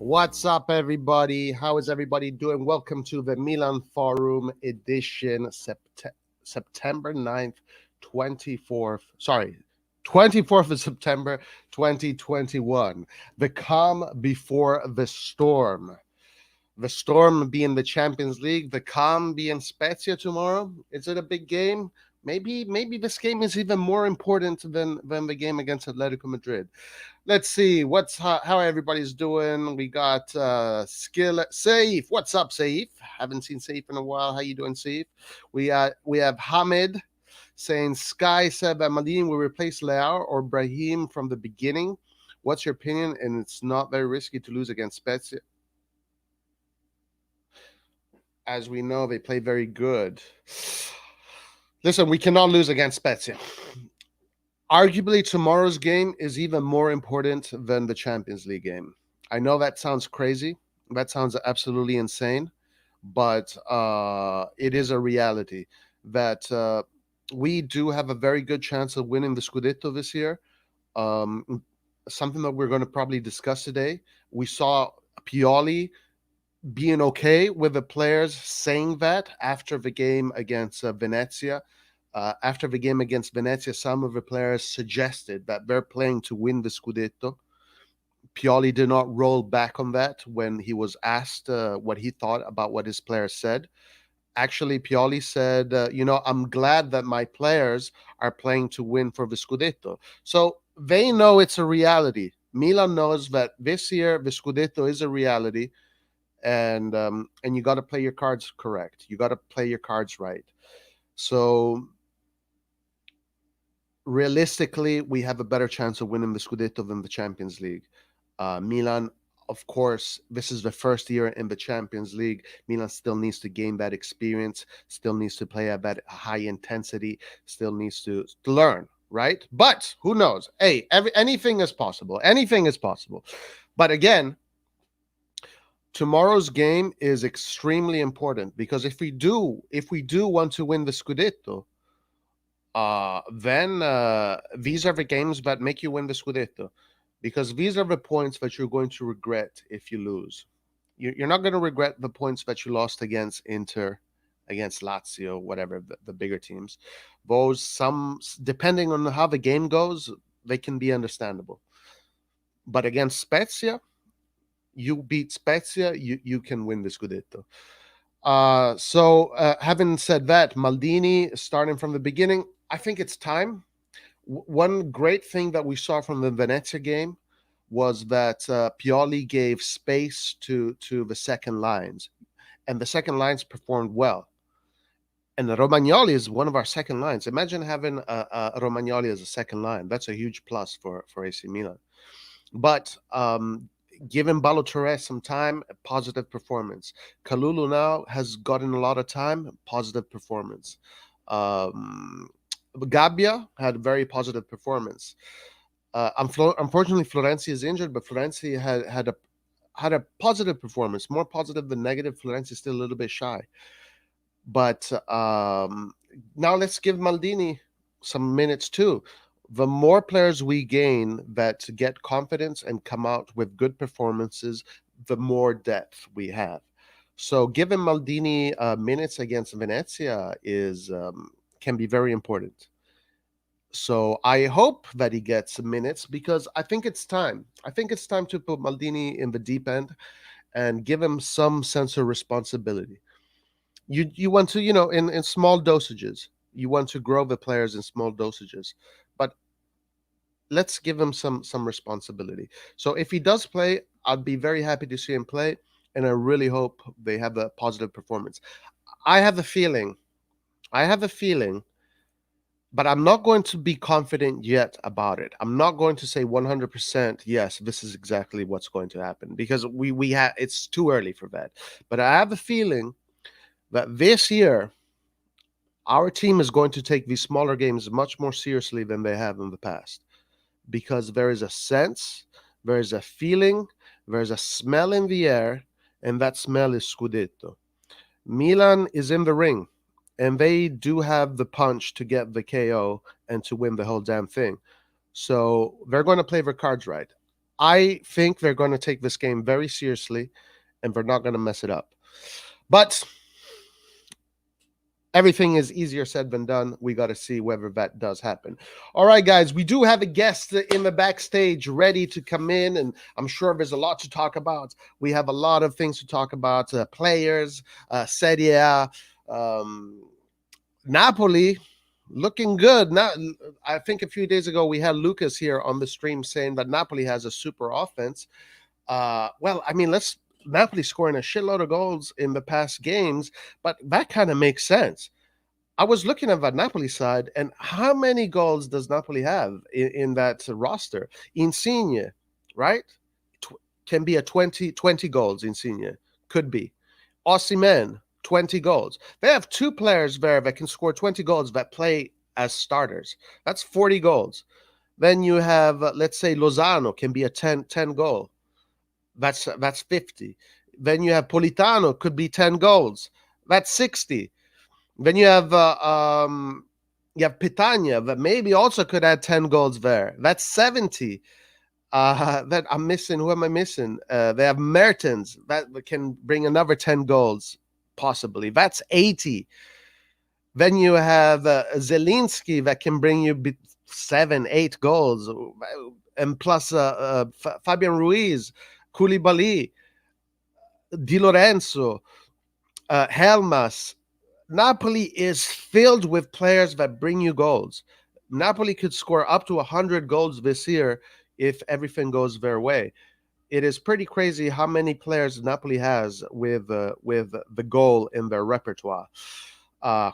What's up, everybody? How is everybody doing? Welcome to the Milan Forum edition, September 9th, 24th. Sorry, 24th of September, 2021. The calm before the storm. The storm being the Champions League, the calm being Spezia tomorrow. Is it a big game? Maybe this game is even more important than the game against Atletico Madrid. Let's see how everybody's doing. We got Skill Saif. What's up, Saif? Haven't seen Saif in a while. How you doing, Saif? We have Hamid saying Sky said that Maldini will replace Leao or Brahim from the beginning. What's your opinion? And it's not very risky to lose against Spezia. As we know, they play very good. Listen, we cannot lose against Spezia. Arguably, tomorrow's game is even more important than the Champions League game. I know that sounds crazy. That sounds absolutely insane. But it is a reality that we do have a very good chance of winning the Scudetto this year. Something that we're going to probably discuss today. We saw Pioli being okay with the players saying that after the game against Venezia. After the game against Venezia, some of the players suggested that they're playing to win the Scudetto. Pioli did not roll back on that when he was asked what he thought about what his players said. Actually, Pioli said, I'm glad that my players are playing to win for the Scudetto. So they know it's a reality. Milan knows that this year the Scudetto is a reality, and you got to play your cards correct. You got to play your cards right. So realistically, we have a better chance of winning the Scudetto than the Champions League. Milan, of course, this is the first year in the Champions League. Milan still needs to gain that experience, still needs to play at that high intensity, still needs to learn, right? But who knows? Hey, anything is possible. Anything is possible. But again, tomorrow's game is extremely important because if we do want to win the Scudetto, then these are the games that make you win the Scudetto, because these are the points that you're going to regret if you lose. You're not going to regret the points that you lost against Inter, against Lazio, whatever, the bigger teams. Those, depending on how the game goes, they can be understandable. But against Spezia, you beat Spezia, you can win the Scudetto. So having said that, Maldini starting from the beginning, I think it's time. One great thing that we saw from the Venezia game was that Pioli gave space to the second lines, and the second lines performed well. And Romagnoli is one of our second lines. Imagine having Romagnoli as a second line. That's a huge plus for AC Milan. But giving Balotelli some time, a positive performance. Kalulu now has gotten a lot of time, positive performance. Gabbia had a very positive performance. Unfortunately, Florenzi is injured, but Florenzi had a positive performance, more positive than negative. Florenzi is still a little bit shy. But now let's give Maldini some minutes too. The more players we gain that get confidence and come out with good performances, the more depth we have. So giving Maldini minutes against Venezia can be very important. So I hope that he gets minutes because I think it's time. I think it's time to put Maldini in the deep end and give him some sense of responsibility. You want to, in small dosages, you want to grow the players in small dosages, but let's give him some responsibility. So if he does play, I'd be very happy to see him play, and I really hope they have a positive performance. I have a feeling, but I'm not going to be confident yet about it. I'm not going to say 100% yes, this is exactly what's going to happen, because it's too early for that. But I have a feeling that this year our team is going to take these smaller games much more seriously than they have in the past, because there is a sense, there is a feeling, there is a smell in the air, and that smell is Scudetto. Milan is in the ring, and they do have the punch to get the KO and to win the whole damn thing. So they're going to play their cards right. I think they're going to take this game very seriously, and they're not going to mess it up. But everything is easier said than done. We got to see whether that does happen. All right, guys, we do have a guest in the backstage ready to come in, and I'm sure there's a lot to talk about. We have a lot of things to talk about, players, Serie A, Napoli looking good. Now, I think a few days ago we had Lucas here on the stream saying that Napoli has a super offense. Well, I mean, let's Napoli scoring a shitload of goals in the past games, but that kind of makes sense. I was looking at that Napoli side, and how many goals does Napoli have in that roster? Insigne, right? Can be a 20 goals, Insigne. Could be. Osimhen, 20 goals. They have two players there that can score 20 goals that play as starters. That's 40 goals. Then you have, let's say, Lozano can be a 10 goal. That's 50. Then you have Politano, could be 10 goals. That's 60. Then you have Pitania that maybe also could add 10 goals there. That's 70. That I'm missing. Who am I missing? They have Mertens that can bring another 10 goals, possibly. That's 80. Then you have Zelinski that can bring you 7, 8 goals, and plus Fabian Ruiz, Koulibaly, Di Lorenzo, Helmas. Napoli is filled with players that bring you goals. Napoli could score up to 100 goals this year if everything goes their way. It is pretty crazy how many players Napoli has with the goal in their repertoire.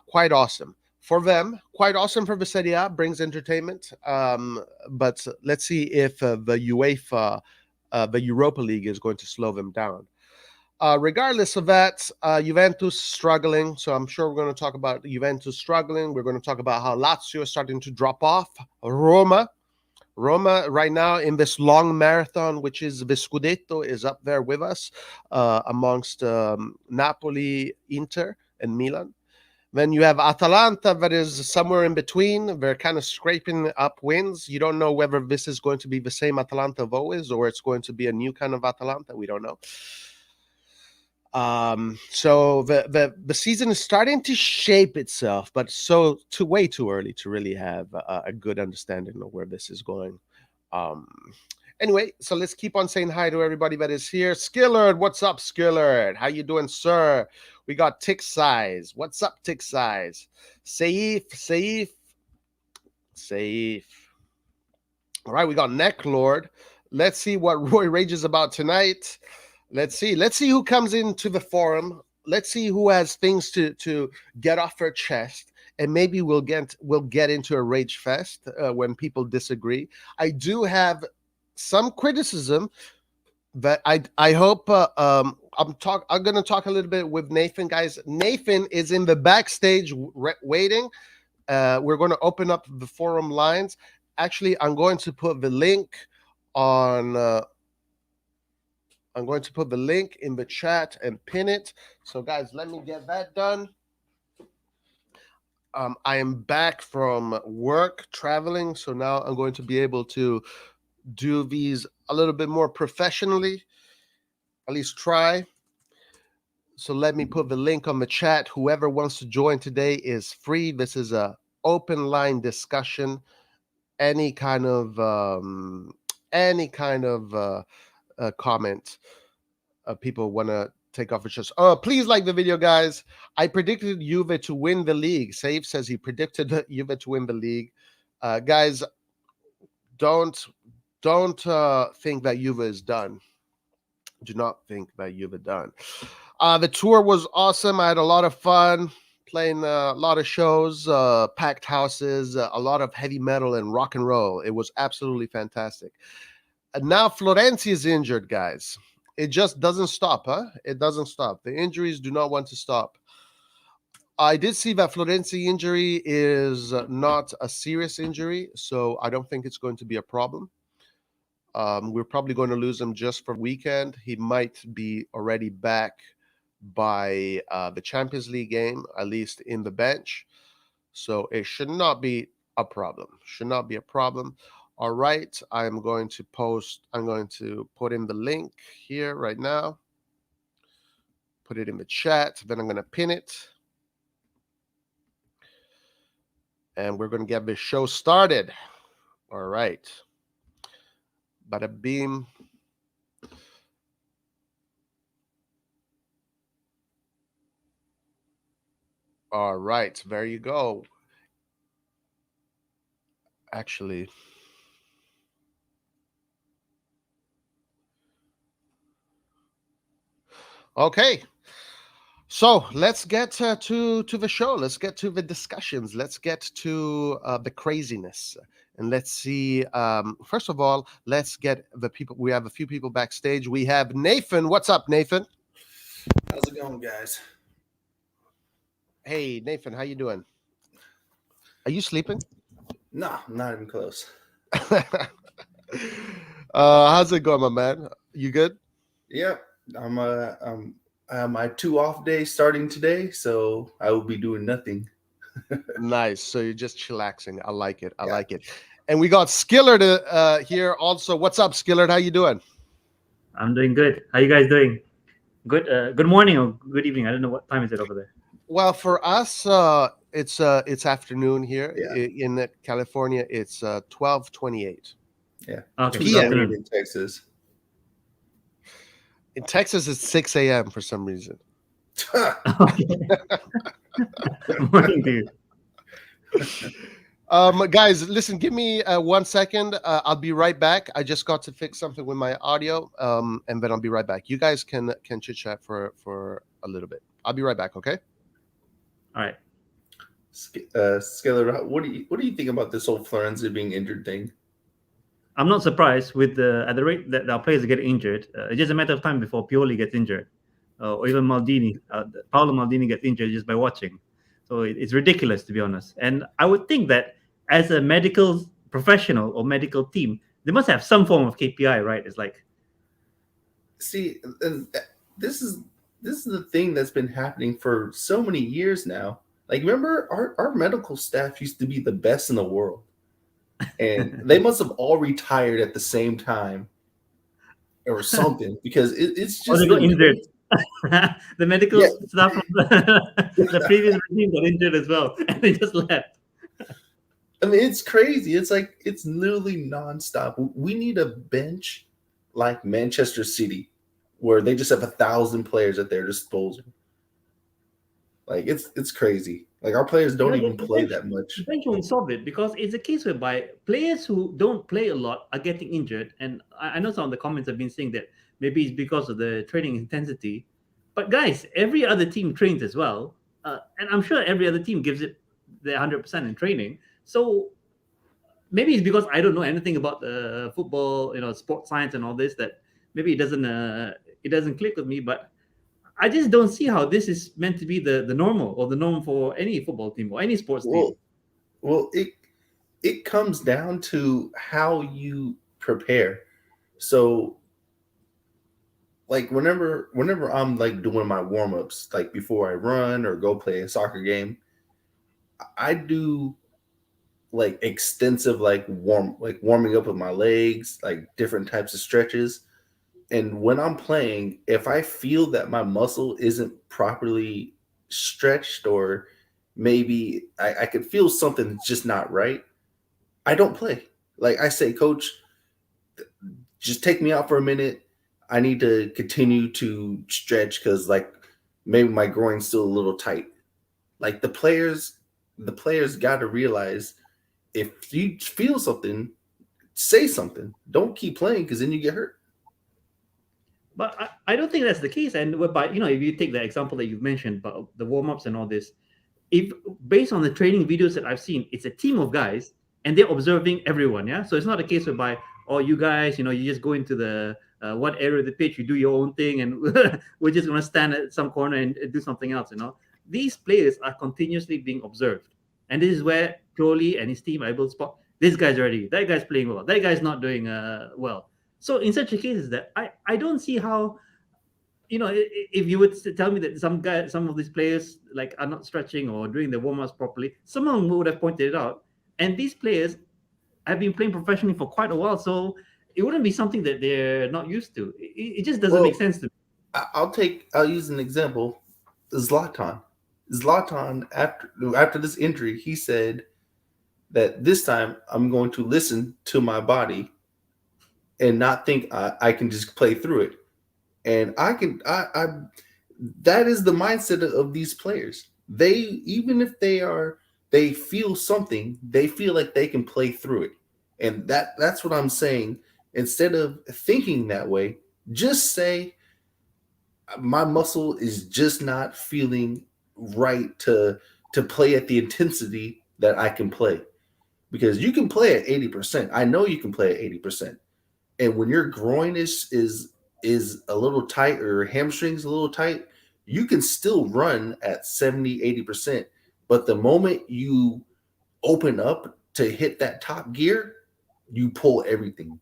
Quite awesome for them. Quite awesome for the Serie A. Brings entertainment. But let's see if the UEFA, the Europa League, is going to slow them down. Regardless of that, Juventus struggling. So I'm sure we're going to talk about Juventus struggling. We're going to talk about how Lazio is starting to drop off. Roma right now in this long marathon, which is the Scudetto, is up there with us amongst Napoli, Inter, and Milan. Then you have Atalanta that is somewhere in between. They're kind of scraping up wins. You don't know whether this is going to be the same Atalanta of always or it's going to be a new kind of Atalanta. We don't know. So the season is starting to shape itself, but way too early to really have a good understanding of where this is going. Anyway, so let's keep on saying hi to everybody that is here. Skillard, what's up, Skillard? How you doing, sir? We got Tick Size. What's up, Tick Size? Saif. All right, we got Neck Lord. Let's see what Roy rages about tonight. Let's see who comes into the forum. Let's see who has things to get off their chest, and maybe we'll get into a rage fest when people disagree. I do have some criticism that I hope I'm going to talk a little bit with Nathan, guys. Nathan is in the backstage waiting. We're going to open up the forum lines. Actually, I'm going to put the link on. I'm going to put the link in the chat and pin it. So, guys, let me get that done. I am back from work, traveling, so now I'm going to be able to do these a little bit more professionally, at least try. So let me put the link on the chat. Whoever wants to join today is free. This is a open line discussion. Any kind of comment people want to take off the shows. Oh, please like the video, guys. I predicted Juve to win the league. Safe says he predicted Juve to win the league. Guys, don't think that Juve is done. Do not think that Juve done. The tour was awesome. I had a lot of fun playing a lot of shows, packed houses, a lot of heavy metal and rock and roll. It was absolutely fantastic. And now Florenzi is injured, guys. It just doesn't stop, huh? It doesn't stop. The injuries do not want to stop. I did see that Florenzi injury is not a serious injury, so I don't think it's going to be a problem. We're probably going to lose him just for weekend. He might be already back by the Champions League game, at least in the bench. So it should not be a problem. Should not be a problem. All right, I'm going to post. I'm going to put in the link here right now. Put it in the chat. Then I'm going to pin it, and we're going to get this show started. All right. Bada beam. All right, there you go. Actually, okay. So let's get to the show. Let's get to the discussions. Let's get to the craziness, and let's see. First of all, let's get the people. We have a few people backstage. We have Nathan. What's up, Nathan? How's it going, guys? Hey, Nathan. How you doing? Are you sleeping? Nah, not even close. How's it going, my man? You good? Yep, I have my 2 off days starting today, so I will be doing nothing. Nice. So you're just chillaxing. I like it. I Yeah. like it. And we got Skillard here also. What's up, Skillard? How you doing? I'm doing good. How you guys doing? Good morning or good evening. I don't know what time is it over there. Well, for us, it's afternoon here. Yeah. In California. It's 12:28. Yeah. Okay, PM. good afternoon. In Texas. In Texas, it's 6 a.m. for some reason. Okay. Morning to you. Guys, listen. Give me 1 second. I'll be right back. I just got to fix something with my audio, and then I'll be right back. You guys can chit chat for a little bit. I'll be right back. Okay. All right. Skeller, what do you think about this whole Florenzi being injured thing? I'm not surprised with at the rate that our players get injured. It's just a matter of time before Pioli gets injured, or even Maldini. Paolo Maldini gets injured just by watching. So it's ridiculous, to be honest. And I would think that as a medical professional or medical team, they must have some form of KPI, right? It's like, See, and this is the thing that's been happening for so many years now. Like, remember, our medical staff used to be the best in the world, and they must have all retired at the same time or something, because it's oh, just they got been injured. crazy. The medical Yeah. staff from the previous regime got injured as well, and they just left. I mean, it's crazy. It's like, it's literally nonstop. We need a bench like Manchester City, where they just have 1,000 players at their disposal. Like, it's crazy. Like, our players don't even play that much. The bench won't solve it, because it's a case whereby players who don't play a lot are getting injured. And I know some of the comments have been saying that maybe it's because of the training intensity. But guys, every other team trains as well. And I'm sure every other team gives it their 100% in training. So maybe it's because I don't know anything about football, sports science and all this, that maybe it doesn't click with me. But I just don't see how this is meant to be the normal or the norm for any football team or any sports team. Well, it comes down to how you prepare. So, like, whenever I'm like doing my warm-ups, like before I run or go play a soccer game, I do like extensive warming up with my legs, like different types of stretches. And when I'm playing, if I feel that my muscle isn't properly stretched, or maybe I could feel something that's just not right, I don't play. Like, I say, coach, just take me out for a minute. I need to continue to stretch, because like maybe my groin's still a little tight. Like, the players got to realize, if you feel something, say something. Don't keep playing, because then you get hurt. But I don't think that's the case. And whereby, if you take the example that you've mentioned about the warm-ups and all this, if based on the training videos that I've seen, it's a team of guys and they're observing everyone. Yeah. So it's not a case whereby, oh, you guys, you just go into the one area of the pitch, you do your own thing, and we're just going to stand at some corner and do something else. These players are continuously being observed. And this is where Pioli and his team are able to spot, this guy's ready, that guy's playing well, that guy's not doing well. So in such a case is that I don't see how, if you would tell me that some of these players like are not stretching or doing the warm-ups properly, someone would have pointed it out. And these players have been playing professionally for quite a while, so it wouldn't be something that they're not used to. It just doesn't make sense to me. I'll use an example. Zlatan. Zlatan after this injury, he said that this time I'm going to listen to my body and not think I can just play through it. And I that is the mindset of these players. They, even if they feel something, they feel like they can play through it. And that's what I'm saying. Instead of thinking that way, just say my muscle is just not feeling right to play at the intensity that I can play. Because you can play at 80%. I know you can play at 80%. And when your groin is a little tight or your hamstrings a little tight, you can still run at 70, 80%. But the moment you open up to hit that top gear, you pull everything.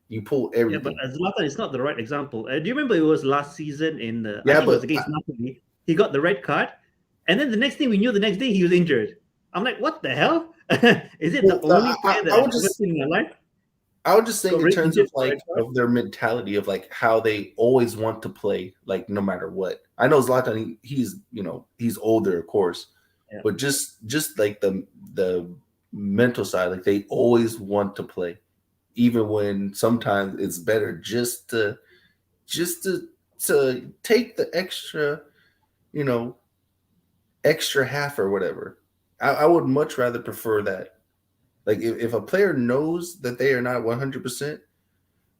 You pull Yeah, but everything. Zlatan is not the right example. Do you remember it was last season in I Yeah, think it was but against Napoli? He got the red card, and then the next thing we knew, the next day he was injured. I'm like, what the hell? Is it the well, only player that I I've would ever just seen in my life I would just think got in really terms injured of for a red like card? of their mentality of like how they always want to play, like no matter what. I know Zlatan, he's he's older, of course, Yeah. but just like the mental side, like they always want to play, even when sometimes it's better just to take the extra, you know, extra half or whatever. I would much rather prefer that. Like if a player knows that they are not 100%,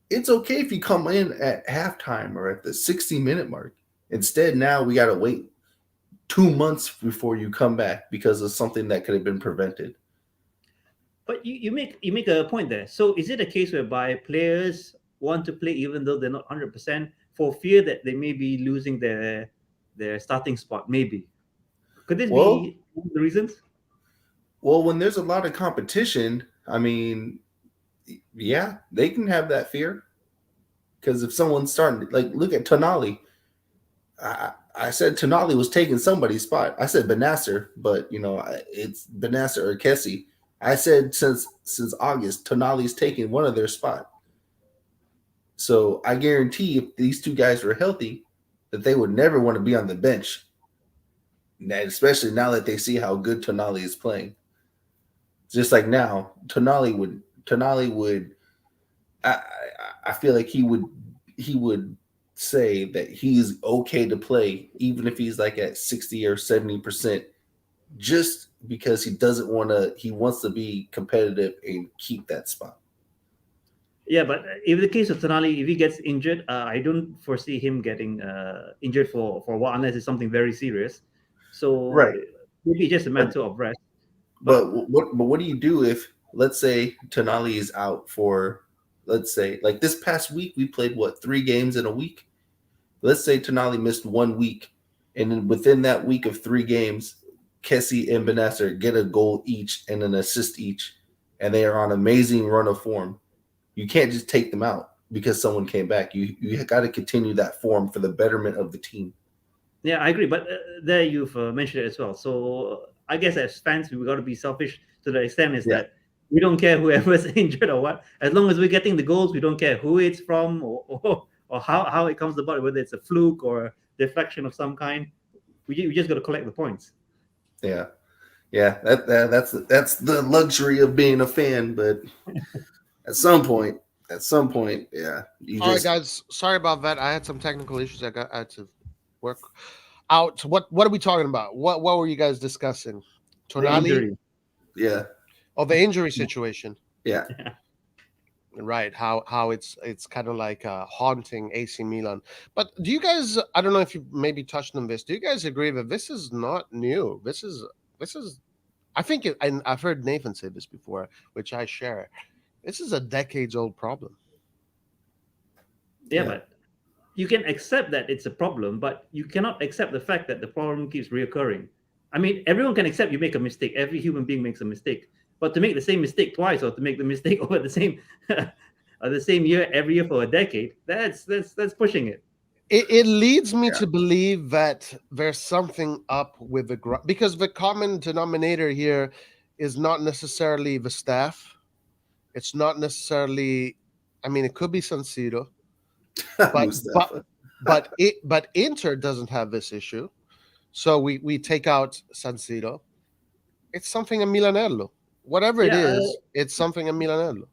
it's okay if you come in at halftime or at the 60-minute mark. Instead, now we got to wait 2 months before you come back because of something that could have been prevented. But you make a point there. So is it a case whereby players want to play even though they're not 100% for fear that they may be losing their starting spot? Maybe could this Well, be one of the reasons? when there's a lot of competition, I mean, yeah, they can have that fear because if someone's starting, like, look at Tonali. I said Tonali was taking somebody's spot. I said Benasser, but it's Benasser or Kessie. I said since August, Tonali's taking one of their spot. So I guarantee if these two guys were healthy, that they would never want to be on the bench. And especially now that they see how good Tonali is playing. Just like now, Tonali would I feel like he would say that he's okay to play even if he's like at 60 or 70%, just because he wants to be competitive and keep that spot. Yeah, but if the case of Tonali, if he gets injured, I don't foresee him getting injured for a while unless it's something very serious. So Right. maybe just a But matter of rest. but But what do you do if, let's say, Tonali is out for, let's say, like this past week we played what, 3 games in a week? Let's say Tonali missed 1 week, and then within that week of 3 games, Kessie and Benasser get a goal each and an assist each, and they are on amazing run of form. You can't just take them out because someone came back. You got to continue that form for the betterment of the team. yeah, I agree. But there you've mentioned it as well. So I guess as fans, we got to be selfish to the extent is Yeah, that we don't care whoever's injured or what. As long as we're getting the goals, we don't care who it's from or how it comes about, whether it's a fluke or a deflection of some kind. We just got to collect the points. yeah, yeah. That's the luxury of being a fan. But at some point, yeah, you All right, just guys. Sorry about that. I had some technical issues. I had to work out. What are we talking about? What were you guys discussing? The Tonali? injury. yeah, Oh, the injury situation. yeah. Right. How it's kind of like haunting AC Milan. But do you guys? I don't know if you maybe touched on this. Do you guys agree that this is not new? This is. I think and I've heard Nathan say this before, which I share. This is a decades old problem. Yeah, Yeah. but you can accept that it's a problem, but you cannot accept the fact that the problem keeps reoccurring. I mean, everyone can accept you make a mistake. Every human being makes a mistake. But to make the same mistake twice or to make the mistake over the same year every year for a decade, that's pushing it. It leads me Yeah. to believe that there's something up with because the common denominator here is not necessarily the staff. It's not necessarily. I mean, it could be San Siro, but Mustafa. but Inter doesn't have this issue. So we take out San Siro. It's something a Milanello. Whatever it Yeah, is, it's something a Milanello.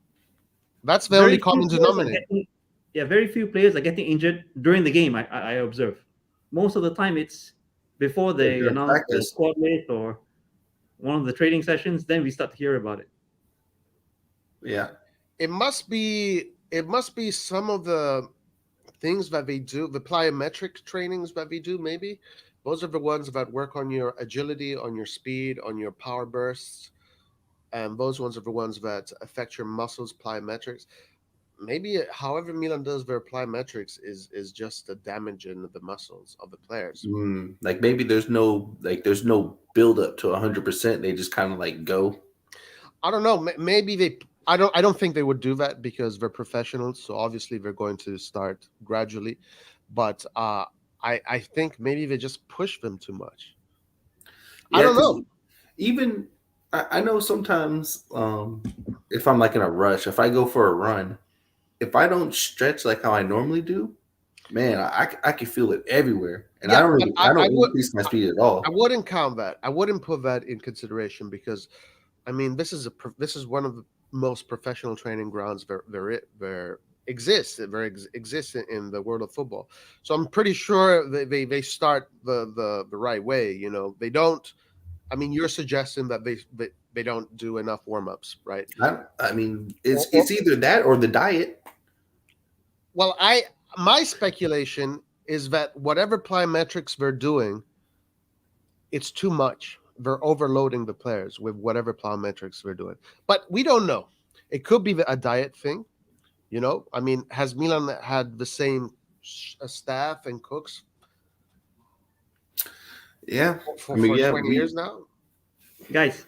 That's the only very few common players are denominator. getting, yeah, very few players are getting injured during the game. I observe. Most of the time, it's before they During announce the practice. squad list or one of the training sessions. Then we start to hear about it. Yeah. It must be some of the things that they do, the plyometric trainings that they do, maybe. Those are the ones that work on your agility, on your speed, on your power bursts. And those ones are the ones that affect your muscles, plyometrics. Maybe however Milan does their plyometrics is just the damage in the muscles of the players. Like maybe there's no build up to 100%. They just kind of like go. I don't know. Maybe they. I don't think they would do that because they're professionals. So obviously they're going to start gradually, but I think maybe they just push them too much. Yeah, I don't 'cause know. Even I know sometimes if I'm like in a rush, if I go for a run, if I don't stretch like how I normally do, man, I can feel it everywhere, and Yeah, but I don't increase my speed at all. I wouldn't count that. I wouldn't put that in consideration because, I mean, this is one of the most professional training grounds there exists. Exists in the world of football. So I'm pretty sure they start the right way. You know, they don't. I mean, you're suggesting that they don't do enough warm ups, right? I mean, Or, it's either that or the diet. well, my speculation is that whatever plyometrics they're doing, it's too much. They're overloading the players with whatever plyometrics they're doing. But we don't know. It could be a diet thing. You know, I mean, has Milan had the same staff and cooks Yeah, for, I mean, for yeah, 20 years now? Guys,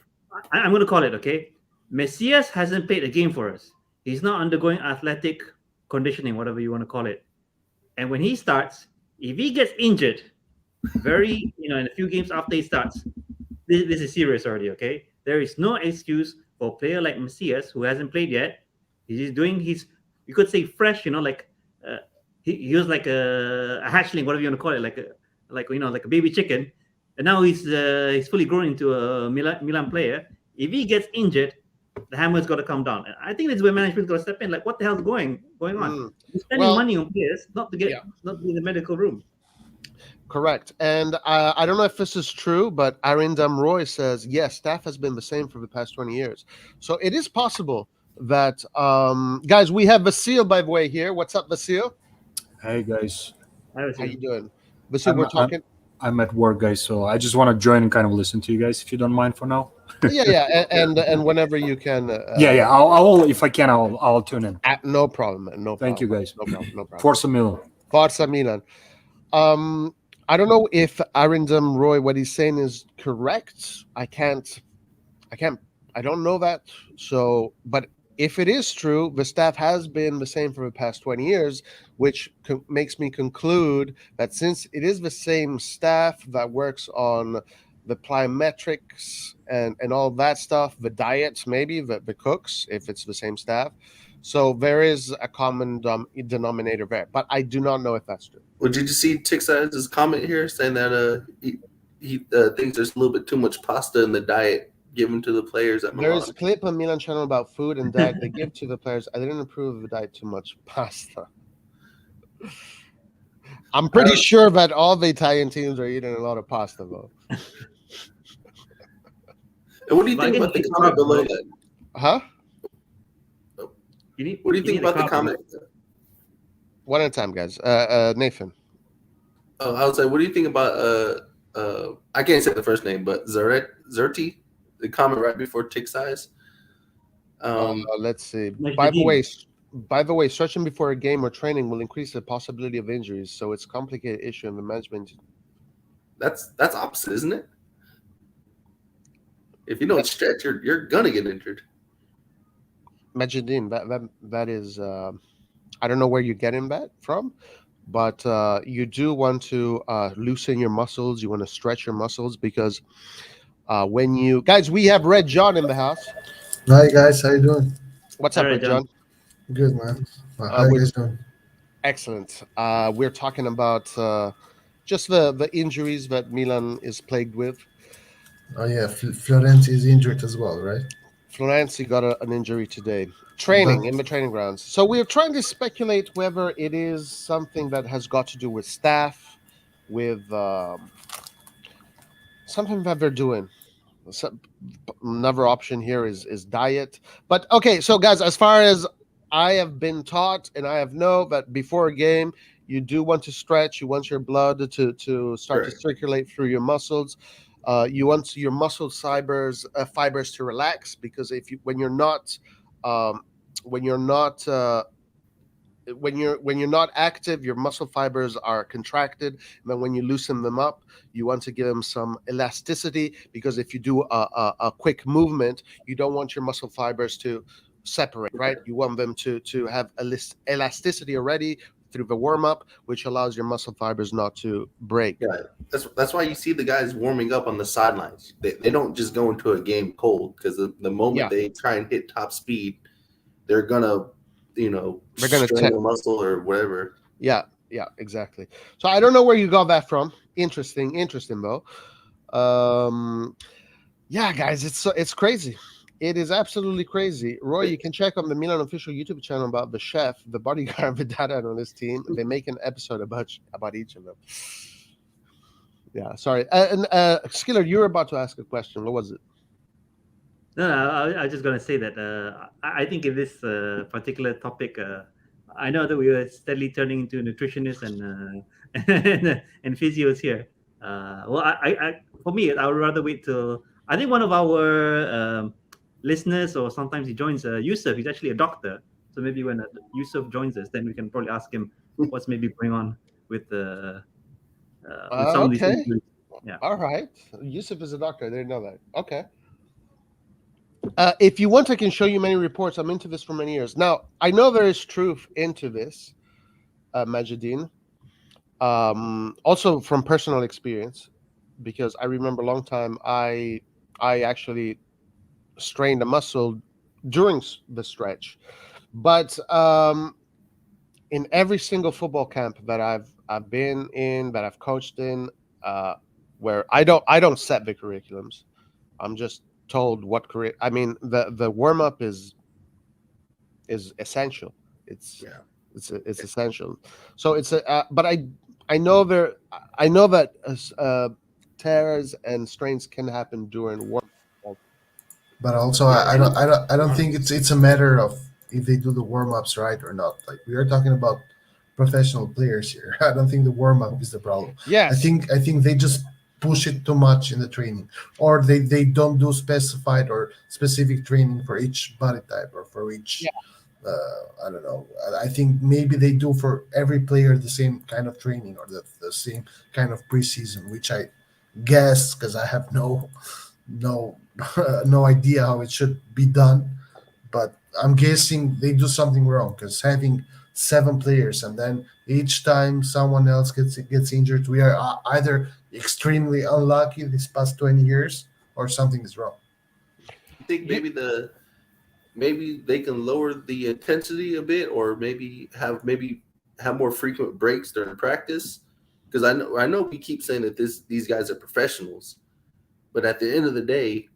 I'm going to call it, okay? Messias hasn't played a game for us. He's not undergoing athletic conditioning, whatever you want to call it. And when he starts, if he gets injured, in a few games after he starts, this is serious already, okay? There is no excuse for a player like Messias who hasn't played yet. He's doing his, you could say fresh, he was like a hatchling, whatever you want to call it, like a baby chicken. And now he's fully grown into a Milan player. If he gets injured, the hammer's got to come down. And I think that's where management's got to step in. Like, what the hell's going on? You're spending Well, money on players not to yeah. be in the medical room. Correct. And I don't know if this is true, but Arindam Roy says, yes, staff has been the same for the past 20 years. So it is possible that, guys, we have Vasil, by the way, here. What's up, Vasil? Hey guys, I was How you doing? Vasil, we're I'm, talking. I'm at work, guys, so I just want to join and kind of listen to you guys, if you don't mind for now. Yeah. And whenever you can. Yeah. I'll if I can, I'll tune in. No problem, man. No problem. Thank you, guys. No problem. Forza Milan. Forza Milan. I don't know if Arindam Roy, what he's saying is correct. I don't know that. So, but if it is true, the staff has been the same for the past 20 years, which makes me conclude that since it is the same staff that works on the plyometrics and all that stuff, the diets, maybe the cooks, if it's the same staff. So there is a common denominator there, but I do not know if that's true. Well, did you see Tix's comment here saying that he thinks there's a little bit too much pasta in the diet given to the players at Milan? There's a clip on Milan channel about food and diet they give to the players. I didn't approve of the diet too much pasta. I'm pretty sure that all the Italian teams are eating a lot of pasta, though. And what do you think about the comment below that? Huh? What do you think about the comment? One at a time, guys. Nathan. Oh, I would say, what do you think about I can't say the first name, but Zerti, the comment right before Tick's eyes. Let's see. By the way, stretching before a game or training will increase the possibility of injuries, so it's a complicated issue in the management. That's opposite, isn't it? If you don't stretch, you're gonna get injured. Majidin, that is, I don't know where you're getting that from, but you do want to loosen your muscles. You want to stretch your muscles because when you guys, we have Red John in the house. Hi guys, how you doing? What's All up, right, John? John. Good, man. How you We're guys doing? excellent. We're talking about just the injuries that Milan is plagued with. Oh yeah, Florence is injured as well, right? Florenzi got an injury today. But Training in the training grounds. So we're trying to speculate whether it is something that has got to do with staff, with something that they're doing. So, another option here is diet. But okay, so guys, as far as I have been taught, and I have know that before a game, you do want to stretch. You want your blood to start to Correct. circulate through your muscles. You want your muscle fibers to relax, because if you um, when you're not when you're not active, your muscle fibers are contracted. And then when you loosen them up, you want to give them some elasticity, because if you do a quick movement, you don't want your muscle fibers to separate, right? You want them to have elasticity already through the warm up, which allows your muscle fibers not to break. Yeah, that's why you see the guys warming up on the sidelines. They don't just go into a game cold, because the moment Yeah. they try and hit top speed, they're gonna, They're gonna strain a muscle or whatever. Yeah, exactly. So I don't know where you got that from. Interesting though. Yeah, guys, it's crazy. It is absolutely crazy. Roy, you can check on the Milan official YouTube channel about the chef, the bodyguard, the data analyst team. They make an episode about each of them. Yeah, sorry. And Skiller, you were about to ask a question. What was it? No, I was just going to say that I think in this particular topic, I know that we are steadily turning into nutritionists and physios here. Well, for me, I would rather wait till I think one of our listeners, or sometimes he joins, Yusuf. He's actually a doctor, so maybe when Yusuf joins us, then we can probably ask him what's maybe going on with some of these Okay. injuries. Yeah. All right. Yusuf is a doctor. I didn't know that. Okay. If you want, I can show you many reports. I'm into this for many years. Now, I know there is truth into this, Majideen. Also from personal experience, because I remember a long time I actually strained a muscle during the stretch. But in every single football camp that I've been in, that I've coached in, where I don't set the curriculums. I'm just told what career. I mean, the warm up is essential. It's essential. So it's but I know that tears and strains can happen during warm up. but also I don't think it's a matter of if they do the warm ups right or not. Like we are talking about professional players here. I don't think the warm up is the problem. Yes. I think they just push it too much in the training, or they don't do specified or specific training for each body type or for each. I don't know. I think maybe they do for every player the same kind of training or the same kind of preseason, which I guess, because I have no no idea how it should be done. But I'm guessing they do something wrong, because having 7 players and then each time someone else gets injured, we are either extremely unlucky these past 20 years or something is wrong. I think maybe they can lower the intensity a bit, or maybe have more frequent breaks during practice. Because I know we keep saying that these guys are professionals, but at the end of the day,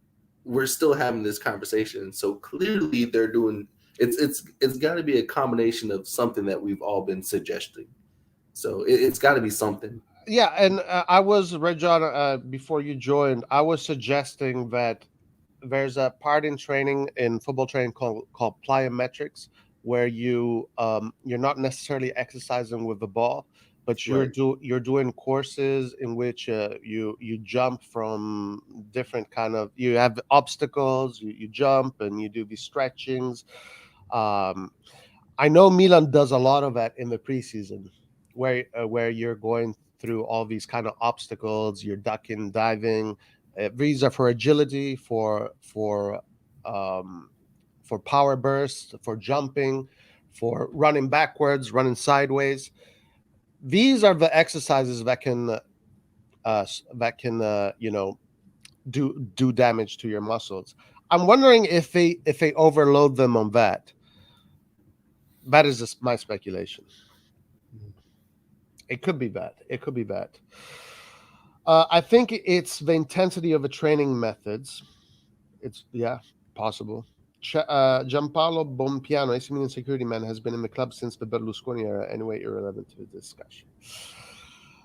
we're still having this conversation. So clearly, they're doing it's got to be a combination of something that we've all been suggesting. So it's got to be something. Yeah, and I was, Rejon, before you joined, I was suggesting that there's a part in training, in football training, called plyometrics, where you're not necessarily exercising with the ball, but Right. you're doing courses in which you jump from different kind of, you have obstacles, you jump and you do these stretchings. I know Milan does a lot of that in the preseason, where you're going through all these kind of obstacles, you're ducking, diving. These are for agility, um, for power bursts, for jumping, for running backwards, running sideways. These are the exercises that can do damage to your muscles. I'm wondering if they overload them on that. That is just my speculation. It could be bad. It could be bad. I think it's the intensity of the training methods. It's possible. Gianpaolo Bonpiano, AC Milan security man, has been in the club since the Berlusconi era. Anyway, irrelevant to the discussion.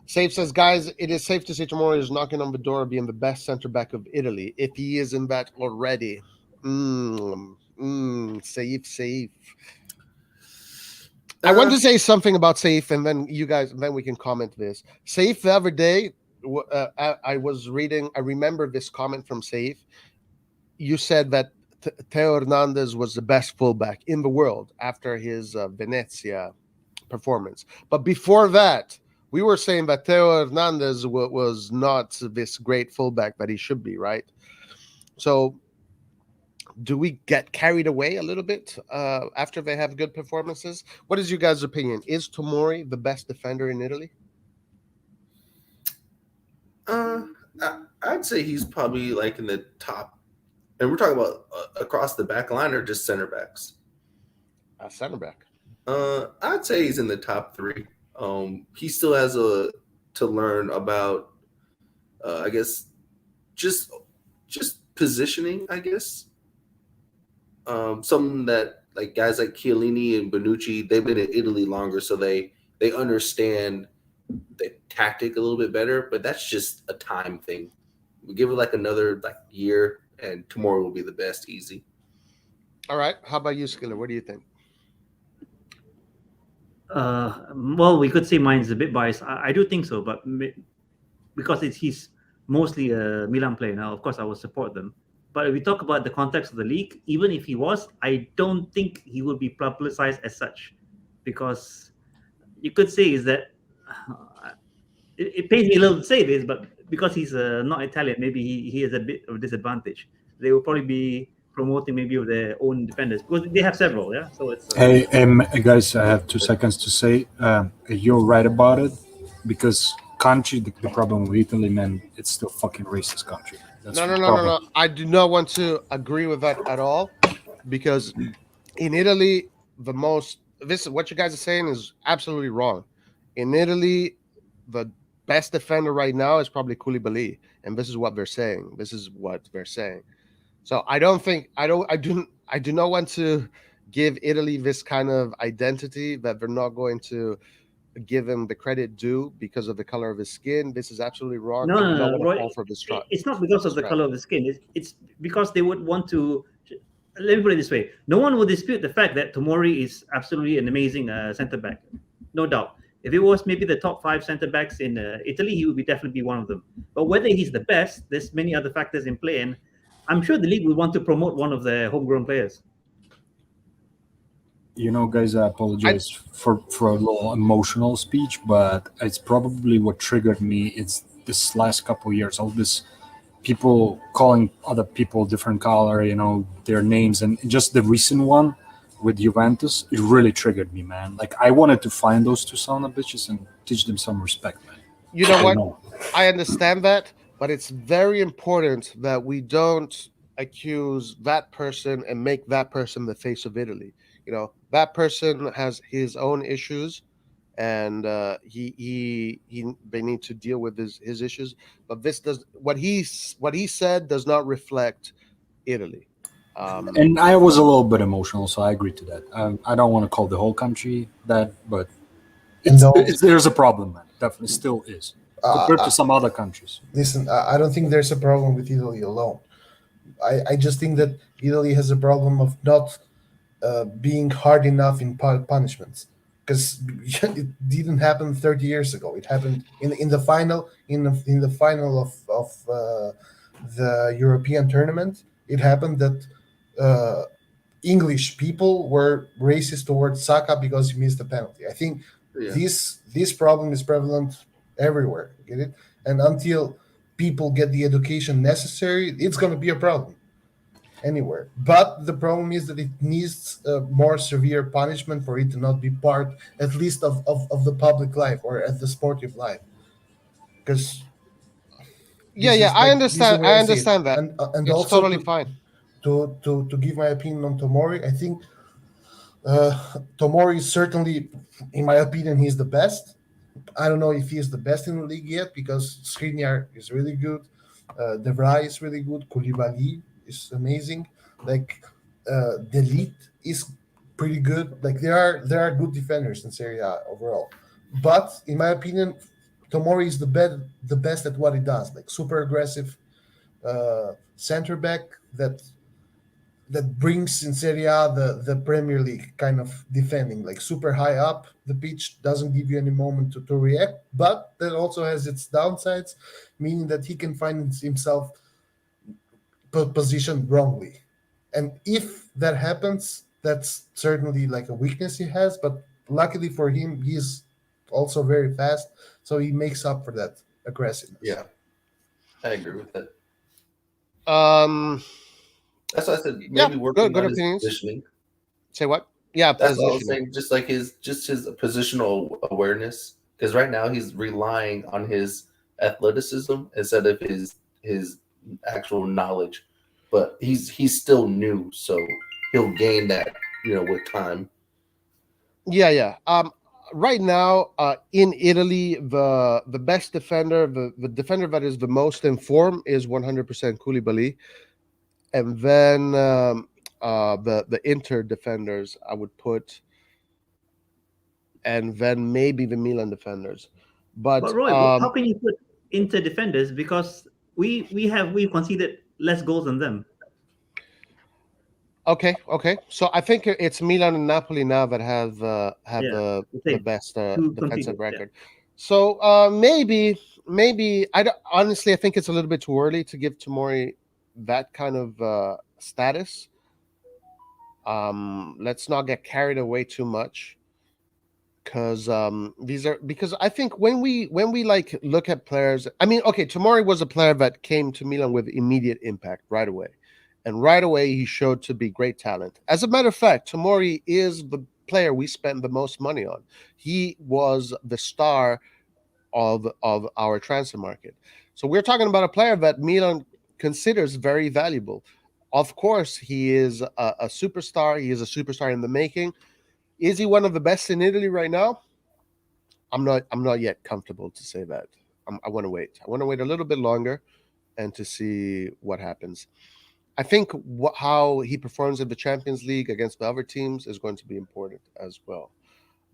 Safe says, guys, it is safe to say Tomori is knocking on the door of being the best center back of Italy. If he isn't that already. Safe. I want to say something about Safe, and then then we can comment this. Safe the other day, I was reading. I remember this comment from Safe. You said that Theo Hernandez was the best fullback in the world after his Venezia performance. But before that, we were saying that Theo Hernandez was not this great fullback that he should be, right? So do we get carried away a little bit after they have good performances? What is your guys' opinion? Is Tomori the best defender in Italy? I'd say he's probably like in the top. And we're talking about across the back line or just center backs? Center back. I'd say he's in the top 3. He still has to learn about, I guess, just positioning, I guess. Something that like guys like Chiellini and Bonucci, they've been in Italy longer, so they understand the tactic a little bit better. But that's just a time thing. We give it like another year, and Tomori will be the best, easy. All right. How about you, Skiller? What do you think? Well, we could say mine's a bit biased. I do think so, but because he's mostly a Milan player now, of course I will support them. But if we talk about the context of the league, even if he was, I don't think he would be publicized as such, because you could say is that it pains me a little to say this, but because he's not Italian, maybe he has a bit of a disadvantage. They will probably be promoting maybe of their own defenders because they have several. Yeah, so it's. Hey, guys, I have 2 seconds to say you're right about it, because country, the problem with Italy, man, it's still fucking racist country. That's No. I do not want to agree with that at all, because in Italy, what you guys are saying is absolutely wrong. In Italy, the best defender right now is probably Koulibaly, and this is what they're saying. So I do not want to give Italy this kind of identity that they're not going to give him the credit due because of the color of his skin. This is absolutely wrong. No, Roy, it's not because of the color of the skin. It's because they would want to. Let me put it this way: no one will dispute the fact that Tomori is absolutely an amazing centre back, no doubt. If it was maybe the top 5 centre backs in Italy, he would definitely be one of them. But whether he's the best, there's many other factors in play, and I'm sure the league will want to promote one of their homegrown players. Guys, I apologize for a little emotional speech, but it's probably what triggered me. It's this last couple of years, all this people calling other people different color, their names, and just the recent one with Juventus, it really triggered me, man. Like, I wanted to find those 2 son of bitches and teach them some respect, man. You know what? I understand that, but it's very important that we don't accuse that person and make that person the face of Italy. That person has his own issues, and they need to deal with his issues. But what he said does not reflect Italy. And I was a little bit emotional, so I agree to that. I don't want to call the whole country that, but there's a problem, man. Definitely still is compared to some other countries. Listen, I don't think there's a problem with Italy alone. I just think that Italy has a problem of not being hard enough in punishments, because it didn't happen 30 years ago. It happened in the final of the European tournament. It happened that English people were racist towards Saka because he missed a penalty. I think this problem is prevalent everywhere. Get it? And until people get the education necessary, it's going to be a problem anywhere. But the problem is that it needs more severe punishment for it to not be part, at least of the public life or at the sportive life. Because I understand that. And it's also totally fine. to give my opinion on Tomori, I think Tomori is certainly, in my opinion, he's the best. I don't know if he is the best in the league yet because Skriniar is really good, De Vrij is really good, Koulibaly is amazing, like Delete is pretty good. Like there are good defenders in Serie A overall, but in my opinion, Tomori is the best at what he does, like super aggressive center back that brings in Serie A the Premier League kind of defending, like super high up the pitch, doesn't give you any moment to react, but that also has its downsides, meaning that he can find himself positioned wrongly. And if that happens, that's certainly like a weakness he has, but luckily for him, he's also very fast, so he makes up for that aggressiveness. Yeah, I agree with that. Um, That's why I said maybe Yeah, working good on his opinions. positioning. say what? Yeah, That's what I was positioning. saying. Just like his positional awareness, because right now he's relying on his athleticism instead of his actual knowledge. But he's still new, so he'll gain that with time. Yeah. Right now, in Italy, the best defender, the defender that is the most informed is 100% Koulibaly, and then the Inter defenders I would put, and then maybe the Milan defenders. But Roy, how can you put Inter defenders, because we conceded less goals than them? okay. So I think it's Milan and Napoli now that have the same. best Who defensive conceded, yeah. record. So maybe honestly I think it's a little bit too early to give Tomori that kind of status. Let's not get carried away too much, because I think when we like look at players, I mean, okay, Tomori was a player that came to Milan with immediate impact right away. And right away, he showed to be great talent. As a matter of fact, Tomori is the player we spent the most money on. He was the star of our transfer market. So we're talking about a player that Milan considers very valuable. Of course, he is a superstar. He is a superstar in the making. Is he one of the best in Italy right now? I'm not yet comfortable to say that. I want to wait. I want to wait a little bit longer and to see what happens. I think how he performs in the Champions League against the other teams is going to be important as well.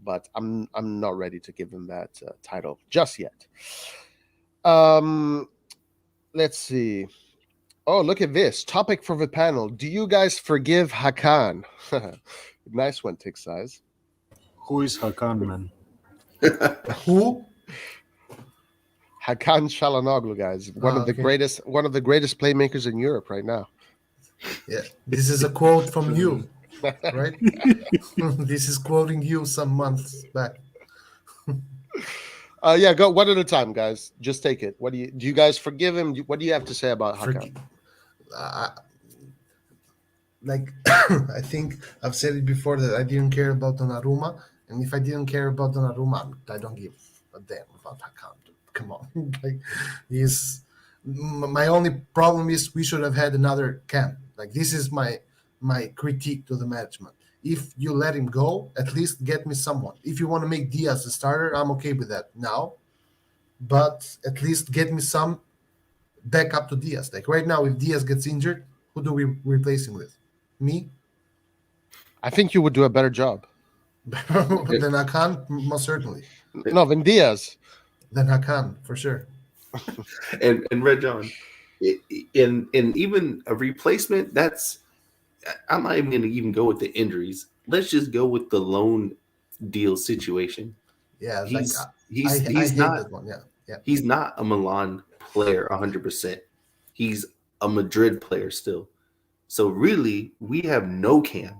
But I'm not ready to give him that title just yet. Let's see. Oh, look at this topic for the panel. Do you guys forgive Hakan? Nice one, Tick Size. Who is Hakan, man? Who? Hakan Çalhanoğlu, guys, one of the greatest playmakers in Europe right now. Yeah, this is a quote from you, right? This is quoting you some months back. Yeah, go one at a time, guys. Just take it. Do you guys forgive him? What do you have to say about Hakan? Like I think I've said it before that I didn't care about Donnarumma, and if I didn't care about Donnarumma, I don't give a damn about Hakan. Come on, like my only problem is we should have had another camp. Like this is my critique to the management. If you let him go, at least get me someone. If you want to make Diaz a starter, I'm okay with that now. But at least get me some backup to Diaz. Like right now, if Diaz gets injured, who do we replace him with? Me? I think you would do a better job. Then Hakan, most certainly. No, than Diaz. Then Hakan, for sure. and Red John, in even a replacement, I'm not even going to even go with the injuries. Let's just go with the loan deal situation. Yeah, he's I not that one. Yeah. He's not a Milan player 100%. He's a Madrid player still. So really, we have no Cam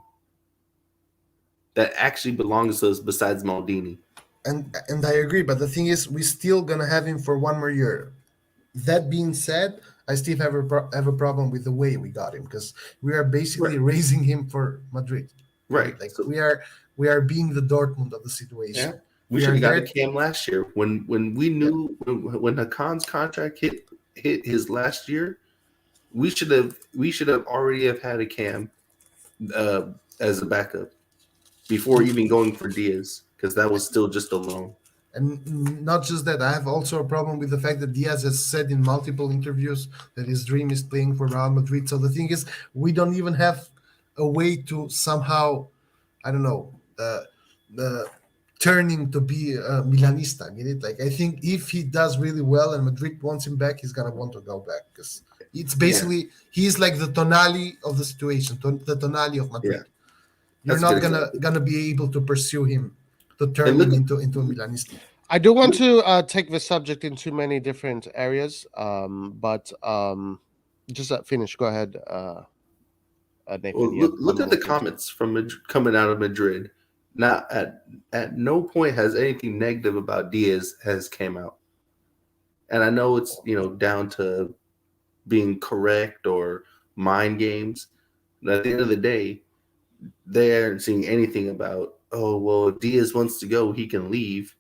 that actually belongs to us besides Maldini. And I agree, but the thing is, we're still gonna have him for one more year. That being said, I still have a problem with the way we got him, because we are basically raising him for Madrid. Right. Like we are being the Dortmund of the situation. Yeah. We should have got a Cam last year when we knew when Hakan's contract hit his last year. we should have already have had a Cam as a backup before even going for Diaz, because that was still just a loan. And not just that, I have also a problem with the fact that Diaz has said in multiple interviews that his dream is playing for Real Madrid. So the thing is, we don't even have a way to somehow, I don't know, turn him to be a Milanista. Get it? Like, I think if he does really well and Madrid wants him back, he's gonna want to go back, because it's basically he's like the Tonali of the situation, the Tonali of Madrid. You're That's a not good gonna be able to pursue him, to turn And look- him into a Milanista. I do want to take the subject in too many different areas, but just finish. Go ahead, Nathan. Well, You have look one at the more thing to- comments from coming out of Madrid. Not at no point has anything negative about Diaz has came out. And I know it's down to being correct or mind games. But at the end of the day, they aren't seeing anything about, oh well, if Diaz wants to go, he can leave.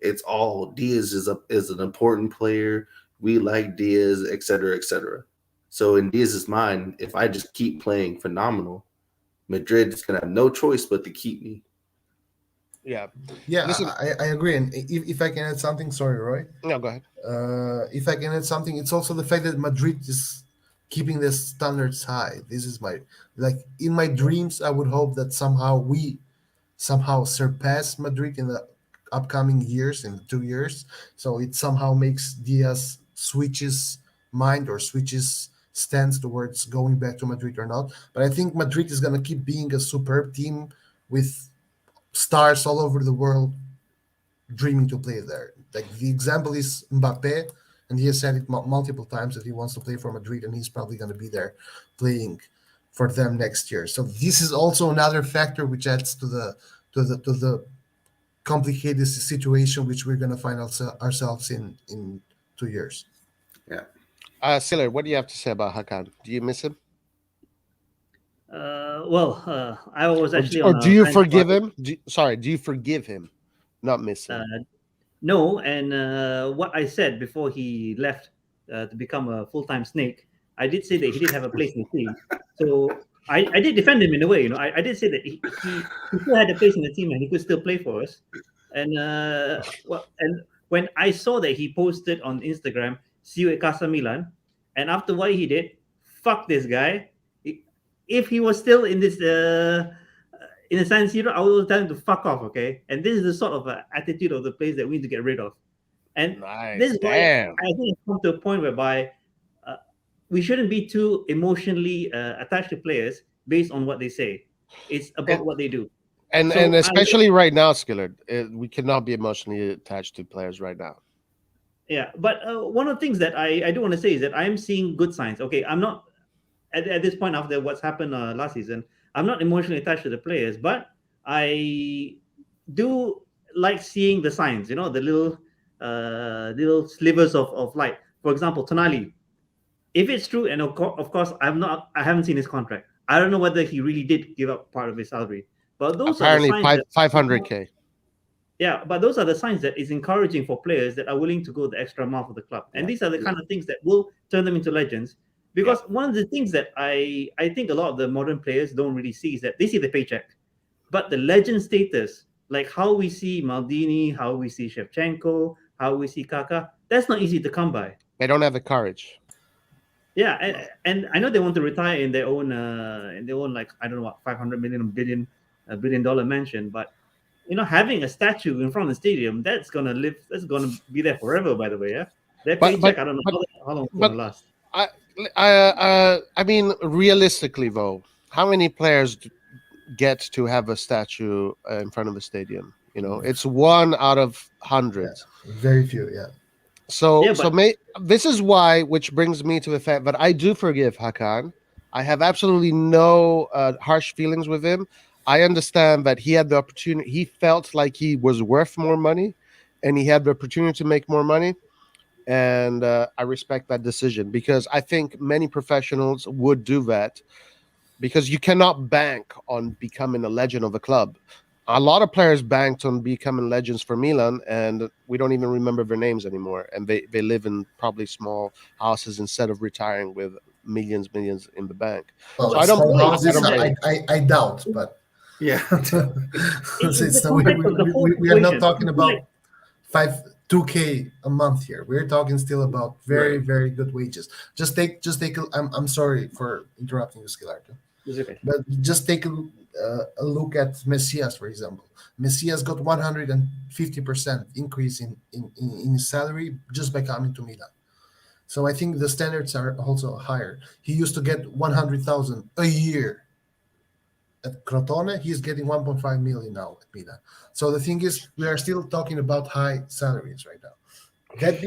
It's all Diaz is an important player. We like Diaz, et cetera, et cetera. So in Diaz's mind, if I just keep playing phenomenal, Madrid is gonna have no choice but to keep me. Yeah. Yeah, Listen- I agree. And if I can add something, sorry, Roy. No, go ahead. If I can add something, it's also the fact that Madrid is keeping the standards high. This is in my dreams, I would hope that somehow we surpass Madrid in the upcoming years, in 2 years. So it somehow makes Diaz switches mind or switches stance towards going back to Madrid or not. But I think Madrid is going to keep being a superb team with stars all over the world dreaming to play there. Like the example is Mbappe, and he has said it multiple times that he wants to play for Madrid, and he's probably going to be there playing for them next year. So this is also another factor which adds to the complicated situation which we're going to find ourselves in 2 years. Siller, what do you have to say about Hakan? Do you miss him? I was actually Or on do a you friend's forgive party. him? Do you forgive him? Not miss him. No, and what I said before he left to become a full-time snake, I did say that he did have a place in the team. So I did defend him in a way. I did say that he still had a place in the team and he could still play for us. And and when I saw that he posted on Instagram, "See you at Casa Milan," and after what he did, fuck this guy. If he was still in this in a sense, I will tell him to fuck off, okay? And this is the sort of attitude of the players that we need to get rid of. And Nice. this is why Damn. I think it's come to a point whereby we shouldn't be too emotionally attached to players based on what they say. It's about what they do. And So and especially right now, Skillard, we cannot be emotionally attached to players right now. Yeah, but one of the things that I do want to say is that I'm seeing good signs. Okay, I'm not at this point after what's happened last season. I'm not emotionally attached to the players, but I do like seeing the signs. The little slivers of light. For example, Tonali. If it's true, and of course, I haven't seen his contract. I don't know whether he really did give up part of his salary. But those Apparently, are the signs that, 500K. yeah, but those are the signs that is encouraging for players that are willing to go the extra mile for the club. And these are the kind of things that will turn them into legends. Because one of the things that I think a lot of the modern players don't really see is that they see the paycheck. But the legend status, like how we see Maldini, how we see Shevchenko, how we see Kaká, that's not easy to come by. They don't have the courage. Yeah, and I know they want to retire in their own like, I don't know what, 500 million, $1 billion mansion, but having a statue in front of the stadium, that's gonna be there forever. By the way, yeah, their paycheck, I don't know how long it's gonna last. I mean, realistically, though, how many players get to have a statue in front of a stadium? It's one out of hundreds. Yeah, very few, yeah. So this is why, which brings me to the fact that I do forgive Hakan. I have absolutely no harsh feelings with him. I understand that he had the opportunity. He felt like he was worth more money, and he had the opportunity to make more money. And I respect that decision, because I think many professionals would do that, because you cannot bank on becoming a legend of a club. A lot of players banked on becoming legends for Milan, and we don't even remember their names anymore. And they live in probably small houses instead of retiring with millions in the bank. Well, So I don't blame. houses, I don't blame. I doubt, but Yeah. it's, the so context of the whole we are not situation. talking about Like, 2K a month here. We're talking still about very, Right. very good wages. Just take. I'm sorry for interrupting you, Scalardo, it's okay. but just take a look at Messias, for example. Messias got 150% increase in his salary just by coming to Milan. So I think the standards are also higher. He used to get 100,000 a year at Crotone. He's getting 1.5 million now at Milan. So the thing is, we are still talking about high salaries right now. That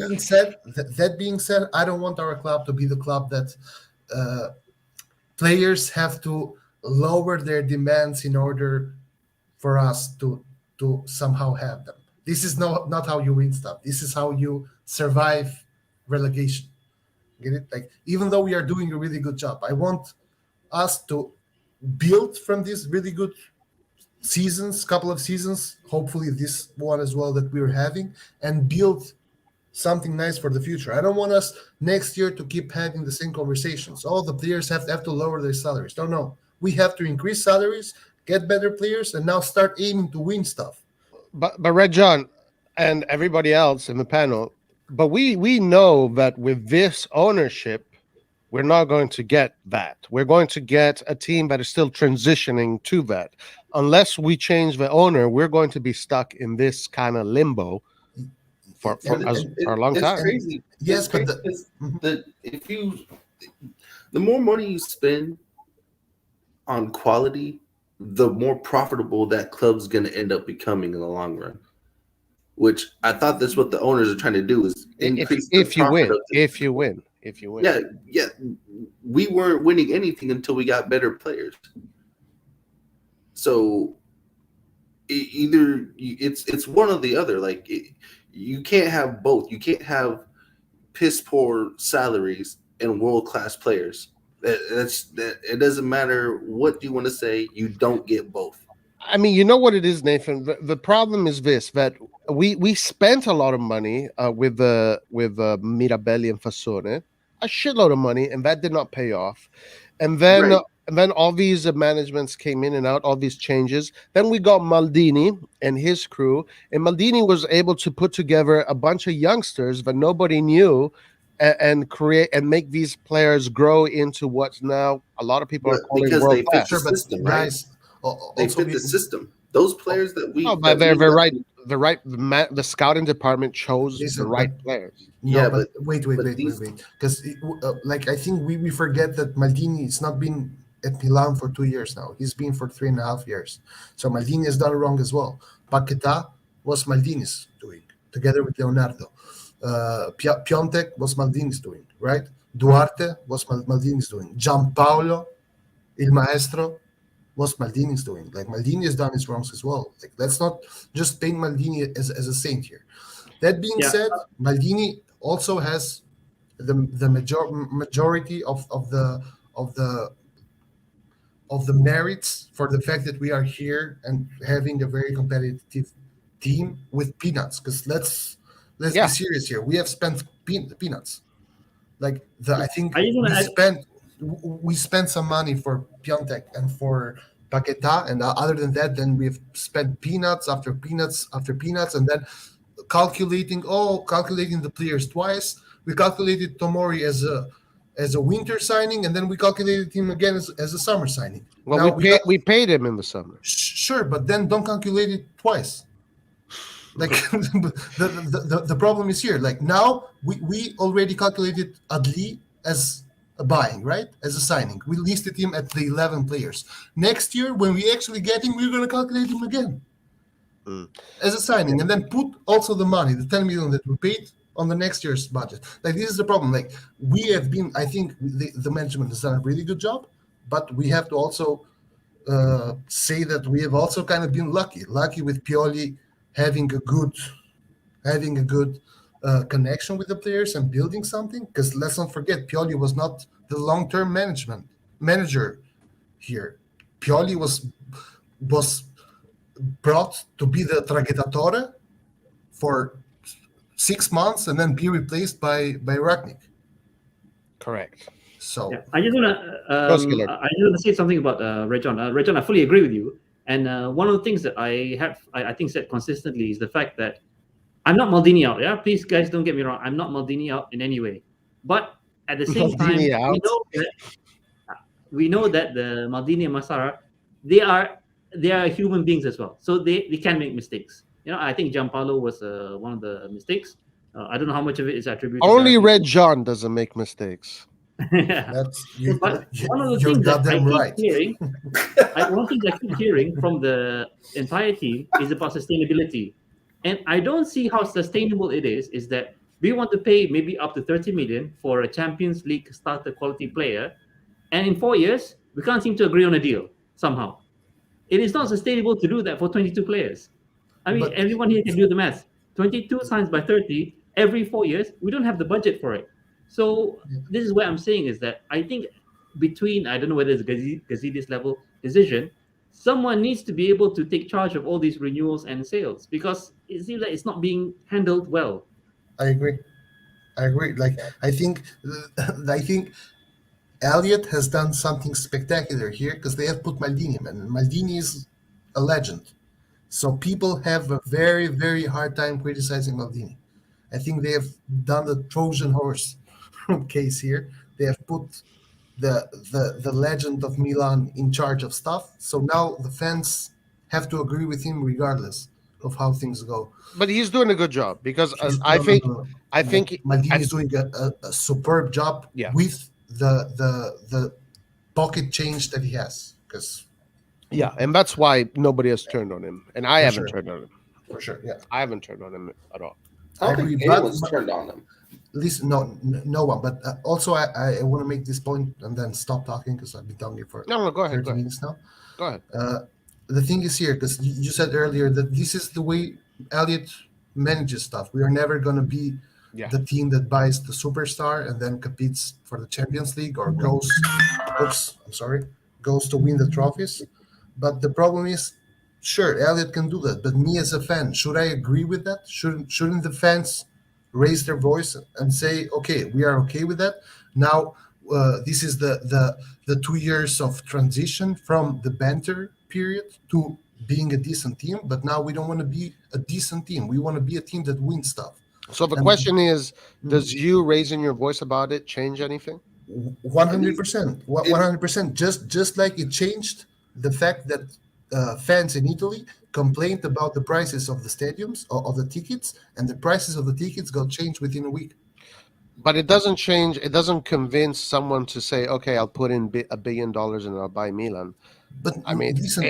being said, I don't want our club to be the club that players have to lower their demands in order for us to somehow have them. This is not how you win stuff. This is how you survive relegation. Get it? Like, even though we are doing a really good job, I want us to build from these really good couple of seasons, hopefully this one as well that we're having, and build something nice for the future. I don't want us next year to keep having the same conversations. All the players have to lower their salaries. No. We have to increase salaries, get better players, and now start aiming to win stuff. But Red John and everybody else in the panel, but we know that with this ownership, we're not going to get that. We're going to get a team that is still transitioning to that. Unless we change the owner, we're going to be stuck in this kind of limbo for a long It's time. crazy. Yes, It's crazy but because the more money you spend on quality, the more profitable that club's going to end up becoming in the long run. Which I thought that's what the owners are trying to do, is increase If you win. Yeah. We weren't winning anything until we got better players. So it's one or the other. Like, you can't have both. You can't have piss poor salaries and world class players. It doesn't matter what you want to say. You don't get both. I mean, you know what it is, Nathan. The problem is this: that we spent a lot of money with Mirabelli and Fassone, a shitload of money, and that did not pay off. And then Right. and then all these managements came in and out, all these changes. Then we got Maldini and his crew, and Maldini was able to put together a bunch of youngsters that nobody knew, and create and make these players grow into what's now a lot of people are But calling because world they fit class. the sure, but system, right? guys, They also fit the system. Those players that we Oh, but they're that right. The scouting department chose Listen, the right players. No, Yeah, but wait, these- because like, I think we forget that Maldini has not been at Milan for 2 years now. He's been for 3.5 years. So Maldini has done wrong as well. Paquetá was Maldini's doing together with Leonardo. Piontek was Maldini's doing, right? Duarte was Maldini's doing. Giampaolo, Il Maestro, was Maldini's doing. Like, Maldini has done his wrongs as well. Like, let's not just paint Maldini as a saint here. That being Yeah. said, Maldini also has the majority of the merits for the fact that we are here and having a very competitive team with peanuts. Because let's Yeah. be serious here. We have spent peanuts. Like, I think I just wanna add- we spent some money for Piontek and for Paquetá, and other than that, then we've spent peanuts after peanuts after peanuts, and then calculating the players twice. We calculated Tomori as a winter signing, and then we calculated him again as a summer signing. Well, Now, we paid him in the summer. sure, but then don't calculate it twice. Like, the problem is here. Like, now we already calculated Adli as a buying, right? As a signing. We listed him at the 11 players. Next year, when we actually get him, we're going to calculate him again as a signing, and then put also the money, the 10 million that we paid, on the next year's budget. Like, this is the problem. Like, we have been, I think the management has done a really good job, but we have to also say that we have also kind of been lucky with Pioli having a good connection with the players and building something. Because let's not forget, Pioli was not the long-term manager here. Pioli was brought to be the traghettatore for 6 months and then be replaced by Ragnick. Correct. So Yeah, I just Skiller. want to say something about Rejon. Rejon, I fully agree with you. And one of the things that I think said consistently is the fact that I'm not Maldini out. Yeah, please, guys, don't get me wrong. I'm not Maldini out in any way. But at the same time, Maldini out. we know that the Maldini and Masara, they are human beings as well. So they can make mistakes. I think Gianpaolo was one of the mistakes. I don't know how much of it is attributed. Only Red John doesn't make mistakes. Yeah. that's you. But one of the You're things that I goddamn keep right. hearing, one thing I keep hearing from the entire team is about sustainability, and I don't see how sustainable it is. Is that we want to pay maybe up to 30 million for a Champions League starter quality player, and in 4 years we can't seem to agree on a deal somehow. It is not sustainable to do that for 22 players. I mean, But everyone here can do the math. 22 times by 30 every 4 years, we don't have the budget for it. So this is what I'm saying is that I think I don't know whether it's Gazidis level decision, someone needs to be able to take charge of all these renewals and sales because it seems like it's not being handled well. I agree. Like I think Elliot has done something spectacular here because they have put Maldini, man. Maldini is a legend. So people have a very, very hard time criticizing Maldini. I think they have done the Trojan horse case here. They have put the legend of Milan in charge of stuff. So now the fans have to agree with him regardless of how things go. But he's doing a good job because No, no, no. I think Maldini is doing a superb job Yeah. with the pocket change that he has. Because yeah, and that's why nobody has turned on him, and I For haven't sure. turned on him. for sure, yeah. I haven't turned on him at all. I don't I think agree, anyone's but- turned on him. Listen, no one. But also, I want to make this point and then stop talking because I've been talking for No, go ahead. 30 Go ahead. minutes now. Go ahead. The thing is here because you said earlier that this is the way Elliot manages stuff. We are never going to be Yeah. the team that buys the superstar and then competes for the Champions League or goes to win the trophies. But the problem is, sure, Elliot can do that. But me as a fan, should I agree with that? Shouldn't the fans raise their voice and say, okay, we are okay with that? Now, this is the 2 years of transition from the banter period to being a decent team. But now we don't want to be a decent team. We want to be a team that wins stuff. So the And- question is, does you raising your voice about it change anything? 100%, 100%. Just like it changed the fact that fans in Italy complained about the prices of the stadiums of the tickets, and the prices of the tickets got changed within a week. But it doesn't change. It doesn't convince someone to say, "Okay, I'll put in $1 billion and I'll buy Milan." But I mean, listen,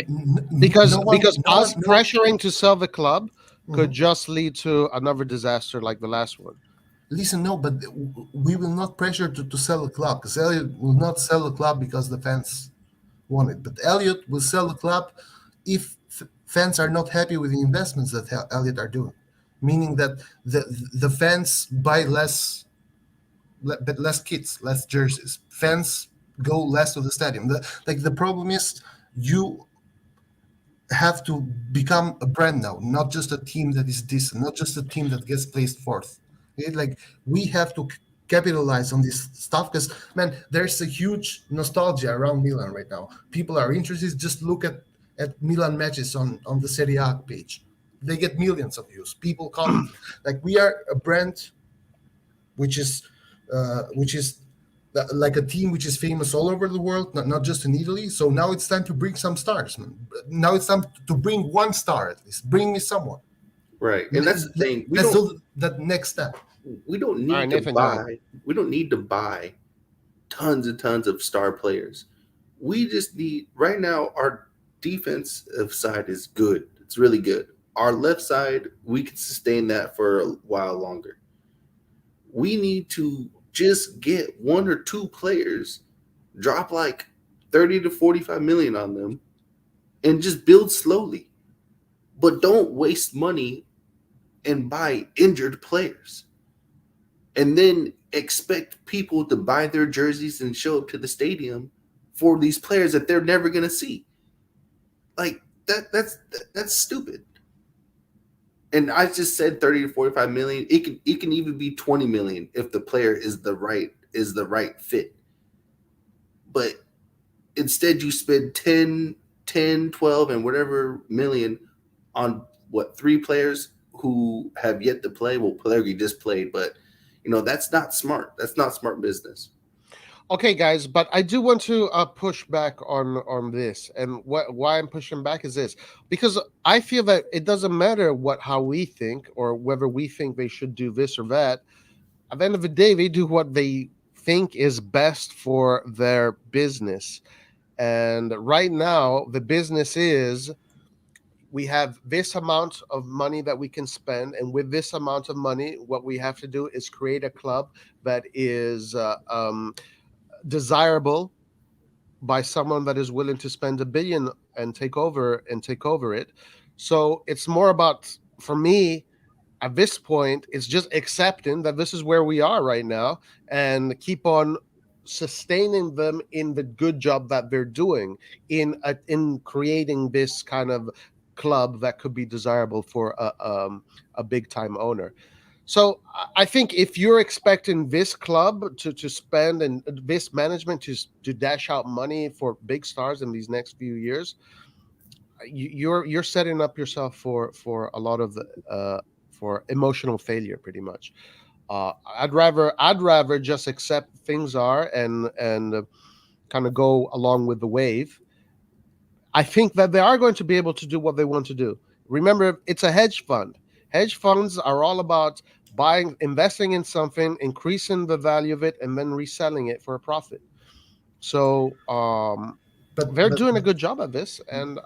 Because no one- because no us one- no- pressuring to sell the club could Mhm. just lead to another disaster like the last one. Listen, no, but we will not pressure to sell the club because Elliot will not sell the club because the fans want it. But Elliot will sell the club if fans are not happy with the investments that Elliot are doing, meaning that the fans buy less kits, less jerseys. Fans go less to the stadium. The problem is you have to become a brand now, not just a team that is decent, not just a team that gets placed fourth. Like we have to capitalize on this stuff because man, there's a huge nostalgia around Milan right now. People are interested. Just look at Milan matches on the Serie A page. They get millions of views. People comment. Like we are a brand which is like a team which is famous all over the world, not just in Italy. So now it's time to bring some stars, man. Now it's time to bring one star at least. Bring me someone. Right. And that's the thing. Let's do that next step. We don't need All right, to Nathan, go ahead. buy. We don't need to buy tons and tons of star players. We just need right now. Our defensive side is good. It's really good. Our left side, we can sustain that for a while longer. We need to just get one or two players, drop like 30 to 45 million on them, and just build slowly. But don't waste money and buy injured players. And then expect people to buy their jerseys and show up to the stadium for these players that they're never going to see. Like that's stupid. And I just said 30 to 45 million. It can even be 20 million if the player is the right fit. but instead you spend 10, 12, and whatever million on what 3 players who have yet to play. Well, Pellegrini just played, but that's not smart. That's not smart business. Okay, guys, but I do want to push back on this, and why I'm pushing back is this, because I feel that it doesn't matter how we think or whether we think they should do this or that. At the end of the day, they do what they think is best for their business, and right now the business is we have this amount of money that we can spend, and with this amount of money, what we have to do is create a club that is desirable by someone that is willing to spend $1 billion and take over it. So it's more about, for me, at this point, it's just accepting that this is where we are right now and keep on sustaining them in the good job that they're doing in creating this kind of club that could be desirable for a big time owner. So I think if you're expecting this club to spend and this management to dash out money for big stars in these next few years, you're setting up yourself for a lot of for emotional failure, pretty much. I'd rather just accept things are and kind of go along with the wave. I think that they are going to be able to do what they want to do. Remember, it's a hedge fund. Hedge funds are all about investing in something, increasing the value of it, and then reselling it for a profit. So they're doing a good job at this, and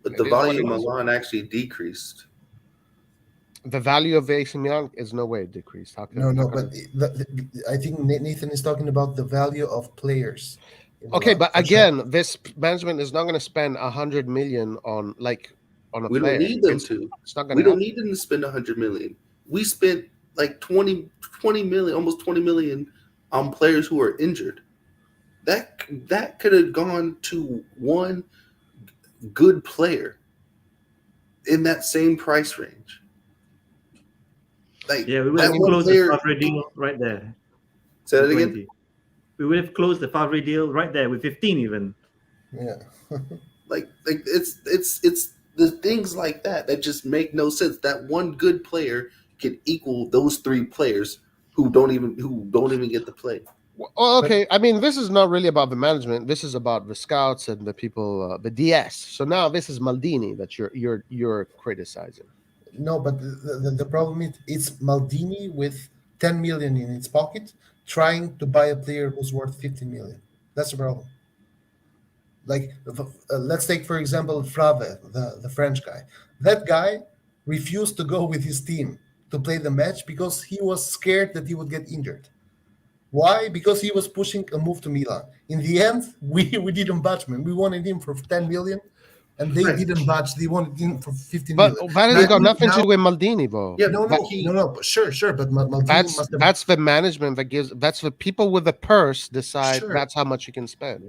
but the value of Milan actually decreased. The value of AC Milan is no way decreased. But I think Nathan is talking about the value of players. Okay, but again, this management is not going to spend 100 million on a we player. Don't need them to. It's not going we don't need them to spend 100 million. We spent like 20 million, almost 20 million on players who are injured. That could have gone to one good player in that same price range. We would have closed the Favre deal right there. Say that again. We would have closed the Favre deal right there with 15 even. Yeah. like it's the things like that just make no sense. That one good player can equal those 3 players who don't even get to play. Well, okay. I mean, this is not really about the management. This is about the scouts and the people, the DS. So now this is Maldini that you're criticizing. No, but the problem is it's Maldini with 10 million in its pocket trying to buy a player who's worth 15 million. That's the problem. Like, let's take, for example, Frave, the French guy. That guy refused to go with his team to play the match because he was scared that he would get injured. Why? Because he was pushing a move to Milan. In the end, we didn't budge, man. We wanted him for 10 million. And they didn't budge. They wanted him for 15 million. But that has got nothing to do with Maldini, though. Yeah, no. Sure. But Maldini that's the management that gives. That's the people with the purse decide. Sure. That's how much you can spend.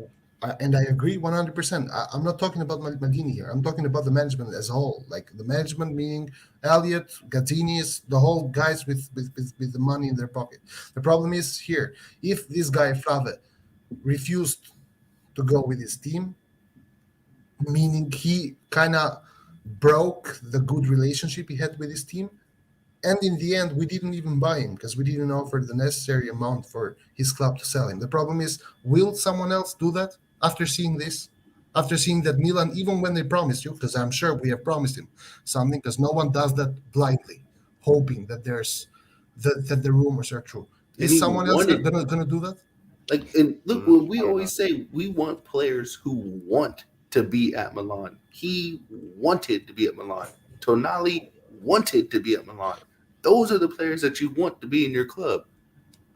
And I agree 100%. I'm not talking about Maldini here. I'm talking about the management as a whole. Like the management meaning Elliot, Gattinis, the whole guys with the money in their pocket. The problem is here. If this guy Frave refused to go with his team, meaning he kind of broke the good relationship he had with his team. And in the end, we didn't even buy him because we didn't offer the necessary amount for his club to sell him. The problem is, will someone else do that after seeing this? After seeing that Milan, even when they promised you, because I'm sure we have promised him something, because no one does that blindly, hoping that that the rumors are true. Is someone else going to do that? And look, when we always say we want players who want to be at Milan. He wanted to be at Milan. Tonali wanted to be at Milan. Those are the players that you want to be in your club.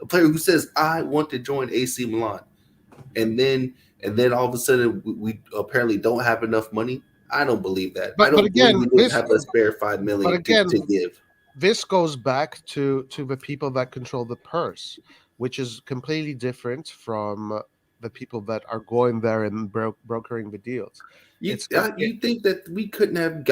A player who says, I want to join AC Milan. And then all of a sudden we apparently don't have enough money. I don't believe that. I don't believe we don't have a spare 5 million to give. This goes back to the people that control the purse, which is completely different from the people that are going there and brokering the deals. You think that we couldn't have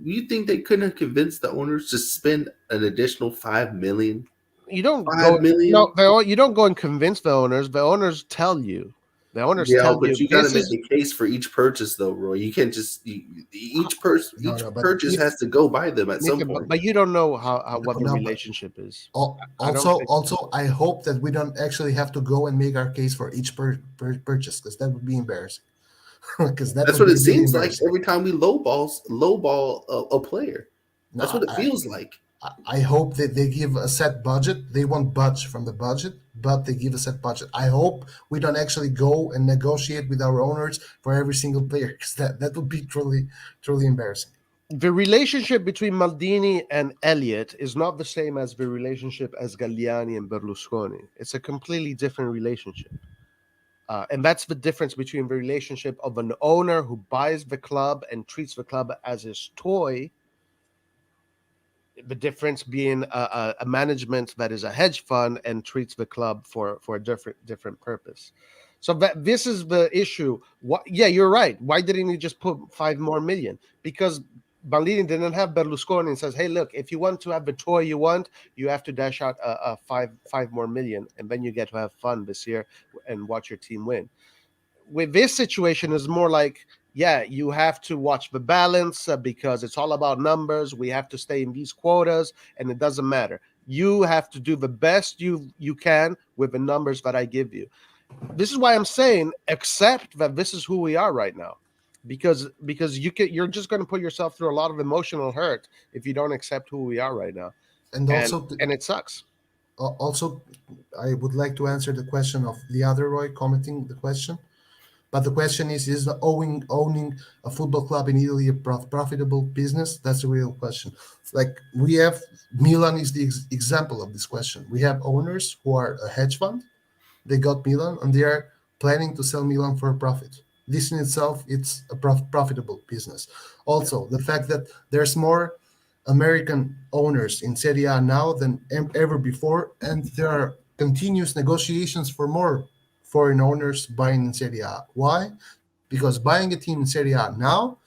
you think they couldn't have convinced the owners to spend an additional 5 million? You don't go and convince the owners. The owners tell you. The owners Yeah, tell but you you got to this make is the case for each purchase, though, Roy. You can't just each No, each no, but purchase if has to go by them at some Nick, point. but you don't know how what the no, but relationship is. I don't also, think I hope that we don't actually have to go and make our case for each purchase, because that would be embarrassing. Because that That's would what be it really seems like embarrassing. every time we lowball a player. No, That's what it feels like. I hope that they give a set budget. They won't budge from the budget, but they give a set budget. I hope we don't actually go and negotiate with our owners for every single player, because that would be truly embarrassing. the relationship between Maldini and Elliott is not the same as the relationship as Galliani and Berlusconi. It's a completely different relationship. And that's the difference between the relationship of an owner who buys the club and treats the club as his toy. The difference being a management that is a hedge fund and treats the club for a different purpose. So this is the issue. What? Yeah, you're right. Why didn't you just put 5 more million? Because Baldini didn't have Berlusconi and says, "Hey, look, if you want to have the toy you want, you have to dash out a 5 more million, and then you get to have fun this year and watch your team win." With this situation, is more like, yeah, you have to watch the balance because it's all about numbers. We have to stay in these quotas, and it doesn't matter. You have to do the best you can with the numbers that I give you. This is why I'm saying accept that this is who we are right now, because you're just going to put yourself through a lot of emotional hurt if you don't accept who we are right now, And also, and it sucks. also, I would like to answer the question of the other Roy commenting the question. But the question is owning a football club in Italy a profitable business? That's a real question. Like we have, Milan is the example of this question. We have owners who are a hedge fund. They got Milan and they are planning to sell Milan for a profit. This in itself, it's a profitable business. Also, the fact that there's more American owners in Serie A now than ever before, and there are continuous negotiations for more foreign owners buying in Serie A. Why? Because buying a team in Serie A now,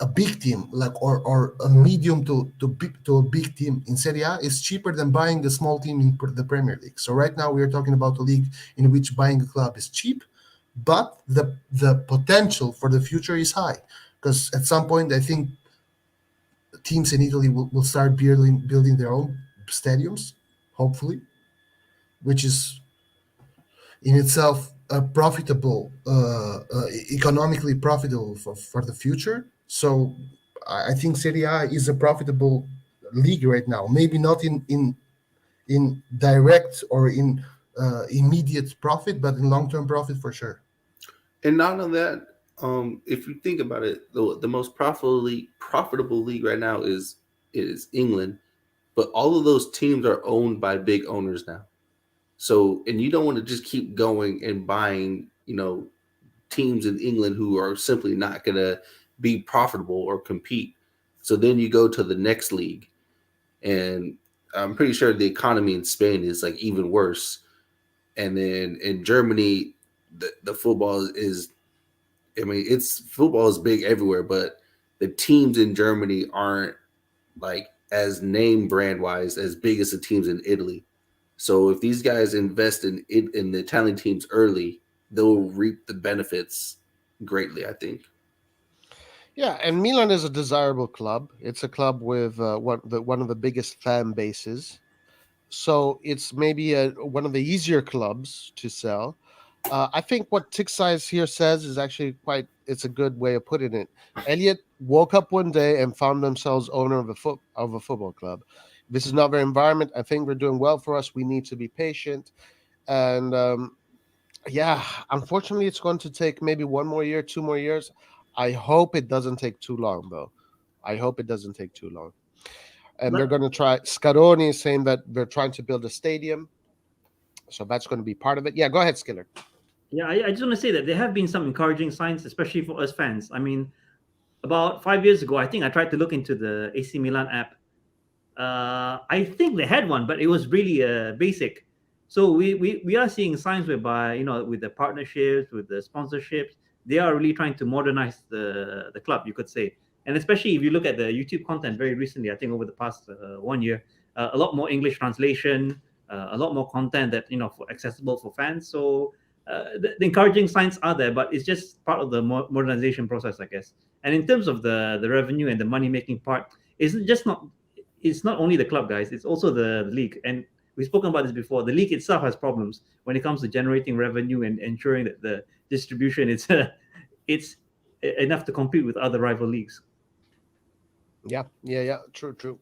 a big team like or a medium to a big team in Serie A is cheaper than buying a small team in the Premier League. So right now we are talking about a league in which buying a club is cheap, but the potential for the future is high, because at some point I think teams in Italy will start building their own stadiums, hopefully, which is in itself profitable, economically profitable for the future. So I think Serie A is a profitable league right now. Maybe not in direct or in immediate profit, but in long term profit for sure. And not on that, if you think about it, the most profitable league right now is England, but all of those teams are owned by big owners now. So, and you don't want to just keep going and buying, teams in England who are simply not going to be profitable or compete. So then you go to the next league, and I'm pretty sure the economy in Spain is like even worse. And then in Germany, the football is, I mean, it's football is big everywhere, but the teams in Germany aren't like as name brand wise as big as the teams in Italy. So if these guys invest in the Italian teams early, they'll reap the benefits greatly, I think. Yeah, and Milan is a desirable club. It's a club with one of the biggest fan bases, so it's maybe one of the easier clubs to sell. I think what Tick Size here says is actually it's a good way of putting it. Elliot woke up one day and found themselves owner of a football club. This is not their environment. I think we're doing well for us. We need to be patient. And yeah, unfortunately, it's going to take maybe 1 more year, 2 more years. I hope it doesn't take too long, though. I hope it doesn't take too long. And they're But going to try. Scaroni is saying that they're trying to build a stadium. So that's going to be part of it. Yeah, go ahead, Skiller. yeah, I just want to say that there have been some encouraging signs, especially for us fans. I mean, about 5 years ago, I think I tried to look into the AC Milan app. I think they had one, but it was really basic. So we are seeing signs whereby, with the partnerships, with the sponsorships, they are really trying to modernize the club, you could say. And especially if you look at the YouTube content very recently, I think over the past 1 year, a lot more English translation, a lot more content that for accessible for fans. So the encouraging signs are there, but it's just part of the modernization process, I guess. And in terms of the revenue and the money making part, it's not only the club, guys. It's also the league. And we've spoken about this before. The league itself has problems when it comes to generating revenue and ensuring that the distribution it's enough to compete with other rival leagues. Yeah. True.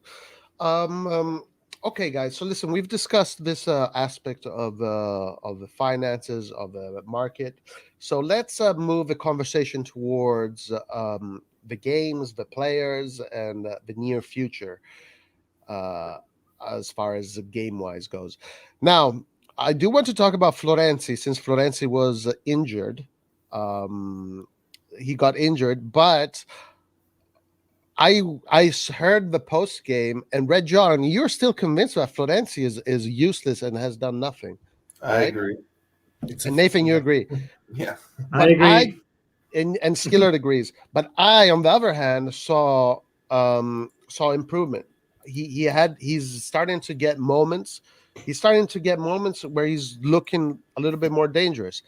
Okay, guys. So listen, we've discussed this aspect of the finances of the market. So let's move the conversation towards the games, the players, and the near future, as far as game wise goes. Now, I do want to talk about Florenzi, since Florenzi was injured. He got injured, but I heard the post game, and Red John, you're still convinced that Florenzi is useless and has done nothing. I Right? agree. And Nathan, you agree. Yeah. I But agree. and Skillert agrees. But I, on the other hand, saw improvement. He's starting to get moments. He's starting to get moments where he's looking a little bit more dangerous.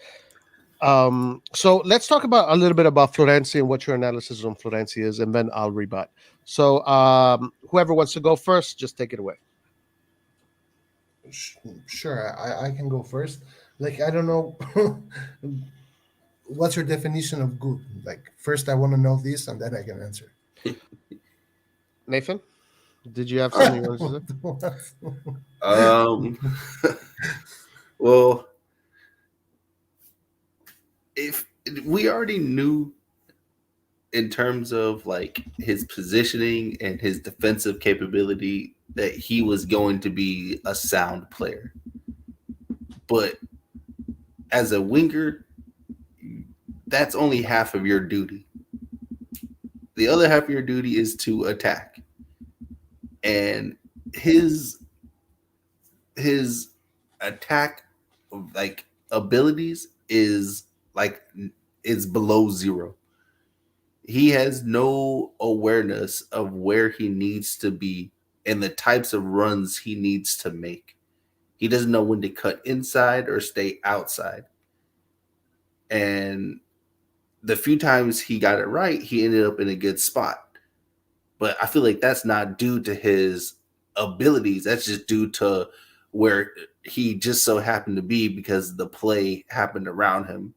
So let's talk about a little bit about Florenzi and what your analysis on Florenzi is, and then I'll rebut. So whoever wants to go first, just take it away. Sure, I can go first. Like, I don't know. What's your definition of good? Like, first I want to know this, and then I can answer. Nathan, did you have something you wanted to say? Well, if we already knew in terms of like his positioning and his defensive capability that he was going to be a sound player, but as a winger, that's only half of your duty. The other half of your duty is to attack, and his attack like abilities is below zero. He has no awareness of where he needs to be and the types of runs he needs to make. He doesn't know when to cut inside or stay outside. And the few times he got it right, he ended up in a good spot. But I feel like that's not due to his abilities. That's just due to where he just so happened to be because the play happened around him.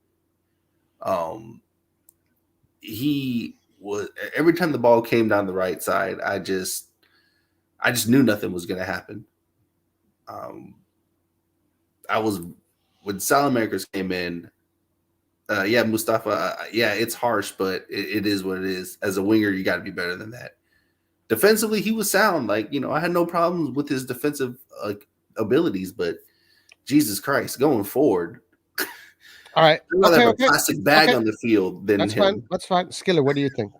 He was, every time the ball came down the right side, I just knew nothing was going to happen. When Salamakers came in, Mustafa, it's harsh, but it is what it is. As a winger, you got to be better than that. Defensively, he was sound. I had no problems with his defensive abilities, but Jesus Christ, going forward, All right. I'd rather have a Okay. plastic bag Okay. on the field than That's him. fine. That's fine. Skiller, what do you think?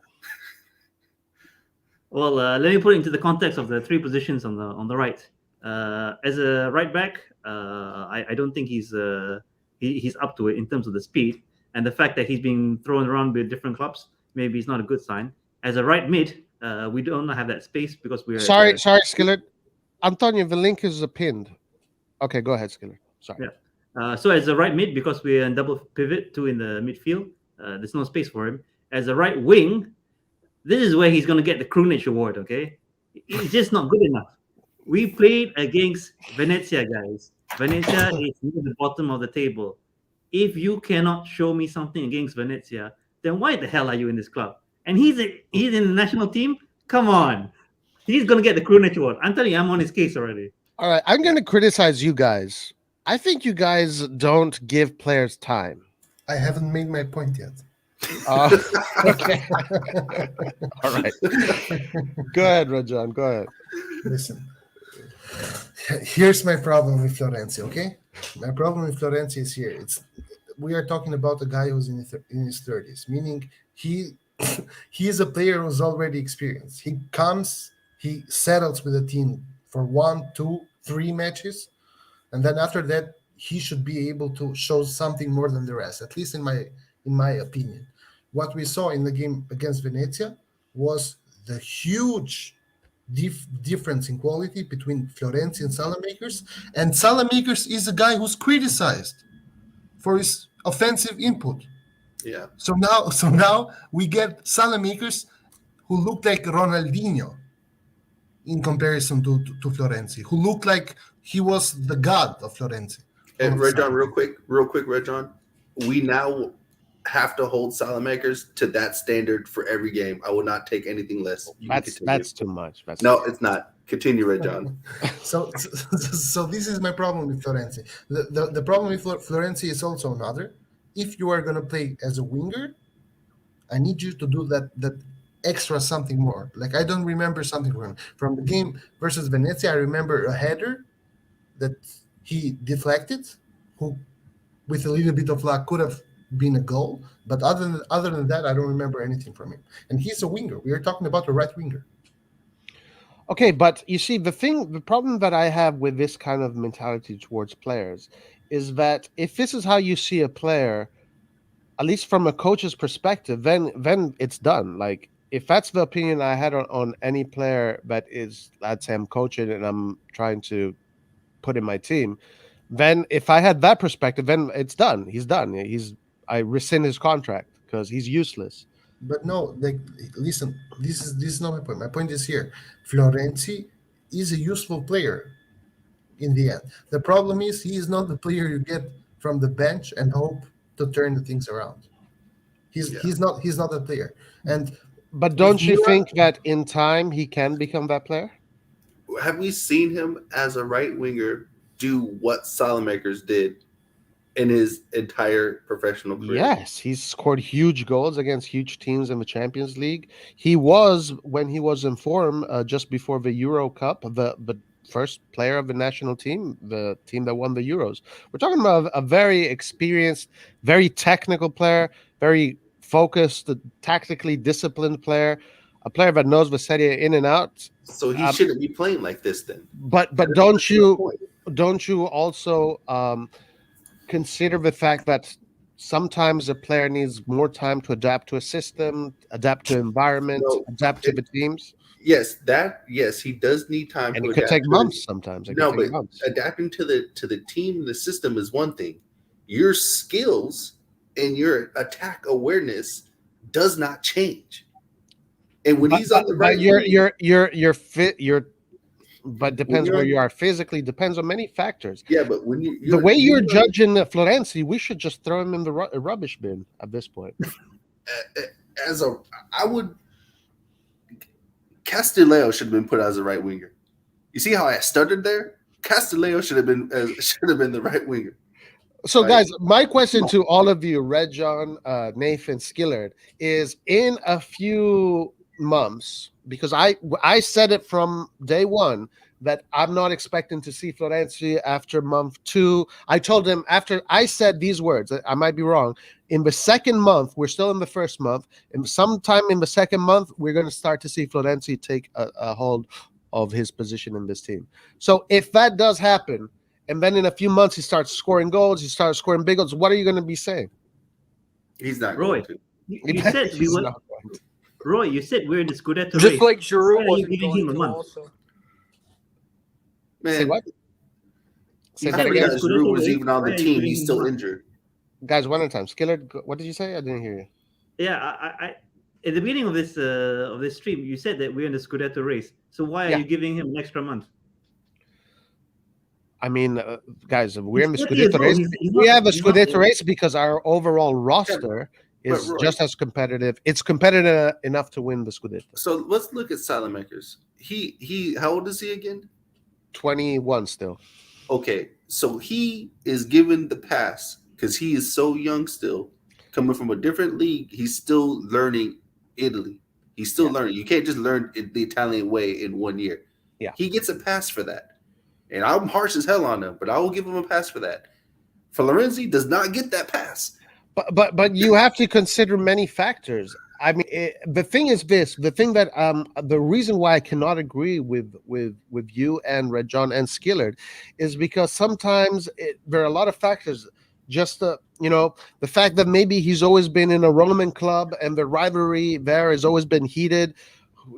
Well, let me put it into the context of the three positions on the right. As a right back, I don't think he's up to it in terms of the speed, and the fact that he's being thrown around with different clubs, maybe it's not a good sign. As a right mid, we don't have that space because we're Sorry, Skiller. Antonio, the link is pinned. Okay, go ahead, Skiller. Sorry. Yeah. So as a right mid, because we're in double pivot, two in the midfield, there's no space for him. As a right wing, this is where he's going to get the Krunic award, okay? He's just not good enough. We played against Venezia, guys. Venezia is near the bottom of the table. If you cannot show me something against Venezia, then why the hell are you in this club? And he's in the national team? Come on. He's going to get the Krunic award. I'm telling you, I'm on his case already. All right, I'm going to criticize you guys. I think you guys don't give players time. I haven't made my point yet. Okay. All right. Go ahead, Rajan. Go ahead. Listen, here's my problem with Florenzi, okay? My problem with Florenzi is here. We are talking about a guy who's in his 30s, meaning he is a player who's already experienced. He comes, he settles with a team for 1, 2, 3 matches, and then after that, he should be able to show something more than the rest, at least in my opinion. What we saw in the game against Venezia was the huge difference in quality between Florenzi and Salamakers. And Salamakers is a guy who's criticized for his offensive input. Yeah. So now we get Salamakers who look like Ronaldinho in comparison to Florenzi, who looked like he was the god of Florenzi. And Red John, real quick, Red John. We now have to hold Salamakers to that standard for every game. I will not take anything less. That's too much. No, it's not. Continue, Red John. So this is my problem with Florenzi. The problem with Florenzi is also another. If you are going to play as a winger, I need you to do that extra something more. Like, I don't remember something from the game versus Venezia. I remember a header that he deflected, who with a little bit of luck could have been a goal. But other than that, I don't remember anything from him. And he's a winger. We are talking about a right winger. Okay, but you see, the problem that I have with this kind of mentality towards players is that if this is how you see a player, at least from a coach's perspective, then it's done. Like, if that's the opinion I had on any player that is, let's say I'm coaching and I'm trying to put in my team, then if I had that perspective, then it's done. He's done. I rescind his contract because he's useless. But no, like, listen, this is not my point. My point is here. Florenzi is a useful player in the end. The problem is he is not the player you get from the bench and hope to turn the things around. He's not that player. But don't you think that in time he can become that player? Have we seen him as a right winger do what Salamakers did in his entire professional career? Yes, he's scored huge goals against huge teams in the Champions League. He was, when he was in form, just before the Euro Cup, the first player of the national team, the team that won the Euros. We're talking about a very experienced, very technical player, very focused, tactically disciplined player, a player that knows the Serie A in and out. So he shouldn't be playing like this then. But don't you also consider the fact that sometimes a player needs more time to adapt to a system, adapt to environment, adapt to the teams? Yes, he does need time. And it could take months sometimes. Adapting to the team, the system is one thing. Your skills and your attack awareness does not change. And when he's on the right, you're fit. But depends where you are physically. Depends on many factors. Yeah, but when you're judging Florenzi, we should just throw him in the rubbish bin at this point. Castillejo should have been put as a right winger. You see how I stuttered there? Castillejo should have been the right winger. So, guys, my question to all of you, Red John, Nathan, Skillard, is in a few months, because I said it from day one that I'm not expecting to see Florenzi after month 2. I told him after I said these words, I might be wrong. In the second month, we're still in the first month, and sometime in the second month, we're going to start to see Florenzi take a hold of his position in this team. So if that does happen, and then in a few months he starts scoring goals, he starts scoring big goals, what are you going to be saying? He's not Roy, going to. You said we were. Roy, you said we're in the Scudetto Just race. like Giroud wasn't giving going him a to month? also. Man, Say what? Say I that forgot again. Giroud was even on the Why are you team. giving He's him still one? injured. Guys, one at a time. Skillard, what did you say? I didn't hear you. Yeah, I at the beginning of this stream, you said that we're in the Scudetto race. So why are you giving him an extra month? I mean, guys, we're in the He's 30 years Scudetto old. race. He's We not- have a he's not- Scudetto race because our overall roster but is Roy- just as competitive. It's competitive enough to win the Scudetto. So let's look at Salamakers. He how old is he again? 21 still. Okay, so he is given the pass because he is so young still, coming from a different league. He's still learning Italy. He's still learning. You can't just learn it the Italian way in 1 year. Yeah. He gets a pass for that. And I'm harsh as hell on him, but I will give him a pass for that. Florenzi does not get that pass. But you have to consider many factors. I mean, the thing is this: the thing that the reason why I cannot agree with you and Red John and Skillard is because sometimes there are a lot of factors. Just the fact that maybe he's always been in a Roman club and the rivalry there has always been heated.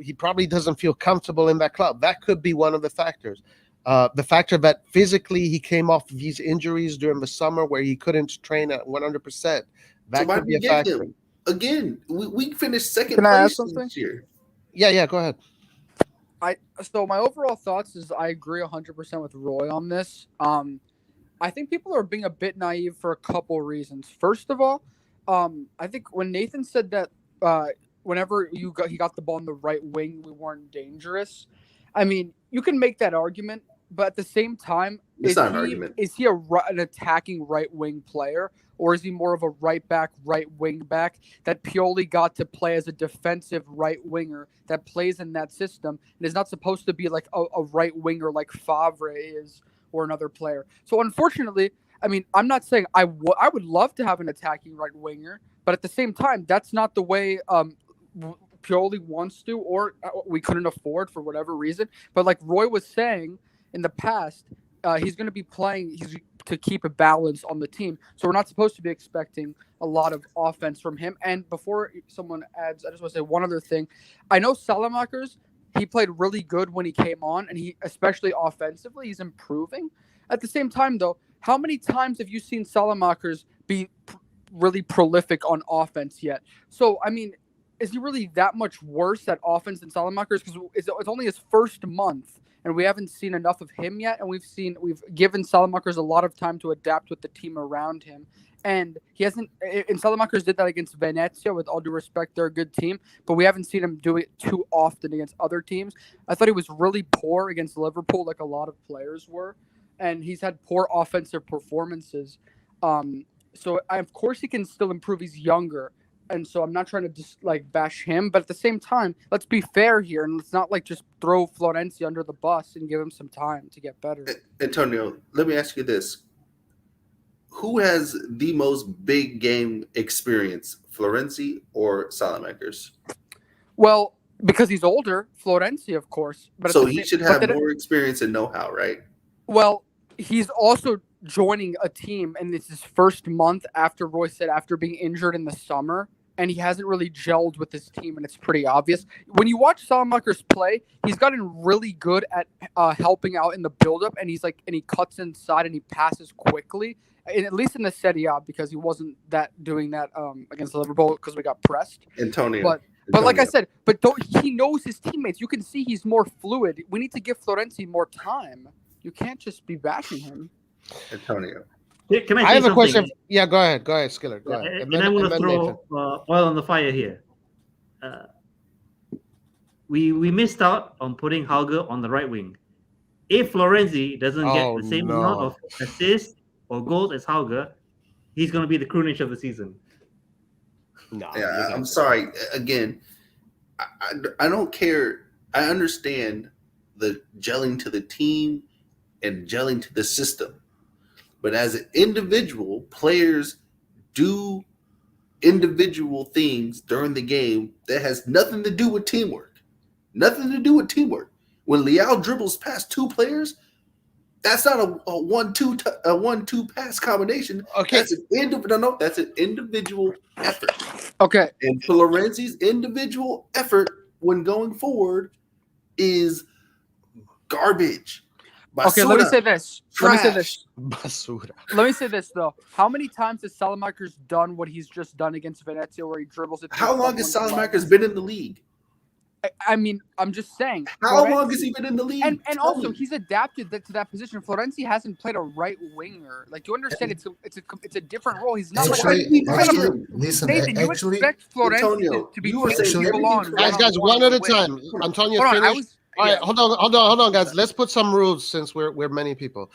He probably doesn't feel comfortable in that club. That could be one of the factors. The factor that physically he came off of these injuries during the summer where he couldn't train at 100%. That So why could did be we a get factor. him? Again, we finished second Can I add place something? this year. Yeah, go ahead. So my overall thoughts is I agree 100% with Roy on this. I think people are being a bit naive for a couple reasons. First of all, I think when Nathan said that whenever he got the ball on the right wing, we weren't dangerous. I mean, you can make that argument, but at the same time, It's not an argument. is he an attacking right wing player, or is he more of a right back, right wing back that Pioli got to play as a defensive right winger that plays in that system and is not supposed to be like a right winger like Favre is or another player. So unfortunately, I mean, I'm not saying I would love to have an attacking right winger, but at the same time, that's not the way Pioli wants to, or we couldn't afford for whatever reason. But like Roy was saying in the past, he's going to be playing to keep a balance on the team. So we're not supposed to be expecting a lot of offense from him. And before someone adds, I just want to say one other thing. I know Salamakers, he played really good when he came on, and he, especially offensively, he's improving. At the same time, though, how many times have you seen Salamakers be really prolific on offense yet? So, I mean, is he really that much worse at offense than Salamakers? Because it's only his first month, and we haven't seen enough of him yet. And we've given Salamakers a lot of time to adapt with the team around him. And he hasn't. And Salamakers did that against Venezia. With all due respect, they're a good team, but we haven't seen him do it too often against other teams. I thought he was really poor against Liverpool, like a lot of players were, and he's had poor offensive performances. So of course he can still improve. He's younger, and so I'm not trying to just like bash him, but at the same time, let's be fair here, and let's not like just throw Florenzi under the bus and give him some time to get better. Antonio, let me ask you this. Who has the most big game experience, Florenzi or Salamakers? Well, because he's older, Florenzi, of course. But So he should have more experience and know-how, right? Well, he's also joining a team, and it's his first month after Roy said after being injured in the summer, and he hasn't really gelled with his team, and it's pretty obvious. When you watch Salamakers play, he's gotten really good at helping out in the build-up, and he cuts inside and he passes quickly. And at least in the Serie A, because he wasn't doing that against Liverpool because we got pressed. Antonio. But like I said, he knows his teammates. You can see he's more fluid. We need to give Florenzi more time. You can't just be bashing him. Antonio. Can I say I have a something? question. Yeah, go ahead, Skiller. Go ahead. And I want to throw oil on the fire here. We missed out on putting Hauger on the right wing. If Florenzi doesn't get the same amount of assists or goals as Hauger, he's going to be the Krunic of the season. No, yeah, I'm sorry. Again, I don't care. I understand the gelling to the team and gelling to the system. But as an individual, players do individual things during the game that has nothing to do with teamwork. Nothing to do with teamwork. When Leao dribbles past two players, that's not a 1-2 pass combination. Okay. That's an individual effort. Okay. And Florenzi's individual effort when going forward is garbage. Basura. Okay, let me say this. Basura. Let me say this though. How many times has Salamakers done what he's just done against Venezia, where he dribbles it? How long has Salamakers been in the league? I mean, I'm just saying. How long has he been in the league? And also, he's adapted to that position. Florenzi hasn't played a right winger. Like, do you understand? It's a different role. He's not listen. Nathan, you expect Florenzi Antonio, to be you were taking people on. Guys, one at a time. Antonio, finish. All right, hold on, guys. Let's put some rules since we're many people.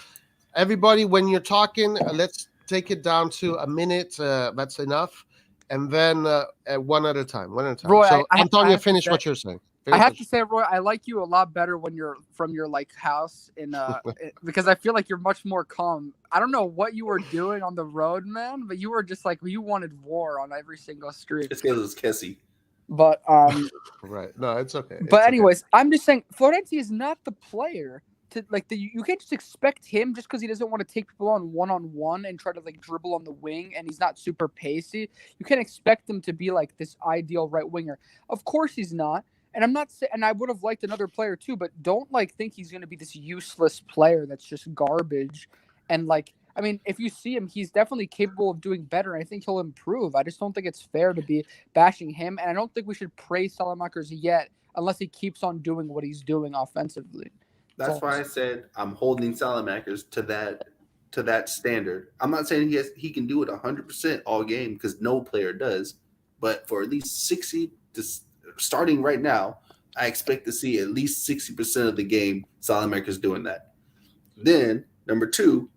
Everybody, when you're talking, let's take it down to a minute. That's enough. And then one at a time. Roy, so, Antonio, finish what you're saying. I have to say, Roy, I like you a lot better when you're from your house in because I feel like you're much more calm. I don't know what you were doing on the road, man, but you were just like you wanted war on every single street. It's because it was Kessie. But right, no, it's okay. But anyways, I'm just saying, Florenzi is not the player to you can't just expect him just because he doesn't want to take people on one and try to dribble on the wing, and he's not super pacey. You can't expect him to be like this ideal right winger. Of course he's not. And I'm not saying, and I would have liked another player too, but don't like think he's going to be this useless player that's just garbage. And like, I mean, if you see him, he's definitely capable of doing better. And I think he'll improve. I just don't think it's fair to be bashing him. And I don't think we should praise Salamakers yet, unless he keeps on doing what he's doing offensively. That's why I said I'm holding Salamakers to that standard. I'm not saying he can do it 100% all game because no player does, but for at least 60 to starting right now, I expect to see at least 60% of the game Salamakers doing that. Then number 2,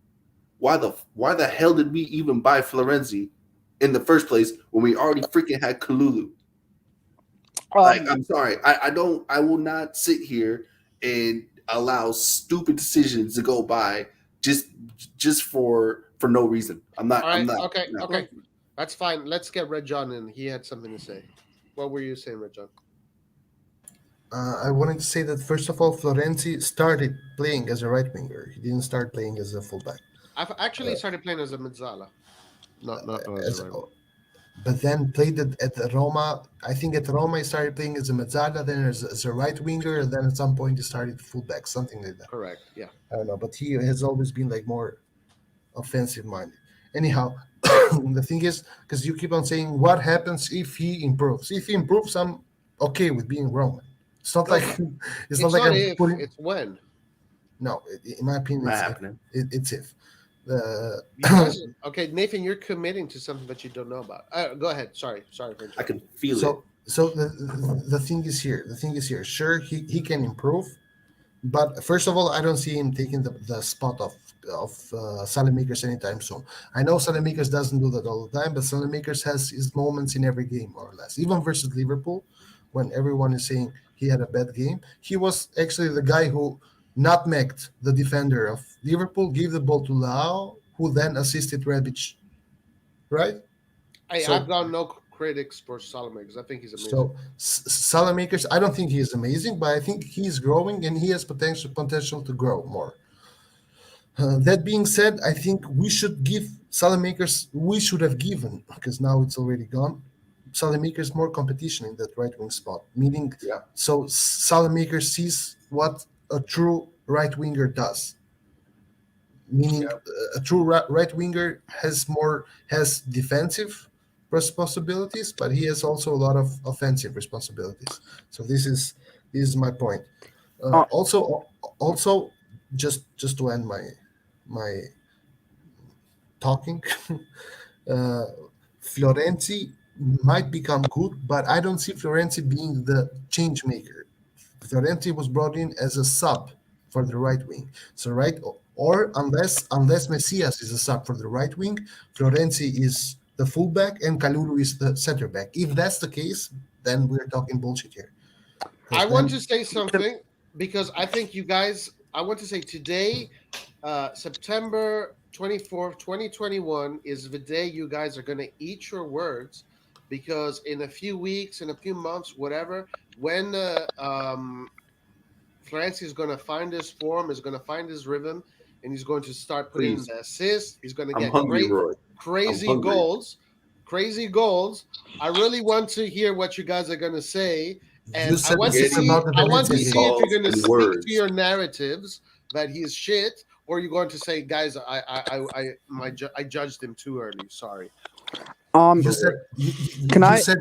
why the hell did we even buy Florenzi in the first place when we already freaking had Kalulu? Like, I'm sorry, I will not sit here and allow stupid decisions to go by just for no reason. I'm not. All right, I'm not. okay, no. okay, that's fine. Let's get Red John in. He had something to say. What were you saying, Red John? I wanted to say that first of all, Florenzi started playing as a right winger. He didn't start playing as a fullback. I've actually started playing as a mezzala, not as a right. But then played at Roma. I think at Roma he started playing as a mezzala, then as a right winger, and then at some point he started fullback, something like that. Correct. Yeah. I don't know, but he has always been like more offensive minded. Anyhow, the thing is, because you keep on saying what happens if he improves. If he improves, I'm okay with being Roman. It's not like it's not like if, putting. It's when. No, in my opinion, Not it's happening. It's if. Okay, Nathan, you're committing to something that you don't know about. Go ahead. Sorry. I can feel it. So the thing is here. Sure, he can improve, but first of all, I don't see him taking the spot of Salamakers anytime soon. I know Salamakers doesn't do that all the time, but Salamakers has his moments in every game, more or less. Even versus Liverpool, when everyone is saying he had a bad game, he was actually the guy who nutmegged the defender of Liverpool, gave the ball to Lau, who then assisted Rebic. Right? I've got no critics for Salamakers. I think he's amazing. So Salamakers, I don't think he is amazing, but I think he's growing and he has potential to grow more. That being said, I think we should give Salamakers, we should have given, because now it's already gone, Salamakers more competition in that right wing spot. Meaning, so Salamakers sees what a true right winger does. Meaning, a true right winger has defensive responsibilities, but he has also a lot of offensive responsibilities. So this is my point. Also, just to end my talking, Florenzi might become good, but I don't see Florenzi being the change maker. Florenzi was brought in as a sub for the right wing. So or unless Messias is a sub for the right wing, Florenzi is the fullback and Kalulu is the center back. If that's the case, then we're talking bullshit here. I want to say something because I think you guys. I want to say today, September 24th, 2021 is the day you guys are going to eat your words, because in a few weeks, in a few months, whatever, when Florenzi is going to find his form, is going to find his rhythm, and he's going to start putting the assists. He's going to get crazy goals. Crazy goals. I really want to hear what you guys are going to say. And I want to see if you're going to stick to your narratives that he is shit, or you're going to say, guys, I judged him too early. Sorry. You said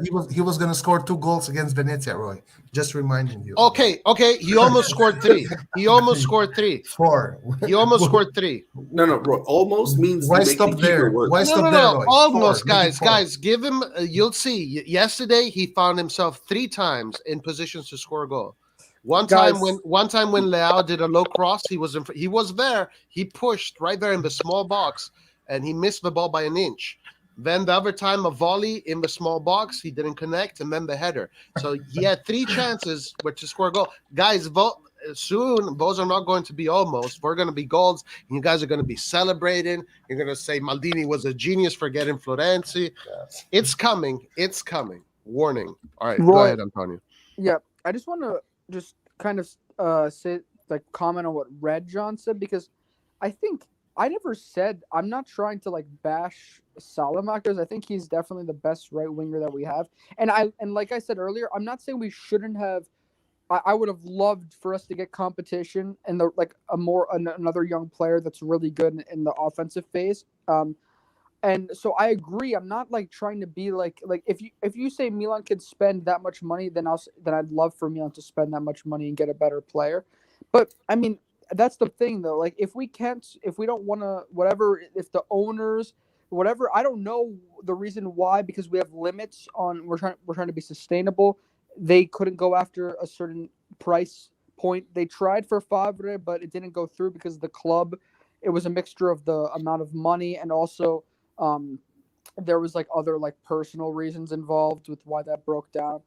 he was going to score 2 goals against Venezia, Roy. Just reminding you. Okay. He almost scored 3. He almost scored 3. 4. He almost scored 3. No, Roy. Almost means why stop there? Why stop there, Roy? Almost, guys. Give him. You'll see. Yesterday he found himself 3 times in positions to score a goal. One time when Leao did a low cross, he was there. He pushed right there in the small box, and he missed the ball by an inch. Then the other time, a volley in the small box, he didn't connect, and then the header. So he had 3 chances to score a goal. Guys, soon those are not going to be almost. We're going to be goals, and you guys are going to be celebrating. You're going to say Maldini was a genius for getting Florenzi. Yes. It's coming. Warning. All right, Roy, go ahead, Antonio. Yeah, I just want to kind of comment on what Red John said, because I think I never said, I'm not trying to bash Salamakers. I think he's definitely the best right winger that we have. And like I said earlier, I'm not saying we shouldn't have I would have loved for us to get competition and another young player that's really good in the offensive phase. And so I agree. I'm not like trying to be like if you say Milan could spend that much money, then I'd love for Milan to spend that much money and get a better player. But I mean, that's the thing though. Like if we don't want to, whatever, if the owners, whatever, I don't know the reason why, because we have limits on, we're trying to be sustainable. They couldn't go after a certain price point. They tried for Favre, but it didn't go through because the club, it was a mixture of the amount of money and also there was like other like personal reasons involved with why that broke down.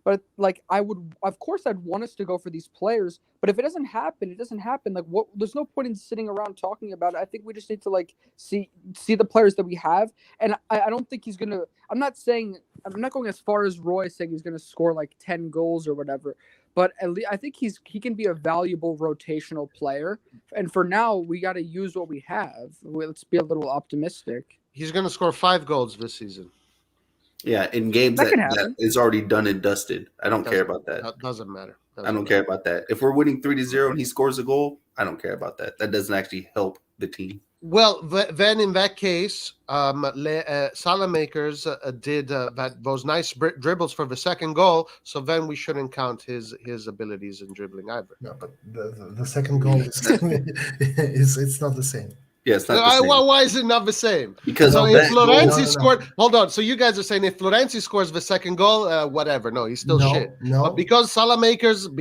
But like of course I'd want us to go for these players, but if it doesn't happen, it doesn't happen. Like there's no point in sitting around talking about it. I think we just need to like see the players that we have. And I don't think he's gonna, I'm not going as far as Roy saying he's gonna score like 10 goals or whatever. But at least I think he can be a valuable rotational player. And for now, we got to use what we have. Let's be a little optimistic. He's going to score 5 goals this season. Yeah, in games that is already done and dusted. I don't care about that. That doesn't matter. I don't care about that. If we're winning 3-0 and he scores a goal, I don't care about that. That doesn't actually help the team. Well, then in that case, Salamakers did those nice dribbles for the second goal. So then we shouldn't count his abilities in dribbling either. No, but the second goal is it's not the same. Yeah, it's not the same. Why is it not the same? Because so if Florenzi scored, hold on. So you guys are saying if Florenzi scores the second goal, whatever. No, he's still shit. No, but because it's Salamakers, and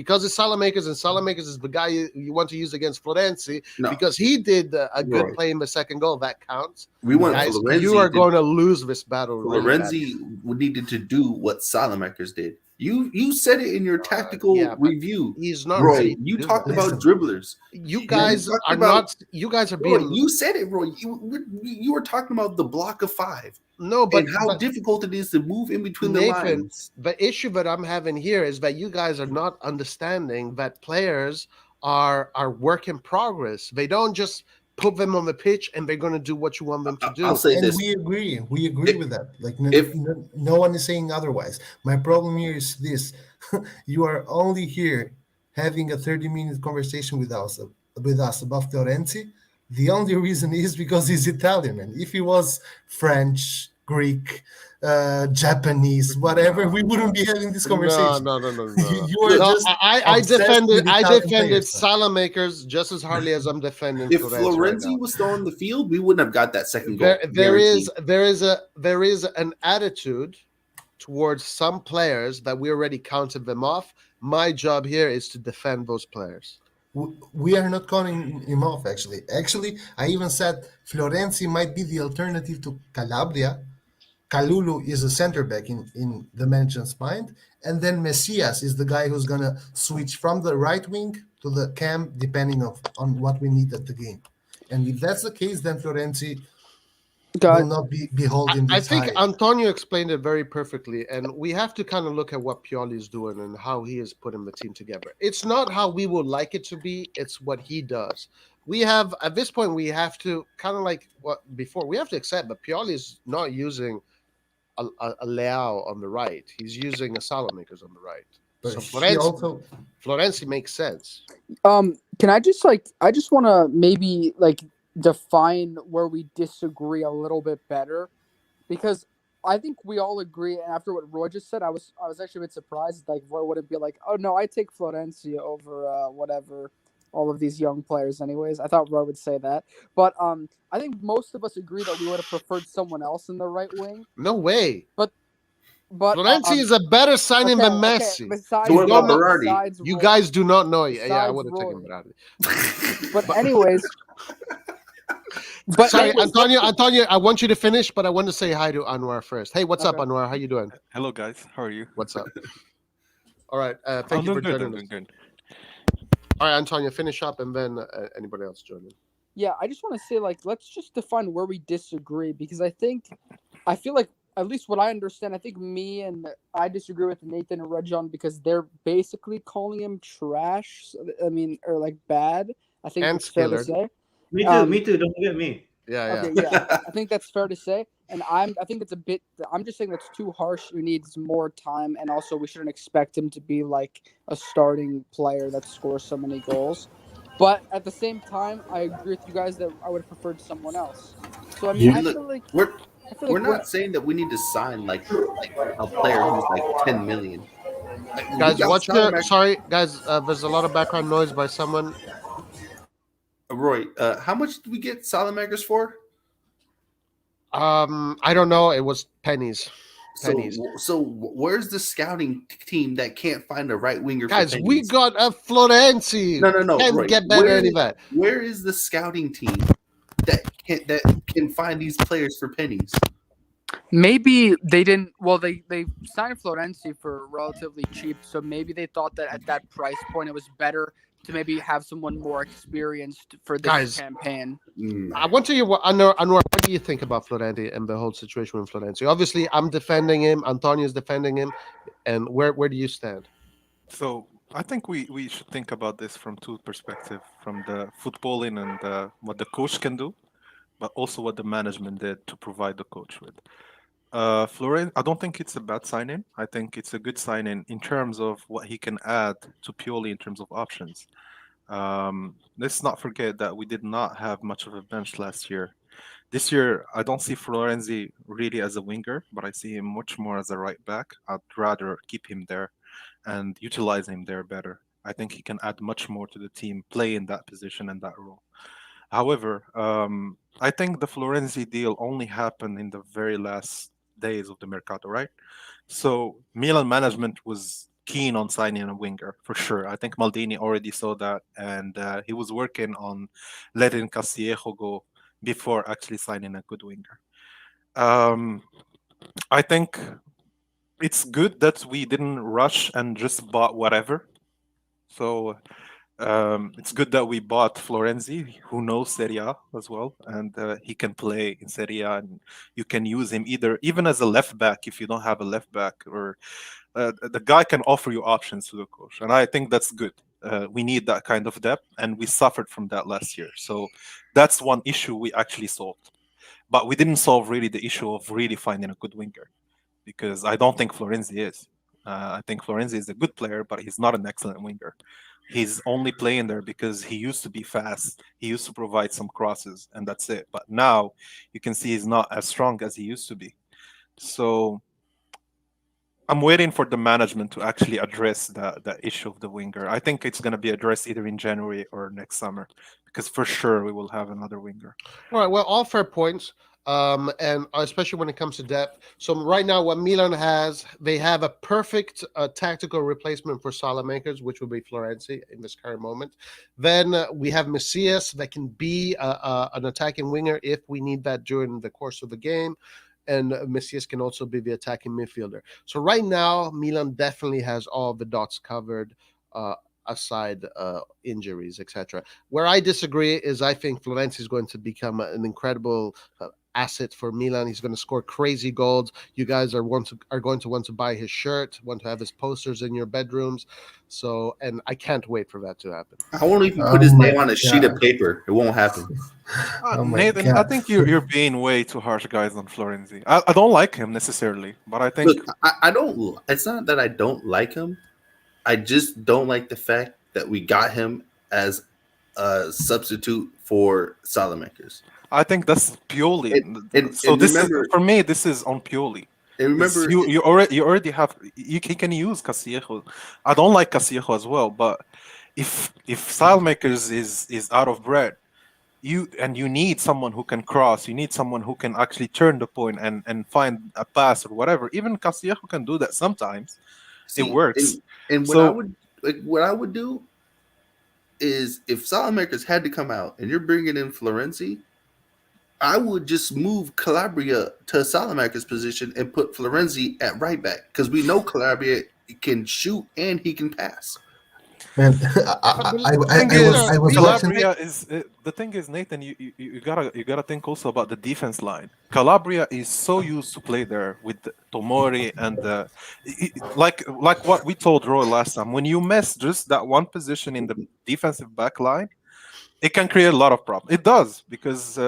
Salamakers is the guy you want to use against Florenzi, because he did a good play in the second goal, that counts. We want Florenzi. You are going to lose this battle. Florenzi needed to do what Salamakers did. You said it in your tactical review. He's not. Roy, you talked about dribblers. You guys are not. You guys are being. You said it, Roy. You were talking about the block of 5. No, but how difficult it is to move in between the lines. The issue that I'm having here is that you guys are not understanding that players are work in progress. They don't just put them on the pitch and they're going to do what you want them to do. I'll say this. We agree with that. Like no one is saying otherwise. My problem here is this: you are only here having a 30-minute conversation with us about Florenzi. The only reason is because he's Italian, and if he was French, Greek, Japanese, whatever, we wouldn't be having this conversation. No. You are just I defended Salamakers just as hardly as I'm defending. If Florenzi was still on the field, we wouldn't have got that second goal. There is an attitude towards some players that we already counted them off. My job here is to defend those players. We are not calling him off, actually. Actually, I even said Florenzi might be the alternative to Calabria. Kalulu is a center back in the management's mind. And then Messias is the guy who's going to switch from the right wing to the cam, depending on what we need at the game. And if that's the case, then Florenzi will not be beholden. I think Antonio explained it very perfectly, and we have to kind of look at what Pioli is doing and how he is putting the team together. It's not how we would like it to be; it's what he does. We have at this point we have to kind of like what before we have to accept that Pioli is not using a Leao on the right; he's using a Salamakers on the right. But So Florenzi makes sense. Can I just want to maybe define where we disagree a little bit better, because I think we all agree. And after what Roy just said, I was actually a bit surprised. Like Roy wouldn't be like, "Oh no, I take Florenzi over whatever, all of these young players." Anyways, I thought Roy would say that, but I think most of us agree that we would have preferred someone else in the right wing. No way. But Florenzi is a better signing than Messi. So what about Berardi? You guys do not know. Yeah, I would have taken Berardi. But anyways. Sorry, Antonio, I want you to finish, but I want to say hi to Anwar first. Hey, what's up, Anwar? How you doing? Hello, guys. How are you? What's up? All right. Thank you for joining us. Good. All right, Antonio, finish up, and then anybody else join in. Yeah, I just want to say, let's just define where we disagree, because I feel like, at least what I understand, I think I disagree with Nathan and Rejon because they're basically calling him trash. I mean, or bad. I think and it's fair to say. Me too. Don't forget me. Yeah, Okay, yeah. yeah, I think that's fair to say. And I think it's a bit. I'm just saying that's too harsh. He needs more time, and also we shouldn't expect him to be like a starting player that scores so many goals. But at the same time, I agree with you guys that I would have preferred someone else. So I mean, Yeah. I Look, feel like we're I feel we're like we're not saying that we need to sign like a player who's like 10 million. Like, we Guys, got what's your Salamaker. sorry, guys? There's a lot of background noise by someone. Roy, how much did we get Salamakers for? I don't know. It was pennies. Pennies. So where's the scouting team that can't find a right winger for Guys, we pennies? got a Florenzi. No, Can't Roy. get better than that. Where is the scouting team that can find these players for pennies? maybe they didn't. Well, they signed Florenzi for relatively cheap, so maybe they thought that at that price point it was better to maybe have someone more experienced for this Guys, campaign. I want to hear what Anwar, what do you think about Florenzi and the whole situation with Florenzi? Obviously, I'm defending him. Antonio's defending him. And where do you stand? So I think we should think about this from two perspectives, from the footballing and what the coach can do, but also what the management did to provide the coach with. Florent, I don't think it's a bad signing. I think it's a good signing in terms of what he can add to Pioli in terms of options. Let's not forget that we did not have much of a bench last year. This year, I don't see Florenzi really as a winger, but I see him much more as a right back. I'd rather keep him there and utilize him there better. I think he can add much more to the team, play in that position and that role. However, I think the Florenzi deal only happened in the very last days of the Mercato, right? So Milan management was keen on signing a winger for sure. I think Maldini already saw that, and he was working on letting Castillejo go before actually signing a good winger. Um, I think it's good that we didn't rush and just bought whatever. So it's good that we bought Florenzi, who knows Serie A as well, and he can play in Serie A, and you can use him even as a left back if you don't have a left back, or the guy can offer you options to the coach, and I think that's good. We need that kind of depth, and we suffered from that last year. So that's one issue we actually solved, but we didn't solve really the issue of really finding a good winger, because I don't think Florenzi is. I think Florenzi is a good player, but he's not an excellent winger. He's only playing there because he used to be fast. He used to provide some crosses, and that's it. But now you can see he's not as strong as he used to be. So I'm waiting for the management to actually address the issue of the winger. I think it's going to be addressed either in January or next summer, because for sure we will have another winger. All right. Well, all fair points. And especially when it comes to depth. So right now, what Milan has, they have a perfect tactical replacement for Salamakers, which will be Florenzi in this current moment. Then we have Messias that can be an attacking winger if we need that during the course of the game. And Messias can also be the attacking midfielder. So right now, Milan definitely has all the dots covered, aside injuries, etc. Where I disagree is I think Florenzi is going to become an incredible asset for Milan. He's going to score crazy goals. You guys are going to want to buy his shirt, want to have his posters in your bedrooms. So, and I can't wait for that to happen. I won't even put his name on a sheet of paper. It won't happen. Oh my Nathan, God. I think you're being way too harsh, guys, on Florenzi. I don't like him necessarily, but I think Look, I don't. It's not that I don't like him. I just don't like the fact that we got him as a substitute for Salamakers. I think that's Pioli. And This remember- is, for me, this is on Pioli. And 'Cause remember, you already have he can use Castillejo. I don't like Castillejo as well, but if Stylemakers is out of bread, you need someone who can cross, you need someone who can actually turn the point and find a pass or whatever. Even Castillejo can do that sometimes. see, it works. And what So- I would do is if Salamakers had to come out and you're bringing in Florenzi, I would just move Calabria to Salamakers' position and put Florenzi at right back, because we know Calabria can shoot and he can pass. Man, The I was watching. Calabria is the thing is, Nathan, you gotta think also about the defense line. Calabria is so used to play there with Tomori and like what we told Roy last time. When you mess just that one position in the defensive back line, it can create a lot of problems. It does, because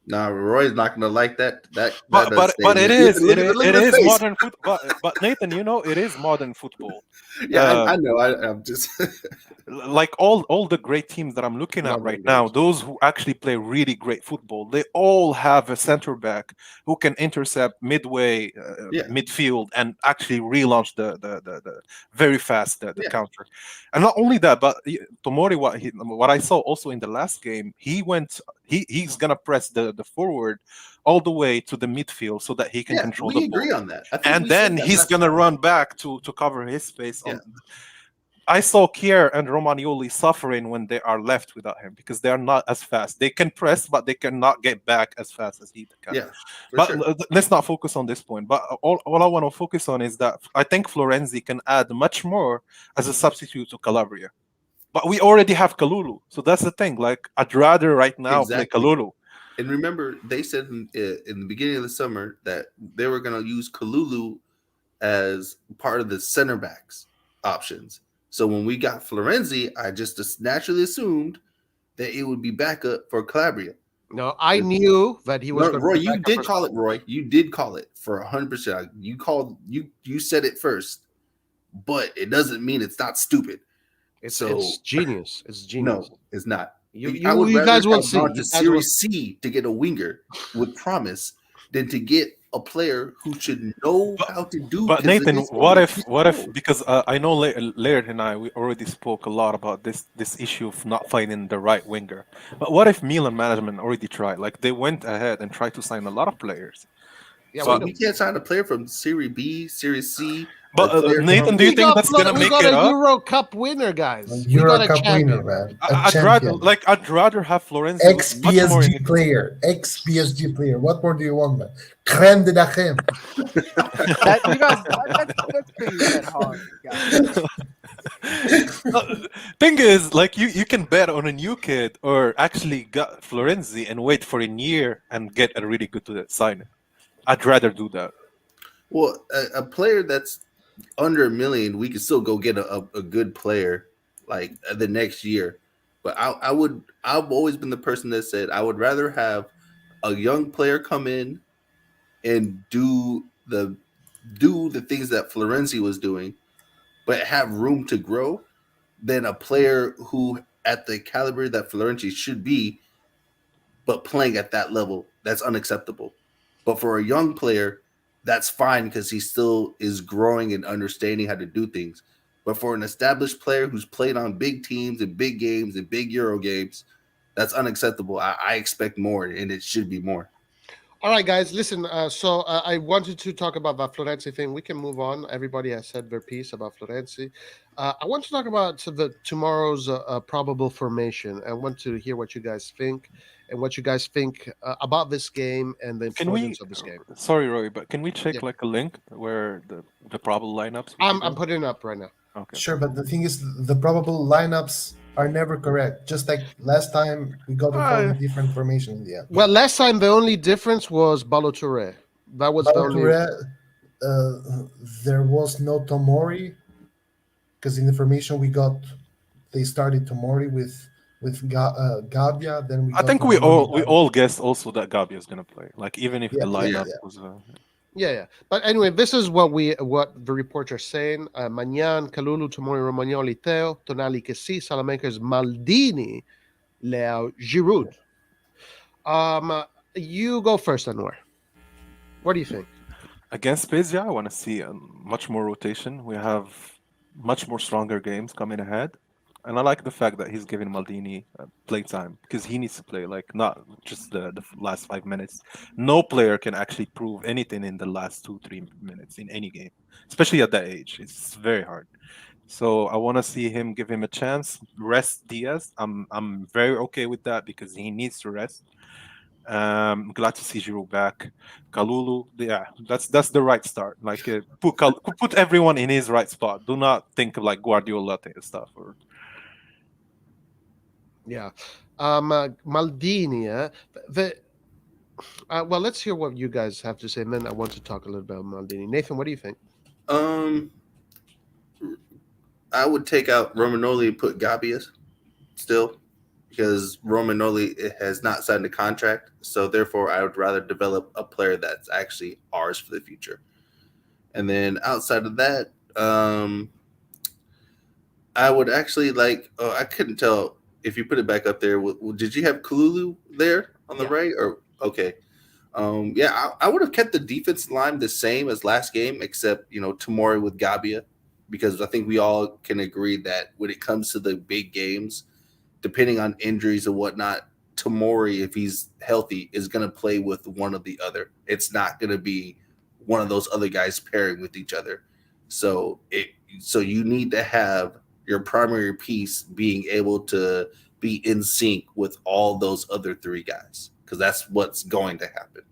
Nah, Roy's not gonna like that. But Does but it statement. is Look it is look it at his is face. modern football. But Nathan, it is modern football. Yeah, Uh, I know. I'm just. like all the great teams that I'm looking at Love right them now, games. those who actually play really great football, they all have a center back who can intercept midway, Yeah. midfield, and actually relaunch the very fast the Yeah. counter. And not only that, but Tomori, what I saw also in the last game, he's gonna press the forward all the way to the midfield so that he can Yeah, control the we ball, agree on that. I think and we said then that he's last gonna time. run back to cover his space Yeah. on. I saw Kier and Romagnoli suffering when they are left without him because they are not as fast. They can press, but they cannot get back as fast as he can. Yeah, for But sure. let's not focus on this point. But all I want to focus on is that I think Florenzi can add much more as a substitute to Calabria. But we already have Kalulu, so that's the thing. Like I'd rather right now play Exactly. Kalulu. And remember, they said in the beginning of the summer that they were going to use Kalulu as part of the center backs options. So when we got Florenzi, I just naturally assumed that it would be backup for Calabria. No, I knew that he was No, going Roy, to be you back up did for- call it. Roy, you did call it for 100%. You said it first, but it doesn't mean it's not stupid. It's genius. It's genius. No, it's not. You I would you rather guys will have see. gone to You guys will Series C to get a winger with promise than to get a player who should know how to do. But 'cause Nathan, it is what only if 2 what if goals. because I know Laird and I we already spoke a lot about this issue of not finding the right winger. But what if Milan management already tried? Like they went ahead and tried to sign a lot of players. Yeah, So we But we can't sign a player from Series B, Series C, or but a player Nathan, from. do you think that's gonna we make got it a up? Euro Cup winner, guys. We Euro got a Cup winner, champion. man. A I'd rather champion. I'd rather have Florenzi Ex with much more. PSG player. Ex PSG player. What more do you want, man? Creme de la creme. That, you guys, that's being a bit hard, guys. Thing is, like you can bet on a new kid or actually got Florenzi and wait for a year and get a really good signing. I'd rather do that. Well, a player that's under $1 million, we could still go get a good player like the next year. But I've always been the person that said I would rather have a young player come in and do the things that Florenzi was doing, but have room to grow, than a player who at the caliber that Florenzi should be, but playing at that level. That's unacceptable. But for a young player, that's fine because he still is growing and understanding how to do things. But for an established player who's played on big teams and big games and big Euro games, that's unacceptable. I expect more, and it should be more. All right, guys, listen. So I wanted to talk about the Florenzi thing. We can move on. Everybody has said their piece about Florenzi. I want to talk about tomorrow's probable formation. I want to hear what you guys think and what you guys think about this game and the Can we? importance of this game. Sorry, Roy, but can we check Yeah. like a link where the probable lineups? I'm putting it up right now. Okay. Sure, but the thing is, the probable lineups are never correct. Just like last time, we got a totally different formation in the end. Well, last time the only difference was Balotelli. That was the only. There was no Tomori because in the formation we got, they started Tomori with Gabbia. Then we. I got think we all guessed also that Gabi is gonna play. Like even if Yeah, the yeah, lineup yeah. was. Yeah. But anyway, this is what the reports are saying. Magnan, Kalulu, Tomori, Romagnoli, Teo, Tonali, Kessi, Salamakers, Maldini, Leao, Giroud. You go first, Anwar. What do you think? Against Spezia, I want to see much more rotation. We have much more stronger games coming ahead. And I like the fact that he's giving Maldini play time because he needs to play, like not just the last 5 minutes. No player can actually prove anything in the last 2-3 minutes in any game, especially at that age. It's very hard. So I want to see him, give him a chance, rest Diaz. I'm very okay with that because he needs to rest. Glad to see Giroud back. Kalulu, yeah, that's the right start. Like put everyone in his right spot. Do not think of like Guardiola stuff or. Yeah. Maldini, well, let's hear what you guys have to say, and then I want to talk a little bit about Maldini. Nathan, what do you think? I would take out Romagnoli and put Gabias still. because Romagnoli has not signed a contract. So therefore, I would rather develop a player that's actually ours for the future. And then outside of that, I would actually like. Oh, I couldn't tell if you put it back up there. Did you have Kululu there on the right? Or okay, yeah, I would have kept the defense line the same as last game, except Tomori with Gabia, because I think we all can agree that when it comes to the big games, depending on injuries and whatnot, Tomori, if he's healthy, is going to play with one of the other. It's not going to be one of those other guys pairing with each other. So you need to have your primary piece being able to be in sync with all those other three guys, because that's what's going to happen,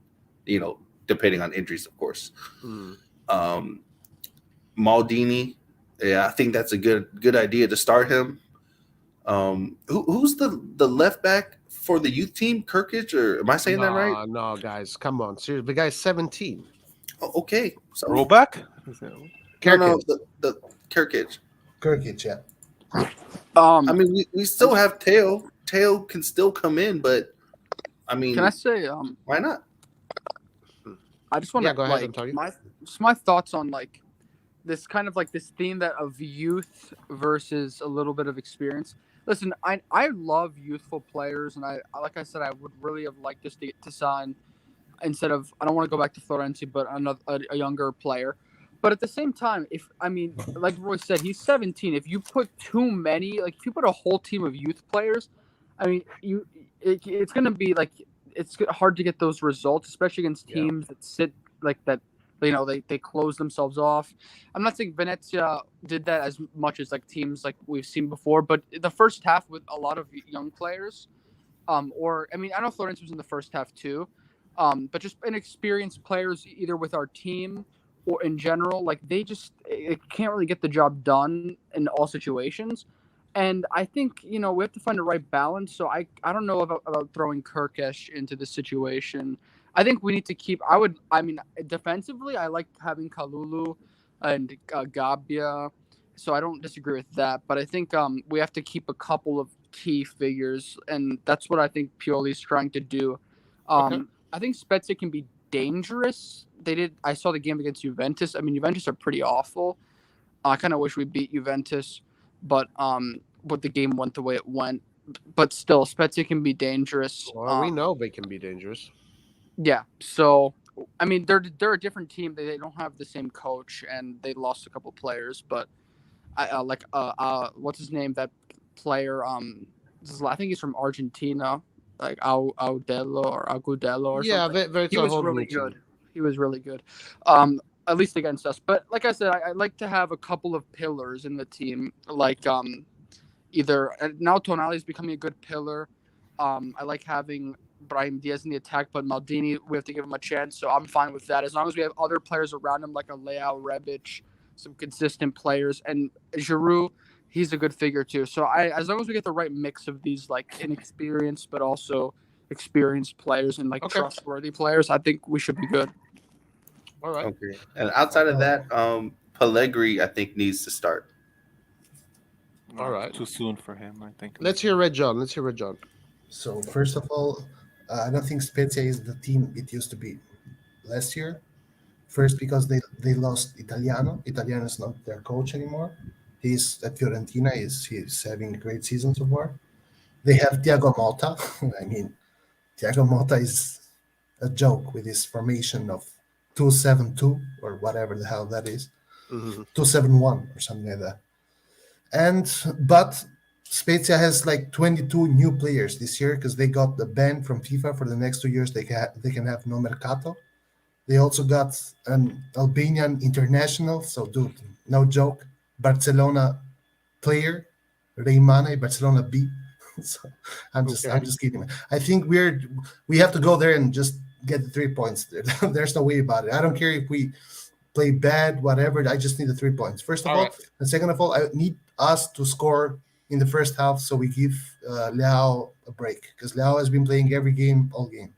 depending on injuries, of course. Maldini, yeah, I think that's a good idea to start him. Who's the left back for the youth team? Kirkic, or am I saying that right? No, guys, come on, seriously. The guy's 17. Oh, okay, so Rollback? no, the Kirkic. Kirkic, yeah. I mean, we still have Teo. Teo can still come in, but I mean, Can I say why not? I just want to go ahead, Antonio. my thoughts on like this kind of like this theme that of youth versus a little bit of experience. Listen, I love youthful players, and I like I said, I would really have liked us to sign instead of, I don't want to go back to Florenzi, but a younger player. But at the same time, like Roy said, he's 17. If you put too many, like if you put a whole team of youth players, I mean, it's going to be like, it's hard to get those results, especially against teams that sit like that. They close themselves off. I'm not saying Venezia did that as much as like teams like we've seen before, but the first half with a lot of young players, I know Florenzi was in the first half too, but just inexperienced players either with our team or in general, like they can't really get the job done in all situations. And I think, we have to find the right balance. So I don't know about throwing Kirkesh into this situation. I think we need to keep, defensively, I like having Kalulu and Gabia. So I don't disagree with that. But I think we have to keep a couple of key figures. And that's what I think Pioli's trying to do. I think Spezia can be dangerous. I saw the game against Juventus. I mean, Juventus are pretty awful. I kind of wish we beat Juventus, but the game went the way it went. But still, Spezia can be dangerous. Well, we know they can be dangerous. Yeah. So, I mean, they're a different team. They don't have the same coach, and they lost a couple players. But what's his name? That player. I think he's from Argentina, like Agudelo or something. Yeah, he was really good. He was really good, at least against us. But like I said, I like to have a couple of pillars in the team. Like either now Tonali is becoming a good pillar. I like having Brahim Diaz in the attack, but Maldini, we have to give him a chance. So I'm fine with that as long as we have other players around him like a Leao, Rebic, some consistent players, and Giroud. He's a good figure too. So as long as we get the right mix of these like inexperienced but also experienced players and like trustworthy players, I think we should be good. All right. Okay. And outside of that, Pellegrini, I think, needs to start. All right. Too soon for him, I think. Let's hear Red John. So first of all, I don't think Spezia is the team it used to be last year. First, because they lost Italiano. Italiano is not their coach anymore. He's at Fiorentina. He's having a great season so far. They have Thiago Motta. I mean, Thiago Motta is a joke with his formation of 2-7-2 or whatever the hell that is, 2-7-1 or something like that. But Spezia has like 22 new players this year because they got the ban from FIFA for the next 2 years. They can have no mercato. They also got an Albanian international. So, dude, no joke. Barcelona player, Reymane, Barcelona B. So I'm just kidding. I think we have to go there and just get the 3 points. There's no way about it. I don't care if we play bad, whatever. I just need the 3 points. First of all, and second of all, I need us to score in the first half so we give Leao a break because Leao has been playing every game, all game.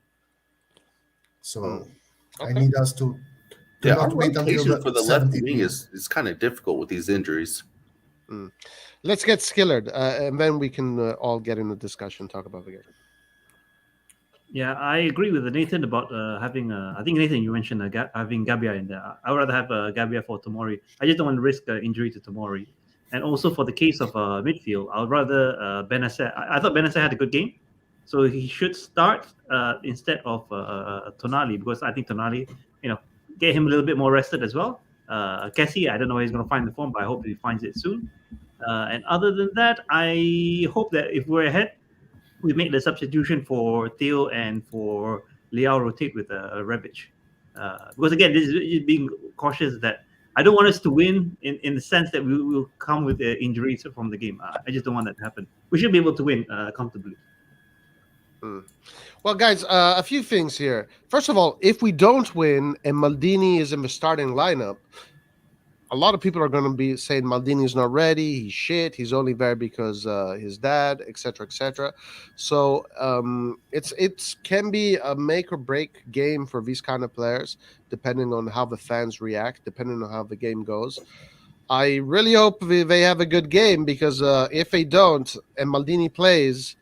So I need us to not wait until for the left wing is kind of difficult with these injuries. Let's get Skillard, and then we can all get in the discussion, talk about the game. Yeah, I agree with Nathan about having. I think Nathan, you mentioned having Gabia in there. I would rather have Gabia for Tomori. I just don't want to risk injury to Tomori. And also for the case of midfield, I would rather Benacer. I thought Benacer had a good game, so he should start instead of Tonali, because I think Tonali, get him a little bit more rested as well. Cassie, I don't know where he's going to find the form, but I hope he finds it soon. And other than that, I hope that if we're ahead, we make the substitution for Theo and for Liao rotate with Rebic. Because again, this is being cautious that I don't want us to win in the sense that we will come with injuries from the game. I just don't want that to happen. We should be able to win comfortably. Well, guys, a few things here. First of all, if we don't win and Maldini is in the starting lineup, a lot of people are going to be saying Maldini's not ready. He's shit. He's only there because his dad, etc., etc. So it can be a make or break game for these kind of players, depending on how the fans react, depending on how the game goes. I really hope they have a good game, because if they don't and Maldini plays,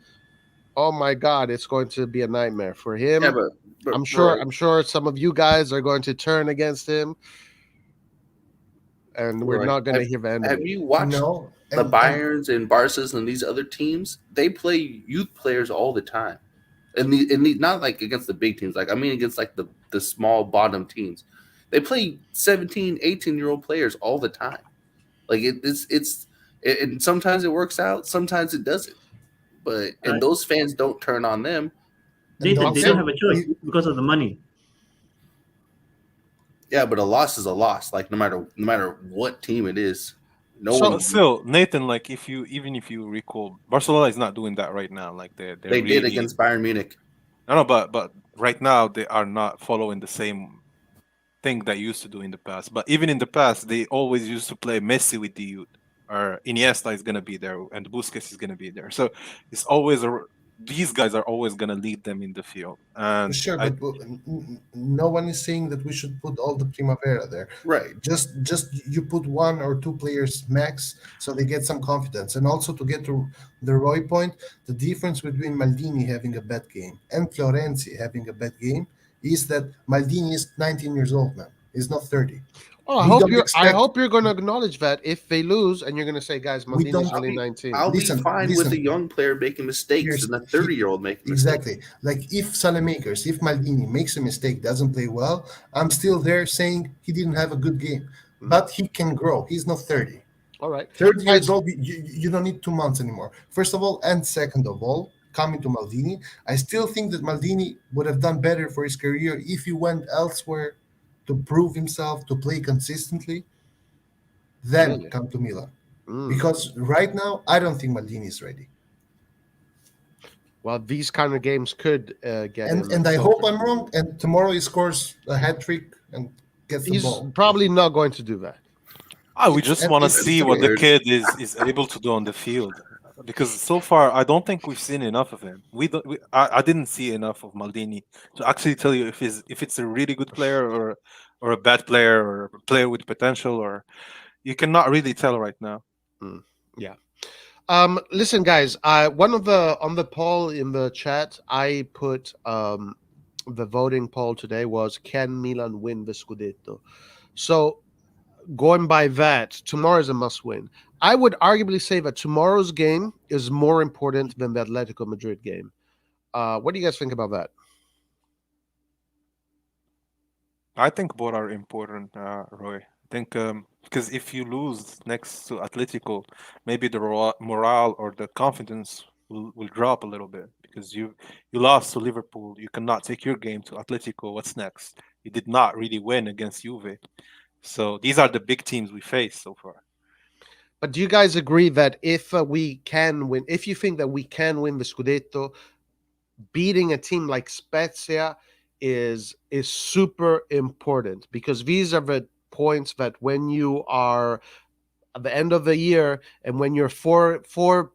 oh my God, it's going to be a nightmare for him. Yeah, but I'm sure some of you guys are going to turn against him. And we're not going to hear the end of Have it. you watched No, the Bayerns and Barca's and these other teams? They play youth players all the time, and not like against the big teams. Like, I mean, against like the small bottom teams. They play 17, 18-year-old players all the time. Like and sometimes it works out, sometimes it doesn't. But and those fans don't turn on them. They don't have a choice because of the money. Yeah, but a loss is a loss. Like no matter what team it is, Still, Nathan, like even if you recall, Barcelona is not doing that right now. Like they really did against Bayern Munich. No, but right now they are not following the same thing they used to do in the past. But even in the past, they always used to play Messi with the youth, or Iniesta is gonna be there, and Busquets is gonna be there. So it's always these guys are always going to lead them in the field. And sure, but no one is saying that we should put all the Primavera there. Right. Just you put one or two players max so they get some confidence. And also to get to the Roy point, the difference between Maldini having a bad game and Florenzi having a bad game is that Maldini is 19 years old now. He's not 30. Oh, I hope you're going to acknowledge that if they lose, and you're going to say, guys, Maldini's only 19. I'll be fine with a young player making mistakes than a 30-year-old making mistakes. Exactly. Like if Maldini makes a mistake, doesn't play well, I'm still there saying he didn't have a good game. But he can grow. He's not 30. All right. 30 years old, you don't need 2 months anymore. First of all, and second of all, coming to Maldini, I still think that Maldini would have done better for his career if he went elsewhere to prove himself, to play consistently, then come to Milan. Because right now, I don't think Maldini is ready. Well, these kind of games could get and I hope I'm wrong, and tomorrow he scores a hat-trick and gets the ball. He's probably not going to do that. We just want to see what the kid is able to do on the field. Because so far, I don't think we've seen enough of him. I didn't see enough of Maldini to actually tell you if it's a really good player or a bad player or a player with potential, or you cannot really tell right now. Yeah. Listen, guys. On the poll in the chat, I put the voting poll today was, can Milan win the Scudetto? So going by that, tomorrow is a must-win. I would arguably say that tomorrow's game is more important than the Atletico Madrid game. What do you guys think about that? I think both are important, Roy. I think because if you lose next to Atletico, maybe the morale or the confidence will drop a little bit, because you lost to Liverpool. You cannot take your game to Atletico. What's next? You did not really win against Juve. So these are the big teams we face so far. But do you guys agree that if we can win, if you think that we can win the Scudetto, beating a team like Spezia is super important? Because these are the points that when you are at the end of the year and when you're four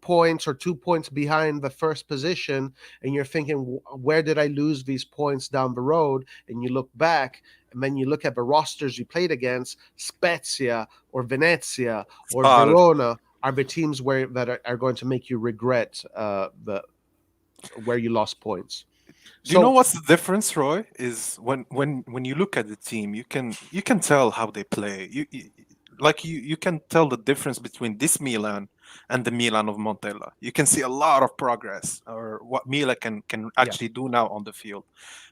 points or 2 points behind the first position and you're thinking, where did I lose these points down the road? And you look back and then you look at the rosters you played against, Spezia or Venezia or Verona. are the teams that are going to make you regret the where you lost points. Do you know So what's the difference, Roy? Is when you look at the team, you can tell how they play. You can tell the difference between this Milan and the Milan of Montella. You can see a lot of progress, or what Milan can yeah, actually do now on the field.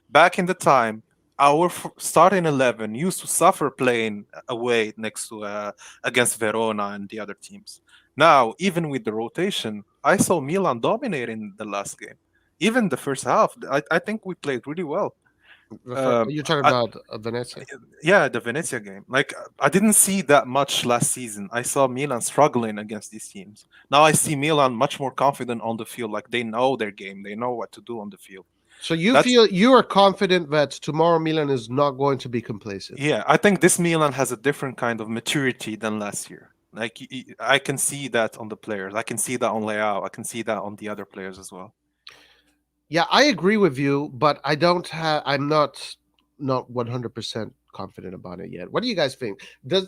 Back in the time, our starting 11 used to suffer playing away next to against Verona and the other teams. Now, even with the rotation, I saw Milan dominating the last game. Even the first half, I think we played really well. you're talking I, about Venezia. yeah, the Venezia game. Like I didn't see that much last season. I saw Milan struggling against these teams. Now I see Milan much more confident on the field. Like they know their game. They know what to do on the field. So you That's feel you are confident that tomorrow Milan is not going to be complacent. Yeah, I think this Milan has a different kind of maturity than last year. Like I can see that on the players. I can see that on Leao. I can see that on the other players as well. Yeah, I agree with you, but I don't have. I'm not 100% confident about it yet. What do you guys think? Did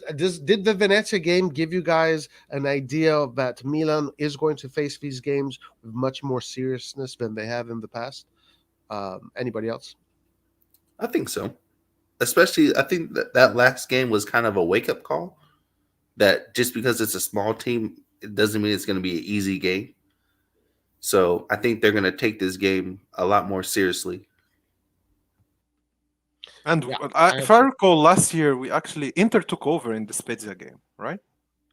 the Venezia game give you guys an idea that Milan is going to face these games with much more seriousness than they have in the past? Anybody else? I think so. Especially, I think that last game was kind of a wake up call. That just because it's a small team, it doesn't mean it's going to be an easy game. So I think they're going to take this game a lot more seriously. And Yeah, if I recall, last year we actually Inter took over in the Spezia game, right?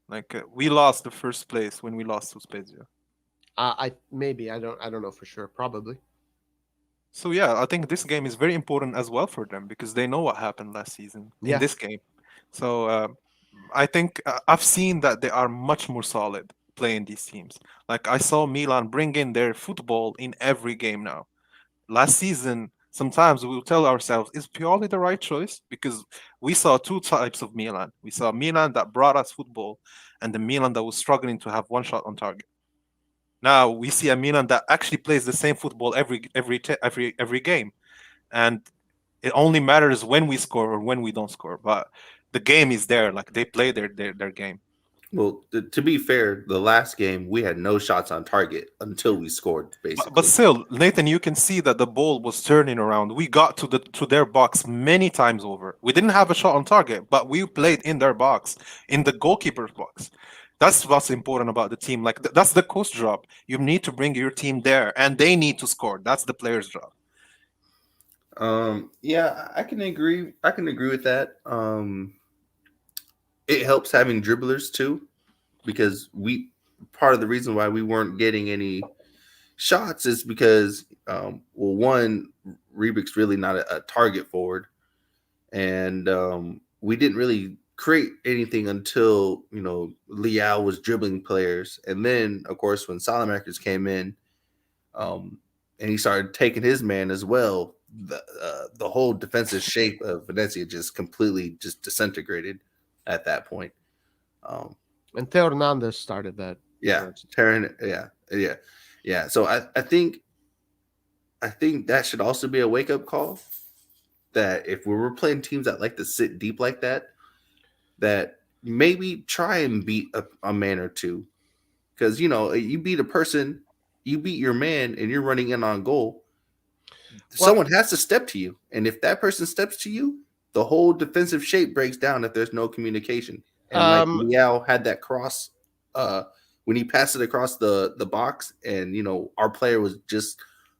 Like we lost the first place when we lost to Spezia. I maybe I don't know for sure. Probably. So yeah, I think this game is very important as well for them because they know what happened last season in Yeah. this game. So I think I've seen that they are much more solid playing these teams. Like I saw Milan bring in their football in every game now. Last season, sometimes we will tell ourselves, is Pioli the right choice? Because we saw two types of Milan. We saw Milan that brought us football, and the Milan that was struggling to have one shot on target. Now we see a Milan that actually plays the same football every game, and it only matters when we score or when we don't score. But the game is there; like they play their game. Well, to be fair, the last game we had no shots on target until we scored, But basically. still, Nathan, you can see that the ball was turning around. We got to their box many times over. We didn't have a shot on target, but we played in their box, in the goalkeeper's box. That's what's important about the team. Like that's the coach job. You need to bring your team there, and they need to score. That's the player's job. Yeah, I can agree. I can agree with that. It helps having dribblers too, because part of the reason why we weren't getting any shots is because, well, one, Reebok's really not a target forward, and we didn't really create anything until Leao was dribbling players, and then of course when Salamakers came in, and he started taking his man as well, the whole defensive shape of Venezia just completely just disintegrated at that point. And Theo Hernandez started that. Yeah, Terran. Yeah. So I think that should also be a wake up call. That if we were playing teams that like to sit deep like that, that maybe try and beat a man or two, because you beat a person, you beat your man, and you're running in on goal. Someone has to step to you, and if that person steps to you, the whole defensive shape breaks down if there's no communication. And like Leao had that cross when he passed it across the box, and our player was just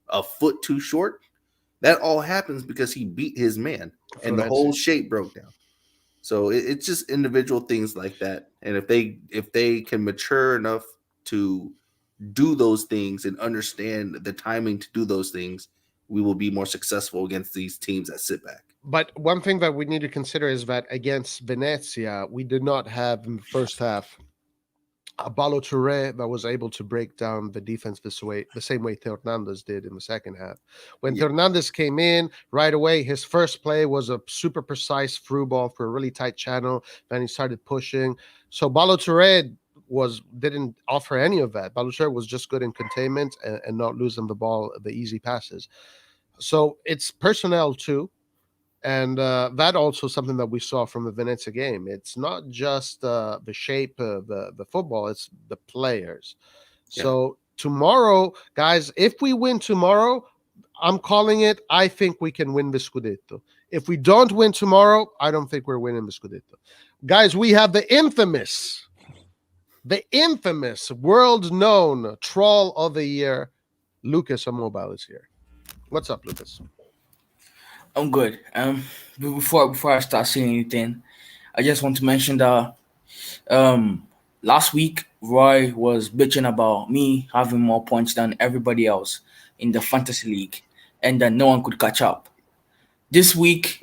a foot too short. That all happens because he beat his man, and the whole shape broke down. So it's just individual things like that. And if they can mature enough to do those things and understand the timing to do those things, we will be more successful against these teams that sit back. But one thing that we need to consider is that against Venezia, we did not have in the first half a Balotelli that was able to break down the defense the same way Theo Hernandez did in the second half. When Theo Hernandez came in right away, his first play was a super precise through ball for a really tight channel. Then he started pushing. So Balotelli didn't offer any of that. Balotelli was just good in containment and not losing the ball, the easy passes. So it's personnel too. And that also something that we saw from the Venezia game. It's not just the shape of the football; it's the players. Yeah. So tomorrow, guys, if we win tomorrow, I'm calling it. I think we can win the Scudetto. If we don't win tomorrow, I don't think we're winning the Scudetto. Guys, we have the infamous, world-known troll of the year, Lucas Mobile is here. What's up, Lucas? I'm good. Before I start saying anything, I just want to mention that last week Roy was bitching about me having more points than everybody else in the fantasy league, and that no one could catch up. This week,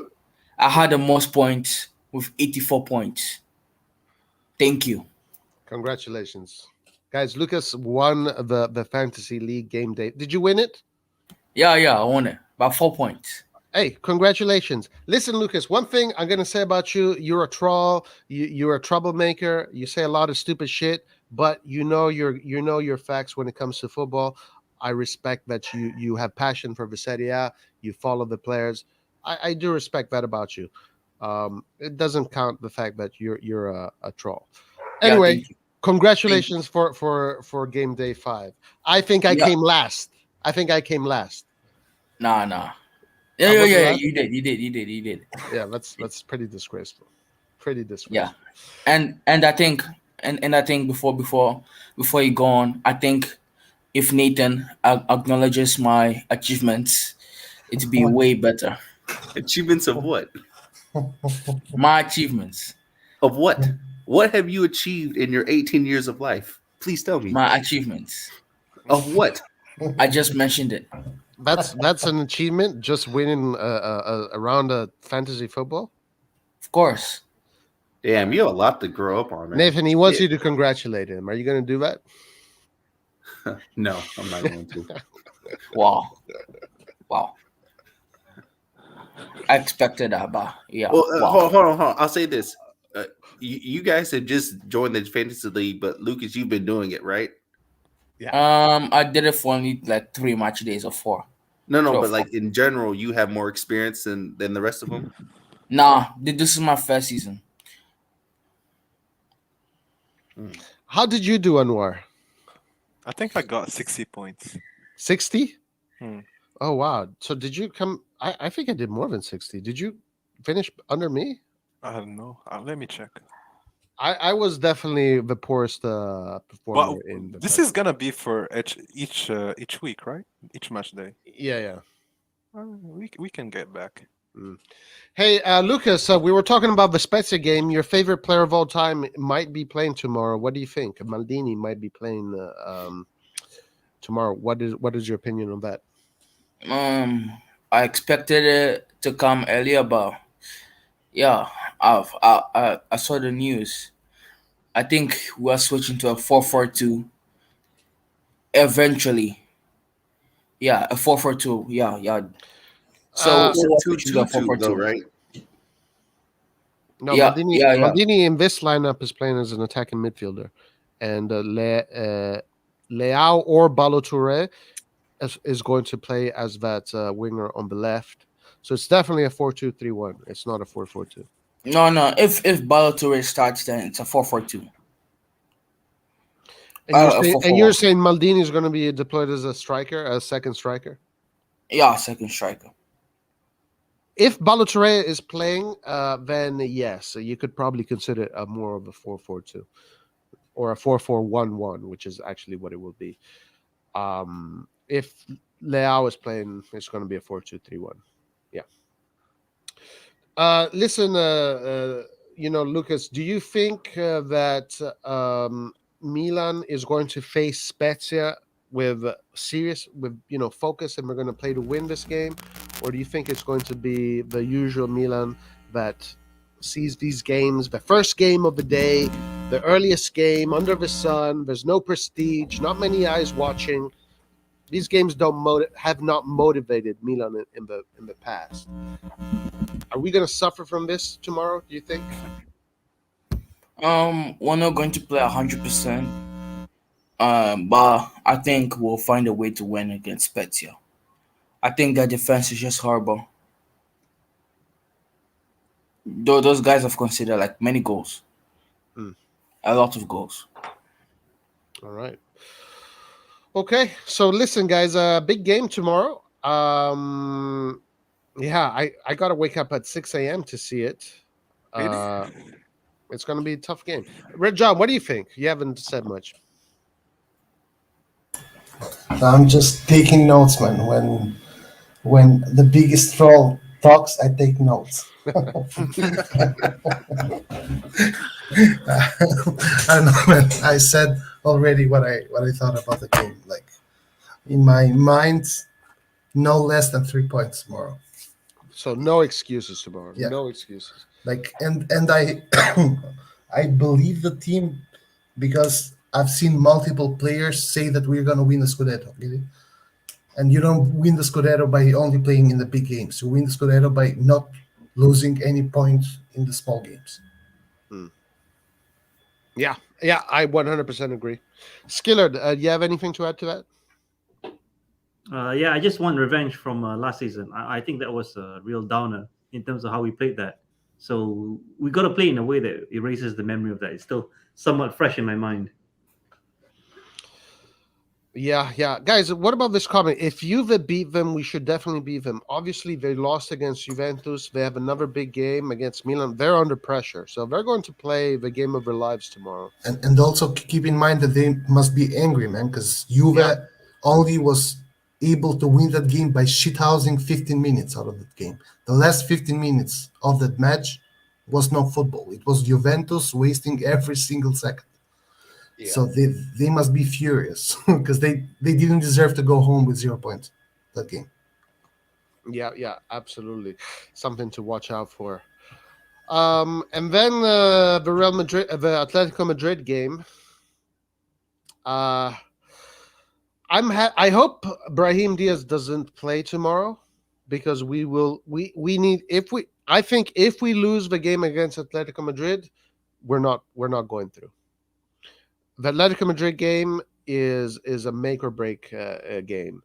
I had the most points with 84 points. Thank you. Congratulations, guys. Lucas won the fantasy league game day. Did you win it? Yeah, I won it by 4 points. Hey, congratulations. Listen, Lucas, one thing I'm going to say about you, you're a troll, you're a troublemaker, you say a lot of stupid shit, but you know your facts when it comes to football. I respect that you have passion for the Serie A, you follow the players. I do respect that about you. It doesn't count the fact that you're a troll. Yeah, Anyway, thank you. congratulations for game day 5. I think I Yeah. came last. Nah. I wasn't Yeah. last? You did. Yeah, that's pretty disgraceful. Yeah, and I think before you go on, I think if Nathan acknowledges my achievements, it'd be way better. Achievements of what? My achievements, Of what? What have you achieved in your 18 years of life? Please tell me. my achievements. Of what? I just mentioned it. That's an achievement, just winning around a fantasy football. Of course. Damn, you have a lot to grow up on, man. Nathan, he wants Yeah. you to congratulate him. Are you going to do that? No, I'm not going to. Wow. I expected that, but yeah. Well, wow. hold on. I'll say this. You guys have just joined the fantasy league, but Lucas, you've been doing it, right? I did it for only like 3 match days or 4. No, Sure. but like in general, you have more experience than the rest of them. Nah, this is my first season. How did you do, Anwar? I think I got 60 points. 60? Hmm. Oh, wow. So did you come? I think I did more than 60. Did you finish under me? I don't know. Let me check. I was definitely the poorest performer Well, in the this fantasy. is gonna be for each week, right? Each match day. Yeah. We can get back. Hey, Lucas, we were talking about the Spezia game. Your favorite player of all time might be playing tomorrow. What do you think? Maldini might be playing tomorrow. What is your opinion on that? I expected it to come earlier, but yeah, I saw the news. I think we are switching to a 4-4-2 eventually. Yeah, a 4-4-2. Yeah. So Uh, It's a we're switching to a 2-2-2 though, 4-4-2. right? No, Yeah, Maldini. yeah. Maldini in this lineup is playing as an attacking midfielder, and Leao or Balotelli is going to play as that winger on the left. So it's definitely a 4-2-3-1. It's not a 4-4-2. No. If Balotelli starts, then it's a 4-4-2. And you're saying Maldini is going to be deployed as a striker, a second striker? Yeah, second striker. If Balotelli is playing, then yes, you could probably consider it more of a 4-4-2 or a 4-4-1-1, which is actually what it will be. If Leao is playing, it's going to be a 4-2-3-1. Yeah. Listen, Lucas, do you think that Milan is going to face Spezia with focus, and we're going to play to win this game, or do you think it's going to be the usual Milan that sees these games, the first game of the day, the earliest game under the sun? There's no prestige, not many eyes watching. These games have not motivated Milan in the past. Are we going to suffer from this tomorrow, do you think? We're not going to play 100%. But I think we'll find a way to win against Spezia. I think their defense is just horrible. those guys have considered like many goals, Mm. a lot of goals. All right. Okay, so listen, guys, big game tomorrow. Yeah, I gotta wake up at 6 a.m. to see it. Really? It's gonna be a tough game. Red John, what do you think? You haven't said much. I'm just taking notes, man. When the biggest troll talks, I take notes. I don't know, man. I said already what I thought about the game. Like in my mind, no less than 3 points tomorrow. So no excuses tomorrow. Yeah. No excuses. Like and I I believe the team because I've seen multiple players say that we're gonna win the Scudetto. Really? And you don't win the Scudetto by only playing in the big games. You win the Scudetto by not losing any points in the small games. Yeah, I 100% agree. Skillard, you have anything to add to that? Yeah, I just want revenge from last season. I think that was a real downer in terms of how we played that. So we got to play in a way that erases the memory of that. It's still somewhat fresh in my mind. Yeah. Guys, what about this comment? If Juve beat them, we should definitely beat them. Obviously, they lost against Juventus. They have another big game against Milan. They're under pressure. So they're going to play the game of their lives tomorrow. And also keep in mind that they must be angry, man, because Juve only was able to win that game by shithousing 15 minutes out of that game. The last 15 minutes of that match was no football. It was Juventus wasting every single second. Yeah. So they must be furious because they didn't deserve to go home with 0 points that game. Yeah, absolutely. Something to watch out for. And then the Atletico Madrid game. I hope Brahim Diaz doesn't play tomorrow because we need I think if we lose the game against Atletico Madrid, we're not going through. The Atletico Madrid game is a make or break game.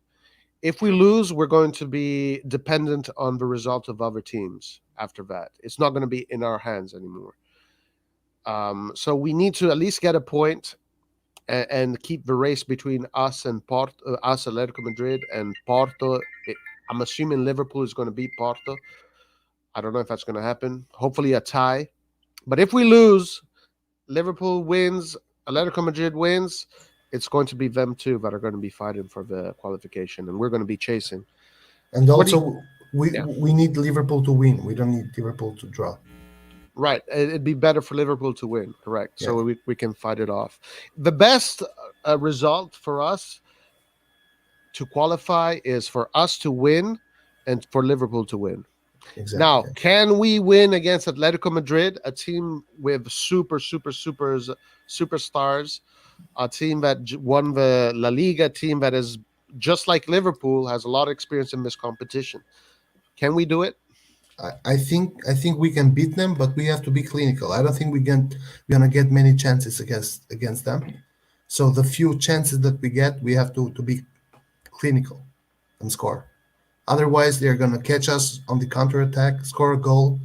If we lose, we're going to be dependent on the result of other teams after that. It's not going to be in our hands anymore. So we need to at least get a point and keep the race between us and us, Atletico Madrid, and Porto. I'm assuming Liverpool is going to beat Porto. I don't know if that's going to happen. Hopefully a tie. But if we lose, Liverpool wins, Atletico Madrid wins, it's going to be them too that are going to be fighting for the qualification, and we're going to be chasing. And also, we need Liverpool to win. We don't need Liverpool to draw. Right. It'd be better for Liverpool to win, correct. Yeah. So we can fight it off. The best result for us to qualify is for us to win and for Liverpool to win. Exactly. Now, can we win against Atletico Madrid, a team with superstars, a team that won the La Liga, team that is just like Liverpool, has a lot of experience in this competition? Can we do it? I think we can beat them, but we have to be clinical. I don't think we're gonna get many chances against them. So the few chances that we get, we have to be clinical and score. Otherwise, they're gonna catch us on the counterattack, score a goal,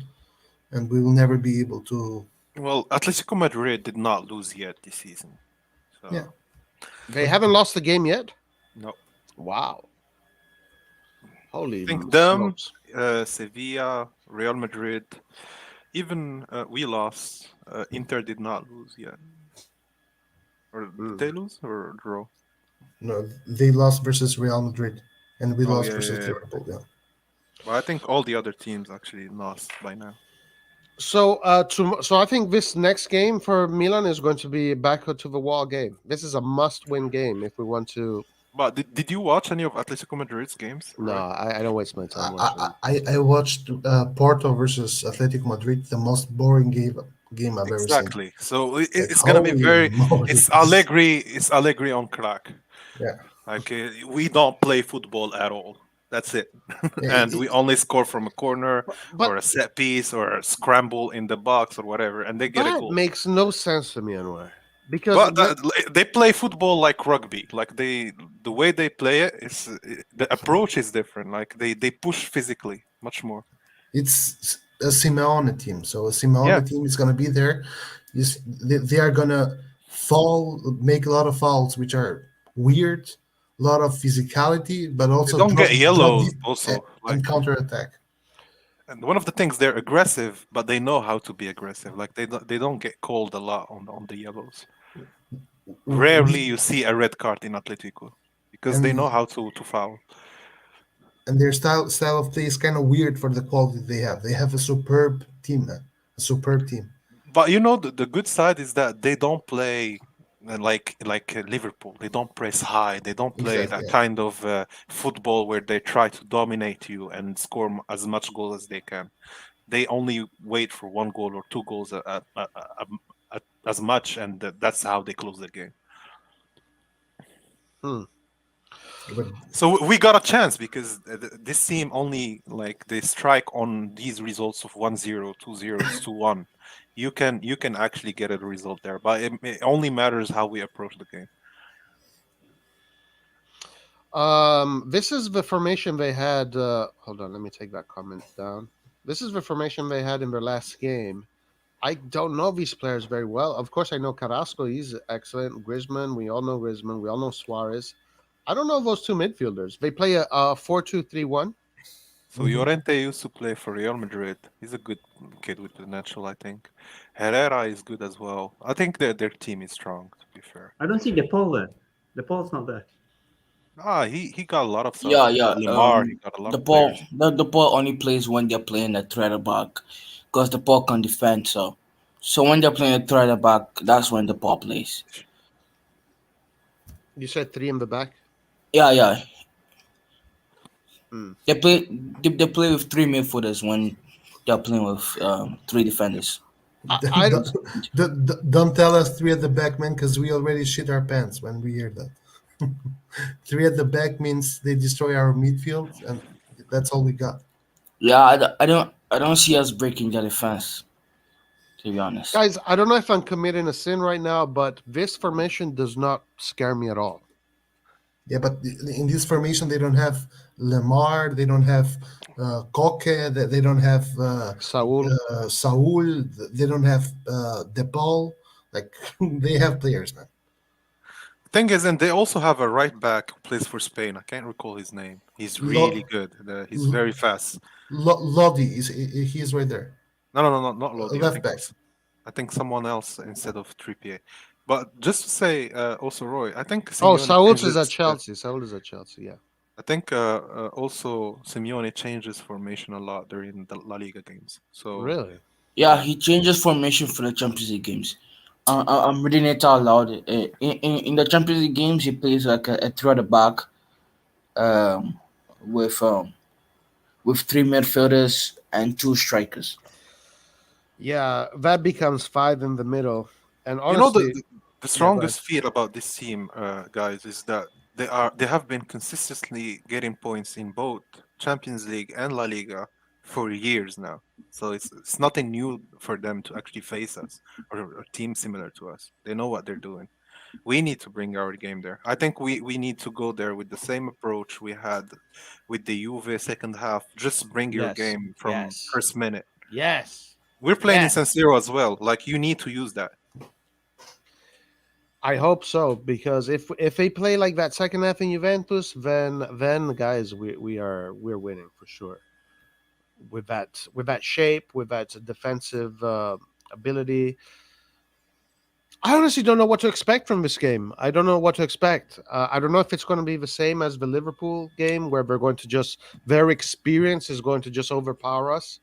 and we will never be able to. Well, Atletico Madrid did not lose yet this season. So. Yeah, they haven't lost the game yet. No. Wow. Holy. I think them, Sevilla, Real Madrid, even we lost. Inter did not lose yet. Or did they lose or draw? No, they lost versus Real Madrid, and we lost versus Liverpool. Yeah. Well, I think all the other teams actually lost by now. So, so I think this next game for Milan is going to be back to the wall game. This is a must-win game if we want to. But did you watch any of Atletico Madrid's games? No, I don't waste my time watching. I watched Porto versus Atletico Madrid, the most boring game I've ever seen. Exactly. So it's gonna be very. It's Allegri on crack. Yeah. Like we don't play football at all. That's it. And we only score from a corner or a set piece or a scramble in the box or whatever, and they get a goal. That makes no sense to me, Anwar. Because they play football like rugby. Like the way they play it is the approach is different. Like they push physically much more. It's a Simeone team. So a Simeone Yeah. team is going to be there. They are going to make a lot of fouls, which are weird, a lot of physicality, but They also don't get drop yellows deep also. and Like, counterattack. and one of the things, they're aggressive, but they know how to be aggressive. Like they don't get called a lot on the yellows. Rarely you see a red card in Atletico because they And know how to foul. and their style of play is kind of weird for the quality they have. They have a superb team, man. A superb team. But you know, the good side is that they don't play like Liverpool. They don't press high. They don't play Exactly. that Yeah. kind of football where they try to dominate you and score as much goal as they can. They only wait for one goal or two goals as much, and that's how they close the game. But So we got a chance because this team only like they strike on these results of 1-0, 2-0, 2-1. You can actually get a result there, but it only matters how we approach the game. This is the formation they had. Hold on, let me take that comment down. This is the formation they had in their last game. I don't know these players very well. Of course, I know Carrasco. He's excellent. Griezmann, we all know Griezmann. We all know Suarez. I don't know those two midfielders. They play a 4-2-3-1. So Llorente used to play for Real Madrid. He's a good kid with potential, I think. Herrera is good as well. I think their team is strong, to be fair. I don't see the Paul there. The Paul's not there. He got a lot of stuff. Yeah, He yeah. got Lamar, he got a lot The of ball, players. the ball only plays when they're playing a threat back, because the ball can defend. So when they're playing a threat back, that's when the ball plays. You said three in the back. Yeah, yeah. Hmm. They play with three midfielders when they're playing with three defenders. I don't. don't tell us three at the back, man, because we already shit our pants when we hear that. Three at the back means they destroy our midfield, and that's all we got. Yeah, I don't see us breaking their defense, to be honest. Guys, I don't know if I'm committing a sin right now, but this formation does not scare me at all. Yeah, but in this formation, they don't have Lemar, they don't have Koke, they don't have Saul. Saul, they don't have DePaul. Like, they have players, man. Thing is, and they also have a right back who plays for Spain. I can't recall his name. He's really good. He's very fast. Lodi, he's right there. No, not Lodi. Left back. I think someone else instead of Trippier. But just to say, also Roy, I think Oh, Simeone Saul is changes, at Chelsea. Saul is at Chelsea. Yeah. I think also Simeone changes formation a lot during the La Liga games. So Really? Yeah, he changes formation for the Champions League games. I'm reading it out loud. In the Champions League games, he plays like a threat back, um, with um, with three midfielders and two strikers. Yeah, that becomes five in the middle. And you know honestly, the strongest feel about this team, guys, is that they have been consistently getting points in both Champions League and La Liga for years now. So it's nothing new for them to actually face us or a team similar to us. They know what they're doing. We need to bring our game there. I think we need to go there with the same approach we had with the Juve second half. Just bring your Yes, game from yes. first minute. yes, We're playing yes. in San Siro as well. Like, you need to use that. I hope so, because if they play like that second half in Juventus, then guys, we're winning for sure. With that shape, with that defensive ability, I honestly don't know what to expect from this game. I don't know what to expect. I don't know if it's going to be the same as the Liverpool game, where they're going to just their experience is going to just overpower us.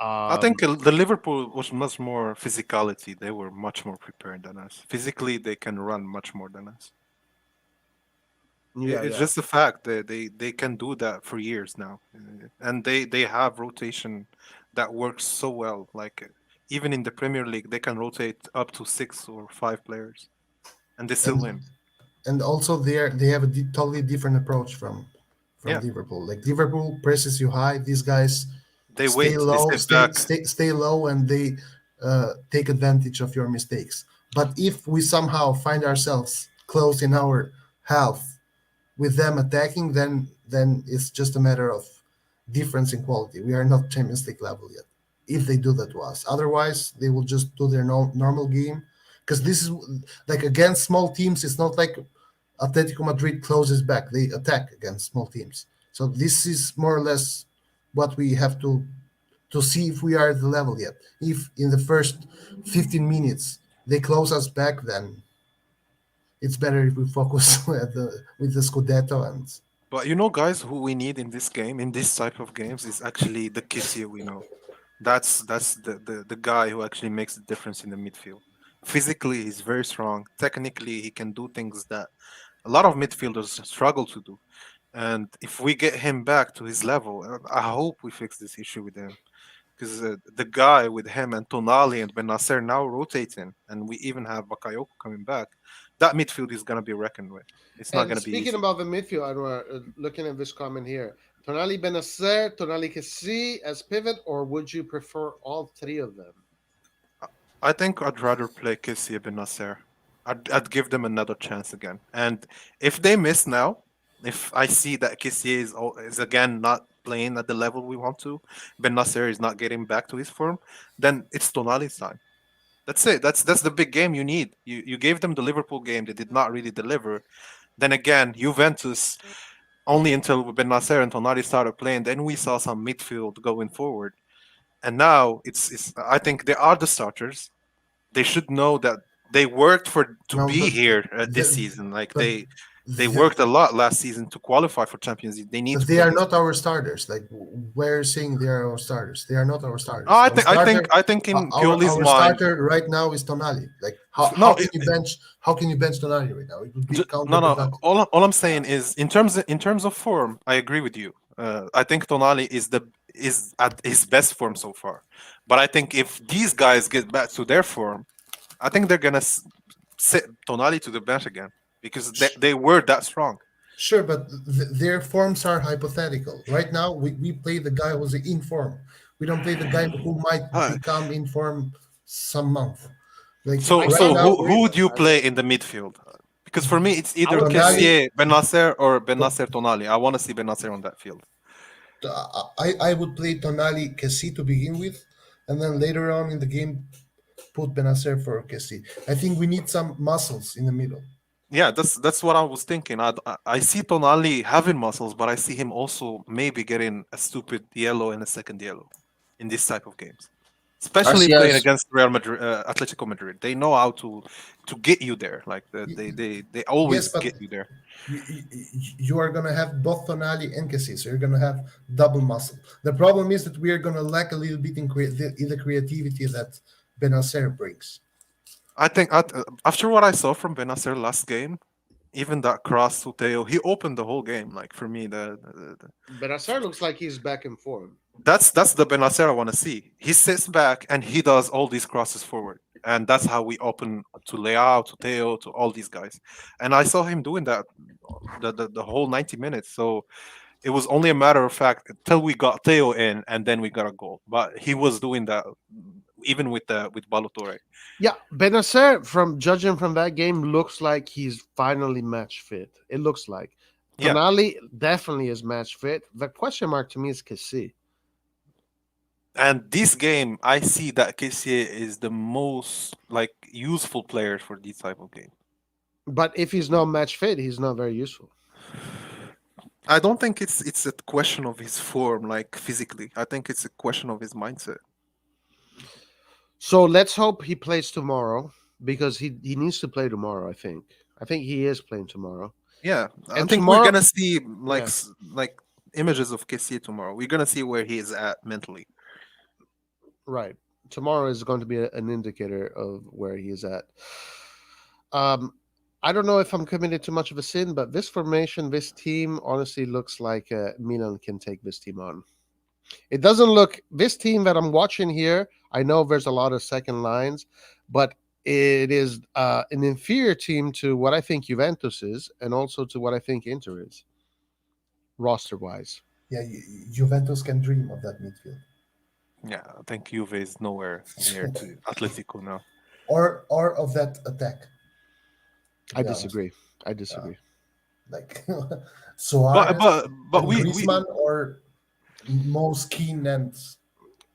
I think the Liverpool was much more physicality. They were much more prepared than us. Physically, they can run much more than us. Yeah, It's yeah. just a fact that they can do that for years now, and they have rotation that works so well. Like, even in the Premier League, they can rotate up to 6 or 5 players, and they still win. And also they have a totally different approach from Yeah, Liverpool. Like, Liverpool presses you high. These guys they stay wait, they low, step back. stay low, and they take advantage of your mistakes. But if we somehow find ourselves close in our half with them attacking, then it's just a matter of difference in quality. We are not Champions League level yet. If they do that to us, otherwise they will just do their normal game. Because this is like against small teams. It's not like Atletico Madrid closes back; they attack against small teams. So this is more or less what we have to see if we are at the level yet. If in the first 15 minutes they close us back, then it's better if we focus with the Scudetto and But guys, who we need in this game, in this type of games, is actually the Kessié we know. That's the guy who actually makes the difference in the midfield. Physically, he's very strong. Technically, he can do things that a lot of midfielders struggle to do. And if we get him back to his level, I hope we fix this issue with him. Because the guy with him and Tonali and Benacer now rotating, and we even have Bakayoko coming back, that midfield is going to be reckoned with. It's not And going to be speaking easy. about the midfield, Anwar, looking at this comment here, Tonali Benacer, Tonali Kessie as pivot, or would you prefer all three of them? I think I'd rather play Kessié Benacer. I'd give them another chance again. And if they miss now, if I see that Kessié is again not playing at the level we want to, Benacer is not getting back to his form, then it's Tonali's time. That's it. That's the big game you need. You gave them the Liverpool game. They did not really deliver. Then again, Juventus, only until Benacer and Tonali started playing, then we saw some midfield going forward. And now it's I think they are the starters. They should know that they worked to no, be but here this the, season. Like but they the, worked a lot last season to qualify for Champions League. They need but to they play are this. not our starters. Like we're saying, they are our starters. They are not our starters. Oh, Our starter, I think in Pioli's our mind, starter right now is Tonali. Like no, how can you bench Tonali right now? It would be no. counterproductive. All I'm saying is in terms of form, I agree with you. I think Tonali is at his best form so far. But I think if these guys get back to their form, I think they're gonna sit Tonali to the bench again because they were that strong. Sure, but their forms are hypothetical. Right now, we play the guy who's in form. We don't play the guy who might Uh, become in form some month. Like So, I right so can't now, agree who would with you that. play in the midfield? Because for me, it's I either would Tonali, Kessié, Benacer, or Ton- Benacer Tonali. I want to see Benacer on that field. I would play Tonali Kessie to begin with, and then later on in the game, put Benacer for Kessie. I think we need some muscles in the middle. Yeah, that's what I was thinking. I see Tonali having muscles, but I see him also maybe getting a stupid yellow and a second yellow in this type of games, I especially see playing us. against Real Madrid, Atletico Madrid. They know how to get you there. Like they Yes, always but get you there. you are going to have both Tonali and Kessie, so you're going to have double muscle. The problem is that we are going to lack a little bit in the creativity that Benacer brings. I think after what I saw from Benacer last game, even that cross to Theo, he opened the whole game. Like for me, Benacer looks like he's back in form. that's the Benacer I want to see. He sits back and he does all these crosses forward, and that's how we open to Leao, to Theo, to all these guys. And I saw him doing that the whole 90 minutes. So it was only a matter of fact until we got Theo in, and then we got a goal. But he was doing that even with Balotore. Yeah, Benacer, from judging from that game, looks like he's finally match fit. It looks like Yeah. Tonali definitely is match fit. The question mark to me is Kessie. And this game, I see that Kessié is the most like useful player for this type of game. But if he's not match fit, he's not very useful. I don't think it's a question of his form, like physically. I think it's a question of his mindset. So let's hope he plays tomorrow because he needs to play tomorrow. I think he is playing tomorrow. Yeah, I And think tomorrow- we're gonna see like Yeah. like images of Kessié tomorrow. We're gonna see where he is at mentally. Right. Tomorrow is going to be an indicator of where he is at. I don't know if I'm committing too much of a sin, but this formation, this team, honestly looks like Milan can take this team on. It doesn't look this team that I'm watching here. I know there's a lot of second lines, but it is an inferior team to what I think Juventus is, and also to what I think Inter is, roster-wise. Yeah, Juventus can dream of that midfield, Yeah, I think Juve is nowhere near to Atletico now. or of that attack. to I be honest. disagree. I disagree. Like Suarez But and we Griezmann, or most keen and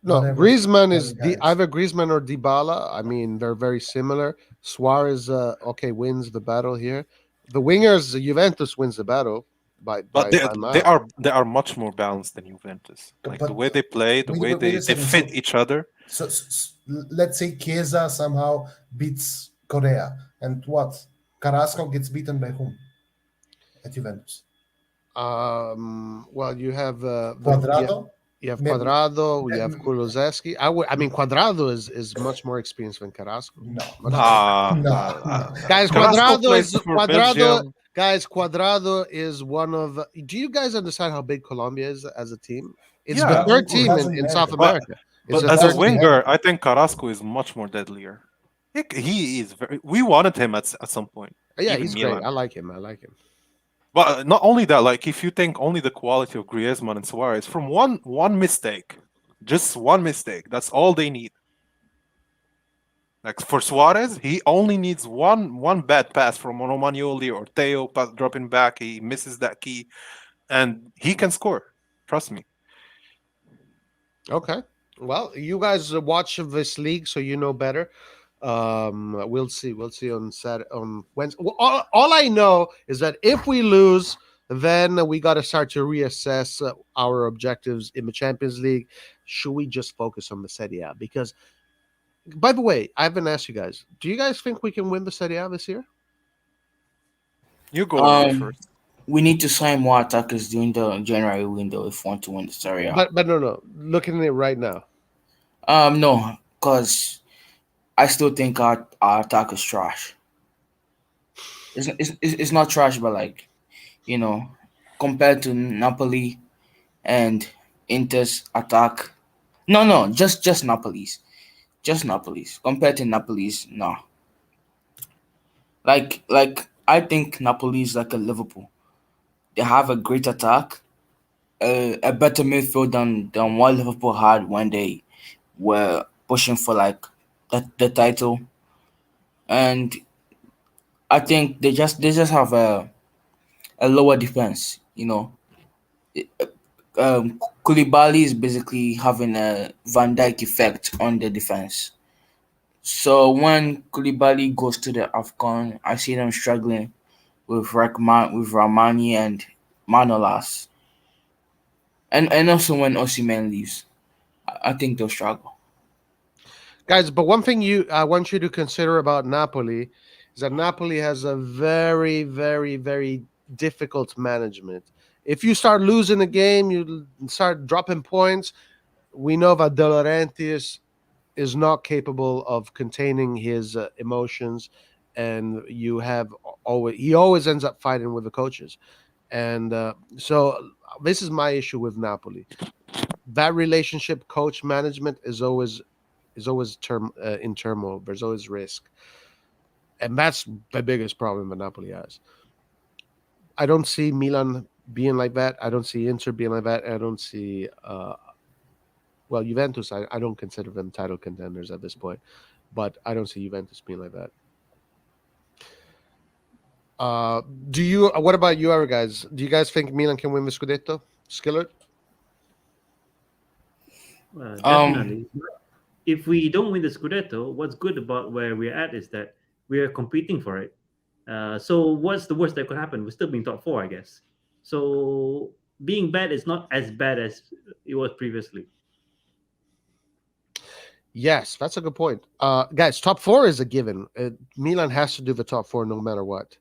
No, whatever Griezmann other is guys. either Griezmann or Dybala. I mean, they're very similar. Suarez, okay, wins the battle here. The wingers, Juventus wins the battle But by they mile. are much more balanced than Juventus. Like the But way they play, the way wait a they second. fit each other. So let's say Chiesa somehow beats Correa, and what? Carrasco gets beaten by whom at Juventus? Well, you have Cuadrado? you have Maybe- Cuadrado, you have Kulusevski. I mean, Cuadrado is much more experienced than Carrasco. No, Much no, Ah, no, ah, ah. no. Guys, Carrasco Cuadrado plays is for Cuadrado. Belgium. Guys, Cuadrado is one of. Do you guys understand how big Colombia is as a team? It's Yeah. the third It team doesn't in South matter. America. It's But the as a third team. winger, I think Carrasco is much more deadlier. He is very. We wanted him at some point. Yeah, even he's Milan. great. I like him. I like him. But not only that, like if you think only the quality of Griezmann and Suarez, from one mistake, just one mistake, that's all they need. Like for Suarez, he only needs one bad pass from Romagnoli or Theo dropping back. He misses that key, and he can score. Trust me. Okay. Well, you guys watch this league, so you know better. We'll see. We'll see on Saturday, on Wednesday. Well, all I know is that if we lose, then we got to start to reassess our objectives in the Champions League. Should we just focus on the Serie A? Because, by the way, I haven't asked you guys. Do you guys think we can win the Serie A this year? You go on Um, first. we need to sign more attackers during the January window if we want to win the Serie A. But no. Looking at it right now, No, because I still think our attack is trash. It's not trash, but like, compared to Napoli and Inter's attack. No, just Napoli's. Just Napoli's. Compared to Napoli's, no. Like I think Napoli is like a Liverpool. They have a great attack, a better midfield than what Liverpool had when they were pushing for like the title, and I think they just have a lower defense. Koulibaly is basically having a Van Dijk effect on the defense. So when Koulibaly goes to the AFCON, I see them struggling with Ramani and Manolas. And also when Osimhen leaves, I think they'll struggle. guys. But one thing I want you to consider about Napoli is that Napoli has a very, very, very difficult management. If you start losing a game, you start dropping points. We know that De Laurentiis is not capable of containing his emotions, and he always ends up fighting with the coaches, and so this is my issue with Napoli. That relationship, coach management, is always in turmoil. There's always risk, and that's the biggest problem that Napoli has. I don't see Milan being like that. I don't see Inter being like that. I don't see Juventus. I don't consider them title contenders at this point, but I don't see Juventus being like that. Do you? What about you, other guys? Do you guys think Milan can win the Scudetto? Skillert? Definitely. If we don't win the Scudetto, what's good about where we're at is that we are competing for it. So what's the worst that could happen? We're still being top four, I guess. So being bad is not as bad as it was previously. Yes, that's a good point. Guys, top four is a given. Milan has to do the top four no matter what.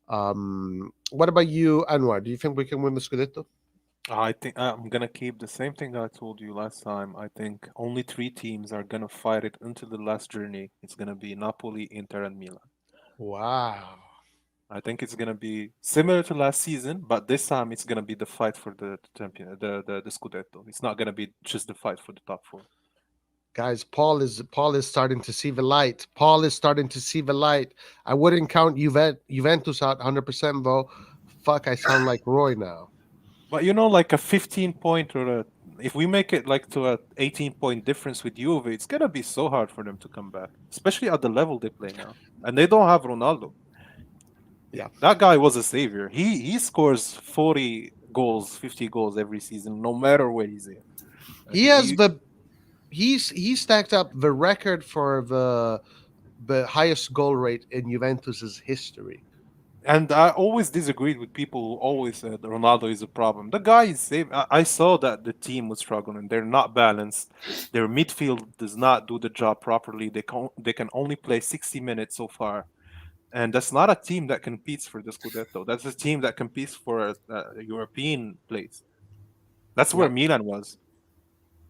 What about you, Anwar? Do you think we can win the Scudetto? I think I'm gonna keep the same thing that I told you last time. I think only three teams are gonna fight it until the last journey. It's gonna be Napoli, Inter, and Milan. Wow. I think it's gonna be similar to last season, but this time it's gonna be the fight for the champion, the Scudetto. It's not gonna be just the fight for the top four. Guys, Paul is starting to see the light. Paul is starting to see the light. I wouldn't count Juventus out 100% though. Fuck, I sound like Roy now. But like a 15 point or if we make it like to a 18-point difference with Juve, it's gonna be so hard for them to come back, especially at the level they play now. And they don't have Ronaldo. Yeah, that guy was a savior. He scores 40 goals, 50 goals every season, no matter where he's in. He has he stacked up the record for the highest goal rate in Juventus's history. And I always disagreed with people who always said Ronaldo is a problem. The guy is safe. I saw that the team was struggling. They're not balanced. Their midfield does not do the job properly. They can only play 60 minutes so far, and that's not a team that competes for the Scudetto. That's a team that competes for a European place. That's where Yep. Milan was.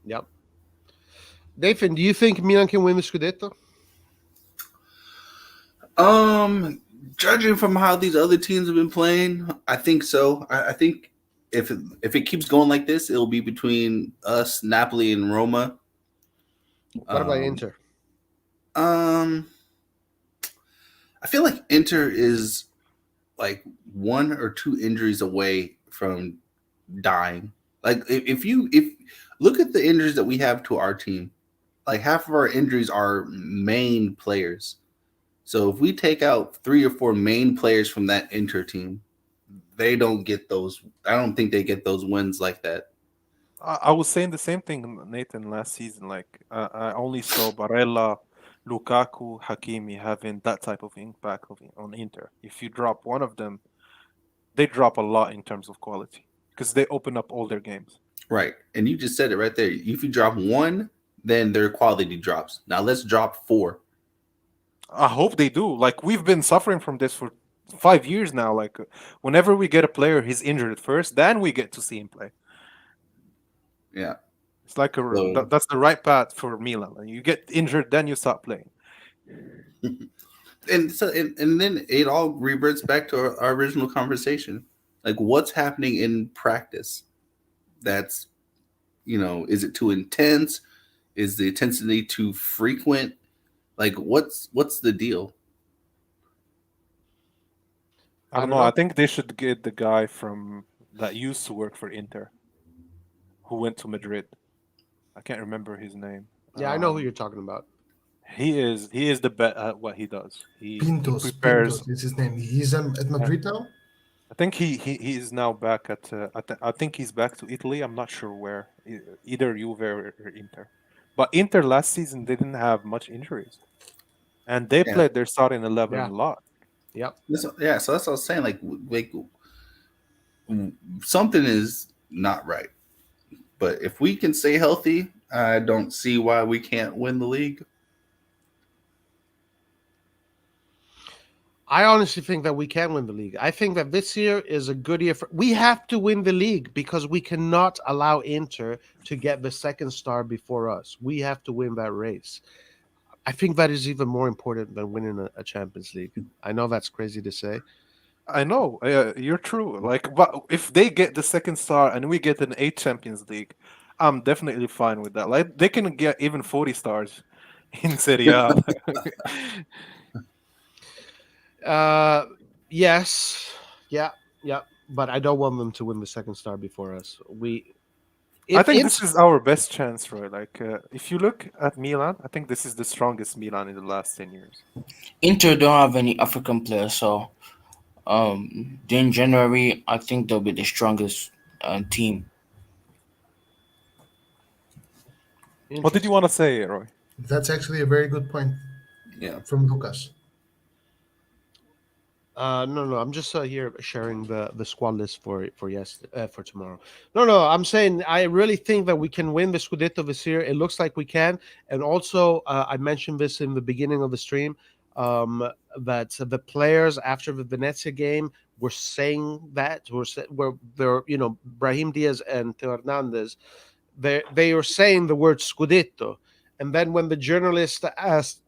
Yep. Nathan, do you think Milan can win the Scudetto? Judging from how these other teams have been playing, I think so. I think if it keeps going like this, it'll be between us, Napoli, and Roma. What about Inter? I feel like Inter is like 1 or 2 injuries away from dying. Like if look at the injuries that we have to our team, like half of our injuries are main players. So if we take out 3 or 4 main players from that Inter team, they don't get those. I don't think they get those wins like that. I was saying the same thing, Nathan, last season. Like I only saw Barella, Lukaku, Hakimi having that type of impact on Inter. If you drop one of them, they drop a lot in terms of quality because they open up all their games. Right. And you just said it right there. If you drop 1, then their quality drops. Now let's drop 4. I hope they do. Like we've been suffering from this for 5 years now. Like whenever we get a player, he's injured at first, then we get to see him play. Yeah. It's like that's the right path for Milan. You get injured, then you stop playing. And so and then it all reverts back to our original conversation. Like what's happening in practice? That's, is it too intense? Is the intensity too frequent? Like what's the deal? I don't know. I think they should get the guy that used to work for Inter, who went to Madrid. I can't remember his name. Yeah, I know who you're talking about. He is the best at what he does. He Pintos prepares. is his name. He's at Madrid now. I think he is now back at. I think he's back to Italy. I'm not sure where. Either Juve or Inter. But Inter last season they didn't have much injuries, and they played their starting 11 a lot. Yep. So that's what I was saying. Like something is not right. But if we can stay healthy, I don't see why we can't win the league. I honestly think that we can win the league. I think that this year is a good year we have to win the league because we cannot allow Inter to get the second star before us. We have to win that race. I think that is even more important than winning a Champions League. I know that's crazy to say. I know, you're true. Like, but if they get the second star and we get an 8 Champions League, I'm definitely fine with that. Like, they can get even 40 stars in Serie A. Yes, yeah, but I don't want them to win the second star before us. I think this is our best chance, Roy. Like, if you look at Milan, I think this is the strongest Milan in the last 10 years. Inter don't have any African players, so during January, I think they'll be the strongest team. What did you want to say, Roy? That's actually a very good point. Yeah. From Lucas. No. I'm just here sharing the squad list for tomorrow. No. I'm saying I really think that we can win the Scudetto this year. It looks like we can, and also I mentioned this in the beginning of the stream that the players after the Venezia game were saying that they're Brahim Diaz and Theo Hernandez. They were saying the word Scudetto, and then when the journalist asked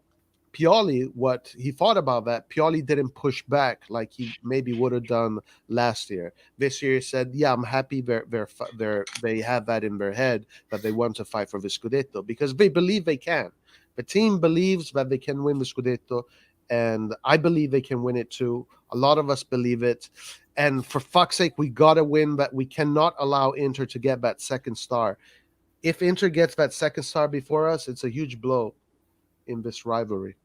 Pioli what he thought about that, Pioli didn't push back like he maybe would have done last year. This year he said, yeah, I'm happy they have that in their head that they want to fight for the Scudetto because they believe they can. The team believes that they can win the Scudetto, and I believe they can win it too. A lot of us believe it. And for fuck's sake, we got to win that. We cannot allow Inter to get that second star. If Inter gets that second star before us, it's a huge blow in this rivalry.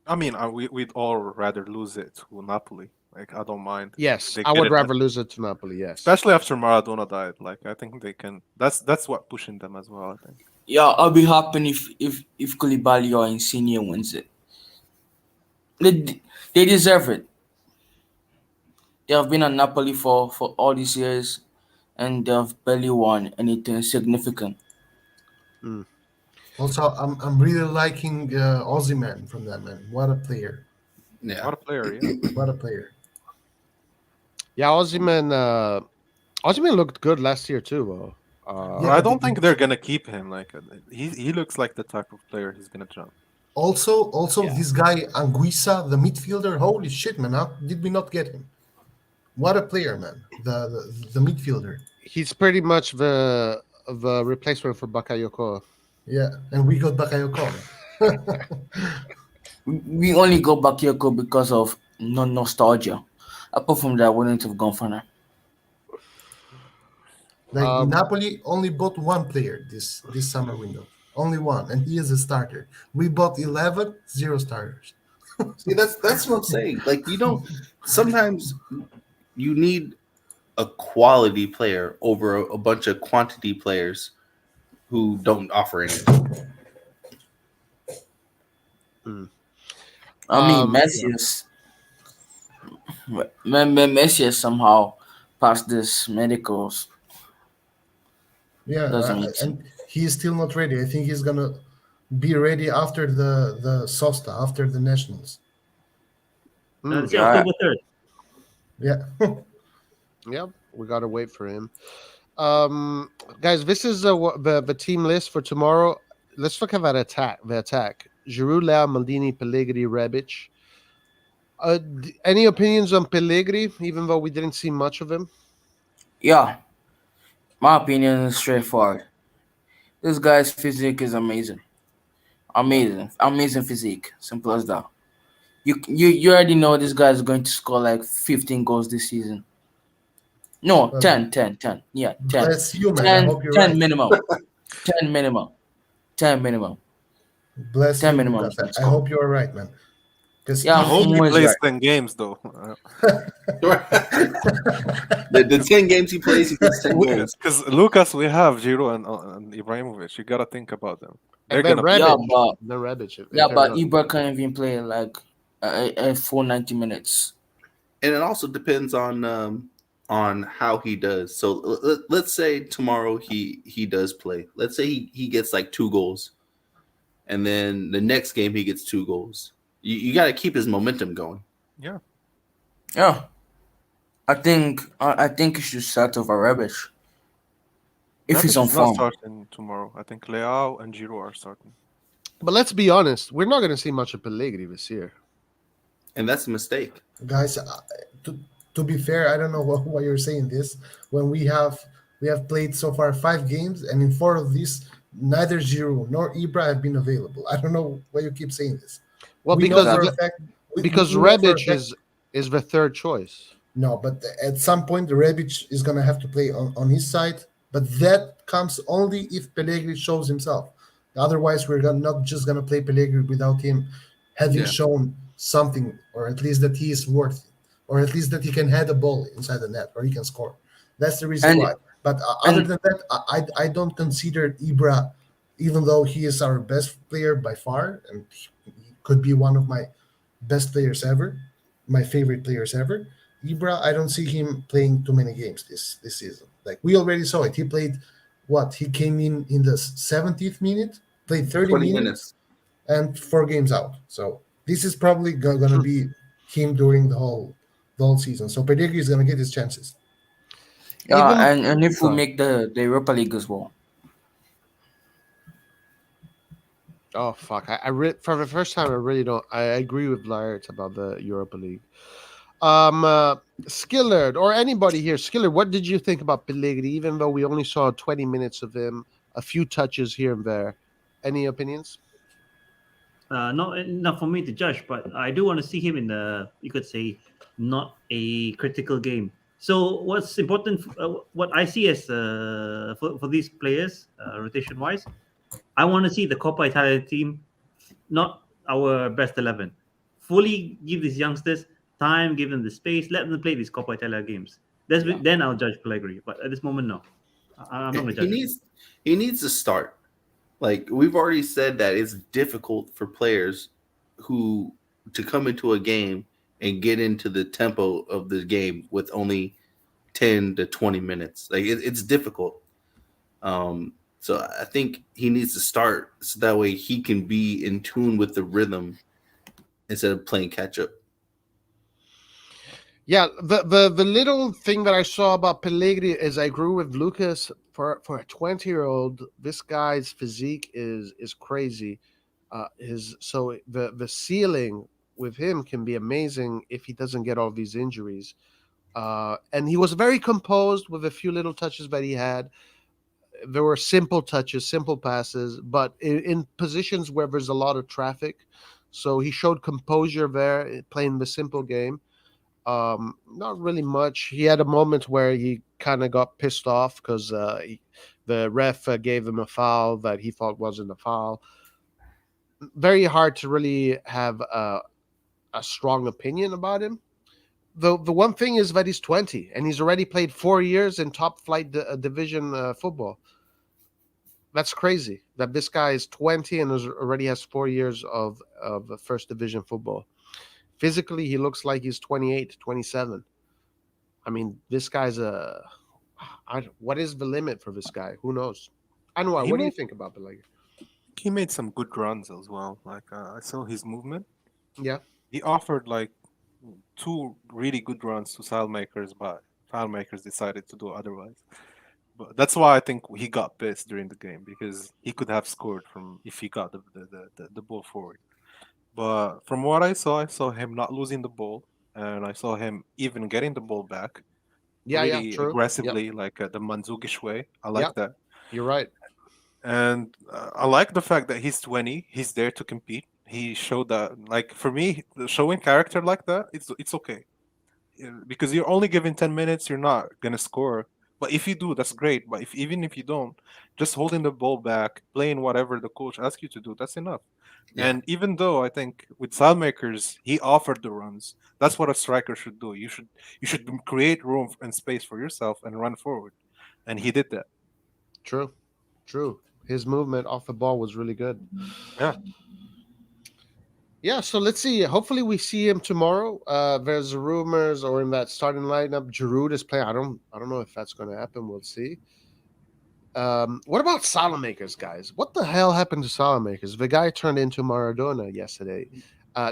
I mean, we'd all rather lose it to Napoli. Like I don't mind. Yes, They I get would it rather lose it to Napoli. Yes, especially after Maradona died. Like I think they can. That's what pushing them as well. I think. Yeah, I'll be happy if Koulibaly or Insigne wins it. They deserve it. They have been at Napoli for all these years, and they have barely won anything significant. Also, I'm really liking Ozyman from that man. What a player! Yeah. What a player, yeah. What a player! yeah. Ozyman looked good last year too. Yeah, I but don't think they're gonna keep him. Like he looks like the type of player who's gonna jump. also Yeah. this guy Anguissa, the midfielder. Holy shit, man! How did we not get him? What a player, man! The midfielder. He's pretty much the replacement for Bakayoko. Yeah, and we got Bakayoko. We only go Bakayoko because of nostalgia. Apart from that, I wouldn't have gone for that. Like Um, Napoli only bought one player this summer window, only one, and he is a starter. We bought 11, 0 starters. See, that's what I'm saying. Like you don't. Sometimes you need a quality player over a bunch of quantity players who don't offer anything. I mean, Um, Messi has somehow passed this medicals. Yeah, Doesn't make sense. and he is still not ready. I think he's gonna be ready after the Sosta, after the nationals. mm, It's Yeah. October 3rd. Yeah, yeah, we gotta wait for him. Guys, this is the team list for tomorrow. Let's look at that attack. The attack: Giroud, Leao, Maldini, Pellegrini, Rebic. Any opinions on Pellegrini? Even though we didn't see much of him. Yeah, my opinion is straightforward. This guy's physique is amazing. Amazing physique. Simple as that. You already know this guy is going to score like 15 goals this season. No, Well, 10. Yeah, 10. bless you, man. I 10, hope you're 10 right. minimum. 10 minimum. 10 minimum. Bless 10 you, minimum. Lucas. I hope you're right, man. Because Yeah, I hope he always plays right. 10 games though. The 10 games he plays, he gets 10 goals. Because Lucas, we have Giroud and Ibrahimovic. You gotta think about them. They're And then gonna. Yeah, Rebic, but the Rebic. if yeah, they're but not- Ibra can't even play like a full 90 minutes. And it also depends on how he does. So let's say tomorrow he does play. Let's say he gets like 2 goals, and then the next game he gets 2 goals. You got to keep his momentum going. Yeah. Yeah, I think you should start over Rebic if he's Rebic on is not form. starting tomorrow. I think Leao and Giroud are starting. But let's be honest, we're not going to see much of Pellegrini this year. And that's a mistake. guys, to be fair, I don't know why you're saying this. When we have played so far 5 games, and in 4 of these, neither Giroud nor Ibra have been available. I don't know why you keep saying this. Well, We know because for a the- fact- we because know for a Rebic fact- is the third choice. No, but at some point, the Rebic is going to have to play on his side. But that comes only if Pellegrini shows himself. Otherwise, we're not just going to play Pellegrini without him having Yeah. shown something, or at least that he is worth it, or at least that he can head a ball inside the net, or he can score. That's the reason And- why. But other and- than that, I don't consider Ibra, even though he is our best player by far, and he could be one of my best players ever, my favorite players ever. Ibra, I don't see him playing too many games this season. Like we already saw it. He played what? He came in the 70th minute, played 30 20 minutes, minutes. and 4 games out. So this is probably going to be him during the whole season. So Pellegrini is going to get his chances. Yeah, Even- and if we Sorry. make the Europa League as well. Oh fuck! For the first time, I really don't. I agree with Laird about the Europa League. Skillard or anybody here, Skillard, what did you think about Pellegrini? Even though we only saw 20 minutes of him, a few touches here and there. Any opinions? Not enough for me to judge, but I do want to see him in the, you could say, not a critical game. So what's important, what I see as for these players, rotation wise, I want to see the Coppa Italia team, not our best 11. Fully give these youngsters time, give them the space, let them play these Coppa Italia games. Then I'll judge Pellegrini. But at this moment, no, I'm not going to judge. He needs to start. Like we've already said that it's difficult for players to come into a game and get into the tempo of the game with only 10 to 20 minutes. Like it's difficult. So I think he needs to start so that way he can be in tune with the rhythm instead of playing catch up. Yeah, the little thing that I saw about Pellegrini is I agree with Lucas. For a 20-year-old, this guy's physique is crazy. The ceiling with him can be amazing if he doesn't get all these injuries. And he was very composed with a few little touches that he had. There were simple touches, simple passes, but in positions where there's a lot of traffic. So he showed composure there, playing the simple game. Not really much. He had a moment where he kind of got pissed off because the ref gave him a foul that he thought wasn't a foul. Very hard to really have a strong opinion about him. The one thing is that he's 20 and he's already played 4 years in top flight division football. That's crazy that this guy is 20 and already has 4 years of first division football. Physically, he looks like he's 28, 27. I mean, this guy's what is the limit for this guy? Who knows? Anwar, what do you think about Pellegrini? He made some good runs as well. Like I saw his movement. Yeah. He offered like 2 really good runs to Saelmakers, but Saelmakers decided to do otherwise. But that's why I think he got pissed during the game because he could have scored if he got the ball forward. But from what I saw him not losing the ball, and I saw him even getting the ball back. Really true. aggressively, like the Mandzukic way. I like that. You're right. And I like the fact that he's 20. He's there to compete. He showed that. Like for me, showing character like that, it's okay. Because you're only given 10 minutes, you're not gonna score. But if you do, that's great. But even if you don't, just holding the ball back, playing whatever the coach asks you to do, that's enough. Yeah. And even though I think with Saelmakers, he offered the runs. That's what a striker should do. You should create room and space for yourself and run forward. And he did that. True. His movement off the ball was really good. Yeah. Yeah, so let's see. Hopefully we see him tomorrow. There's rumors or in that starting lineup, Giroud is playing. I don't know if that's going to happen. We'll see. What about Saelmakers, guys? What the hell happened to Saelmakers? The guy turned into Maradona yesterday.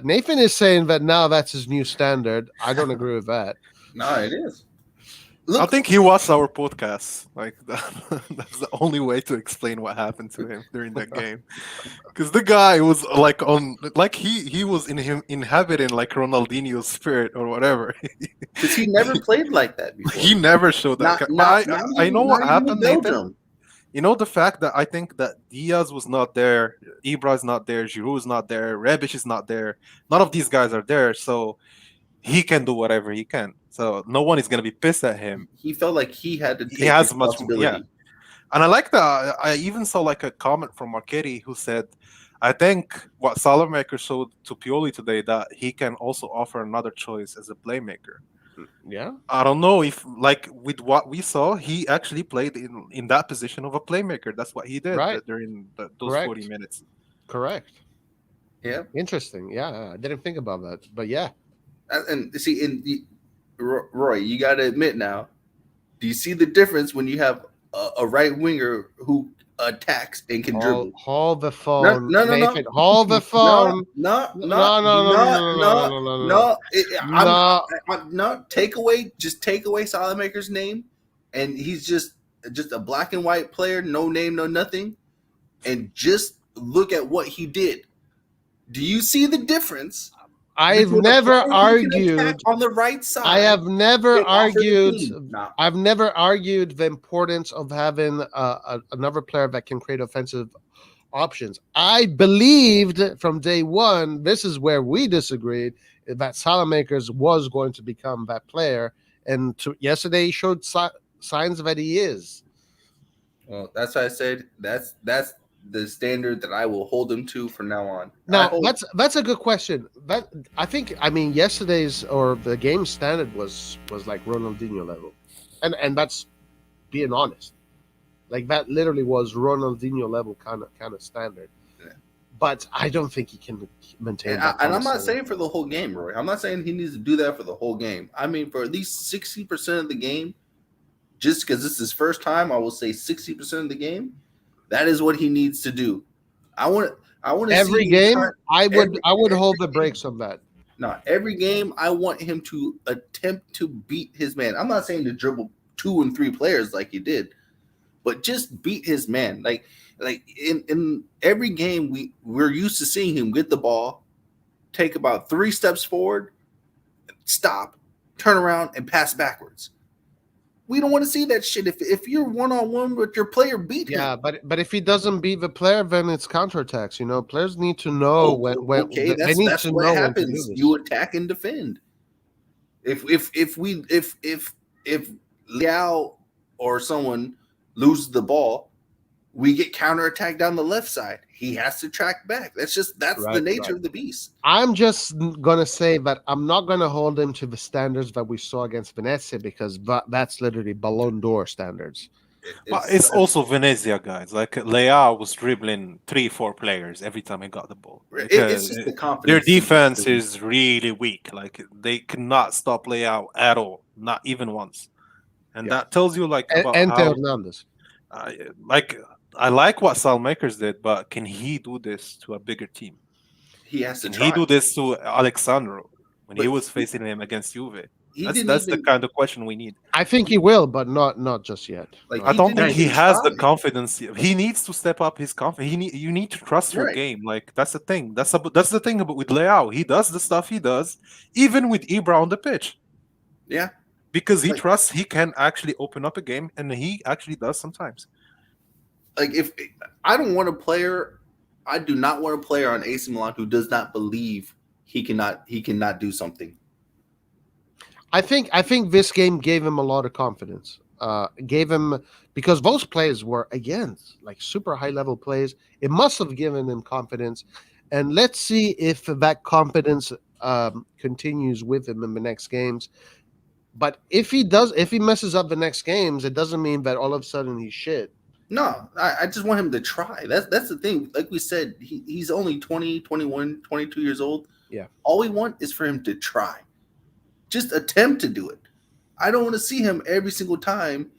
Nathan is saying that now that's his new standard. I don't agree with that. No, it is. I think he watched our podcast. Like that's the only way to explain what happened to him during that game. Because the guy was like he was inhabiting like Ronaldinho's spirit or whatever. Because he never played like that before. He never showed that. I know what happened, Nathan. You know the fact that I think that Diaz was not there, Ibra's not there, Giroud's not there, Rebic is not there. None of these guys are there, so he can do whatever he can. So no one is going to be pissed at him. He felt like he had to take he has responsibility. Yeah. And I like that. I even saw like a comment from Marchetti who said, I think what Saelmakers showed to Pioli today that he can also offer another choice as a playmaker. Yeah. I don't know if like with what we saw, he actually played in that position of a playmaker. That's what he did during those 40 minutes. Correct. Yeah. Interesting. Yeah. I didn't think about that. But yeah. And see, Roy, you got to admit now, do you see the difference when you have a right winger who attacks and can dribble? Hold the phone. No. Hold the phone. No. Take away Saelmakers' name, and he's just a black and white player, no name, no nothing, and just look at what he did. Do you see the difference? I've never argued on the right side. I have never argued. I've never argued the importance of having another player that can create offensive options. I believed from day one. This is where we disagreed. That Saelmakers was going to become that player, and yesterday he showed signs that he is. Well, that's why I said that's the standard that I will hold him to from now on. Now that's a good question. That I mean yesterday's or the game standard was like Ronaldinho level, and that's being honest. Like that literally was Ronaldinho level kind of standard. Yeah. But I don't think he can maintain And, that. and I'm not saying for the whole game, Roy. I'm not saying he needs to do that for the whole game. I mean, for at least 60% of the game, just because this is his first time, I will say 60% of the game. That is what he needs to do. I want to every see game. I would every hold the game. brakes on that. No, every game I want him to attempt to beat his man. I'm not saying to dribble 2 and 3 players like he did, but just beat his man. Like in every game we're used to seeing him get the ball, take about 3 steps forward, stop, turn around, and pass backwards. We don't want to see that shit. If you're 1-on-1 with your player, beat him. Yeah, but if he doesn't beat the player, then it's counterattacks. You know, players need to know when okay, they need that's to what know happens. when to do this. You attack and defend. If Liao or someone loses the ball, we get counterattacked down the left side. He has to track back. That's the nature of the beast. I'm just gonna say that I'm not gonna hold him to the standards that we saw against Venezia because that's literally Ballon d'Or standards. But it's also Venezia, guys. Like Leao was dribbling 3-4 players every time he got the ball. It's just the confidence. Their defense is really weak. Like they cannot stop Leao at all, not even once. And that tells you like about how Hernandez. I like what Salmakers did, but can he do this to a bigger team? He has to Can try. he do this to Alexandro when he was facing him against Juve? That's the kind of question we need. I think he will, but not just yet. Like, I don't think he has the try. confidence. He needs to step up his confidence. You need to trust your Right. game. Like that's the thing. That's the thing about with Leao. He does the stuff he does, even with Ibra on the pitch. Yeah. Because he trusts he can actually open up a game, and he actually does sometimes. Like if I don't want a player, I do not want a player on AC Milan who does not believe he cannot do something. I think this game gave him a lot of confidence. Gave him because those plays were again like super high level plays. It must have given him confidence, and let's see if that confidence continues with him in the next games. But if he messes up the next games, it doesn't mean that all of a sudden he's shit. No, I just want him to try. That's the thing. Like we said, he's only 20, 21, 22 years old. Yeah. All we want is for him to try. Just attempt to do it. I don't want to see him every single time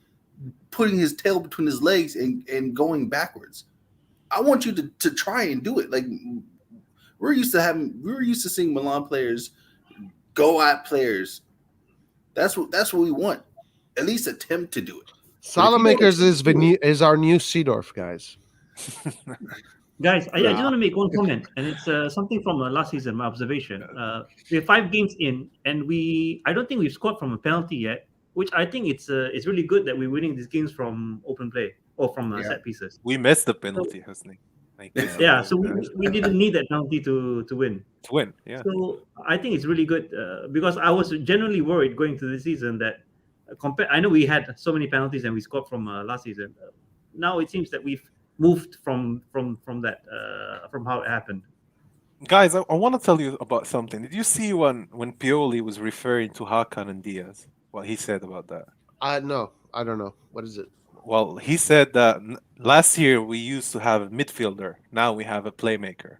putting his tail between his legs and going backwards. I want you to try and do it. Like we're used to seeing Milan players go at players. That's what we want. At least attempt to do it. Salamakers is our new Seedorf, guys. Guys, I just want to make one comment, and it's something from last season, my observation. We're 5 games in, and I don't think we've scored from a penalty yet, which I think it's really good that we're winning these games from open play or from set pieces. We missed the penalty, Husni. So we didn't need that penalty to win. To win, yeah. So I think it's really good because I was genuinely worried going to the season that I know we had so many penalties and we scored from last season. Now it seems that we've moved from that from how it happened. Guys, I want to tell you about something. Did you see when Pioli was referring to Hakan and Diaz? What he said about that? No, I don't know. What is it? Well, he said that last year we used to have a midfielder. Now we have a playmaker.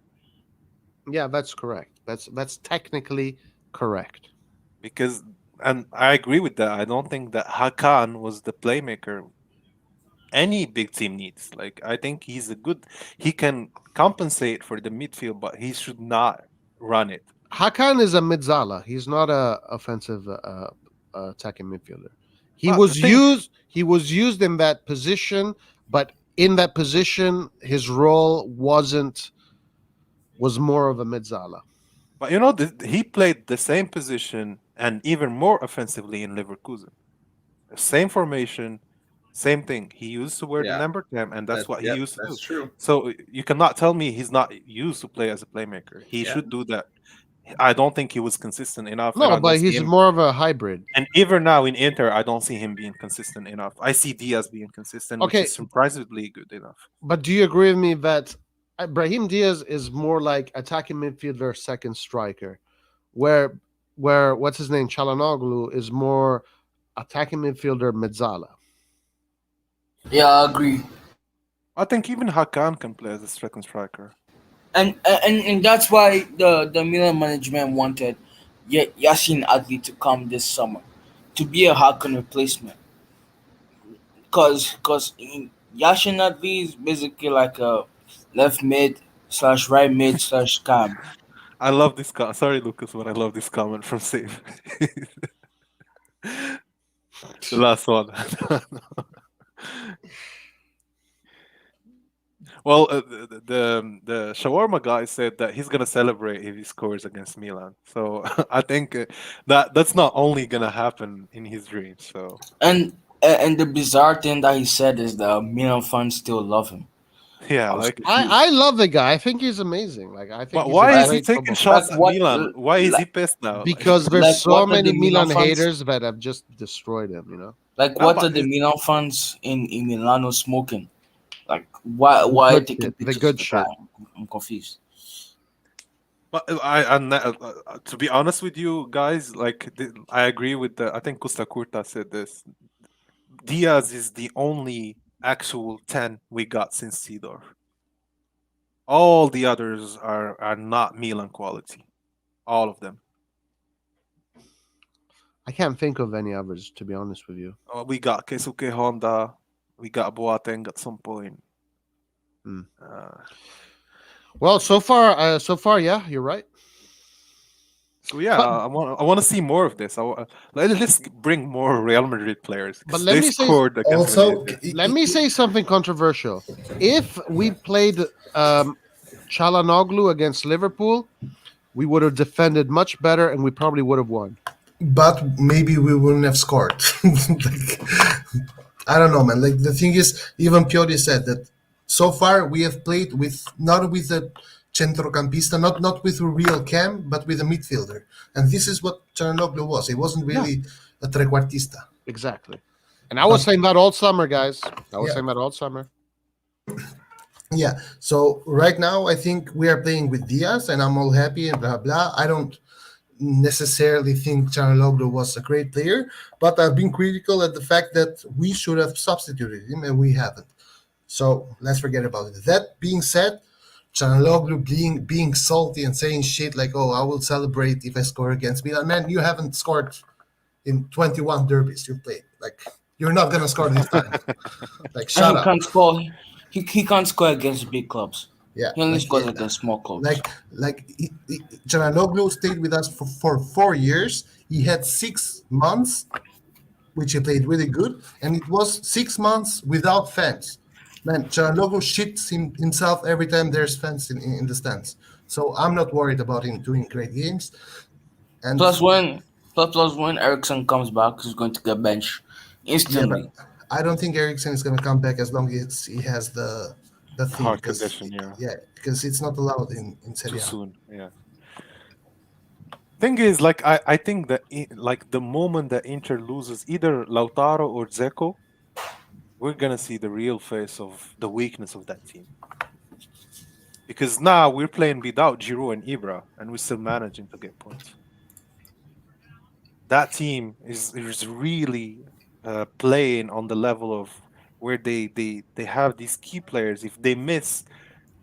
Yeah, that's correct. That's technically correct. And I agree with that. I don't think that Hakan was the playmaker any big team needs. Like I think he can compensate for the midfield, but he should not run it. Hakan is a midzala. He's not a offensive attacking midfielder. He was used in that position, but in that position his role was more of a midzala. But he played the same position and even more offensively in Leverkusen. The same formation, same thing. He used to wear the number 10, and that's what he used to do. That's true. So you cannot tell me he's not used to play as a playmaker. He should do that I don't think he was consistent enough. And No, I don't but see he's him. more of a hybrid. And even now in Inter, I don't see him being consistent enough. I see Diaz being consistent, which Okay, is surprisingly good enough. but do you agree with me that Brahim Diaz is more like attacking midfielder, second striker, where what's his name, Çalhanoğlu, is more attacking midfielder, mezzala. Yeah, I agree. I think even Hakan can play as a second striker. And that's why the Milan management wanted Yasin Adli to come this summer to be a Hakan replacement. Cause Yasin Adli is basically like a left mid slash right mid slash cam. I love this comment. Sorry, Lucas, but I love this comment from Save. The last one. Well, the shawarma guy said that he's gonna celebrate if he scores against Milan. So I think that's not only gonna happen in his dreams. So And the bizarre thing that he said is the Milan fans still love him. yeah, I was like, confused. I love the guy. I think he's amazing. Like, I think but he's why a is he great taking footballer. shots Like at what? Milan? Why is he Like, pissed now? Like, Because there's like so what are many the Milan Milan fans? haters that have just destroyed him. You know, Like no, what but are the Milan fans in Milano smoking? Like why good taking shit. The pictures good of the shit. guy? I'm confused. But to be honest with you guys, like I agree with I think Costa Curta said this. Diaz is the only actual 10 we got since Seedorf. All the others are not Milan quality. All of them. I can't think of any others, to be honest with you. We got Keisuke Honda. We got Boateng at some point. Hmm. Uh, Well, so far, yeah, you're right. so yeah, But I want to see more of this. Let's bring more Real Madrid players but because let they me say scored against Also, Valencia. let me say something controversial. If we played Çalhanoğlu against Liverpool, we would have defended much better, and we probably would have won. but maybe we wouldn't have scored. Like, I don't know, man. Like the thing is, even Pioli said that so far we have played with not with a centrocampista, not with a real cam, but with a midfielder, and this is what Çalhanoğlu was. He wasn't Yeah, really a trequartista. exactly. And I was saying that all summer, guys. I was Yeah. saying that all summer. Yeah. So right now, I think we are playing with Diaz, and I'm all happy and blah blah. I don't necessarily think Çalhanoğlu was a great player, but I've been critical at the fact that we should have substituted him, and we haven't. So let's forget about it. That being said, Çalhanoğlu being salty and saying shit like, "Oh, I will celebrate if I score against Milan." Man, you haven't scored in 21 derbies you played. Like, you're not gonna score this time. Like, And shut he up. can't score. He can't score against big clubs. Yeah, He only like, scores against small clubs. Çalhanoğlu stayed with us for 4 years. He had 6 months, which he played really good, and it was 6 months without fans. Man, Çalhanoğlu shits himself every time there's fans in the stands. So I'm not worried about him doing great games. And plus when Ericsson comes back, he's going to get benched yeah, instantly. but I don't think Ericsson is going to come back as long as he has the thing. Heart Because condition, yeah. yeah, because it's not allowed in Serie Too A. soon, yeah. Thing is, like I think that like the moment that Inter loses either Lautaro or Dzeko, we're gonna see the real face of the weakness of that team. Because now we're playing without Giroud and Ibra, and we're still managing to get points. That team is really playing on the level of where they have these key players. If they miss,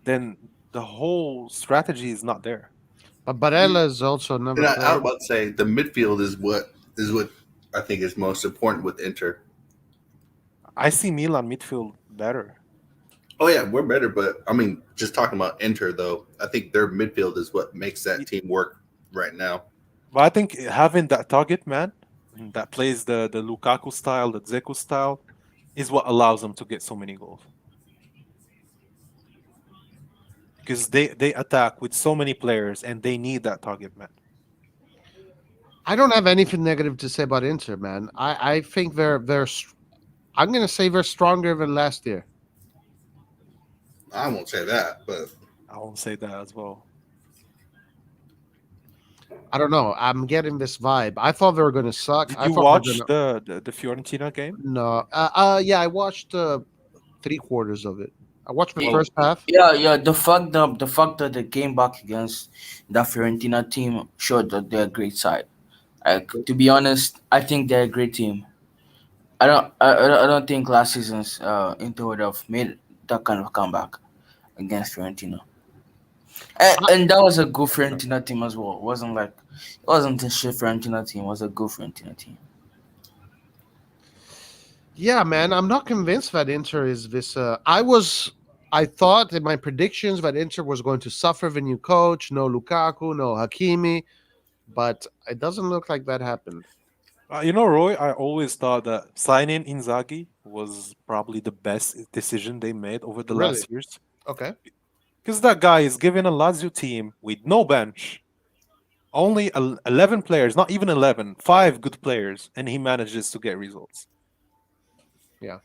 then the whole strategy is not there. But Barella is also And never I was played. about to say the midfield is what I think is most important with Inter. I see Milan midfield better. Oh yeah, we're better, but I mean, just talking about Inter though, I think their midfield is what makes that team work right now. But I think having that target man that plays the Lukaku style, the Dzeko style, is what allows them to get so many goals. Because they attack with so many players and they need that target man. I don't have anything negative to say about Inter, man. I think they're. I'm gonna say they're stronger than last year. I won't say that, but I won't say that as well. I don't know. I'm getting this vibe. I thought they were going to suck. Did I you thought they were watch going the Fiorentina game? to. No. Yeah, I watched 3/4 of it. I watched the Yeah, first half. yeah. The fact that they came back against the Fiorentina team showed that they're a great side. Like, to be honest, I think they're a great team. I don't think last season's Inter would have made that kind of comeback against Fiorentina. And that was a good Fiorentina team as well. It wasn't a shit Fiorentina team. It was a good Fiorentina team. Yeah, man, I'm not convinced that Inter is this. I thought in my predictions that Inter was going to suffer the new coach, no Lukaku, no Hakimi, but it doesn't look like that happened. Roy, I always thought that signing Inzaghi was probably the best decision they made over the Really? last years. Okay. Because that guy is giving a Lazio team with no bench, only 11 players, not even 11, 5 good players, and he manages to get results. Yeah.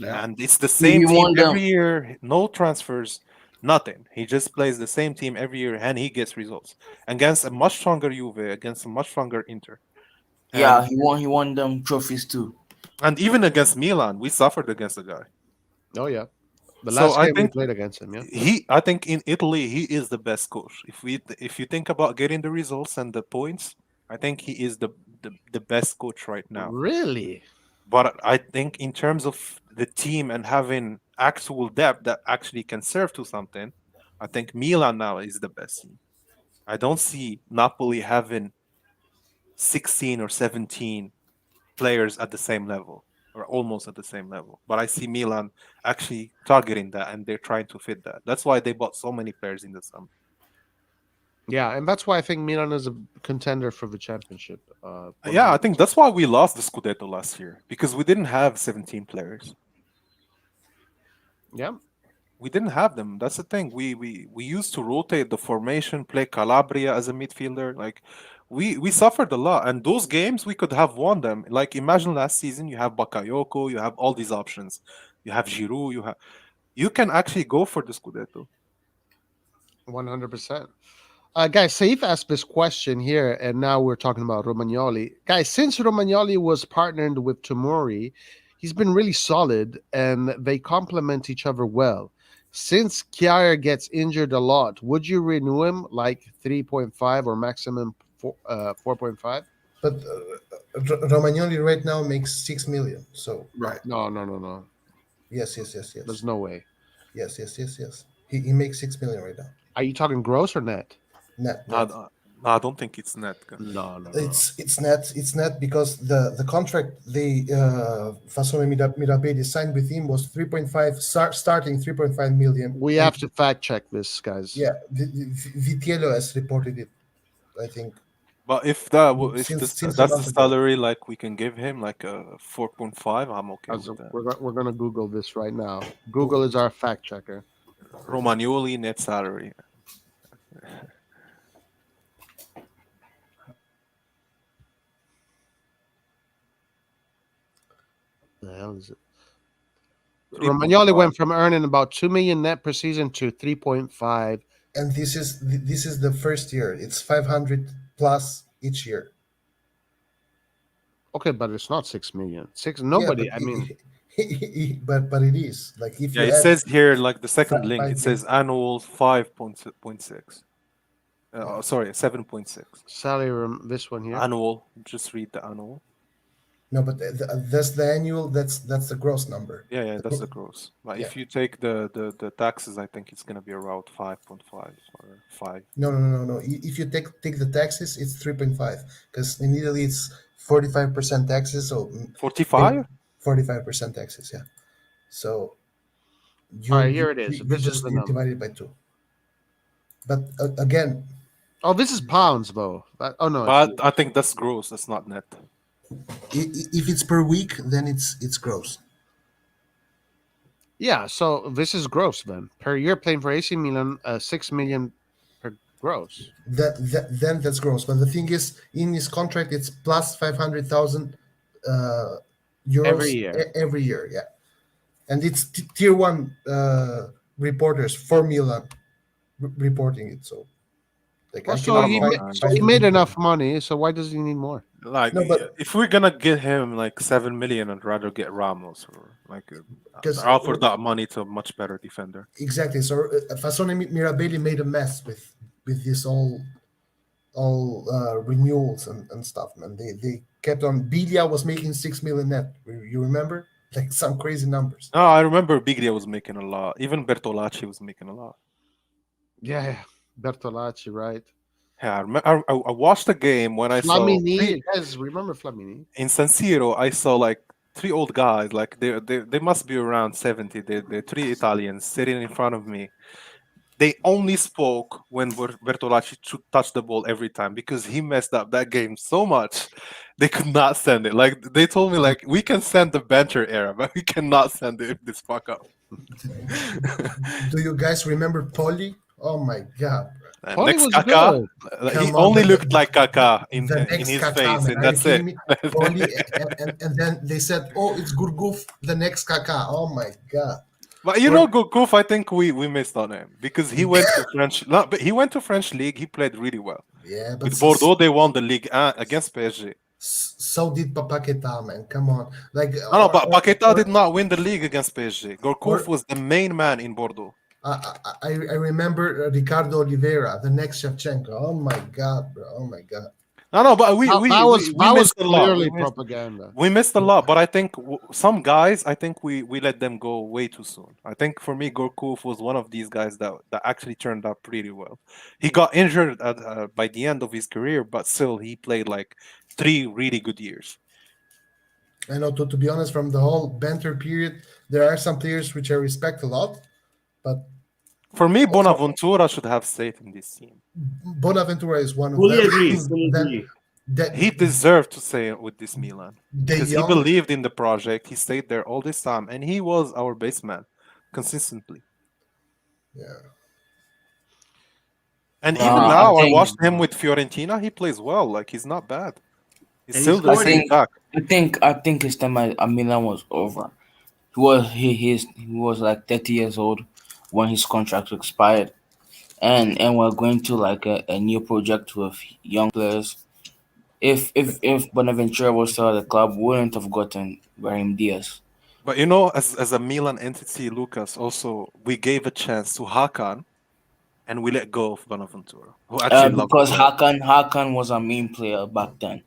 And it's the He, same he team won every them. year, no transfers, nothing. He just plays the same team every year, and he gets results against a much stronger Juve, against a much stronger Inter, Yeah, and he won them trophies too. even against Milan, we suffered against the guy. Oh, yeah. The So last I game we think played against him, yeah. I think in Italy he is the best coach. If you think about getting the results and the points, I think he is the best coach right now. Really? But I think in terms of the team and having actual depth that actually can serve to something, I think Milan now is the best team. I don't see Napoli having 16 or 17 players at the same level or almost at the same level. But I see Milan actually targeting that and they're trying to fit that. That's why they bought so many players in the summer. Yeah, and that's why I think Milan is a contender for the championship. Yeah, I 100%. think that's why we lost the Scudetto last year because we didn't have 17 players. Yeah. We didn't have them. That's the thing. We used to rotate the formation, play Calabria as a midfielder. Like we suffered a lot, and those games we could have won them. Like imagine last season, you have Bakayoko, you have all these options, you have Giroud, you can actually go for the Scudetto. 100%. Guys, Saif asked this question here, and now we're talking about Romagnoli. Guys, since Romagnoli was partnered with Tomori, he's been really solid, and they complement each other well. Since Kjaer gets injured a lot, would you renew him like 3.5 or maximum 4.5? But Romagnoli right now makes 6 million. So Right. No, no, no, no. yes. There's no way. Yes. He makes 6 million right now. Are you talking gross or net? Net. No, I don't think it's net. No, no, no. It's net because the contract they Fasone Mirabelli signed with him was 3.5 starting 3.5 million. We And have to fact check this, guys. yeah, Vitiello has reported it. I think But if Since a that's the month ago. salary, like we can give him like a 4.5, I'm okay with that. We're gonna Google this right now. Google is our fact checker. Romagnoli net salary. The hell is it? 3.5. Romagnoli went from earning about 2 million net per season to 3.5. and this is the first year. It's 500 plus each year. Okay, but it's not 6 million. Yeah, I mean, but it is like if Yeah, you it add says here like the second Fi- link. It 5 says annual 5.6. Sorry, 7.6 salary this one here. annual. Just read the annual. no, but that's the annual. That's the gross number. Yeah, that's the gross. But Yeah. if you take the taxes, I think it's gonna be around 5.5 or 5. No. If you take the taxes, it's 3.5 because in Italy it's 45% taxes. So 45? 45% taxes. Yeah. So All right, here it is. you This is just the you number. divide it by 2. But again, Oh, this is pounds though. Oh no. But I think that's gross. That's not net. if it's per week, then it's gross. Yeah, so this is gross then. Per year playing for AC Milan, 6 million per gross. Then that's gross. But the thing is, in his contract, it's plus 500,000 euros Every year. Every year, yeah. And it's tier one reporters for Milan reporting it. So Like Well, I so cannot he find, so find he the made detail. enough money. So why does he need more? Like, No, but if we're gonna give him like 7 million, I'd rather get Ramos or like because offer that money to a much better defender. exactly. So Fasone Mirabelli made a mess with this all renewals and stuff, man. They kept on. Bilia was making 6 million net. You remember? Like some crazy numbers. No, I remember Biglia was making a lot. Even Bertolacci was making a lot. Yeah, Bertolacci, right? Yeah, I watched the game when I saw Flamini, guys, remember Flamini? in San Siro. I saw like three old guys, like they must be around 70. They're three Italians sitting in front of me. They only spoke when Bertolacci touched the ball every time because he messed up that game so much. They could not send it. Like they told me, like we can send the banter era, but we cannot send it this fuck up. Do you guys remember Poli? Oh my god, bro. Poli Next was Kaká, good. he Come on, only looked like Kaká the in next his Kaká, face, man. and Are you that's kidding it. me? Poli, and then they said, "Oh, it's Gurguf, the next Kaká." Oh my god. But you Or- know, Gokuf, I think we missed on him because he went to French. No, but he went to French league. He played really well Yeah, but with Bordeaux. They won the league against PSG. so did Paquetá, man. Come on, like No, but Paquetá did not win the league against PSG. Gorkuf or- was the main man in Bordeaux. I remember Ricardo Oliveira, the next Shevchenko. Oh my god, bro. Oh my god. No, but we That was missed a lot. clearly propaganda. We missed a lot, but I think some guys, I think we let them go way too soon. I think for me, Gorkuf was one of these guys that actually turned out pretty well. He got injured by the end of his career, but still he played like 3 really good years. I know, to be honest, from the whole banter period, there are some players which I respect a lot, but For me, Also- Bonaventura should have stayed in this team. Bonaventura is one of Fully them. agree. Fully Then- agree. that He deserved to stay with this Milan the because young, he believed in the project. He stayed there all this time, and he was our baseman consistently. yeah. And Uh, even I now, I think- watched him with Fiorentina. He plays well. Like he's not bad. He's And still he's the scoring. same back. I think his time at Milan was over. He was like 30 years old when his contract expired, and we're going to like a new project with young players. If Bonaventura was still at the club, we wouldn't have gotten Brahim Diaz. But you know, as a Milan entity, Lucas, also we gave a chance to Hakan, and we let go of Bonaventura, who actually loved Because the player. Hakan was our main player back then.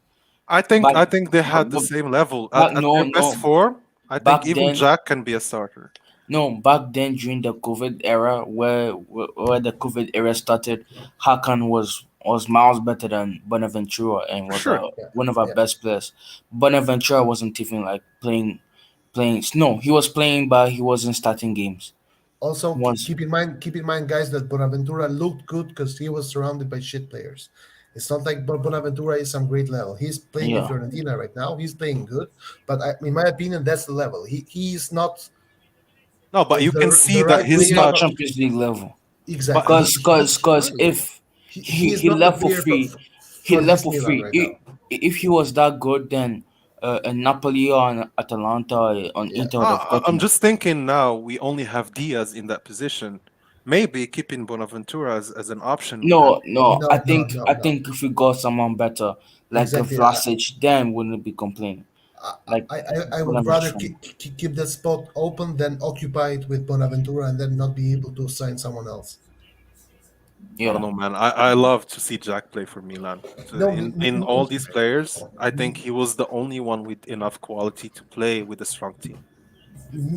I think back- they had the but- same level but at no, their best no. form. I Back think even then- Jack can be a starter. No, back then during the COVID era, where the COVID era started, Hakan was miles better than Bonaventura and was Sure. one of our Yeah. best players. Bonaventura wasn't even like playing. No, he was playing, but he wasn't starting games. Also, Once- keep in mind, guys, that Bonaventura looked good because he was surrounded by shit players. It's not like Bonaventura is some great level. He's playing in Yeah. Fiorentina right now. He's playing good, but in my opinion, that's the level. He's not No, but you The- can the see right that his He's player- not touch. Champions League level. exactly Because if he's he not left the for player free, he for left this for Milan free. right now. If he was that good, then Napoli or Atalanta on Yeah. Inter would have gotten I'm him. just thinking now we only have Diaz in that position. Maybe keeping Bonaventura as an option. No, No, I think no, I no. think if we got someone better, like Exactly. a Vlasic, then we wouldn't be complaining. Like I would rather keep that spot open than occupy it with Bonaventura and then not be able to sign someone else. I don't know, man. I love to see Jack play for Milan. No, In all these players, I think he was the only one with enough quality to play with a strong team.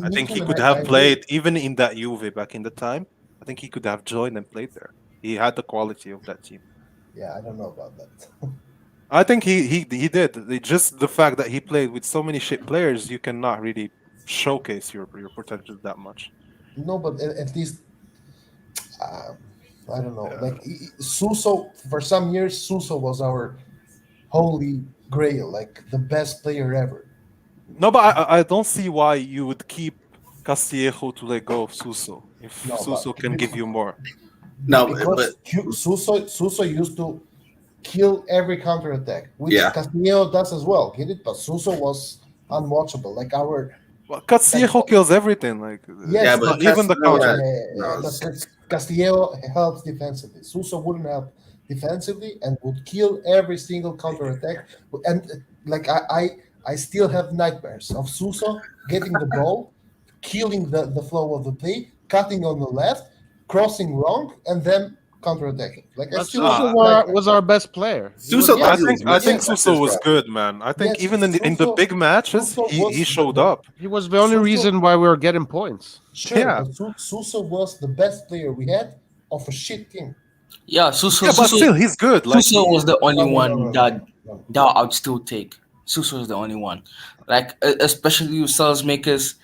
I think he could have played even in that Juve back in the time. I think he could have joined and played there. He had the quality of that team. Yeah, I don't know about that. I think he did. Just the fact that he played with so many shit players, you cannot really showcase your potential that much. No, but at least I don't know. Like Suso, for some years, Suso was our holy grail, like the best player ever. No, but I don't see why you would keep Castillejo to let go of Suso if No, Suso but- can give you more. No, Because Suso used to kill every counter attack, which Yeah. Castillo does as well. Get it? But Suso was unwatchable. Like our Well, Castillejo kills everything. Like Yes, Yeah, not but even the Castillejo- counter. No, but Castillo helps defensively. Suso wouldn't help defensively and would kill every single counter attack. And like I still have nightmares of Suso getting the ball, killing the flow of the play, cutting on the left, crossing wrong, and then counter attacking. Like I still Suso have nightmares. was our best player. He Suso was- thought I he think was I think missing Suso this was round. good, man. I think Yes, even in the Suso- big matches, Suso he was showed the- up. he was the only Suso- reason why we were getting points. Sure, Yeah. but Suso was the best player we had of a shit team. Yeah, Suso, Yeah, but Suso, still, he's good. Like Suso was the only No, no, one no, no, that no. that I'd still take. Suso is the only one. Like especially with sales makers,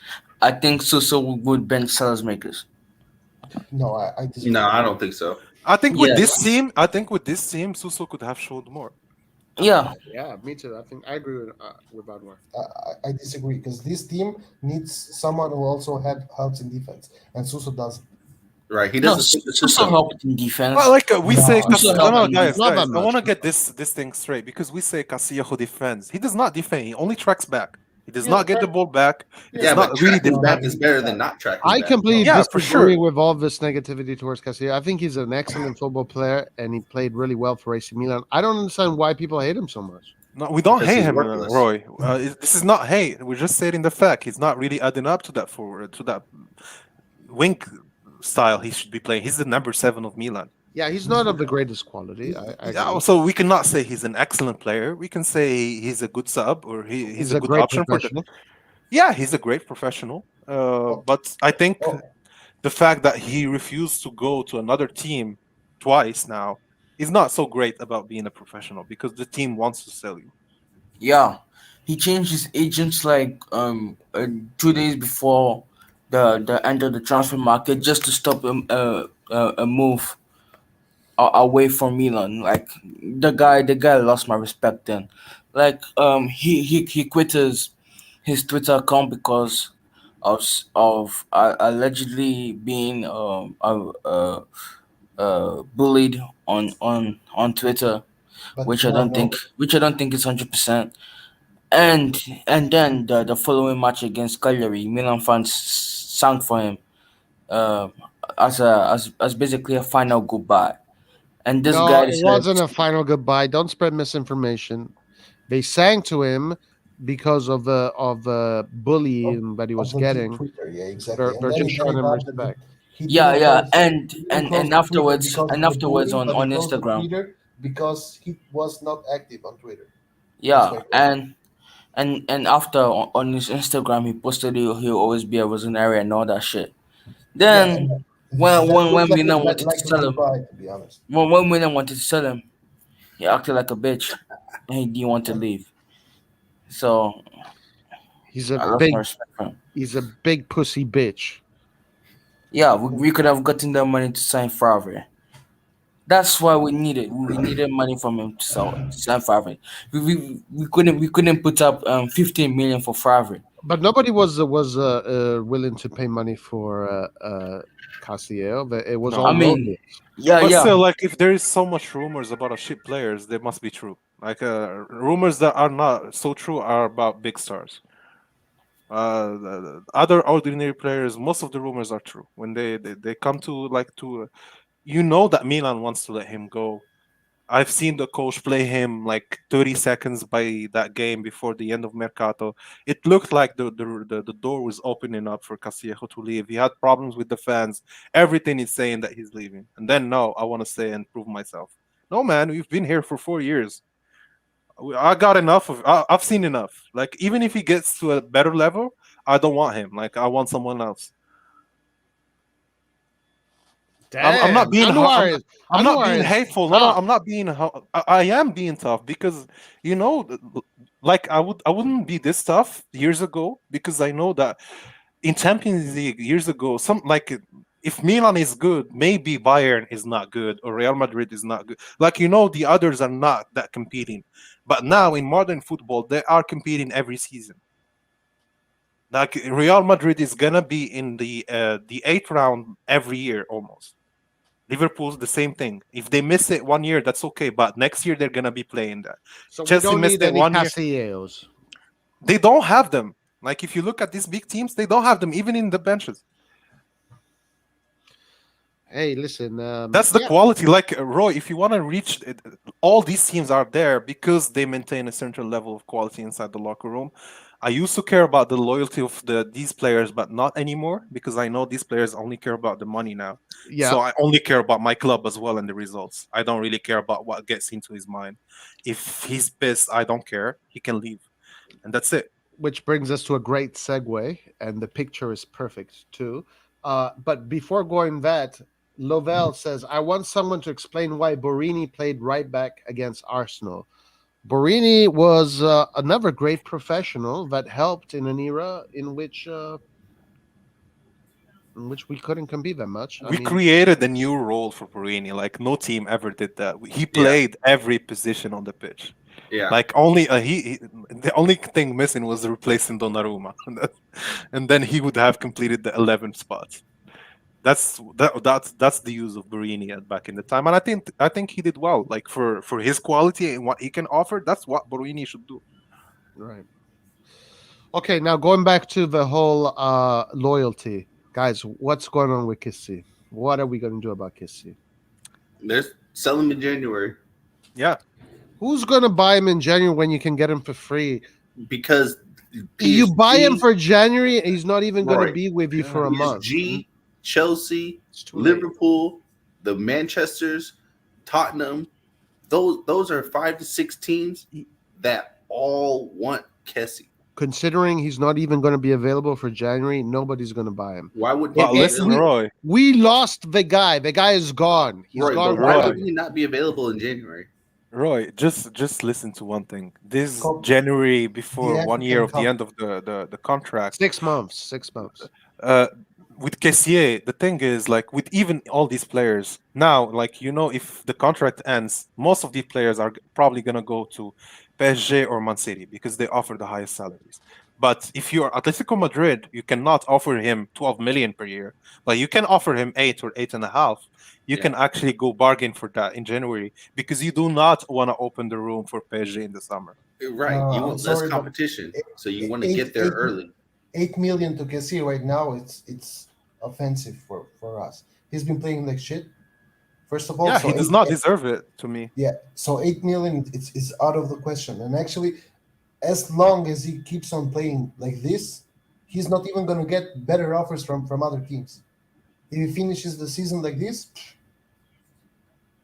I think Suso would bench sales makers. No, I disagree. No, I don't think so. I think with Yes. this team, Suso could have showed more. Yeah, Yeah, me too. I agree with Anwar. I disagree because this team needs someone who also helps in defense, and Suso doesn't. Right? He no, doesn't fit the Suso system. helped in defense. Well, like we No, say, Suso no, helped guys, not that I much. want to get this thing straight because we say Castillejo defends. He does not defend. He only tracks back. He does Yeah, not get the track- ball back. He Yeah, does but not really tracking defend. back is better than not tracking I back. completely Yeah, for disagree sure. with all this negativity towards Casilla. I think he's an excellent football player and he played really well for AC Milan. I don't understand why people hate him so much. No, we don't Because hate he's him, worthless. Roy. This is not hate. We're just stating the fact. He's not really adding up to that wing style he should be playing. He's the number 7 of Milan. Yeah, he's not of the greatest quality. I Yeah, agree. so we cannot say he's an excellent player. We can say he's a good sub or he's a good great option for the. professional. Yeah, he's a great professional. But I think Oh, the fact that he refused to go to another team twice now is not so great about being a professional because the team wants to sell you. Yeah, he changed his agents like 2 days before the end of the transfer market just to stop a move away from Milan. Like the guy lost my respect then. Like he quit his Twitter account because of allegedly being bullied on Twitter, but which I don't think is 100%. And then the following match against Cagliari, Milan fans sang for him uh, as basically a final goodbye. And this No, guy it decided wasn't a final goodbye. Don't spread misinformation. They sang to him because of the bullying that he was of the getting. Twitter, yeah, exactly. They're And then just showing him got respect. he yeah, didn't yeah, close- and he and didn't close and the Twitter afterwards because and of the afterwards bullying, on but he closed the Instagram. Twitter because he was not active on Twitter. Yeah, That's and after on his Instagram he posted he'll always be a RossonARI and all that shit. Then when Milan wanted to sell him, goodbye, to be honest. when Milan wanted to sell him, he acted like a bitch and he didn't want to leave. So He's I a lost big my respect for him. he's a big pussy bitch. Yeah, we could have gotten that money to sign Favre. That's why we needed money from him to sign Favre. We couldn't put up 15 million for Favre. But nobody was willing to pay money for Castillo. It was No. all I mean, local. Yeah, But yeah. still, like, if there is so much rumors about a shit players, they must be true. Like, rumors that are not so true are about big stars. The other ordinary players, most of the rumors are true. When they come to you know that Milan wants to let him go. I've seen the coach play him like 30 seconds by that game before the end of Mercato. It looked like the door was opening up for Castillejo to leave. He had problems with the fans. Everything is saying that he's leaving. And then, no, I want to stay and prove myself. No, man, we've been here for 4 years. I got enough of. I've seen enough. Like, even if he gets to a better level, I don't want him. Like, I want someone else. I'm not being. I'm not being hateful. No, I'm not being. I am being tough because like I wouldn't be this tough years ago because I know that in Champions League years ago, if Milan is good, maybe Bayern is not good or Real Madrid is not good. Like the others are not that competing. But now in modern football, they are competing every season. Like Real Madrid is gonna be in the 8th round every year almost. Liverpool's the same thing. If they miss it 1 year, that's okay. But next year they're gonna be playing that. So Chelsea we don't missed need it any 1 year. Casillas. They don't have them. Like if you look at these big teams, they don't have them even in the benches. Hey, listen. That's the quality. Like Roy, if you want to reach it, all these teams are there because they maintain a certain level of quality inside the locker room. I used to care about the loyalty of these players, but not anymore because I know these players only care about the money now. Yeah. So I only care about my club as well and the results. I don't really care about what gets into his mind. If he's pissed, I don't care. He can leave, and that's it. Which brings us to a great segue, and the picture is perfect too. But before going that, Lovell says, I want someone to explain why Borini played right back against Arsenal. Borini was another great professional that helped in an era in which we couldn't compete that much. We created a new role for Perini. Like no team ever did that. He played every position on the pitch. Yeah. Like only the only thing missing was replacing Donnarumma, and then he would have completed the 11 spots. That's the use of Borini back in the time, and I think he did well. Like for his quality and what he can offer, that's what Borini should do. Right. Okay, now going back to the whole loyalty, guys. What's going on with Kissy? What are we going to do about Kissy? They're selling him in January. Yeah. Who's going to buy him in January when you can get him for free? Because you buy him for January, and he's not even going to be with you for a month. PSG, Chelsea, Liverpool, the Manchesters, Tottenham. Those are 5 to 6 teams that all want Kessie. Considering he's not even going to be available for January, nobody's going to buy him. Why would listen, Roy? We lost the guy. The guy is gone. He's gone. Why would he not be available in January? Roy, just listen to one thing. This January, before 1 year of the end of the contract. 6 months. 6 months. With Kessié, the thing is, like, with even all these players now, like, if the contract ends, most of these players are probably gonna go to PSG or Man City because they offer the highest salaries. But if you are Atletico Madrid, you cannot offer him 12 million per year, but you can offer him 8 or 8.5. You can actually go bargain for that in January because you do not want to open the room for PSG in the summer. Right, you want less competition, so you want to get there early. 8 million to Kessie right now, it's offensive for us. He's been playing like shit. First of all, he does not deserve it to me. Yeah, so 8 million it's out of the question. And actually, as long as he keeps on playing like this, he's not even going to get better offers from other teams. If he finishes the season like this,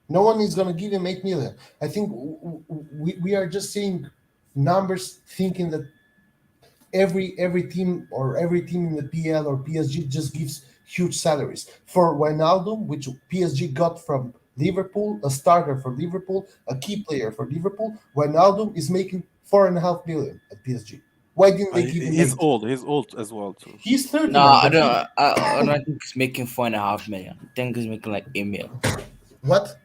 no one is going to give him 8 million. I think we are just seeing numbers, thinking that every team or every team in the PL or PSG just gives huge salaries. For Wijnaldum, which PSG got from Liverpool, a starter for Liverpool, a key player for Liverpool, Wijnaldum is making 4.5 million at PSG. Why didn't they give him? He's old as well too. He's 30. No, I don't think he's making 4.5 million. I think he's making like 8 mil. What?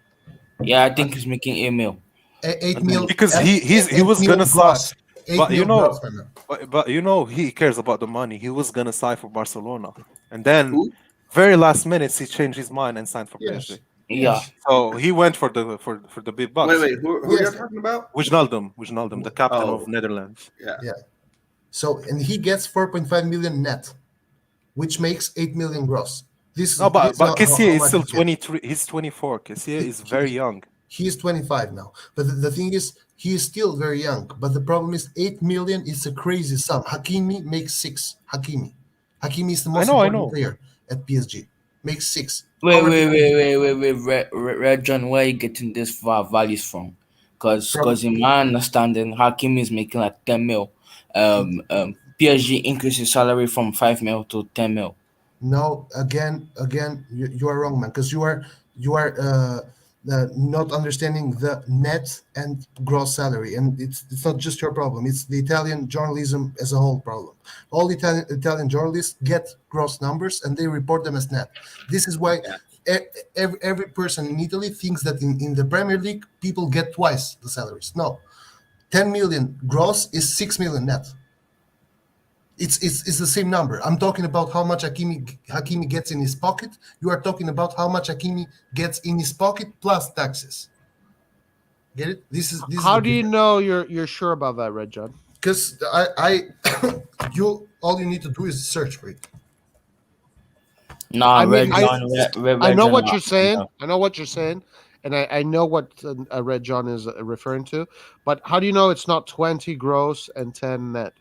Yeah, I think he's making 8 mil. 8 mil because he was gonna sign. But he cares about the money. He was gonna sign for Barcelona, and then very last minute he changed his mind and signed for PSG. Yeah. So he went for the big bucks. Wait, who are you talking about? Wijnaldum, the captain of Netherlands. Yeah. So and he gets 4.5 million net, which makes 8 million gross. But Kessié is still 23. He's 24. Kessié is very young. He is 25 now. But the thing is, he is still very young. But the problem is 8 million is a crazy sum. Hakimi makes 6. Hakimi is the most important player at PSG. Makes 6. Wait, Red John, where are you getting this values from? Because in my understanding, Hakimi is making like 10 mil. PSG increases salary from 5 mil to 10 mil. No, again, you are wrong, man. Because you are not understanding the net and gross salary, and it's not just your problem. It's the Italian journalism as a whole problem. All Italian journalists get gross numbers and they report them as net. This is why every person in Italy thinks that in the Premier League people get twice the salaries. No, 10 million gross is 6 million net. It's the same number. I'm talking about how much Hakimi gets in his pocket. You are talking about how much Hakimi gets in his pocket plus taxes. Get it? This is how do you know you're sure about that, Red John? Because I all you need to do is search for it. Nah, I mean, Red I John, I Red know John. what you're saying. I know what you're saying, and I know what Red John is referring to. But how do you know it's not 20 gross and 10 net?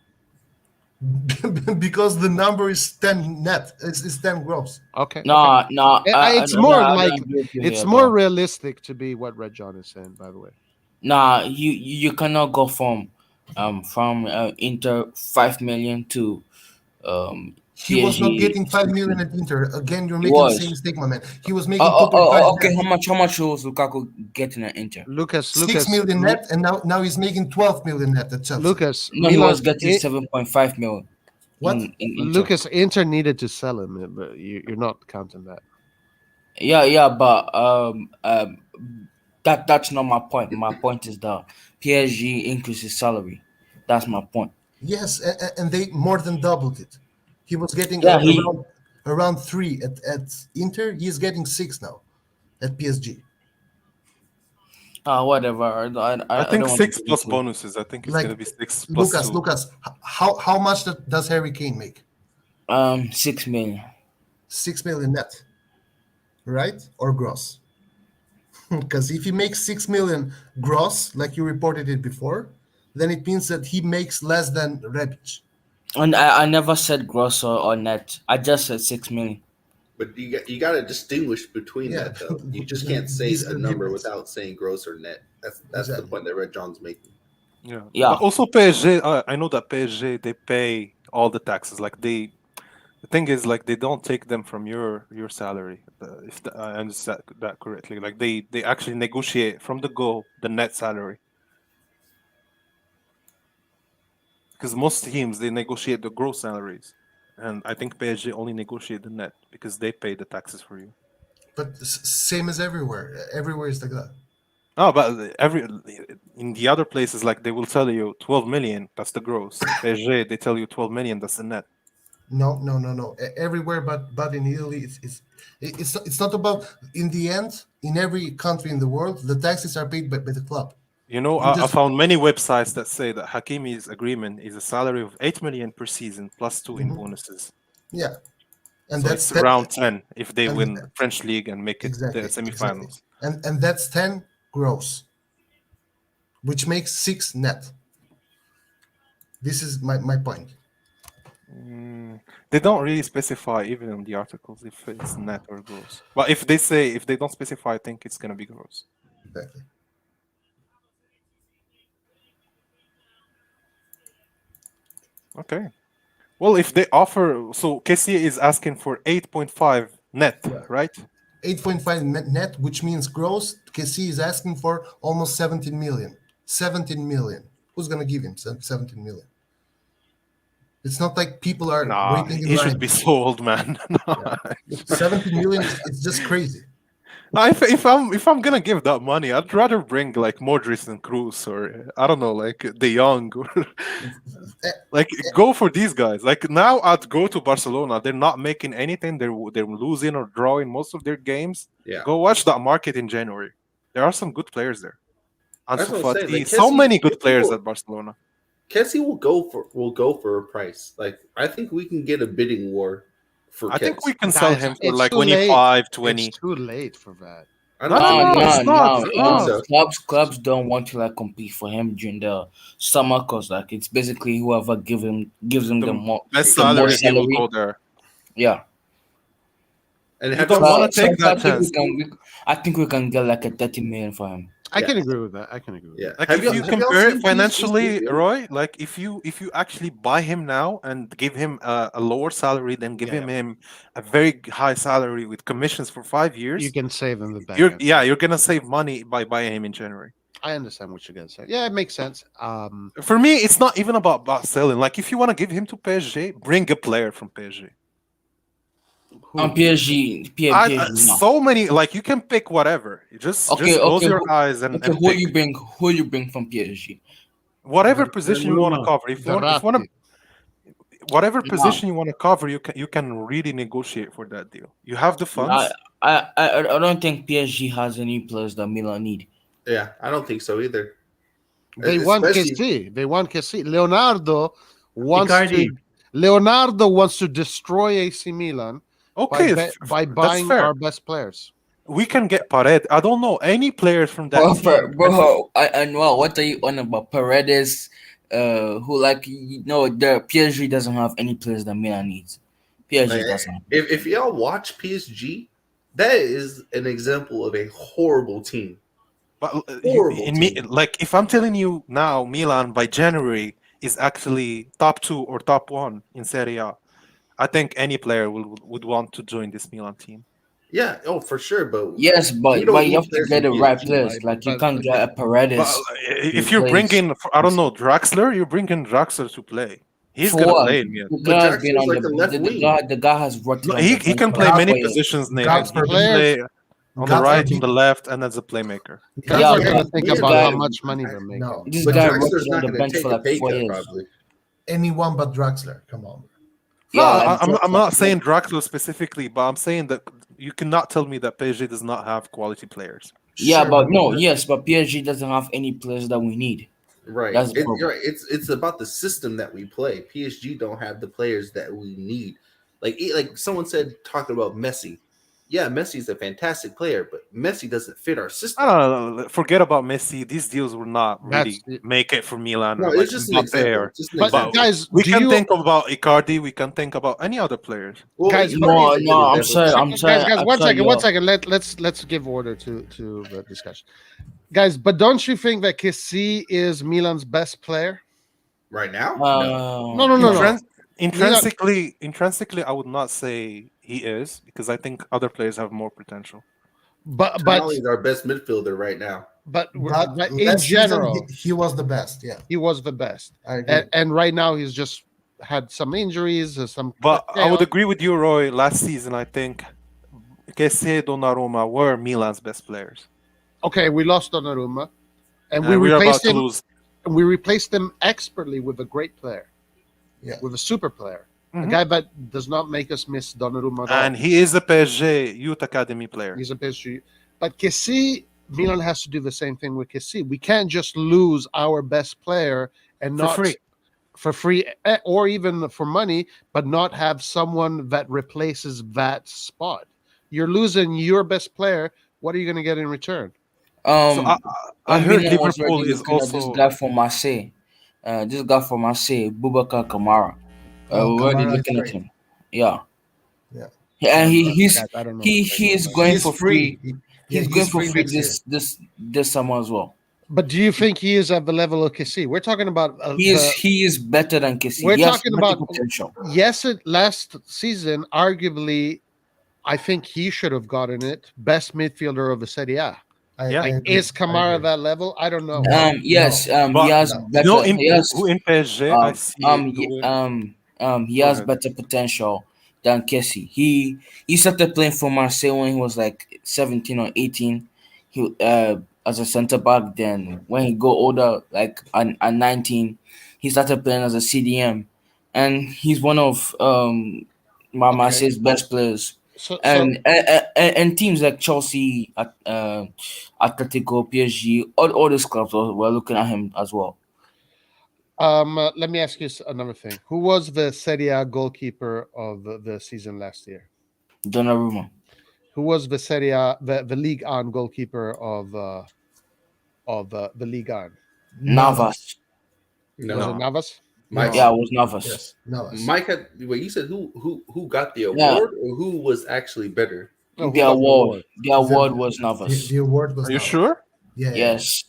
Because the number is 10 net. It's 10 gross. Okay. Nah, nah. It's more I like don't agree with you it's here, more bro. realistic to be what Red John is saying. By the way, Nah, you cannot go from Inter 5 million to He was not PSG getting 5 6 million million. at Inter. Again, you're He making the same was. mistake, my man. He was making 2.5 Okay. net. How much was Lukaku getting at Inter? Lucas, 6 million net, and now he's making 12 million net at Chelsea. Lucas, No, he was Milan, getting 7.5 million What? in Inter. Lucas, Inter needed to sell him, but you're not counting that. Yeah, but that's not my point. My point is that PSG increases salary. That's my point. Yes, and they more than doubled it. He was getting Yeah, he around 3 at Inter. He's getting 6 now at PSG. whatever. I I think don't want to 6 get plus into. bonuses. I think it's Like gonna be 6 plus Lucas, 2. how much does Harry Kane make? 6 million. 6 million net, right? Or gross? Because if he makes 6 million gross, like you reported it before, then it means that he makes less than Rebic. And I never said gross or net. I just said 6 million. But you got to distinguish between Yeah, that though. You just can't say this is a the number difference. without saying gross or net. That's the Exactly. point that Red John's making. Yeah. Yeah. But also PSG, I know that PSG they pay all the taxes. Like the thing is like they don't take them from your salary. I understand that correctly. Like they actually negotiate from the go the net salary. Because most teams they negotiate the gross salaries, and I think PSG only negotiate the net because they pay the taxes for you. But same as everywhere. Everywhere is like that. Oh, but in the other places, like they will tell you 12 million, that's the gross. PSG, they tell you 12 million, that's the net. No. Everywhere, but in Italy, it's not about. In the end, in every country in the world, the taxes are paid by the club. You know, You I just found many websites that say that Hakimi's agreement is a salary of 8 million per season plus 2 in Mhm. bonuses. Yeah, and So that's it's that. around 10 if they And win French league and make it the exactly. semifinals. And that's 10 gross, which makes 6 net. This is my point. They don't really specify even in the articles if it's net or gross. But if they don't specify, I think it's gonna be gross. Exactly. Okay. Well, if they offer, so KC is asking for 8.5 net, Yeah. right? 8.5 net, which means gross. KC is asking for almost 17 million. 17 million. Who's gonna give him 17 million? It's not like people are Nah, waiting in he line. should be sold, man. Nah. 17 million it's just crazy. Nah, if I'm gonna give that money, I'd rather bring like Modric and Cruz or I don't know, like De Jong or like go for these guys. Like now, I'd go to Barcelona. They're not making anything. They're losing or drawing most of their games. Yeah. Go watch that market in January. There are some good players there. That's Ansu what I'm saying. Fati, Like so many good Kessie players will, at Barcelona. Kessie will go for a price. Like I think we can get a bidding war for I think we Kessie. can sell Guys, him for it's like too late. 25, It's 20. too late for that. I No, don't no, think no, it's not. I don't think so. Clubs don't want to like compete for him during the summer because like it's basically whoever gives him The the more best the more salary, he will salary. go there. Yeah. And You have don't you want So, to take so that chance. I think we can get like a 30 million for him. I Yeah. can agree with that. Yeah. Like Have if you have y'all compare seen it financially, these videos? Roy, like if you actually buy him now and give him a lower salary, then give Yeah, him a very high salary with commissions for 5 You years, can save in the back you're end. you're gonna save money by buying him in January. I understand what you're gonna say. Yeah, it makes sense. For me, it's not even about selling. Like if you want to give him to PSG, bring a player from PSG. On PSG, PSG, no. So many, like you can pick whatever. You just close your eyes and who pick you bring? Who you bring from PSG? whatever position you want to Donnarumma. cover. If you want to, whatever No, position you want to cover, you can really negotiate for that deal. You have the I, funds. I don't think PSG has any players that Milan need. Yeah, I don't think so either. They want Especially KC. They want KC. Leonardo wants Icardi. to. Leonardo wants to destroy AC Milan Okay, by that's buying fair. our best players. We can get Paredes. I don't know any players from that team. Bro, I know what are you on about Paredes? Who the PSG doesn't have any players that Milan needs. PSG Like, doesn't. if y'all watch PSG, that is an example of a horrible team. But Horrible team. like if I'm telling you now, Milan by January is actually top 2 or top 1 in Serie A. I think any player would want to join this Milan team. Yeah, oh for sure, but Yes, but we don't you need have to players get the from right PSG, players. right? Like you But- can't get a Paredes. But if you're plays- bringing, I don't know, Draxler, you're bringing Draxler to play. He's For gonna what? play in Milan. The But guy has Jackson's been on like a left the wing. guy. The guy has worked. No, on he the can bench play for many years. positions, Nathan. God He can forbid. play on the God right, forbid. on the left, and as a playmaker. Guys Yeah, are gonna but think this about guy- how much money they're making. No, This But guy Draxler's worked not on the going bench to take for a like pay 4 cut, years. probably. anyone but Draxler. Come on. No, Yeah, I'm not saying Draxler specifically, but I'm saying that you cannot tell me that PSG does not have quality players. Yeah, Sure, but no, yes, but PSG doesn't have any players that we need. Right. That's the You're problem. right. It's about the system that we play. PSG don't have the players that we need. Like someone said talking about Messi. Yeah, Messi's a fantastic player, but Messi doesn't fit our system. I don't know. Forget about Messi. These deals will not really That's- make it for Milan. No, or like it's just an Mbappe example. or- Just an But example. guys, we do can you think about Icardi. We can think about any other players. Well, guys, Icardi's No, a good no, I'm example. sorry, I'm sorry. guys, I'm one sorry, second, yo. one second. Let's give order to the discussion, guys. But don't you think that Kessie is Milan's best player? Right now? No, no, no, no. Intrinsically, I would not say he is because I think other players have more potential. But Tonali is our best midfielder right now. but But in last season, general, he was the best. Yeah, he was the best. I agree. And right now he's just had some injuries, some. But I would chaos. agree with you, Roy. Last season, I think Kessie, Donnarumma were Milan's best players. Okay, we lost Donnarumma, and And we we're about replaced to him. lose. We replaced him expertly with a great player. Yeah. With a super player, a Mhm. guy that does not make us miss Donnarumma at all. And he is a PSG Youth Academy player. He's a PSG. But Kessie, Milan has to do the same thing with Kessie. We can't just lose our best player and For not free. for free or even for money, but not have someone that replaces that spot. You're losing your best player. What are you going to get in return? So I heard Milan was Liverpool already is looking at this also. guy from Marseille. This guy from Marseille, Boubacar Kamara. Oh, We're already Kamara is looking at great. him. Yeah. Yeah. And he's Guys, I don't know. he is going He's for free. Yeah, He's going for free next year. this summer as well. But do you think he is at the level of Kessie? We're talking about He is better than Kessie. We're Yes, talking multi about- potential. last season, arguably, I think he should have gotten it. Best midfielder of the Serie A. Yeah. I agree. Is I Kamara agree. that level? I don't know. Yes, But he has no. better. He has, Who in PSG I see he Go has ahead. better potential than Kessie. He started playing for Marseille when he was like 17 or 18. He as a center back. Then when he go older, like at 19, he started playing as a CDM, and he's one of Marseille's best players. So, And teams like Chelsea, Atletico, PSG, all these clubs were looking at him as well. let me ask you another thing. Who was the Serie A goalkeeper of the season last year? Donnarumma. Who was the Serie A, the League On goalkeeper of the League On? Navas. No. Was it Navas? Mike, Yeah, it was Navas. Yes, Navas. Mike had. Wait, you said who got the award Yeah. or who was actually better? No, who The got award. The award The- was Navas. The award was. Are you Navas. sure? Yeah. yeah. Yes,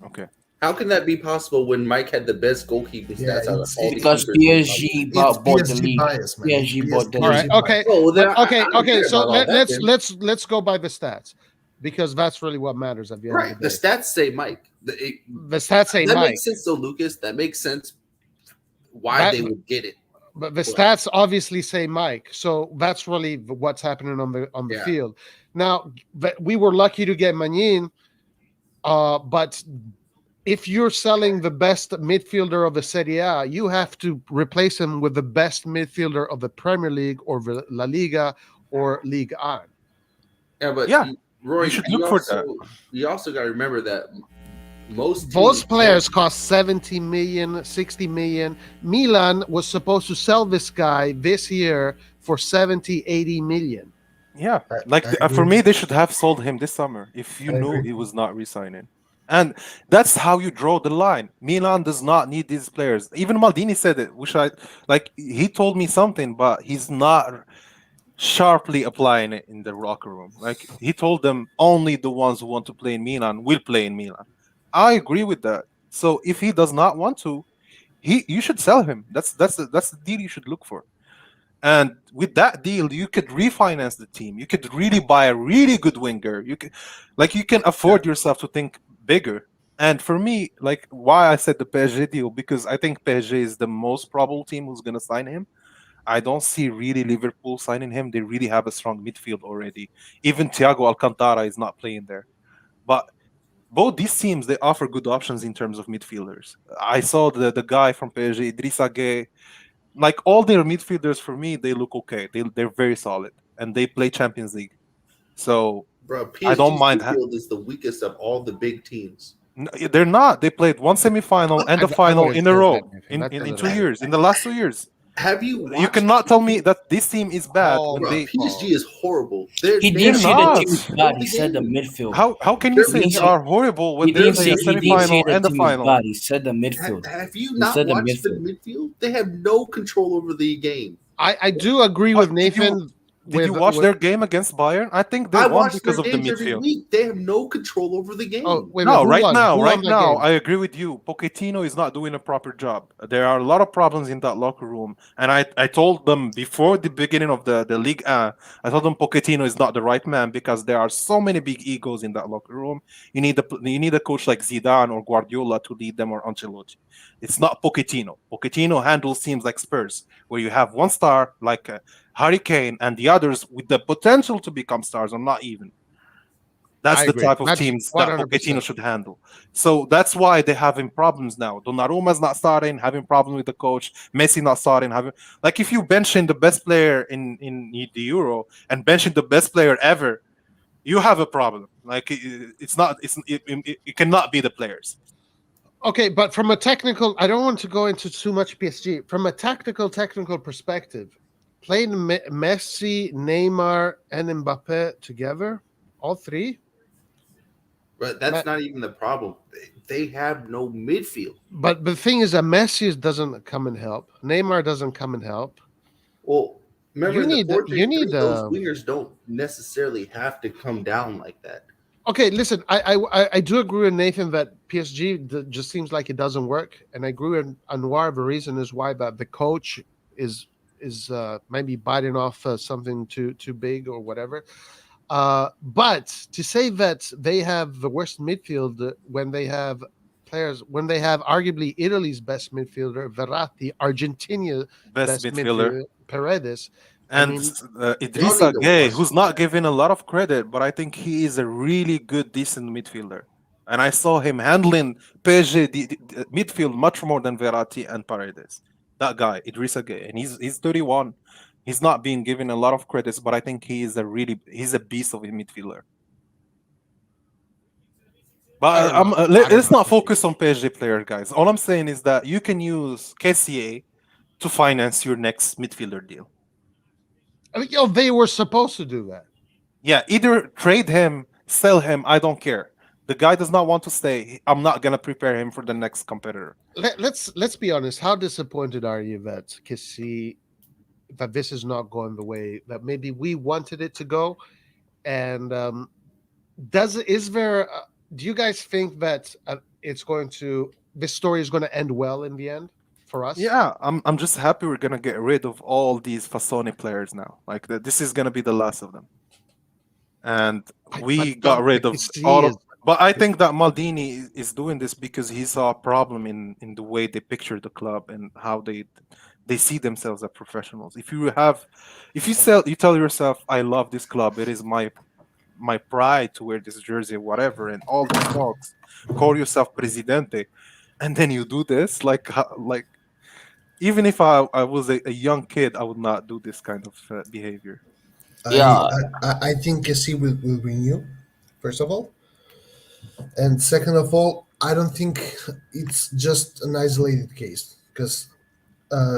Okay. How can that be possible when Mike had the best goalkeeping Yeah, stats out of it's- all the because keepers in the PSG league? It's bought the PSG league. bias, man. PSG bought the All right. league. Okay. Oh, well, then Okay. I don't Okay. care So about all that then. let's go by the stats because that's really what matters at the end Right. of The the day. stats say Mike. The stats say That Mike, makes sense, though, Lucas. That makes sense. Why That- they would get it? but the stats obviously say Mike. So that's really what's happening on the Yeah. field. Now we were lucky to get Manin, but if you're selling the best midfielder of the Serie A, you have to replace him with the best midfielder of the Premier League or the La Liga or Ligue 1. Yeah, but Yeah, Roy, you should look for that. You also got to remember that Most Both teams players don't. cost 70 million, 60 million. Milan was supposed to sell this guy this year for 70, 80 million. Yeah, I for agree. me, they should have sold him this summer if you I knew agree. he was not resigning. And that's how you draw the line. Milan does not need these players. Even Maldini said it, which I like. He told me something, but he's not sharply applying it in the locker room. Like he told them, only the ones who want to play in Milan will play in Milan. I agree with that. So if he does not want to, you should sell him. That's the deal you should look for. And with that deal, you could refinance the team. You could really buy a really good winger. You can afford yourself to think bigger. And for me, like why I said the PSG deal, because I think PSG is the most probable team who's gonna sign him. I don't see really Liverpool signing him. They really have a strong midfield already. Even Thiago Alcantara is not playing there. But both these teams, they offer good options in terms of midfielders. I saw the guy from PSG, Idrissa Gueye. Like all their midfielders for me, they look okay. They're very solid and they play Champions League. So Bro, I don't PSG's mind. midfield is the weakest of all the big teams. They're not. They played one semifinal and a I final wouldn't in a say row that, Nathan. That's a in little 2 years. In the last 2 years, Have you watched? you cannot tell me that this team is bad Oh, when Bro, they. PSG is horrible. They're, He they didn't are say the not. team is bad. He said the midfield. How can you They're say He they didn't are say horrible when he they're didn't in say a he didn't say semifinal the and the team is final? bad. He said the midfield. Have you He not said the watched the midfield. midfield? They have no control over the game. I do agree with But did you Nathan. did you watch their game against Bayern? I think they I won watch because their of the games every midfield. week. They have no control over the game. Oh, wait, No, who right won? now, Who right won that now, game? I agree with you. Pochettino is not doing a proper job. There are a lot of problems in that locker room, and I told them before the beginning of the league. I told them Pochettino is not the right man because there are so many big egos in that locker room. You need a coach like Zidane or Guardiola to lead them, or Ancelotti. It's not Pochettino. Pochettino handles teams like Spurs, where you have one star like Harry Kane and the others with the potential to become stars or not even. That's I the agree. type of That's teams that 100%. Pochettino should handle. So that's why they're having problems now. Donnarumma's not starting, having problems with the coach. Messi not starting, having like if you benching the best player in the Euro and benching the best player ever, you have a problem. Like it's not, it cannot be the players. Okay, but from a technical, I don't want to go into too much PSG. From a technical perspective, playing Messi, Neymar, and Mbappe together, all three. But that's not even the problem. They have no midfield. But the thing is that Messi doesn't come and help. Neymar doesn't come and help. Well, remember You need- the 4-3-3, you need, those wingers don't necessarily have to come down like that. Okay, listen, I do agree with Nathan that PSG just seems like it doesn't work, and I agree with Anwar. The reason is why that the coach is maybe biting off something too big or whatever. But to say that they have the worst midfield when they have arguably Italy's best midfielder, Verratti, Argentina's Best midfielder. Paredes. And I mean, Idrissa y'all need to Gueye, watch who's not given a lot of credit, but I think he is a really good, decent midfielder. And I saw him handling PSG the midfield much more than Verratti and Paredes. That guy, Idrissa Gueye, and he's 31. He's not being given a lot of credits, but I think he's a beast of a midfielder. But let's not focus on PSG player, guys. All I'm saying is that you can use KCA to finance your next midfielder deal. I mean, they were supposed to do that. Yeah, either trade him, sell him. I don't care. The guy does not want to stay. I'm not gonna prepare him for the next competitor. Let's be honest. How disappointed are you that this is not going the way that maybe we wanted it to go? And do you guys think that this story is going to end well in the end for us? Yeah, I'm just happy we're gonna get rid of all these Fasoni players now. Like this is gonna be the last of them. And we got rid of all of. But I think that Maldini is doing this because he saw a problem in the way they picture the club and how they see themselves as professionals. If you tell yourself, I love this club, it is my pride to wear this jersey, whatever, and all these talks, call yourself presidente, and then you do this, like even if I was a young kid, I would not do this kind of behavior. Yeah. I think Kessie will renew, first of all. And second of all, I don't think it's just an isolated case because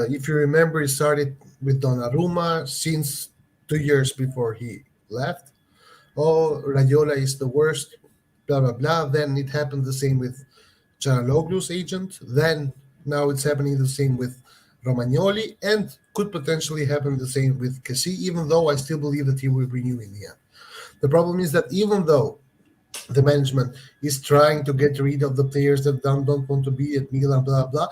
if you remember, it started with Donnarumma since 2 years before he left. Oh, Rayola is the worst, blah blah blah. Then it happened the same with Çalhanoğlu's agent. Then now it's happening the same with Romagnoli, and could potentially happen the same with Kessie, even though I still believe that he will renew in the end. The problem is that even though the management is trying to get rid of the players that don't want to be at Milan, blah blah.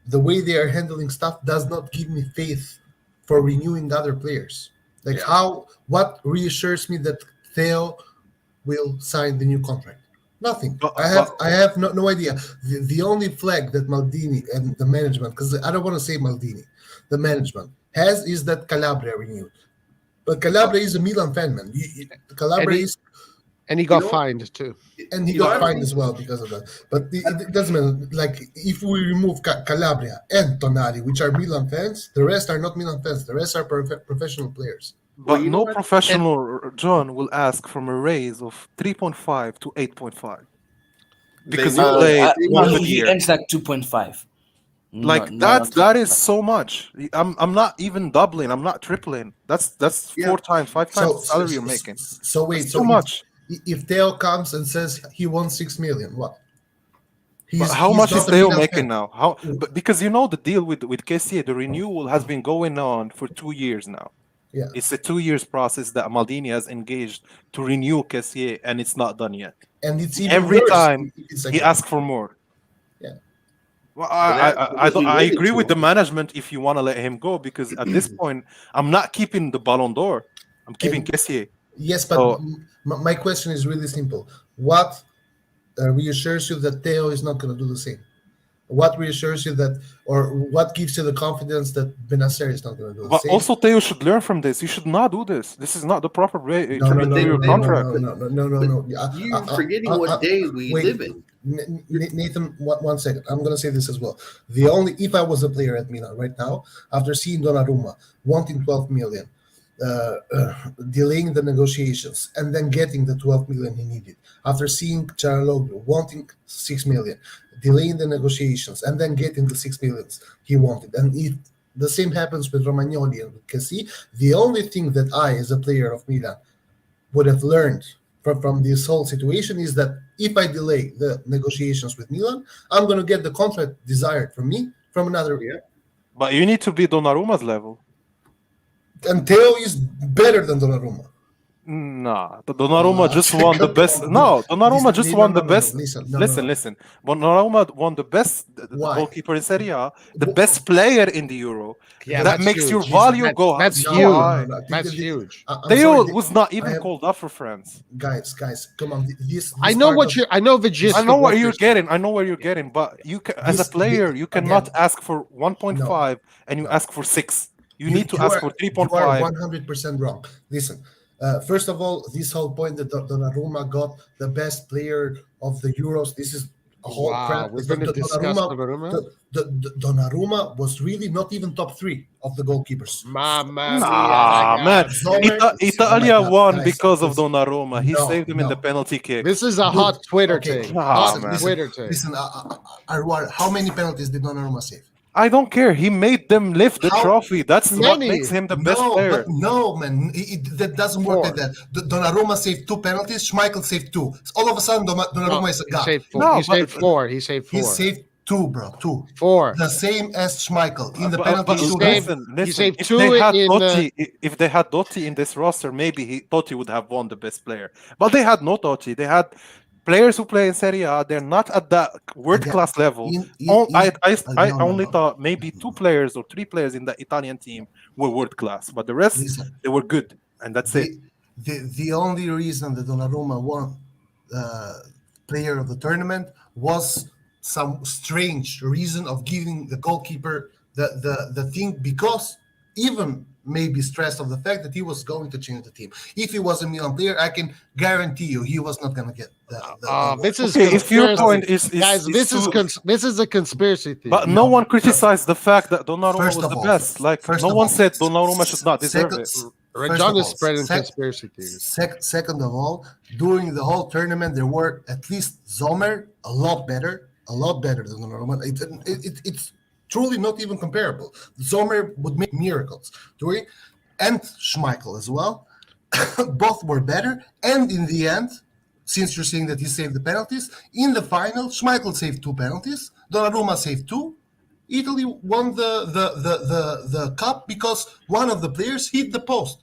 The way they are handling stuff does not give me faith for renewing other players. Like what reassures me that Theo will sign the new contract? Nothing. I have no idea. The only flag that Maldini and the management, because I don't want to say Maldini, the management has is that Calabria renewed. But Calabria is a Milan fan, man. Calabria is. And he got fined too. And he got fined as well because of that. But it doesn't matter. Like, if we remove Calabria and Tonali, which are Milan fans, the rest are not Milan fans. The rest are professional players. But no professional, John, will ask from a raise of 3.5 to 8.5. Because you played one good he year. earns like 2.5. Like that is so much. I'm not even doubling. I'm not tripling. That's 4 times, 5 times the salary you're making. So wait, that's so much. If Theo comes and says he wants 6 million, what? How much is Theo making now? Because you know the deal with Kessie, the renewal has been going on for 2 years now. Yeah. It's a 2 years process that Maldini has engaged to renew Kessie, and it's not done yet. And it's even every worse. time like he asks for more. Yeah. Well, I agree with the management if you want to let him go, because at this point I'm not keeping the Ballon d'Or. I'm keeping Kessie. Yes, but my question is really simple. What reassures you that Theo is not going to do the same? What reassures you that, or what gives you the confidence that Benacer is not going to do the same? But also, Theo should learn from this. You should not do this. This is not the proper way to renew your contract. No. You're forgetting what day we live in. Nathan, 1 second. I'm going to say this as well. If I was a player at Milan right now, after seeing Donnarumma wanting 12 million, delaying the negotiations, and then getting the 12 million he needed, after seeing Çalhanoğlu wanting 6 million, delaying the negotiations, and then getting the 6 million he wanted, and if the same happens with Romagnoli and with Kessie, the only thing that I, as a player of Milan, would have learned from this whole situation is that if I delay the negotiations with Milan, I'm going to get the contract desired from me from another year. But you need to be Donnarumma's level. And Theo is better than Donnarumma. Nah, Donnarumma just won the best. No, Donnarumma just won the best. Listen. Donnarumma won the best goalkeeper in Serie A, the best player in the Euro. Yeah, that makes your value go. That's so huge. high. That's huge. Theo was not even called up for France. Guys, come on. I know the gist. I know what you're getting. But you as a player, you cannot ask for 1.5 and you ask for 6. You need to ask for 3.5. You are 100% wrong. Listen. First of all, this whole point that Donnarumma got the best player of the Euros, this is a whole crap. We're going to discuss Donnarumma. Donnarumma was really not even top 3 of the goalkeepers. Man. Italia won because of Donnarumma. He saved him in the penalty kick. This is a hot Twitter take. Listen, how many penalties did Donnarumma save? I don't care. He made them lift the trophy. That's what makes him the best player. No, man. That doesn't work like that. Donnarumma saved 2 penalties. Schmeichel saved 2. All of a sudden, Donnarumma is a god. He saved 4. He saved 4. He saved 2, bro. 2. 4. The same as Schmeichel in the penalty shootout. He saved if 2 if they had Totti in this roster, maybe Totti would have won the best player. But they had no Totti. They had players who play in Serie A. They're not at that world-class level. I only thought maybe 2 players or 3 players in the Italian team were world-class, but the rest, they were good, and that's it. The only reason that Donnarumma won player of the tournament was some strange reason of giving the goalkeeper the thing, because even maybe stressed of the fact that he was going to change the team. If he was a Milan player, I can guarantee you he was not going to get this is if your point is guys, this is a conspiracy theory. But no one criticized the fact that Donnarumma was the best. No one said Donnarumma should not deserve it. First John of is all, spreading conspiracy theories. Second of all, during the whole tournament, there were at least Zomer a lot better than Donnarumma. It's truly not even comparable. Zomer would make miracles during, and Schmeichel as well. Both were better, and in the end, since you're saying that he saved the penalties, in the final, Schmeichel saved 2 penalties, Donnarumma saved 2. Italy won the cup because one of the players hit the post.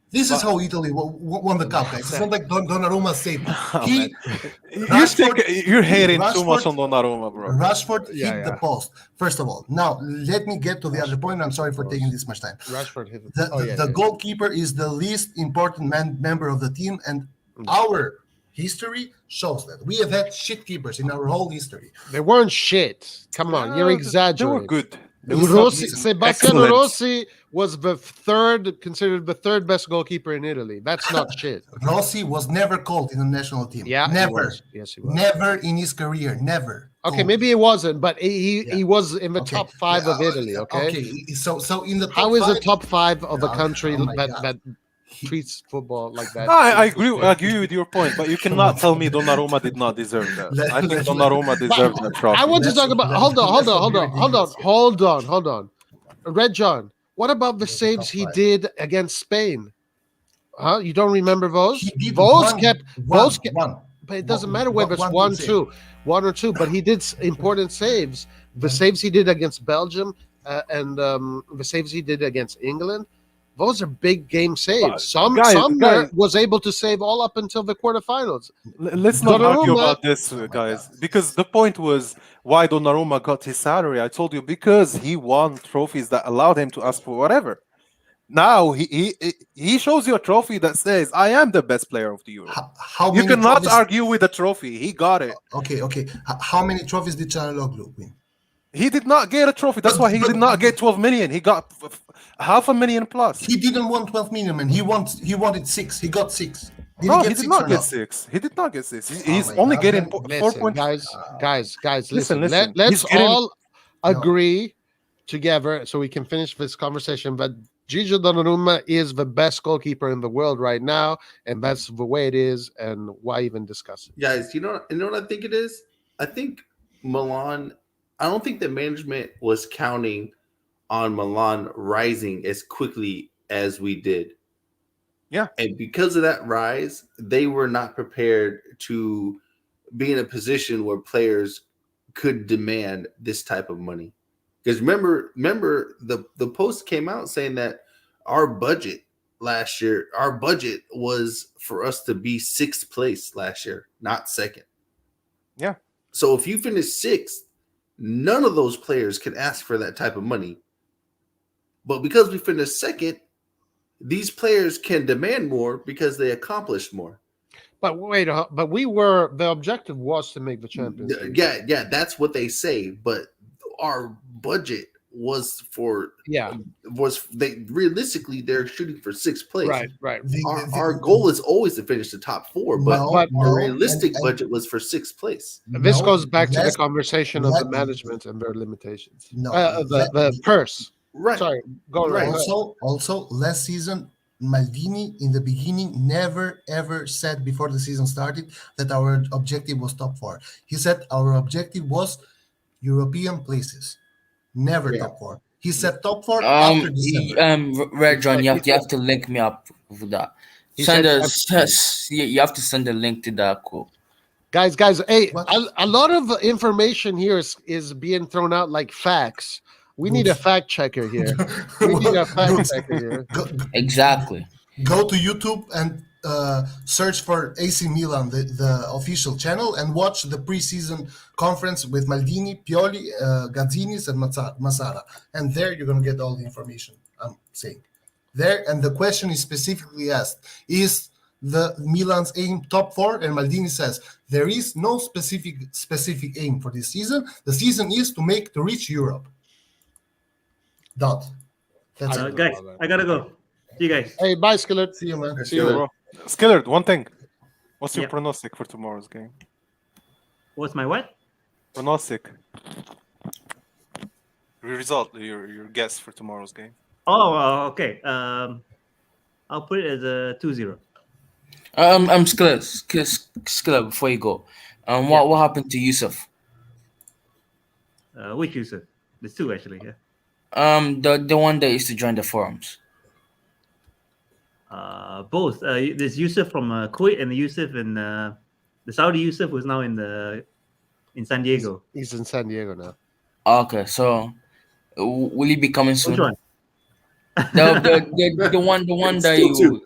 This is how Italy won the cup, guys. It's not like Donnarumma saved. You're hating too much on Donnarumma, bro. Rashford hit the post. First of all, now let me get to the other point. I'm sorry for taking this much time. Rashford hit The goalkeeper is the least important member of the team, and our history shows that. We have had shit keepers in our whole history. They weren't shit. Come on, you're exaggerating. They were good. Sebastiano Rossi was considered the third best goalkeeper in Italy. That's not shit. Rossi was never called in the national team. Yeah, never. Yes, he was. Never in his career. Never. Okay, maybe it wasn't, but he was in the top 5 of Italy. Okay. Okay. So in the top how is five, the top 5 of a country God. that treats football like that? I agree with your point, but you cannot tell me Donnarumma did not deserve that. I think Donnarumma deserved that trophy. I want to talk about. Hold on. Red John, what about the saves he did against Spain? Huh? You don't remember those? Those kept. But it doesn't matter whether it's one or two. But he did important saves. The saves he did against Belgium and the saves he did against England. Those are big game saves. Sumner was able to save all up until the quarterfinals. Let's not argue about this, guys, because the point was why Donnarumma got his salary. I told you because he won trophies that allowed him to ask for whatever. Now he shows you a trophy that says, "I am the best player of the Euro." You cannot argue with the trophy. He got it. Okay. How many trophies did Çalhanoğlu win? He did not get a trophy. That's why he did not get 12 million. He got $500,000 plus. He didn't want 12 million, man. He wanted 6. He got 6. He did not get 6. He did not get 6. He's only getting 4 points. Guys, listen. Let's all agree together so we can finish this conversation. But Gigi Donnarumma is the best goalkeeper in the world right now, and that's the way it is. And why even discuss it? Guys, you know what I think it is? I think Milan. I don't think the management was counting on Milan rising as quickly as we did. Yeah. And because of that rise, they were not prepared to be in a position where players could demand this type of money. Because remember the post came out saying that our budget was for us to be 6th place last year, not 2nd. Yeah. So if you finish 6th, none of those players can ask for that type of money. But because we finished 2nd, these players can demand more because they accomplished more. But the objective was to make the Champions League. Yeah, that's what they say. But our budget was realistically they're shooting for 6th place. Right. Our goal is always to finish the top 4, but the realistic budget was for 6th place. This goes back to the conversation of the management and their limitations. The purse. Right. Sorry, go right. Also, last season, Maldini in the beginning never ever said before the season started that our objective was top 4. He said our objective was European places, never top 4. He said top 4 after December. Red John, you have to link me up with that. You have to send a link to that quote. Guys, hey, a lot of information here is being thrown out like facts. We need a fact checker here. Exactly. Go to YouTube and search for AC Milan, the official channel, and watch the preseason conference with Maldini, Pioli, Gazzinis, and Massara. And there you're going to get all the information I'm saying. There, and the question is specifically asked, is the Milan's aim top 4? And Maldini says, there is no specific aim for this season. The season is to reach Europe. Dot. That's it. Guys, I gotta go. See you guys. Hey, bye, Skillard. See you, man. See you, bro. Skillard, one thing. What's your pronostic for tomorrow's game? What's my what? Pronostic. Result, your guess for tomorrow's game. Oh, okay. I'll put it as a 2-0. Skilla, before you go, what happened to Yusuf? Which Yusuf? There's two actually. Yeah. The one that used to join the forums. Both. There's Yusuf from Kuwait and the Yusuf in the Saudi Yusuf who's now in San Diego. He's in San Diego now. Okay, so will he be coming soon? Which one? The one that Still two.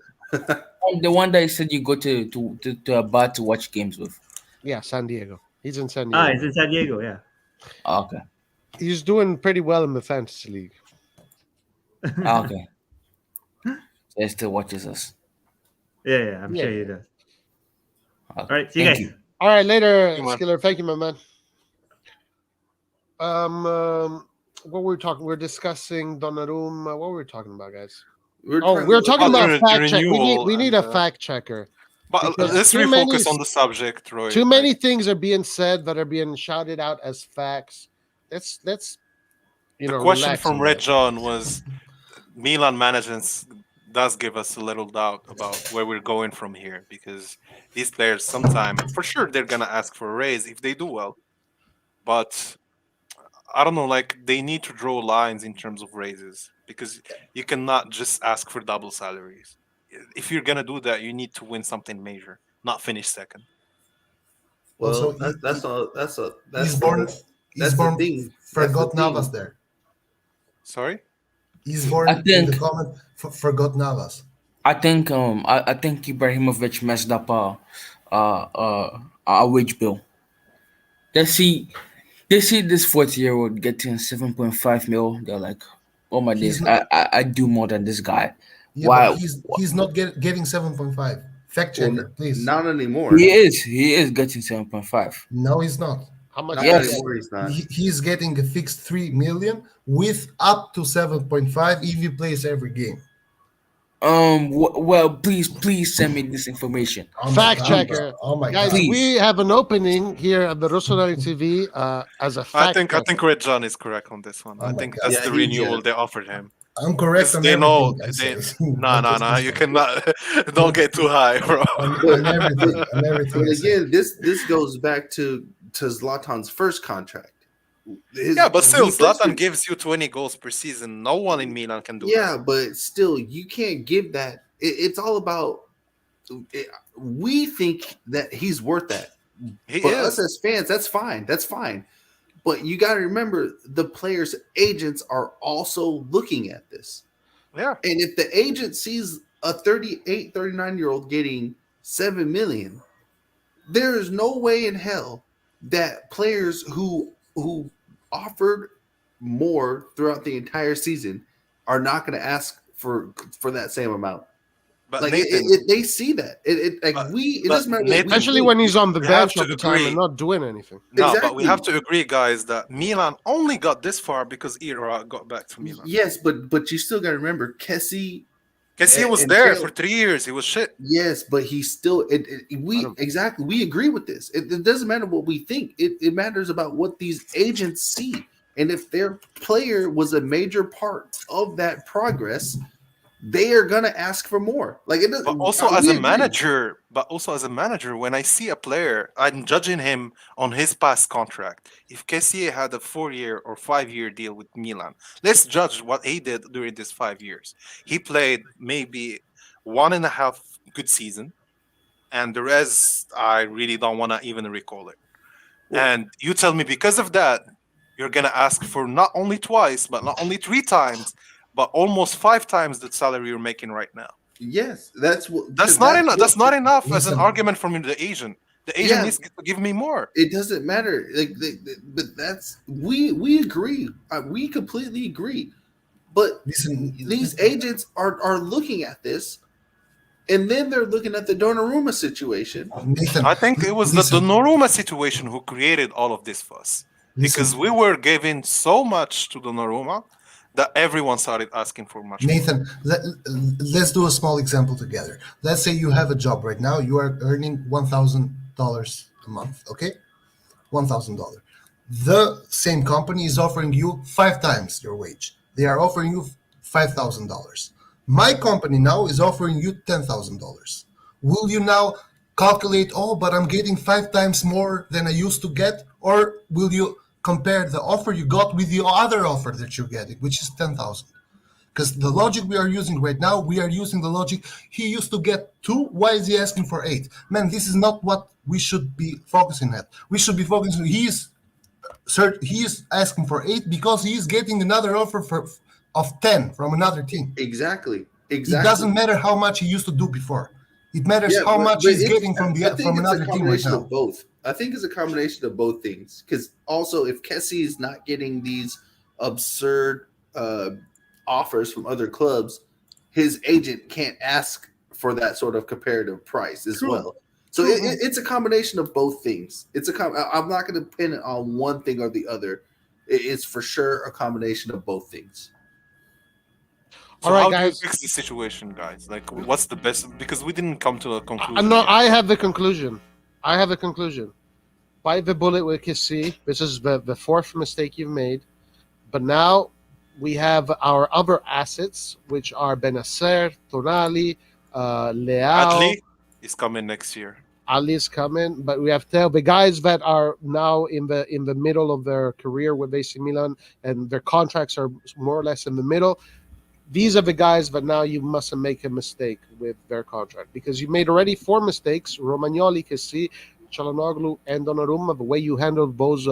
the one that you said you go to a bar to watch games with. Yeah, San Diego. He's in San Diego. He's in San Diego. Yeah. Okay. He's doing pretty well in the fantasy league. Okay. So he still watches us. Yeah. I'm sure he does. Okay. All right. See you Thank guys. you. All right, later, Thank you, man. Skiller. Thank you, my man. What were we talking? We're discussing Donnarumma. What were we talking about, guys? We were talking about the fact check. renewal We need and, a fact checker. But Because let's too refocus many- on the subject, Roy. Too many things are being said that are being shouted out as facts. Let's The question relax from on Red that. John was Milan management does give us a little doubt about where we're going from here, because these players sometime, for sure, they're gonna ask for a raise if they do well. But I don't know, like they need to draw lines in terms of raises, because you cannot just ask for double salaries. If you're gonna do that, you need to win something major, not finish second. Well, Also, that's Eastbourne the thing. forgot That's the Navas thing. there. Sorry? Eastbourne I in the think- comment forgot Navas. I think Ibrahimovic messed up our wage bill. They see this 40-year-old getting 7.5 mil. They're like, oh my He's days, not- I do more than this guy. Yeah, Why- but he's not getting 7.5. Fact checker, please. Not anymore. He is getting 7.5. No, he's not. How much? Not Yes. anymore, he's not. He's getting a fixed 3 million with up to 7.5 if he plays every game. Well, please send me this information. Oh my Fact God, checker. bro. Oh my Guys, God. Please. we have an opening here at the RossonARI TV as a fact I checker. think Red John is correct on this one. Oh I my think God. that's Yeah, the he- renewal yeah. they offered him. I'm correct on They know everything. I they, say. no, you cannot. Don't get too high, bro. on everything. On everything. But I say. again, this goes back to Zlatan's first contract. Yeah, but still, he first Zlatan did- gives you 20 goals per season. No one in Milan can do Yeah, that. but still, you can't give that. It's all about. We think that he's worth that. He For is. us as fans, that's fine. That's fine. But you got to remember, the players' agents are also looking at this. Yeah. And if the agent sees a 38, 39-year-old getting 7 million, there is no way in hell that players who offered more throughout the entire season are not going to ask for that same amount. But Like Nathan, they see that. It but doesn't matter. what Nathan- we Especially think. when he's on the We have bench to all the time agree. and not doing anything. no, but we Exactly. have to agree, guys, that Milan only got this far because Ira got back to Milan. Yes, but you still got to remember Kessie. Because he was and there Phil- for 3 years. He was shit. Yes, but he's still. We agree with this. It doesn't matter what we think. It matters about what these agents see, and if their player was a major part of that progress, they are gonna ask for more. Like it doesn't. But also we as a agree. manager, when I see a player, I'm judging him on his past contract. If Kessié had a 4-year or 5-year deal with Milan, let's judge what he did during these 5 years. He played maybe 1.5 good season, and the rest I really don't want to even recall it. And you tell me because of that, you're gonna ask for not only twice, but not only 3 times, but almost 5 times the salary you're making right now. Yes, that's what. That's not enough. That's not enough as an Listen. argument from the agent. The agent Yeah. needs to give me more. It doesn't matter. But that's we agree. We completely agree. But Listen, these agents are looking at this, and then they're looking at the Donnarumma situation. Nathan, I think it was the listen, Donnarumma situation who created all of this fuss, because we were giving so much to Donnarumma that everyone started asking for much more. Nathan, let's do a small example together. Let's say you have a job right now. You are earning $1,000 a month, okay? $1,000. The same company is offering you 5 times your wage. They are offering you $5,000. My company now is offering you $10,000. Will you now calculate, oh, but I'm getting 5 times more than I used to get? Or will you compare the offer you got with the other offer that you're getting, which is 10,000? Because the logic we are using right now, we are using the logic, he used to get 2, why is he asking for 8? Man, this is not what we should be focusing at. We should be focusing, he is asking for 8 because he is getting another offer of 10 from another team. Exactly. It doesn't matter how much he used to do before. It matters how much he's getting from another team right now. Of both. I think it's a combination of both things. Because also, if Kessie is not getting these absurd offers from other clubs, his agent can't ask for that sort of comparative price as well. So it's a combination of both things. I'm not going to pin it on one thing or the other. It's for sure a combination of both things. So All right, how guys. do you fix the situation, guys? Like, what's the best? Because we didn't come to a conclusion. No, yet. I have the conclusion. Bite the bullet with Kessie. This is the fourth mistake you've made. But now we have our other assets, which are Benacer, Tonali, Leao. Adli is coming next year. Ali is coming, but we have the guys that are now in the middle of their career with AC Milan, and their contracts are more or less in the middle. These are the guys that now you mustn't make a mistake with their contract, because you made already 4 mistakes: Romagnoli, Kessie, Çalhanoğlu, and Donnarumma. The way you handled those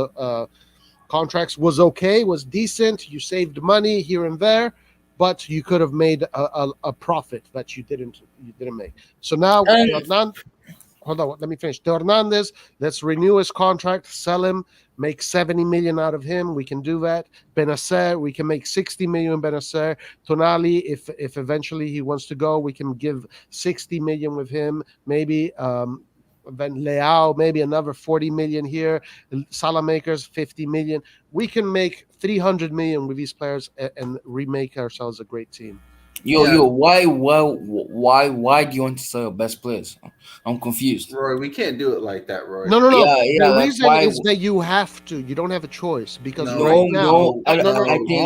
contracts was okay, was decent. You saved money here and there, but you could have made a profit that you didn't make. So now, hold on, let me finish. Hernandez, let's renew his contract, sell him, make 70 million out of him. We can do that. Benacer, we can make 60 million Benacer. Tonali, if eventually he wants to go, we can give 60 million with him. Maybe then Leao, maybe another 40 million here. Salamakers, 50 million. We can make 300 million with these players and remake ourselves a great team. Yo, why do you want to sell your best players? I'm confused. Roy, we can't do it like that, Roy. No. Yeah, The like, reason why- is that you have to. You don't have a choice, because No, right now, I think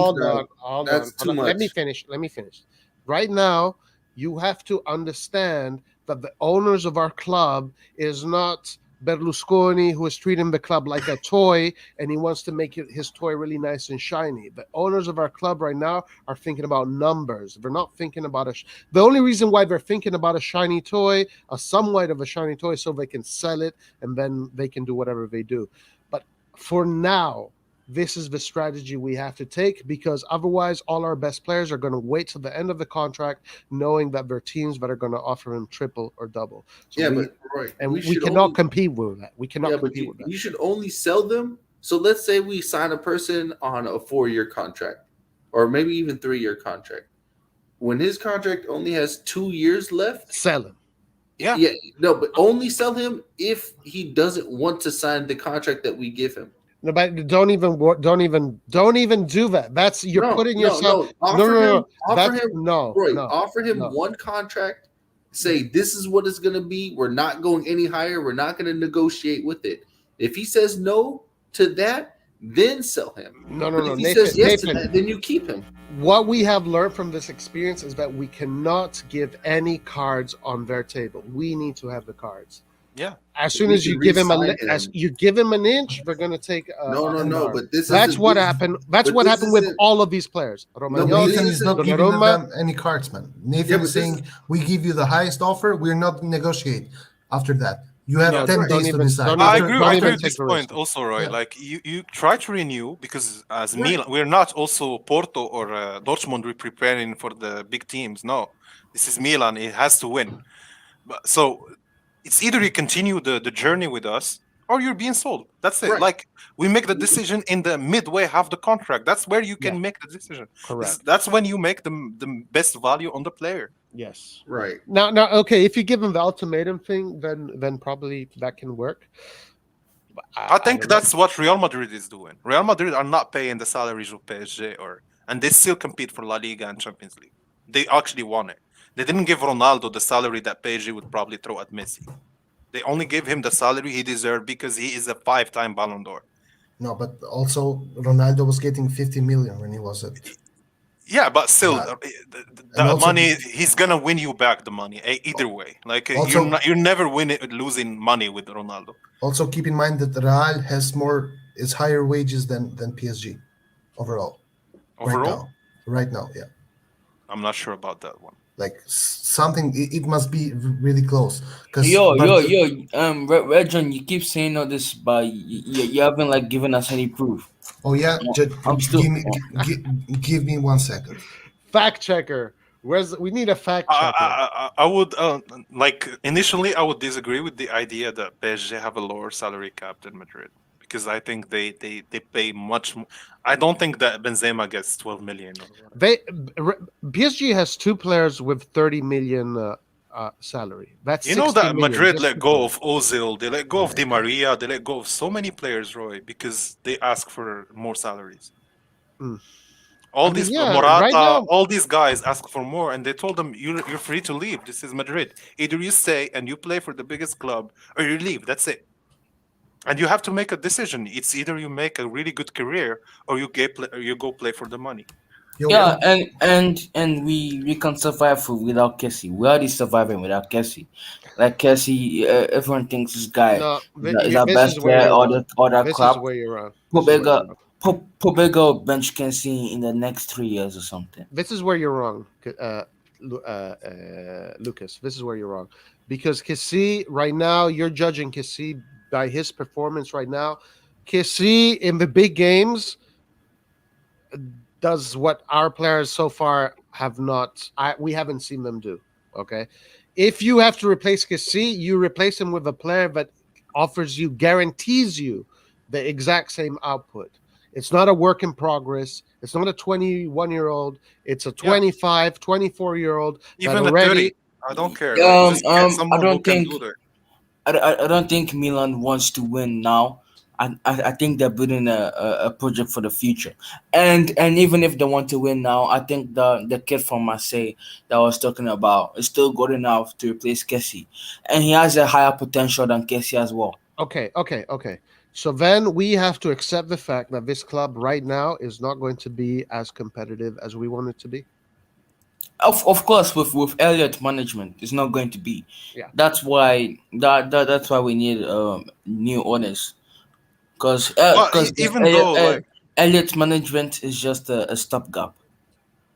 hold that's on. too much. Let me finish. Right now, you have to understand that the owners of our club is not Berlusconi, who is treating the club like a toy, and he wants to make his toy really nice and shiny. The owners of our club right now are thinking about numbers. They're not thinking about the only reason why they're thinking about a shiny toy, a somewhat of a shiny toy, so they can sell it and then they can do whatever they do. But for now, this is the strategy we have to take, because otherwise all our best players are going to wait till the end of the contract, knowing that there are teams that are going to offer him triple or double. So but Roy, we cannot compete with that. We cannot but compete with that. you should only sell them. So let's say we sign a person on a 4-year contract, or maybe even 3-year contract. When his contract only has 2 years left, Sell him. Yeah. No, but only sell him if he doesn't want to sign the contract that we give him. No, but don't even do that. That's putting yourself. Offer him No. one contract. Say this is what it's going to be. We're not going any higher. We're not going to negotiate with it. If he says no to that, then sell him. No. If he says yes to that, then you keep him. What we have learned from this experience is that we cannot give any cards on their table. We need to have the cards. Yeah. As soon as you give him an inch, they're going to take. No. But that's what happened. That's what happened with all of these players. Nathan is not giving them any cards, man. Nathan is saying, this we give you the highest offer. We're not negotiate after that. You have 10 days to decide. I Don't agree even with this take the point risk. also, Roy. Yeah. Like you try to renew, because as Milan, we're not also Porto or Dortmund. We're preparing for the big teams. No, this is Milan. It has to win. So it's either you continue the journey with us, or you're being sold. That's it. Right. Like, we make the decision in the midway half the contract. That's where you can make the decision. Correct. That's when you make the best value on the player. Yes. Right. Now, okay. If you give them the ultimatum thing, then probably that can work. I think don't know. that's what Real Madrid is doing. Real Madrid are not paying the salaries of PSG, and they still compete for La Liga and Champions League. They actually won it. They didn't give Ronaldo the salary that PSG would probably throw at Messi. They only gave him the salary he deserved because he is a 5-time Ballon d'Or. No, but also Ronaldo was getting 50 million when he was at. Yeah, but still, Yeah. the And also- money, he's gonna win you back the money either way. Like Also- you're never losing money with Ronaldo. Also, keep in mind that Real has higher wages than PSG overall. Overall, Right now, yeah. I'm not sure about that one. Like something, it must be really close. Yo, Regin, you keep saying all this, but you haven't like given us any proof. Oh yeah, I'm still- give me 1 second. Fact checker. We need a fact checker. I would like initially I would disagree with the idea that PSG have a lower salary cap than Madrid because I think they pay much more. I don't think that Benzema gets 12 million. PSG has 2 players with 30 million salary. That's You know 60 that million, Madrid just let to go play. of Ozil, they let go of Di Maria, they let go of so many players, Roy, because they ask for more salaries. Mm. All I mean, these yeah, Morata, right now- all these guys ask for more, and they told them you're free to leave. This is Madrid. Either you stay and you play for the biggest club, or you leave. That's it. And you have to make a decision. It's either you make a really good career, or you go play for the money. Yo, Yeah, and we can survive without Kessie. We're already surviving without Kessie. Like Kessie, everyone thinks this guy No, is our this best is where player. you're wrong. All that This crap. is where you're wrong. This is where you're Pobega, wrong. Pobega bench Kessie in the next 3 years or something. This is where you're wrong, Lucas. This is where you're wrong, because Kessie right now, you're judging Kessie by his performance right now. Kessie in the big games does what our players so far have not. We haven't seen them do. Okay, if you have to replace Kessie, you replace him with a player that guarantees you the exact same output. It's not a work in progress. It's not a 21-year-old. It's a 25, 24-year-old. Even a 30, I don't care. Like, Um, just get someone I don't who can think- do that. I don't think Milan wants to win now. I think they're building a project for the future, and even if they want to win now, I think the kid from Marseille that I was talking about is still good enough to replace Kessie, and he has a higher potential than Kessie as well. Okay. So then we have to accept the fact that this club right now is not going to be as competitive as we want it to be. Of course, with Elliott management, it's not going to be. Yeah. That's why that's why we need new owners, because even though, like- Elliott management is just a stopgap.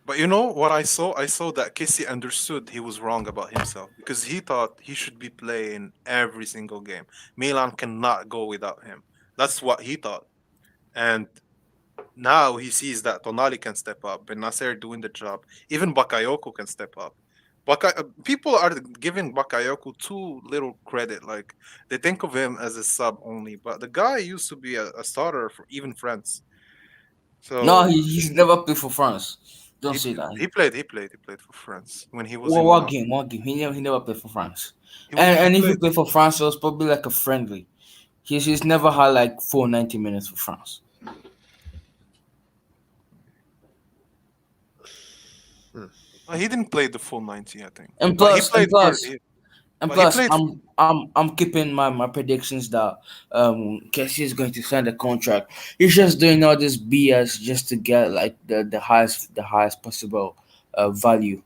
But you know what I saw? I saw that Kessie understood he was wrong about himself because he thought he should be playing every single game. Milan cannot go without him. That's what he thought. And now he sees that Tonali can step up, Ben Nasser doing the job. Even Bakayoko can step up. People are giving Bakayoko too little credit. Like, they think of him as a sub only, but the guy used to be a starter for even France. So No, he's never played for France. Don't say that. He played for France when he was Well, in what game? He never played for France. he And if he played- played for France, it was probably like a friendly. He's never had like full 90 minutes for France. he didn't play the full 90, I think. And But he plus, played and plus, for- and but he plus, played- I'm keeping my predictions that Kessie is going to sign a contract. He's just doing all this BS just to get like the highest possible value,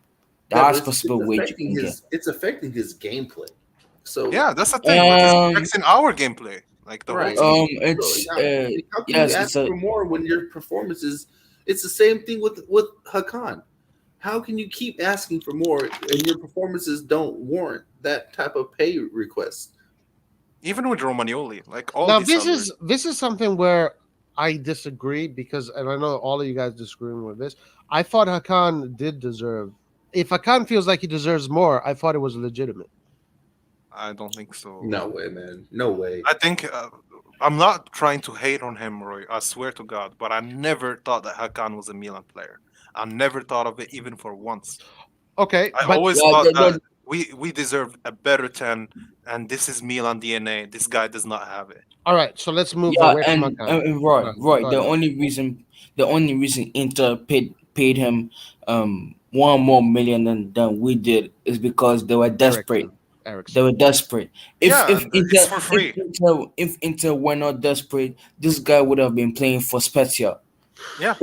the Yeah, but highest possible wage you can get. It's affecting his gameplay. So Yeah, that's the thing. Like, Um, it's fixing our gameplay. Like the Right. whole team. It's how can yes, you it's ask a for more when your performance is? It's the same thing with Hakan. How can you keep asking for more and your performances don't warrant that type of pay request? Even with Romagnoli, like all Now these this is something where I disagree, because, and I know all of you guys disagreeing with this. I thought Hakan did deserve. If Hakan feels like he deserves more, I thought it was legitimate. I don't think so. No way, man. No way. I think I'm not trying to hate on him, Roy. I swear to God, but I never thought that Hakan was a Milan player. I never thought of it even for once. Okay, I but always Yeah, thought the- that we deserve a better 10, and this is Milan DNA. This guy does not have it. all right. So let's move Yeah, away from and Hakan. Roy, Go the ahead. only reason Inter paid him 1 more million than we did is because they were desperate. Ericsson. They were desperate. Yeah, and it's for free. If Inter were not desperate, this guy would have been playing for Spezia. Yeah,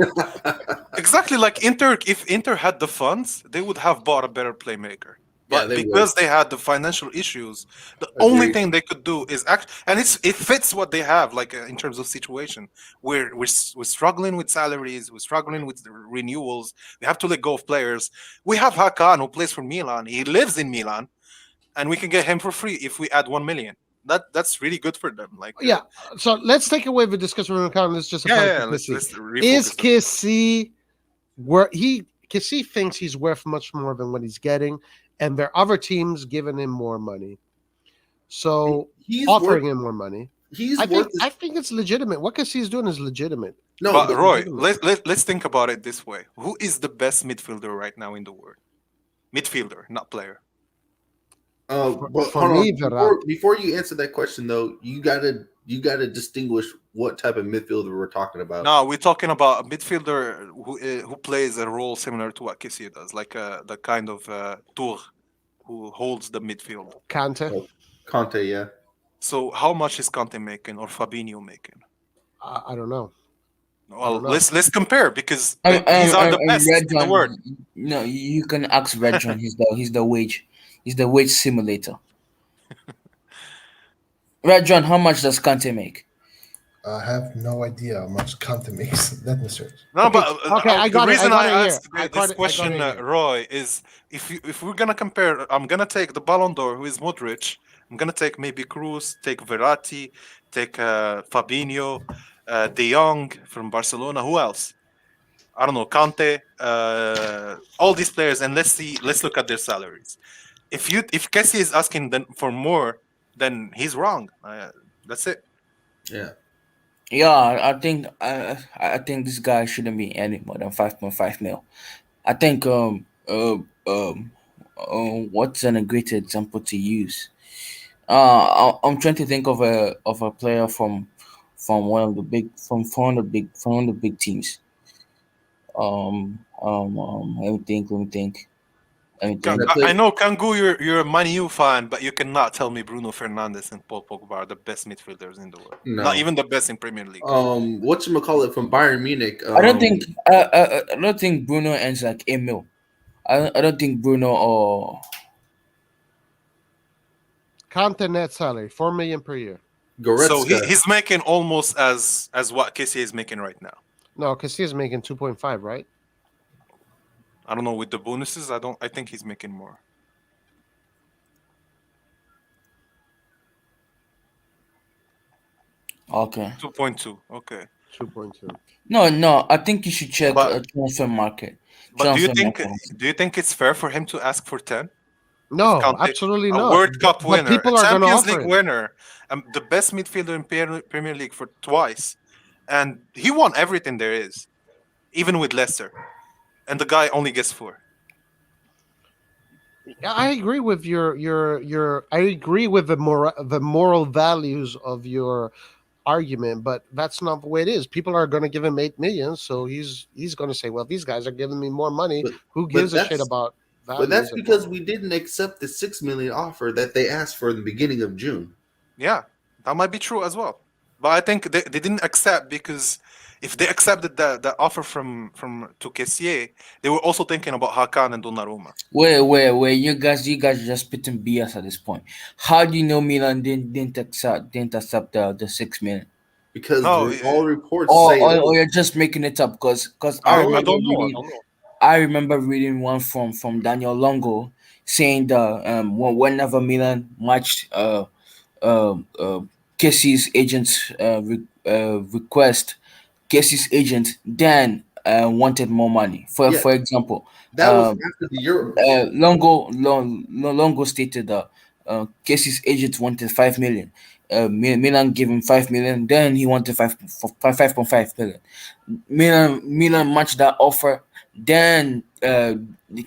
exactly. Like Inter, if Inter had the funds, they would have bought a better playmaker. Yeah, But they because would. they had the financial issues, the only Agreed. thing they could do is act, and it fits what they have. Like in terms of situation, we're struggling with salaries, we're struggling with the renewals. We have to let go of players. We have Hakan who plays for Milan. He lives in Milan, and we can get him for free if we add 1 million. That's really good for them. Like Yeah. So let's take away the discussion from account. Let's just apply to let's Kissy. Is refocus. Kissy where Kissy thinks he's worth much more than what he's getting, and there are other teams giving him more money. So He's offering worth. him more money. He's I worth. think it's legitimate. What Kissy is doing is legitimate. No, But but Roy, legitimate. let's think about it this way. Who is the best midfielder right now in the world? Midfielder, not player. but for hold me, on. Verratti. Before you answer that question, though, you gotta distinguish what type of midfielder we're talking about. No, we're talking about a midfielder who plays a role similar to what Kessie does, like the kind of Tour who holds the midfield. Kante. Conte, yeah. So how much is Conte making or Fabinho making? I don't know. Well, know. let's compare because these are the best Red in the John, world. no, you can ask Red John. He's the wage simulator. Red John, how much does Kante make? I have no idea how much Conte makes. Let me search. No, Okay, but okay, I got the it, reason I got I it here. asked I got this it- I got question, it here. Roy, is if we're gonna compare, I'm gonna take the Ballon d'Or, who is Modric. I'm gonna take maybe Cruz, take Verratti, take Fabinho, De Jong from Barcelona. Who else? I don't know, Kante, all these players, and let's look at their salaries. If Kessie is asking for more, then he's wrong. That's it. Yeah. Yeah, I think this guy shouldn't be any more than 5.5 mil. I think what's a great example to use? I'm trying to think of a player from one of the big teams. Let me think. Let me think. Let me think. I know, Kangu, you're a Man U fan, but you cannot tell me Bruno Fernandes and Paul Pogba are the best midfielders in the world. No. Not even the best in Premier League. Whatchamacallit from Bayern Munich. I don't think Bruno ends like 8 mil. I don't think Bruno or Kante net salary, 4 million per year. Goretzka. So he's making almost as what Kessie is making right now. No, because he's making 2.5, right? I don't know with the bonuses. I think he's making more. okay. 2.2. Okay. 2.2. No. I think you should check But- a transfer market. But do you Transfer think it's fair for him to ask for 10? No, Kante, absolutely A not. World Cup But winner, people a are going to Champions offer League him. winner, the best midfielder in Premier League for twice, and he won everything there is, even with Leicester, and the guy only gets 4. I agree with your I agree with the moral values of your argument, but that's not the way it is. People are going to give him 8 million, so he's going to say, well, these guys are giving me more money. Who gives a shit about values? But that's because we didn't accept the 6 million offer that they asked for in the beginning of June. Yeah, that might be true as well. But I think they didn't accept because if they accepted the offer from to Kessié, they were also thinking about Hakan and Donnarumma. Wait. You guys are just spitting BS at this point. How do you know Milan didn't accept the 6 million? Because No, all reports Or, say or you're just making it up because I remember don't know. reading I remember reading one from Daniel Longo saying that whenever Milan matched Kessie's agent's request, Kessie's agent then wanted more money. For example, that was after the Euros. Longo stated that Kessie's agent wanted 5 million. Milan gave him 5 million. Then he wanted 5.5 million. Milan matched that offer. Then the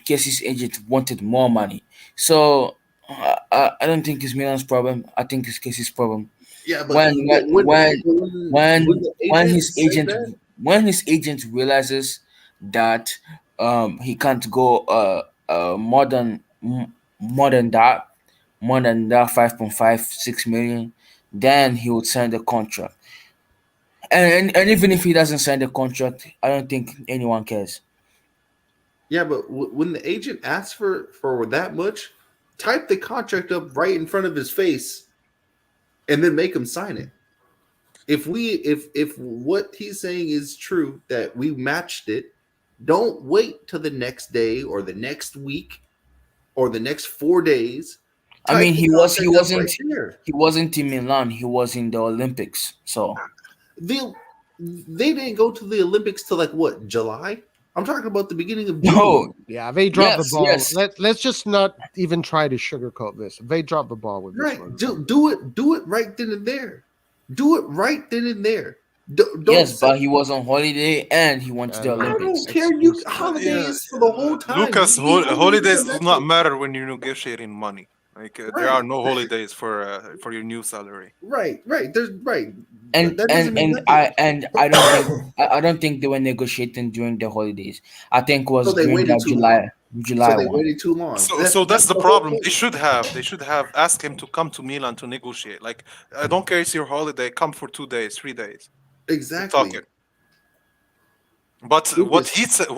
Kessie's agent wanted more money. So I don't think it's Milan's problem. I think it's Kessie's problem. Yeah, but when his agent realizes that he can't go more than that 5.56 million, then he would sign the contract. and even if he doesn't sign the contract, I don't think anyone cares. Yeah, but when the agent asks for that much, type the contract up right in front of his face, and then make him sign it. If what he's saying is true, that we matched it, don't wait till the next day or the next week or the next 4 days. I mean, Type the he contract up wasn't right there. he wasn't in Milan. He was in the Olympics. So They didn't go to the Olympics till like what, July? I'm talking about the beginning of June. no, Yeah, they dropped Yes, the ball. yes. Let's just not even try to sugarcoat this. They dropped the ball with this Right. one. Do it right then and there. Do it right then and there. Don't yes, say, but he was on holiday and he went to the I I Olympics. don't care. You holidays for the whole time. Lucas, You need holidays to do come not back. matter when you're negotiating money. Like there are no holidays for your new salary. Right. There's right. And That doesn't mean nothing. I don't think they were negotiating during the holidays. I think it was So they during waited the too July So they one. waited too long. So that's the whole problem. point. They should have asked him to come to Milan to negotiate. Like I don't care it's your holiday, come for 2 days, 3 days. Exactly. Talk it. But Lucas. what he said,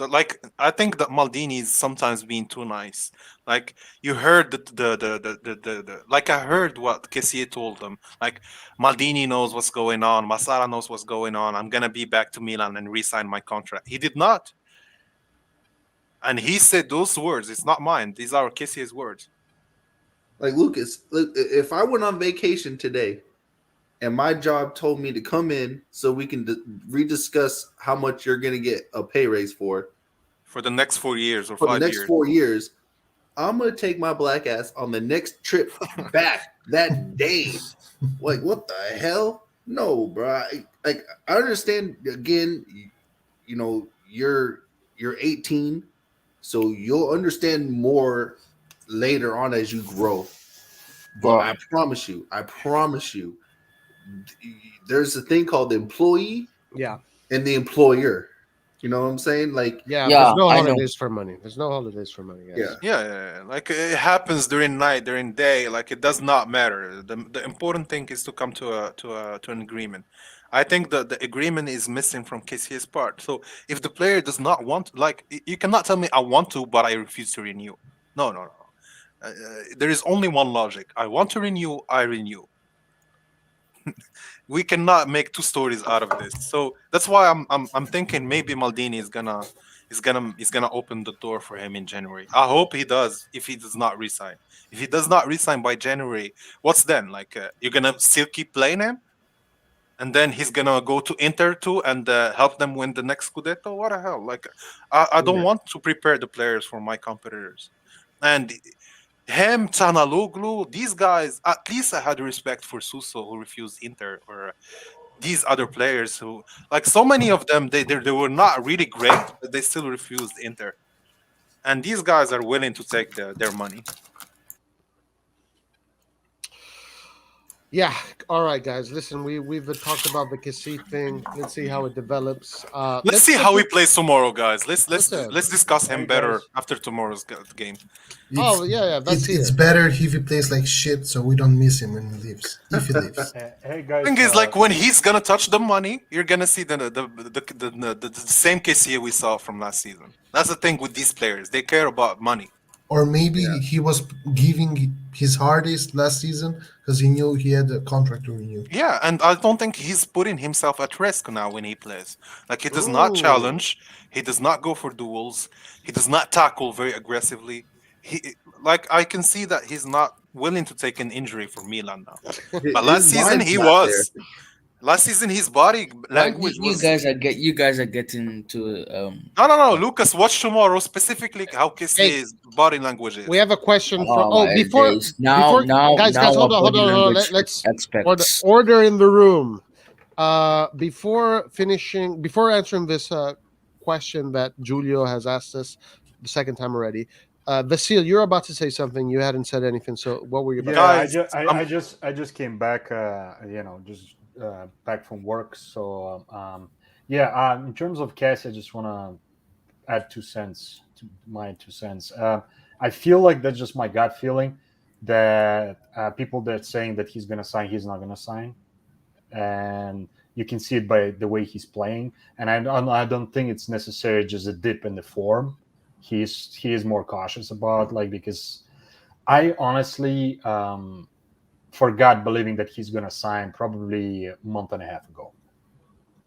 like I think that Maldini is sometimes being too nice. Like you heard the like I heard what Kessié told them. Like Maldini knows what's going on, Massara knows what's going on. I'm gonna be back to Milan and re-sign my contract. He did not, and he said those words. It's not mine. These are Kessié's words. Like Lucas, look, if I went on vacation today and my job told me to come in so we can rediscuss how much you're going to get a pay raise for For the next 4 years or the 5 next years. 4 years, I'm going to take my black ass on the next trip back that day. Like, what the hell? No, bro. I understand, again, you know, you're 18, so you'll understand more later on as you grow. But Well, I promise you, there's a thing called the employee Yeah, and the employer. You know what I'm saying? Like, yeah. Yeah, There's no I know. holidays for money. There's no holidays for money, guys. yeah. Yeah. Like it happens during night, during day. Like it does not matter. The important thing is to come to an agreement. I think that the agreement is missing from Kessié's part. So if the player does not want, like you cannot tell me I want to, but I refuse to renew. No. There is only one logic. I want to renew. I renew. We cannot make two stories out of this. So that's why I'm thinking maybe Maldini is gonna open the door for him in January. I hope he does. If he does not resign, if he does not resign by January, what's then? Like you're gonna still keep playing him, and then he's gonna go to Inter too and help them win the next Scudetto. What the hell? Like I don't Yeah. want to prepare the players for my competitors, and him, Tanaloglu, these guys, at least I had respect for Suso who refused Inter, or these other players who, like so many of them, they were not really great, but they still refused Inter. And these guys are willing to take their money. Yeah. All right, guys. Listen, we've talked about the Kessié thing. Let's see how it develops. Let's see how he plays tomorrow, guys. Let's Listen. discuss him Hey, better guys. after tomorrow's game. Oh yeah. Let's see It's it. better if he plays like shit, so we don't miss him when he leaves. If he leaves, Hey guys, Thing is, like when he's gonna touch the money, you're gonna see the same Kessié we saw from last season. That's the thing with these players; they care about money. or maybe Yeah. he was giving his hardest last season because he knew he had a contract to renew. Yeah, and I don't think he's putting himself at risk now when he plays. Like he does not Ooh. challenge, he does not go for duels, he does not tackle very aggressively. He like I can see that he's not willing to take an injury for Milan now. But last His season mind's he not was. Last season his body language you was. guys are getting to No. Lucas, watch tomorrow specifically how Hey, Kessie's body language is. We have a question from. oh my Before days. Now guys, hold what on. body language Let's expects. order in the room. Before answering this question that Julio has asked us the second time already, Vasil, you're about to say something. You hadn't said anything. So what were you about? Yeah, Guys, I just came back, just back from work. So in terms of Cassie, I just want to add 2 cents to my 2 cents. I feel like that's just my gut feeling that people that saying that he's gonna sign, he's not gonna sign, and You can see it by the way he's playing, and I don't think it's necessarily just a dip in the form. He is more cautious about, like, because I honestly forgot believing that he's gonna sign probably a month and a half ago.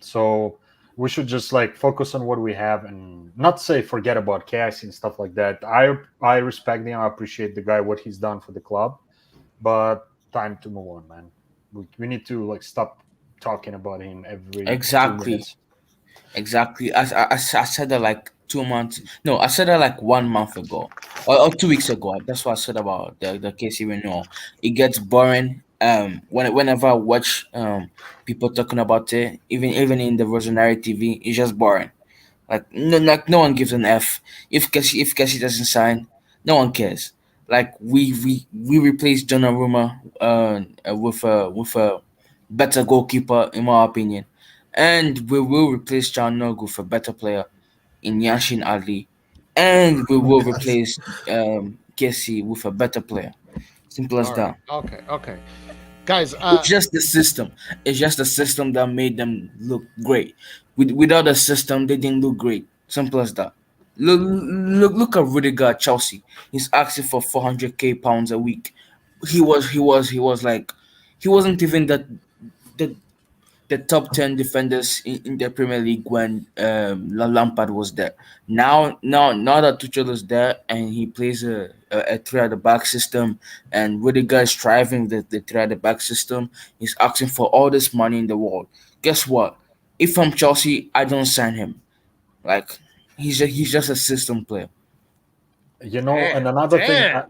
So we should just like focus on what we have and not say forget about Cassie and stuff like that. I respect him. I appreciate the guy, what he's done for the club, but time to move on, man. We need to like stop talking about him every 2 Exactly. minutes. Exactly. I said that like 2 months. No, I said that like 1 month ago or 2 weeks ago. That's what I said about the Casey renewal. It gets boring. Whenever I watch people talking about it, even in the RossonARI TV, it's just boring. Like no one gives an F if Casey doesn't sign. No one cares. Like we replaced Donnarumma with a better goalkeeper in my opinion, and we will replace John Nog with a better player in Yashin Ali, and we will replace Casey with a better player. Simple as All that. right. Okay. Guys, It's just the system. It's just the system that made them look great. Without the system, they didn't look great. Simple as that. Look at Rudiger at Chelsea. He's asking for 400k pounds a week. He was like he wasn't even the the top 10 defenders in the Premier League when Lampard was there. Now that Tuchel is there and he plays a three at the back system, and Rudiger is striving the three at the back system, he's asking for all this money in the world. Guess what? If I'm Chelsea, I don't sign him. Like he's just a system player. And another thing,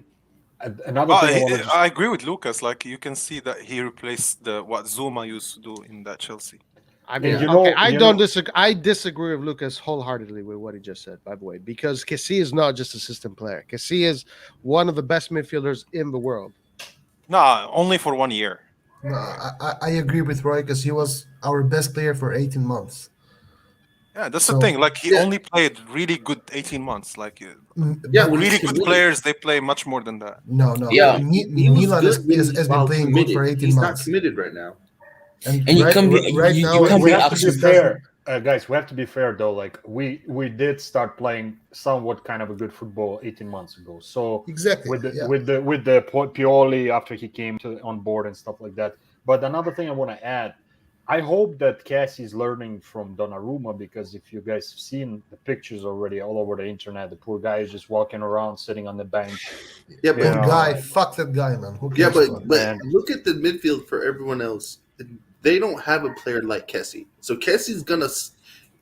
another thing I want to I agree with Lucas. Like you can see that he replaced what Zuma used to do in that Chelsea. I mean, Yeah. I don't disagree. I disagree with Lucas wholeheartedly with what he just said, by the way, because Kessie is not just a system player. Kessie is one of the best midfielders in the world. Nah, only for 1 year. No, I agree with Roy because he was our best player for 18 months. Yeah, that's So- the thing. Like he Yeah. only played really good 18 months. Like Yeah, when really he's good committed. players, they play much more than that. No. Yeah. He was Milan good when has been while playing good committed. for 18 He's months. not committed right now. And you right, can be right you, now, you can we be have to be actually fair, guys. We have to be fair though. Like we did start playing somewhat kind of a good football 18 months ago. So exactly. with the yeah. with the Pioli after he came on board and stuff like that. But another thing I want to add, I hope that Cassie is learning from Donnarumma, because if you guys have seen the pictures already all over the internet, the poor guy is just walking around sitting on the bench. Yeah, Good but guy, fuck that guy, man. Who yeah, cares? but Man. look at the midfield for everyone else. They don't have a player like Kessie. So Kessie's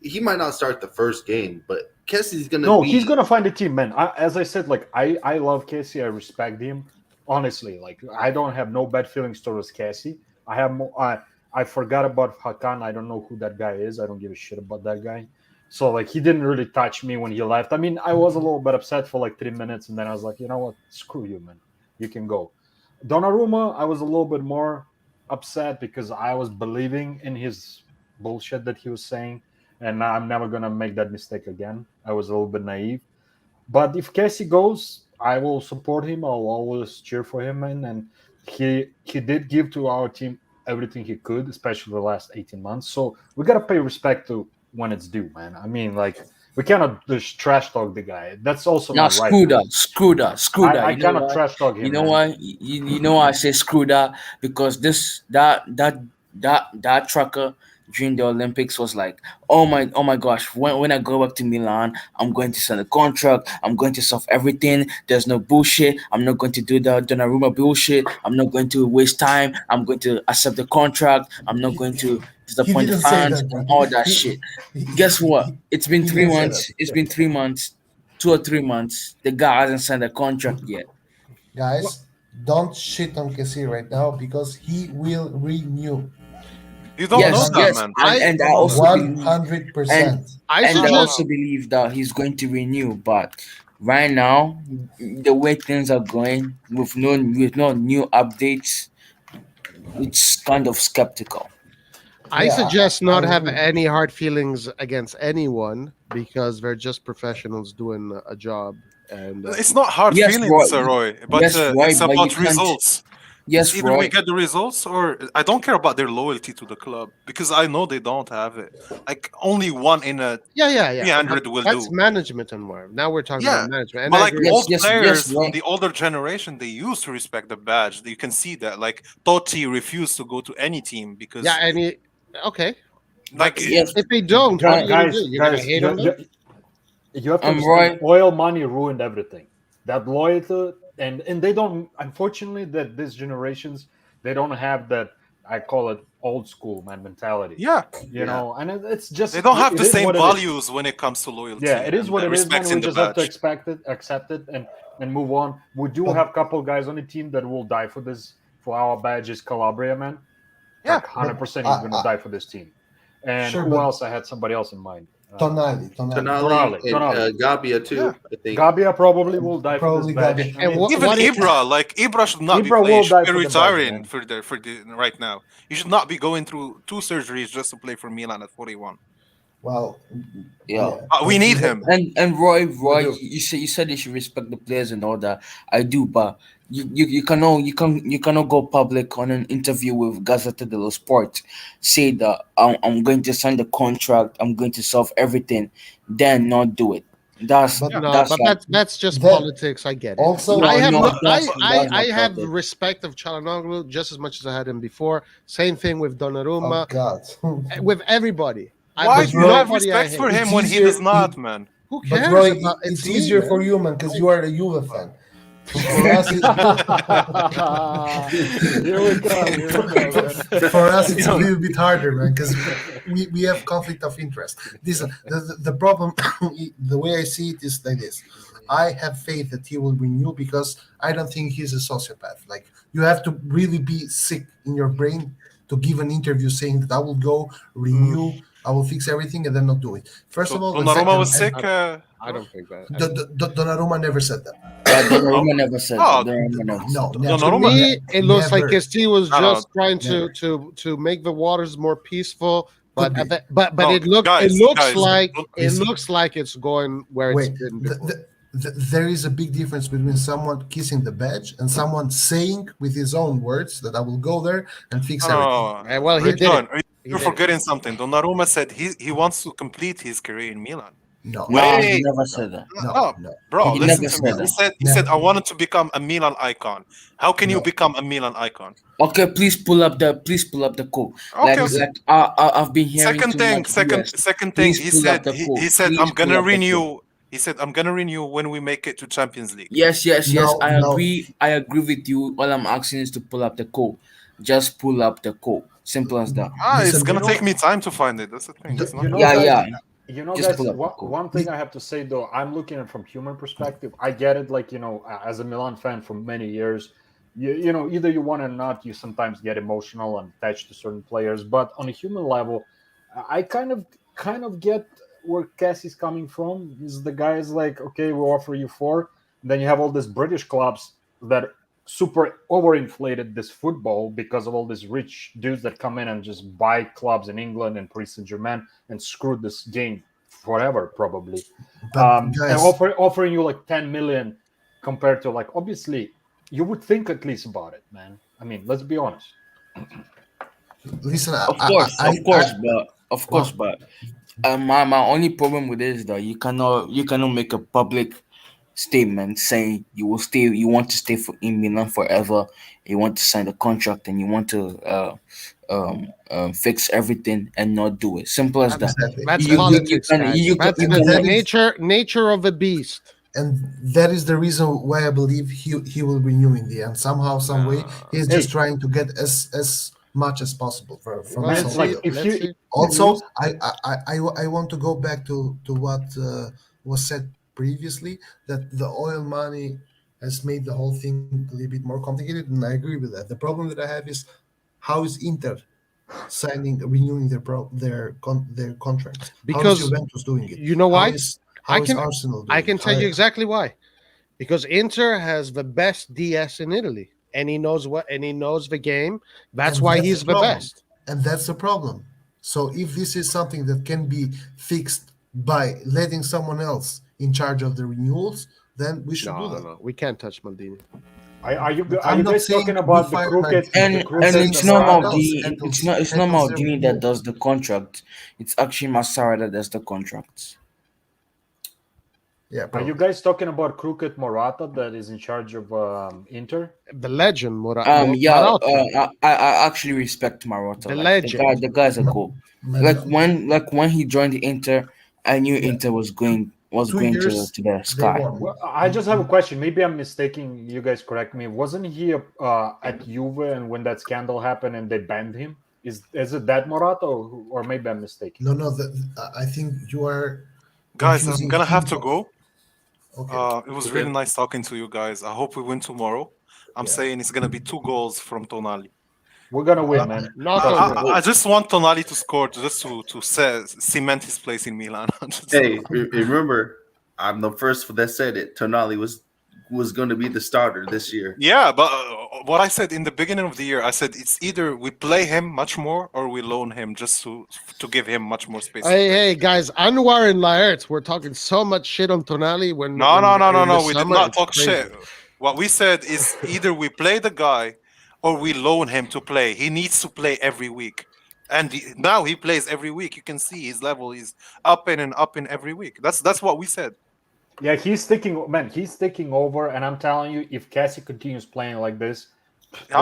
he might not start the first game, but Kessie's gonna. No, be, he's gonna find a team, man. As I said, like I love Cassie. I respect him. Honestly, like I don't have no bad feelings towards Cassie. I have I forgot about Hakan. I don't know who that guy is. I don't give a shit about that guy. So like he didn't really touch me when he left. I mean, I was a little bit upset for like 3 minutes, and then I was like, you know what? Screw you, man. You can go. Donnarumma, I was a little bit more upset because I was believing in his bullshit that he was saying, and I'm never gonna make that mistake again. I was a little bit naive. But if Casey goes, I will support him. I'll always cheer for him, man. And he did give to our team everything he could, especially the last 18 months. So we gotta pay respect to when it's due, man. I mean, like we cannot just trash talk the guy. That's also now not right. screw that. I You know cannot why? trash talk him. You know man. why? You know why I say screw that? Because that tracker during the Olympics was like, oh my gosh, when I go back to Milan, I'm going to sign a contract, I'm going to solve everything. There's no bullshit. I'm not going to do the Donnarumma bullshit. I'm not going to waste time. I'm going to accept the contract. I'm not going to disappoint the didn't say fans that, and man. all that shit. Guess what? It's been He 3 didn't say months. that. It's been 3 months, 2 or 3 months. The guy hasn't signed a contract yet. Guys, don't shit on Kessie right now because he will renew You don't know Yes, that, yes, man. and I also believe, 100%. I and I suggest also believe that he's going to renew. But right now, the way things are going, with no new updates, it's kind of skeptical. I Yeah, suggest I not have agree. any hard feelings against anyone because they're just professionals doing a job. And It's not hard Yes, feelings, Roy. Roy, but Yes, Roy, it's but you about can't. results. Yes, Either we Roy. get the results, or I don't care about their loyalty to the club because I know they don't have it. Like only one in a Yeah. 300 will That's do. management and more. Now we're talking Yeah, about management, and but I like agree. Yes, old yes, players yes, from Roy. the older generation, they used to respect the badge. You can see that. Like Totti refused to go to any team Yeah, because, and okay, but like, Yes, if they don't, what are you gonna do? You're gonna Guys, hate them then? you have to Roy. understand. Oil money ruined everything. That loyalty, and they don't. Unfortunately, that these generations they don't have that. I call it old school man mentality. yeah, You know, and it's just they don't have it the is same what it is. values when it comes to loyalty Yeah, it is and what it is, man. respects We in the just have to badge. expect it, accept it, and move on. We do But- have a couple guys on the team that will die for this. For our badge is Calabria, man. Yeah, Like 100%, he's gonna die for this team. And Sure, who but else? I had somebody else in mind. Tonali. Tonali and Tonali. Gabia too. Yeah. I think. Gabia probably will die for Probably this badge. Gabia. I And mean, what- even if- Ibra, like Ibra should not Ibra be playing. will He should die be for the badge, retiring man. for the right now. He should not be going through 2 surgeries just to play for Milan at 41. Well, Yeah. We need him. And Roy, do. you said you should respect the players and all that. I do, but you cannot go public on an interview with Gazzetta dello Sport, say that I'm going to sign the contract, I'm going to solve everything, then not do it. That's But- No, that's but like, that's just That- politics. I get it. also- I have No, no, that's- I that's not have politics. respect of Çalhanoğlu just as much as I had him before. Same thing with Donnarumma, oh God. with everybody. Why but do you have nobody I respect for hate. him It's when he easier- does not, man? Who But cares Roy, about it's me, easier man? for you, man, because you are a Juve fan. For us, Here we go, man. for us, it's a little bit harder, man, because we have conflict of interest. This the problem. The way I see it is like this. I have faith that he will renew because I don't think he's a sociopath. Like you have to really be sick in your brain to give an interview saying that I will go renew, I will fix everything, and then not do it. First So of all, and Donnarumma was second- sick. I don't think that. Donnarumma never said that. Donnarumma never said Oh, that. Donnarumma never said No, that. never. To Donnarumma- me, it looks like Never. Casti was No, no, just trying never. to make the waters more peaceful. But Could be. but No, it looks guys, like don't- it looks like it's going where Wait, it's been before. there is a big difference between someone kissing the badge and someone saying with his own words that I will go there and fix everything. Oh, Well, he did John, it. you're forgetting something. Donnarumma said he wants to complete his career in Milan. No, No, Wait. he never said that. no. Bro, He listen never to me. said He that. said I Never. wanted to become a Milan icon. How can you No. become a Milan icon? Okay, please pull up the quote. Okay. Like I've been hearing Second too thing, much second US. second thing. Please He pull said up the quote. he said Please I'm gonna pull up the renew. He said I'm gonna renew when we make it to Champions League. Yes. No, I no. agree. I agree with you. All I'm asking is to pull up the quote. Just pull up the quote. Simple as that. It's Listen, gonna you know- take me time to find it. That's the thing. It's not You know, Yeah, guys, yeah. You know, Just guys, pull up the quote. one thing I have to say though, I'm looking at it from human perspective. I get it, like as a Milan fan for many years, you know, either you want or not, you sometimes get emotional and attached to certain players. But on a human level, I kind of get where Cassie's coming from. Is the guy is like, okay, we'll offer you 4. Then you have all these British clubs that super overinflated this football because of all these rich dudes that come in and just buy clubs in England and Paris Saint-Germain and screw this game forever, probably. But And guys, offering you like 10 million compared to, like, obviously you would think at least about it, man. I mean, let's be honest. listen, Of course, but my only problem with this is that you cannot make a public statement saying you want to stay in Milan forever, you want to sign the contract, and you want to fix everything and not do it. Simple as that. exactly. That's You- you politics, can- guys. you can- That's you the can- nature of a beast. And that is the reason why I believe he will renew in the end. Somehow, some way, he's just trying to get as much as possible from Well, his let's own see, club. if let's you- see. Also, I want to go back to what was said previously, that the oil money has made the whole thing a little bit more complicated, and I agree with that. The problem that I have is how is Inter renewing their contract? How Because is Juventus doing it? you know why? How I is can- Arsenal doing I can it? tell How- you exactly why. Because Inter has the best DS in Italy, and he knows the game. That's And why that's he's the the problem. best. And that's the problem. So if this is something that can be fixed by letting someone else in charge of the renewals, then we should do that. No, we can't touch Maldini. Are you I'm not guys saying talking to about be the fired crooked? like And The and crooked it's not Morata, Maldini. It's not Settles their Maldini that renewal. does the contract. It's actually Massara that does the contracts. Yeah, Are probably. you guys talking about crooked Morata that is in charge of Inter? The legend, Yeah. Marotta. I actually respect Marotta. The Like legend. the guy's a Ma- goal. Ma- Like when he joined the Inter, I knew yeah, Inter was going 2 years to the they sky. won. Well, I just have a question. Maybe I'm mistaking. You guys correct me. Wasn't he at Juve and when that scandal happened and they banned him? Is it that Morata or maybe I'm mistaken? No. I think you are Guys, I'm confusing gonna have him. to go. Okay. It was Okay. really nice talking to you guys. I hope we win tomorrow. I'm Yeah. saying it's gonna be 2 goals from Tonali. We're gonna win, man. Knock Trust on me. wood. I just want Tonali to score just to cement his place in Milan. Hey, remember, I'm the first that said it. Tonali was going to be the starter this year. Yeah, but what I said in the beginning of the year, I said it's either we play him much more or we loan him just to give him much more space. Hey, guys, Anwar and Laert, we're talking so much shit on Tonali when No. in the We did summer, not it's talk crazy. shit. What we said is either we play the guy or we loan him to play. He needs to play every week. And now he plays every week. You can see his level is up and up in every week. That's what we said. Yeah, he's taking over, and I'm telling you, if Cassie continues playing like this,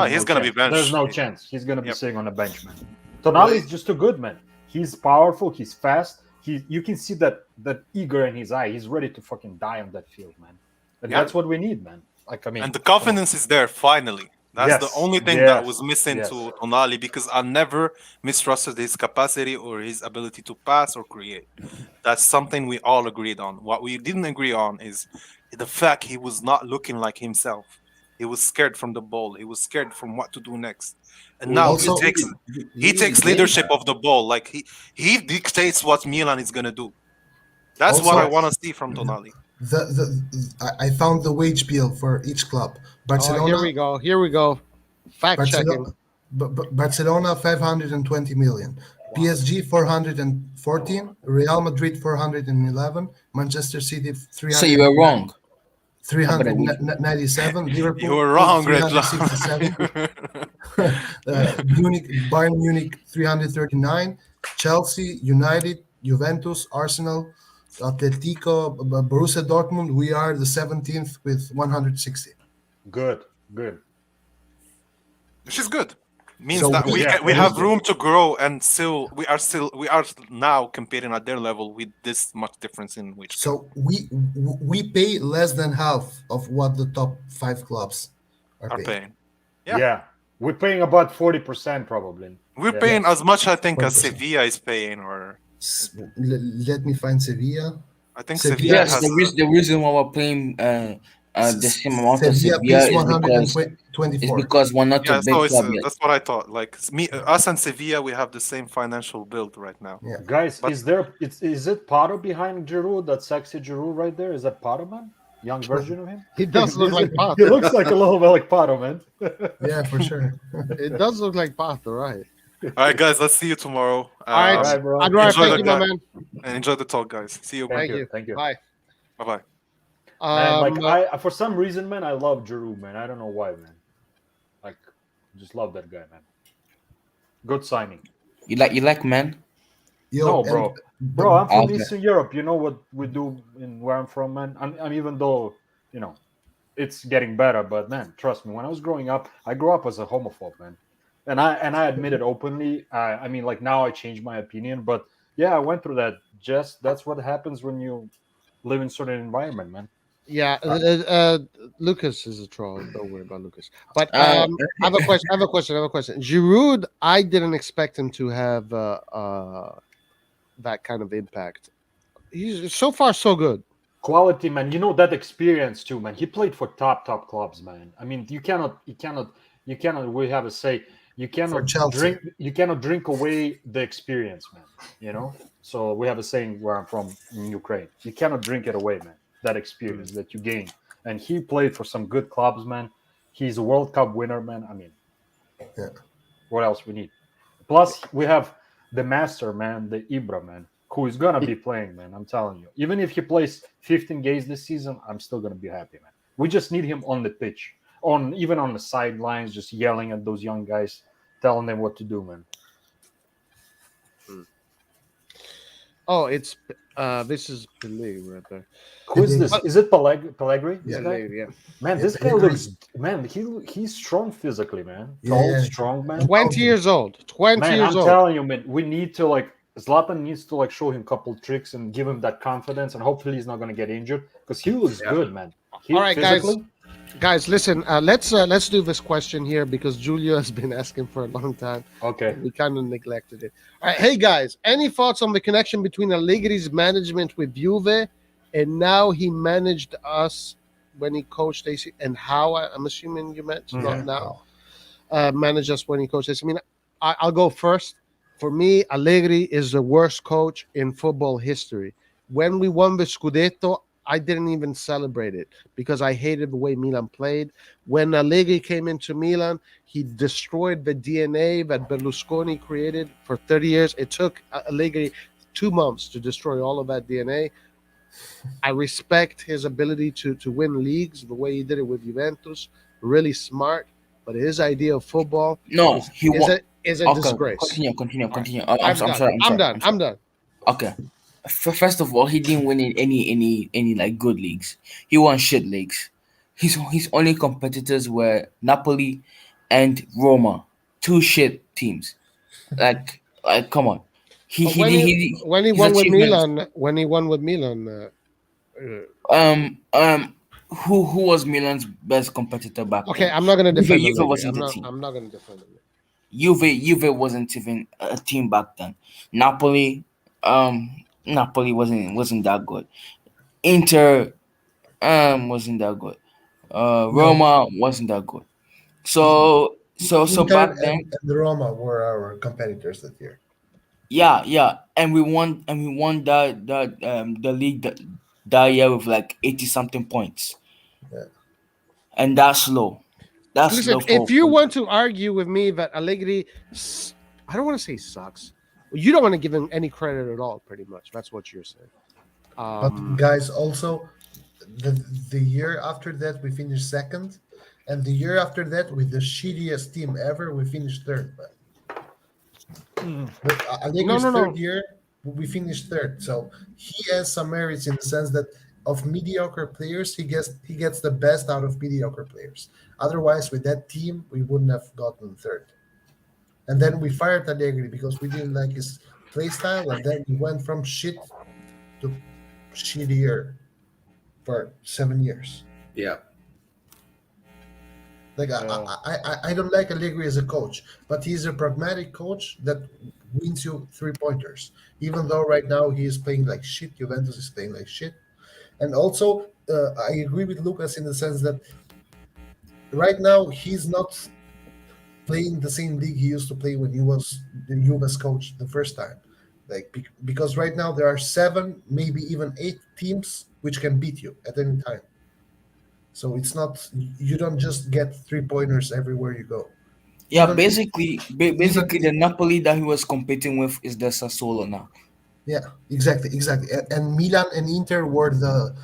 He's gonna be benched. There's no chance. He's gonna be Yep. sitting on the bench, man. Tonali is just too good, man. He's powerful. He's fast. You can see that eager in his eye. He's ready to fucking die on that field, man. And Yeah. that's what we need, man. Like I mean, And the confidence is there finally. That's the Yes, only thing that yes, was missing yes. to Tonali because I never mistrusted his capacity or his ability to pass or create. That's something we all agreed on. What we didn't agree on is the fact he was not looking like himself. He was scared from the ball. He was scared from what to do next. And now Also- he takes leadership of the ball. Like he dictates what Milan is gonna do. That's what I Also- want to see from Tonali. I found the wage bill for each club. Barcelona, Here we go. Fact checking. Barcelona 520 million, PSG 414, Real Madrid 411, Manchester City So you were wrong. 397, Liverpool You were wrong, Red 367, Bayern Munich 339, Chelsea, United, Juventus, Arsenal, Atletico, Borussia Dortmund. We are the 17th with 160. Good. Which is good. Means So that yeah, we it have is room to grow and we are now competing at their level with this much difference in which. So we pay less than half of what the top 5 clubs are are paying. paying. Yeah. Yeah. We're paying about 40% probably. We're Yeah. paying as much, I think, as 100%. Sevilla is paying, or Let me find Sevilla. I think Sevilla Sevilla Yes, has. the reason why we're paying the same amount of Sevilla Sevilla pays is $124. because we're not Yeah, a big so it's, club yet. that's what I thought. Like us and Sevilla, we have the same financial build right now. Yeah. Guys, But- is it Pato behind Giroud? That sexy Giroud right there? Is that Pato, man? Young version of him? He does look like Pato. He looks like a little bit like Pato, man. Yeah, for sure. It does look like Pato, right? All right, guys, let's see you tomorrow. All right, All right, bro. Anwar, enjoy thank the you, my guy. man. And enjoy the talk, guys. See you. Thank you. Thank you. Bye. Bye bye. Man, like for some reason, man, I love Giroud, man. I don't know why, man. Like, just love that guy, man. Good signing. You like man? Yo, No, and- bro. Bro, I'm from Okay. Eastern Europe. You know what we do in where I'm from, man. I'm even though it's getting better, but man, trust me. When I was growing up, I grew up as a homophobe, man, and I admit it openly. I mean, like now I changed my opinion, but yeah, I went through that. Just that's what happens when you live in certain environment, man. Yeah, Lucas is a troll. Don't worry about Lucas. But Uh, I have a question. Giroud, I didn't expect him to have that kind of impact. He's so far so good. Quality, man. You know that experience too, man. He played for top clubs, man. I mean, you cannot. We have a say. You For cannot Chelsea. drink. You cannot drink away the experience, man. You know. So we have a saying where I'm from in Ukraine. You cannot drink it away, man. That experience that you gain. And he played for some good clubs, man. He's a World Cup winner, man. I mean, Yeah. what else we need? Plus, we have the master, man, the Ibra, man, who is gonna be playing, man. I'm telling you. Even if he plays 15 games this season, I'm still gonna be happy, man. We just need him on the pitch. on even on the sidelines, just yelling at those young guys, telling them what to do, man. Oh, it's this is Pelé right there. Who is this? Is it Pellegrini? This Yeah. guy? Pelé, yeah. Man, Yeah, this guy Pellegrini. looks, man, he's strong physically, man. Yeah, Tall, yeah. strong, man. 20 years old. 20 Man, years I'm old. telling you, man, we need to like Zlatan needs to like show him a couple tricks and give him that confidence, and hopefully he's not gonna get injured because he looks good, man. All right, guys, listen. Let's do this question here because Julio has been asking for a long time. Okay. We kind of neglected it. All right, hey guys, any thoughts on the connection between Allegri's management with Juve and now he managed us when he coached AC and how I'm assuming you meant not now managed us when he coached AC. I mean, I'll go first. For me, Allegri is the worst coach in football history. When we won the Scudetto, I didn't even celebrate it because I hated the way Milan played. When Allegri came into Milan, he destroyed the DNA that Berlusconi created for 30 years. It took Allegri 2 months to destroy all of that DNA. I respect his ability to win leagues the way he did it with Juventus. Really smart, but his idea of football is a disgrace. Continue. I'm done. Okay. First of all, he didn't win in any like good leagues. He won shit leagues. His only competitors were Napoli and Roma, 2 shit teams. Like come on. When he won with Milan, who was Milan's best competitor back then? Okay, I'm not gonna defend Juve wasn't the team. I'm not gonna defend him. Juve wasn't even a team back then. Napoli wasn't that good. Inter wasn't that good. Roma wasn't that good. So Inter back then, and Roma were our competitors that year. yeah, and we won the league that year with like 80 something points. Yeah. And that's low. That's Listen, low. if you want to argue with me that Allegri, I don't want to say sucks. You don't want to give him any credit at all. Pretty much, that's what you're saying. But guys, also the year after that we finished second, and the year after that with the shittiest team ever we finished third. But Allegri's third year we finished third, so he has some merits in the sense that of mediocre players he gets the best out of mediocre players. Otherwise, with that team we wouldn't have gotten third. And then we fired Allegri because we didn't like his play style, and then he went from shit to shittier for 7 years. Yeah. Like I don't like Allegri as a coach, but he's a pragmatic coach that wins you 3-pointers. Even though right now he is playing like shit, Juventus is playing like shit. And also, I agree with Lucas in the sense that right now he's not playing the same league he used to play when he was the Juve's coach the first time. Like because right now there are 7, maybe even 8 teams which can beat you at any time. So it's not, you don't just get 3-pointers everywhere you go. Yeah, basically the Napoli that he was competing with is the Sassuolo now. Yeah, exactly. And Milan and Inter were the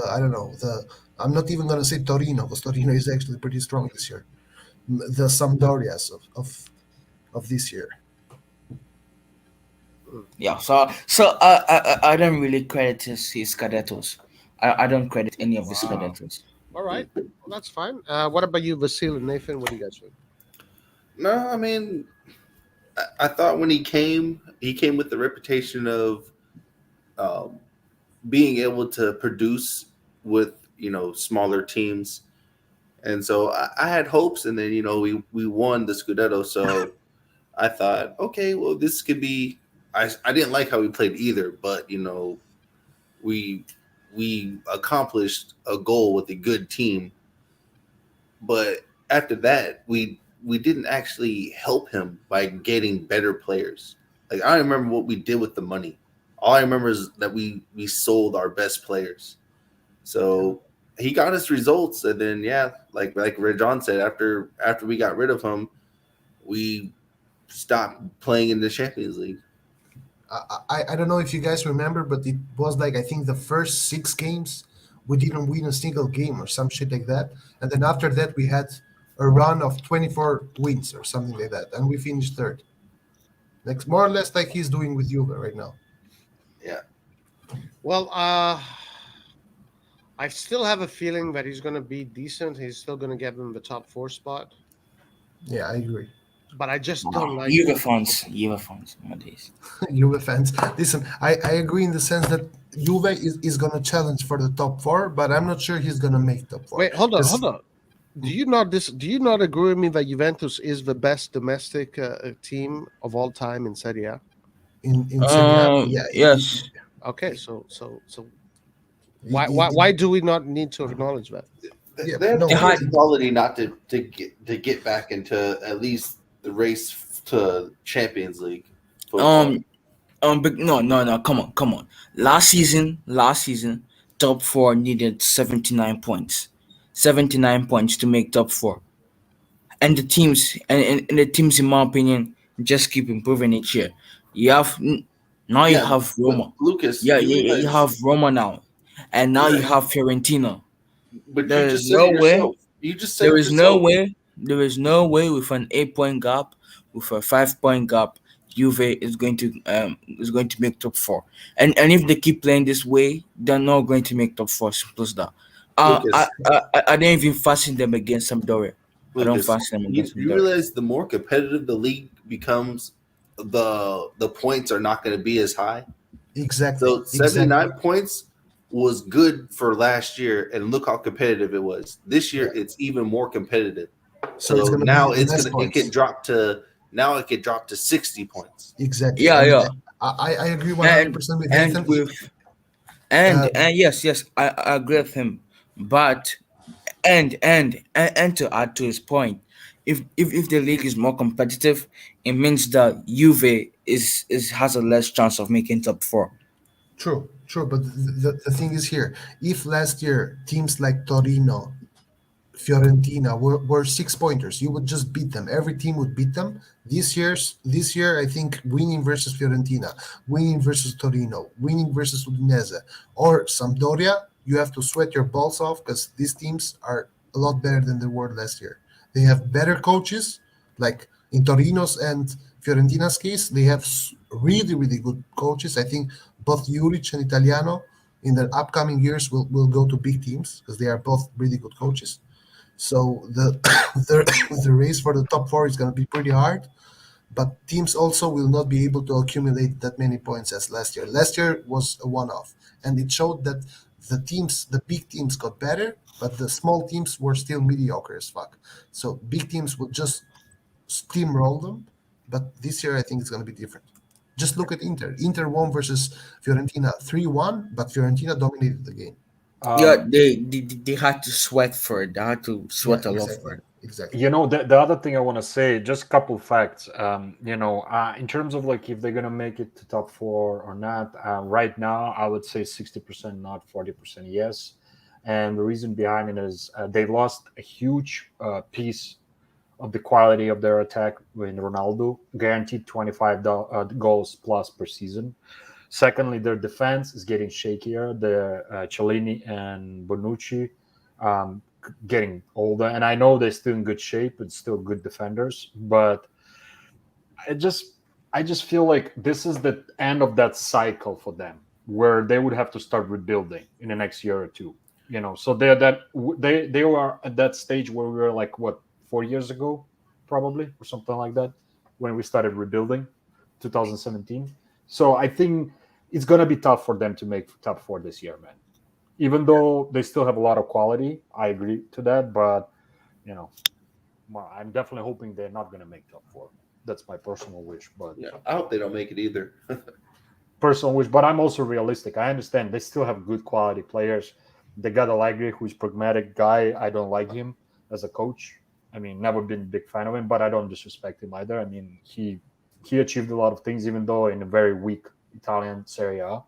I don't know, I'm not even gonna say Torino because Torino is actually pretty strong this year. The Sampdorias of this year. Yeah, so I don't really credit his Scudettos. I don't credit any of his Scudettos. All right, well, that's fine. What about you, Vasil and Nathan? What do you guys think? No, I mean, I thought when he came with the reputation of being able to produce with smaller teams, and so I had hopes. And then we won the Scudetto, so I thought, okay, well this could be. I didn't like how he played either, but we accomplished a goal with a good team. But after that, we didn't actually help him by getting better players. Like, I don't remember what we did with the money. All I remember is that we sold our best players. So he got us results, and then like Rejon said, after we got rid of him, we stopped playing in the Champions League. I don't know if you guys remember, but it was like I think the first 6 games we didn't win a single game or some shit like that. And then after that, we had a run of 24 wins or something like that, and we finished third. Like more or less like he's doing with Juve right now. Yeah. Well, I still have a feeling that he's going to be decent. He's still going to get him the top 4 spot, Yeah, I agree. but I just don't like. Juve fans nowadays. Juve fans. Listen, I agree in the sense that Juve is going to challenge for the top 4, but I'm not sure he's going to make top 4. Wait, hold on, 'Cause- hold on. Do you not agree with me that Juventus is the best domestic team of all time in Serie A? In Serie A, yeah, Yes. Okay, so why do we not need to acknowledge that? Yeah, They have no, the I- quality not to get back into at least the race to Champions League. football. But no. Come on. Last season, top 4 needed 79 points. 79 points to make top 4. And the teams, in my opinion, just keep improving each year. You have now you Yeah, have Roma. Lucas. Yeah, you you realize- have Roma now, and now you Yeah. have Fiorentina. But there you is just said no it way- yourself. You just said There it is no yourself. way. There is no way with an 8-point gap, with a 5-point gap, Juve is going to make top 4. And if they keep playing this way, they're not going to make top 4. Simple as that. Lucas. I don't even fancy them against Sampdoria. I don't Lucas, fancy them you, against you Sampdoria. realize the more competitive the league becomes, the points are not going to be as high. exactly. So 79 exactly. points was good for last year, and look how competitive it was. This year, Yeah. it's even more competitive. So it's So going to now be it's less gonna points. it could drop to 60 points. Exactly. Yeah, And yeah. I agree 100% with and Nathan. with Uh, and yes, I agree with him. But and to add to his point, if the league is more competitive, it means that Juve has a less chance of making top 4. True. But the thing is here, if last year teams like Torino, Fiorentina were 6-pointers, you would just beat them. Every team would beat them. This year, I think winning versus Fiorentina, winning versus Torino, winning versus Udinese, or Sampdoria, you have to sweat your balls off because these teams are a lot better than they were last year. They have better coaches, like in Torino's and Fiorentina's case, they have really, really good coaches. I think both Juric and Italiano in the upcoming years will go to big teams because they are both really good coaches. So the race for the top 4 is going to be pretty hard, but teams also will not be able to accumulate that many points as last year. Last year was a one-off, and it showed that the big teams got better, but the small teams were still mediocre as fuck. So big teams would just steamroll them, but this year I think it's going to be different. Just look at Inter. Inter won versus Fiorentina 3-1, but Fiorentina dominated the game. They had to sweat for it. They had to sweat a lot for it. Exactly. You know, the other thing I want to say, just a couple facts. In terms of like if they're gonna make it to top 4 or not, right now I would say 60% not, 40% yes. And the reason behind it is they lost a huge piece of the quality of their attack when Ronaldo guaranteed 25 goals plus per season. Secondly, their defense is getting shakier. The Cellini and Bonucci getting older, and I know they're still in good shape and still good defenders, but I just feel like this is the end of that cycle for them, where they would have to start rebuilding in the next year or two. So they were at that stage where we were like 4 years ago, probably, or something like that, when we started rebuilding, 2017. So I think it's gonna be tough for them to make top 4 this year, man. Even though they still have a lot of quality, I agree to that. But I'm definitely hoping they're not gonna make top 4. That's my personal wish. But Yeah, I hope they don't make it either. personal wish. But I'm also realistic. I understand they still have good quality players. They got Allegri, who's pragmatic guy. I don't like him as a coach. I mean, never been a big fan of him, but I don't disrespect him either. I mean, he achieved a lot of things, even though in a very weak Italian Serie A,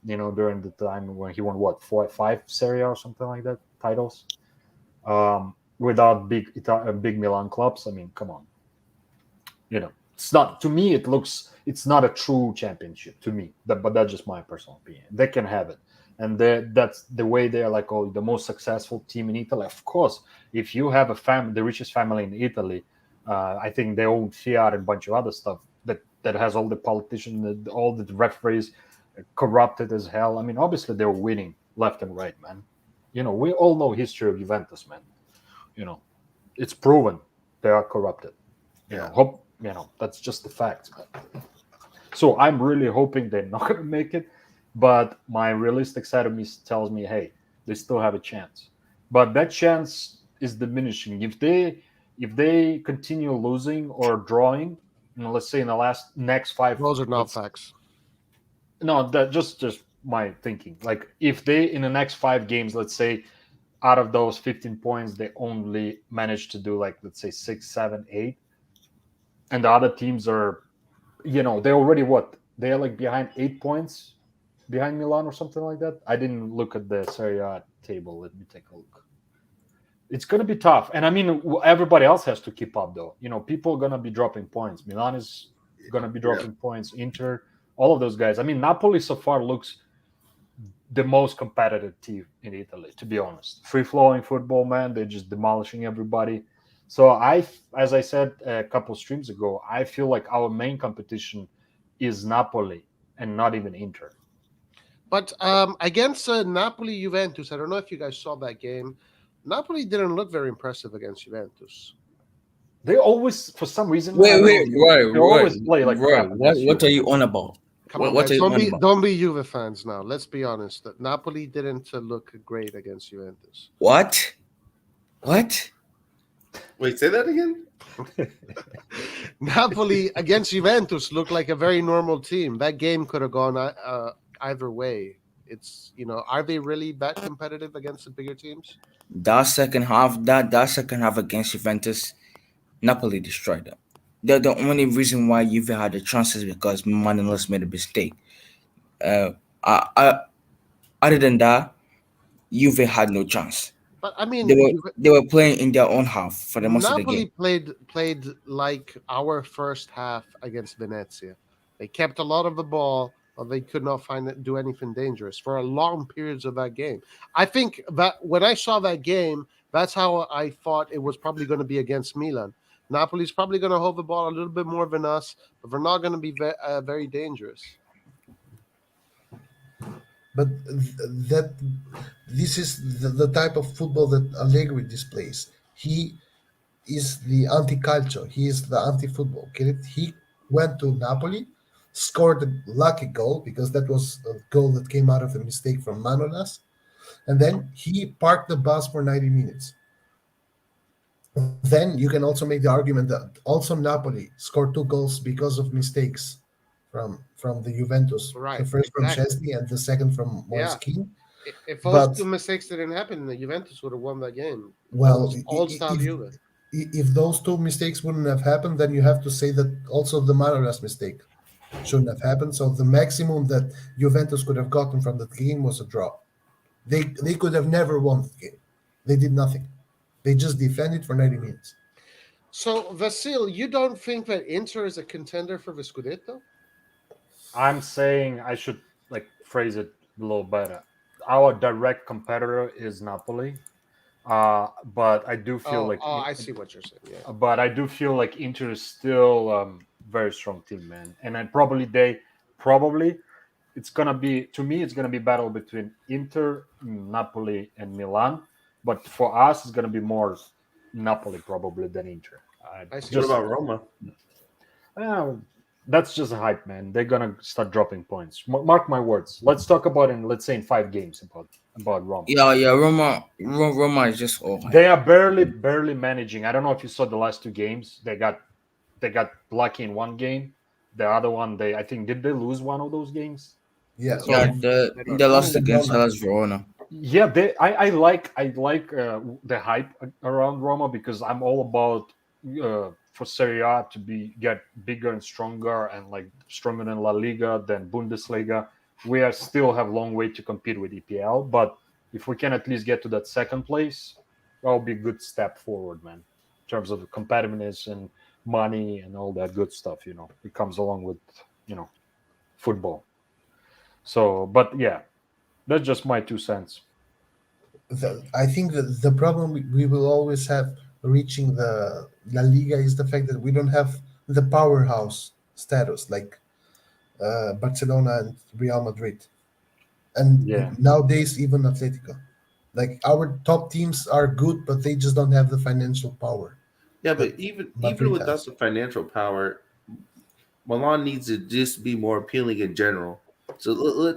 during the time when he won 4 or 5 Serie A or something like that titles, without big Milan clubs. I mean, come on, it's not, to me. It's not a true championship to me. But that's just my personal opinion. They can have it. and that's the way they're like, oh, the most successful team in Italy. Of course, if you have a family, the richest family in Italy, I think they own Fiat and a bunch of other stuff that has all the politicians, all the referees corrupted as hell. I mean, obviously they're winning left and right, man. We all know history of Juventus, man. It's proven they are corrupted. That's just the facts, man. So I'm really hoping they're not going to make it, but my realistic side of me tells me, hey, they still have a chance. But that chance is diminishing if they continue losing or drawing. Let's say in the next five. Those are not facts. No, that just my thinking. Like if they in the next 5 games, let's say, out of those 15 points, they only managed to do like, let's say 6, 7, 8, and the other teams are, they're already they're like behind 8 points behind Milan or something like that. I didn't look at the Serie A table. Let me take a look. It's going to be tough, and I mean everybody else has to keep up though. People are going to be dropping points. Milan is going to be dropping points. Inter, all of those guys. I mean, Napoli so far looks the most competitive team in Italy, to be honest. Free-flowing football, man. They're just demolishing everybody. So as I said a couple streams ago, I feel like our main competition is Napoli and not even Inter. But against Napoli Juventus, I don't know if you guys saw that game. Napoli didn't look very impressive against Juventus. They always, for some reason, Wait, they always play like crap. What are you on about? Come on, guys. Don't be Juve fans now. Let's be honest. Napoli didn't look great against Juventus. What? Wait, say that again? Napoli against Juventus looked like a very normal team. That game could have gone either way. It's, are they really that competitive against the bigger teams? That second half against Juventus, Napoli destroyed them. The only reason why Juve had the chance is because Manolas made a mistake. Other than that, Juve had no chance. But I mean, they were playing in their own half for the most of the game. Napoli played like our first half against Venezia. They kept a lot of the ball, but they could not do anything dangerous for a long periods of that game. I think that when I saw that game, that's how I thought it was probably going to be against Milan. Napoli's probably going to hold the ball a little bit more than us, but they're not going to be very dangerous. But this is the type of football that Allegri displays. He is the anti-calcio. He is the anti-football. He went to Napoli, scored a lucky goal because that was a goal that came out of a mistake from Manolas, and then he parked the bus for 90 minutes. Then you can also make the argument that also Napoli scored 2 goals because of mistakes from the Juventus. Right. The first from Chesney and the second from Moiskin. If those 2 mistakes didn't happen, the Juventus would have won that game. Well, Old-style Juve. If those 2 mistakes wouldn't have happened, then you have to say that also the Manolas mistake shouldn't have happened. So the maximum that Juventus could have gotten from that game was a draw. They could have never won the game. They did nothing. They just defended for 90 minutes. So, Vasil, you don't think that Inter is a contender for the Scudetto? I'm saying I should phrase it a little better. Our direct competitor is Napoli, but I do feel I see what you're saying. Yeah. But I do feel like Inter is still very strong team, man. And then probably it's gonna be, to me, it's gonna be battle between Inter, Napoli, and Milan. But for us, it's gonna be more Napoli probably than Inter. What about Roma? That's just a hype, man. They're gonna start dropping points. Mark my words. Let's talk about let's say in 5 games about Roma. Yeah. Roma is just all hype. They are barely managing. I don't know if you saw the last 2 games. They got lucky in 1 game. The other one, I think, did they lose one of those games? Yeah. They lost against Hellas Verona. Yeah, I like the hype around Roma because I'm all about for Serie A to get bigger and stronger and stronger than La Liga, than Bundesliga. We still have a long way to compete with EPL, but if we can at least get to that 2nd place, that'll be a good step forward, man, in terms of competitiveness and money and all that good stuff. It comes along with football. So, but yeah. That's just my 2 cents. I think that the problem we will always have reaching the La Liga is the fact that we don't have the powerhouse status like Barcelona and Real Madrid, and Yeah. nowadays even Atletico. Like our top teams are good, but they just don't have the financial power. Yeah, But but even Madrid without has. the financial power, Milan needs to just be more appealing in general. So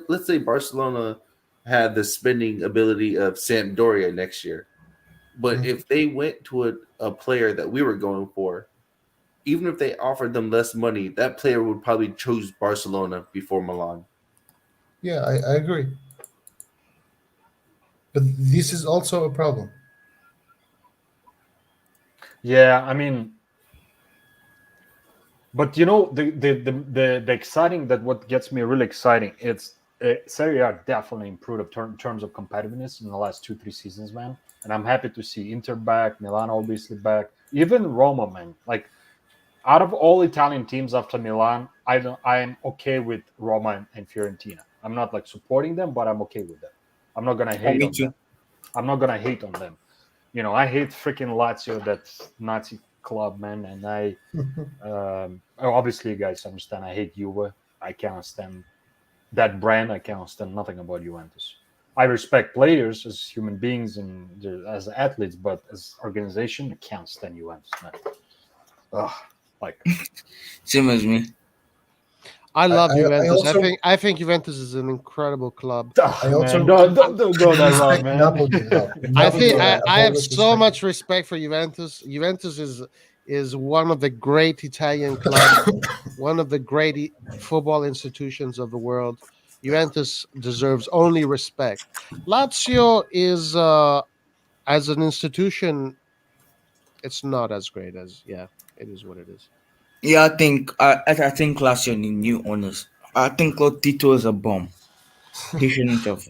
let's say Barcelona had the spending ability of Sampdoria next year, but Mhm. if they went to a player that we were going for, even if they offered them less money, that player would probably choose Barcelona before Milan. Yeah, I agree. But this is also a problem. Yeah, I mean, but you know the exciting that what gets me really exciting, it's Serie A definitely improved in terms of competitiveness in the last 2-3 seasons, man. And I'm happy to see Inter back, Milan obviously back, even Roma, man. Like out of all Italian teams after Milan, I'm okay with Roma and Fiorentina. I'm not like supporting them, but I'm okay with them. I'm not gonna Oh, hate me on too. them. I'm not gonna hate on them. You know, I hate freaking Lazio, that Nazi club, man, and obviously you guys understand I hate Juve. I cannot stand that brand. I cannot stand nothing about Juventus. I respect players as human beings and as athletes, but as organization, I can't stand Juventus, man. Ugh, like Same as me. I love I Juventus. also I think Juventus is an incredible club. I man, also don't go that route, respect man. Napoli a lot. I Napoli, think I've I have always so respected. much respect for Juventus. Juventus is one of the great Italian clubs, one of the great football institutions of the world. Juventus deserves only respect. Lazio is as an institution, it's not as great as it is what it is. Yeah, I think last year the new owners. I think Tito is a bomb. He shouldn't have.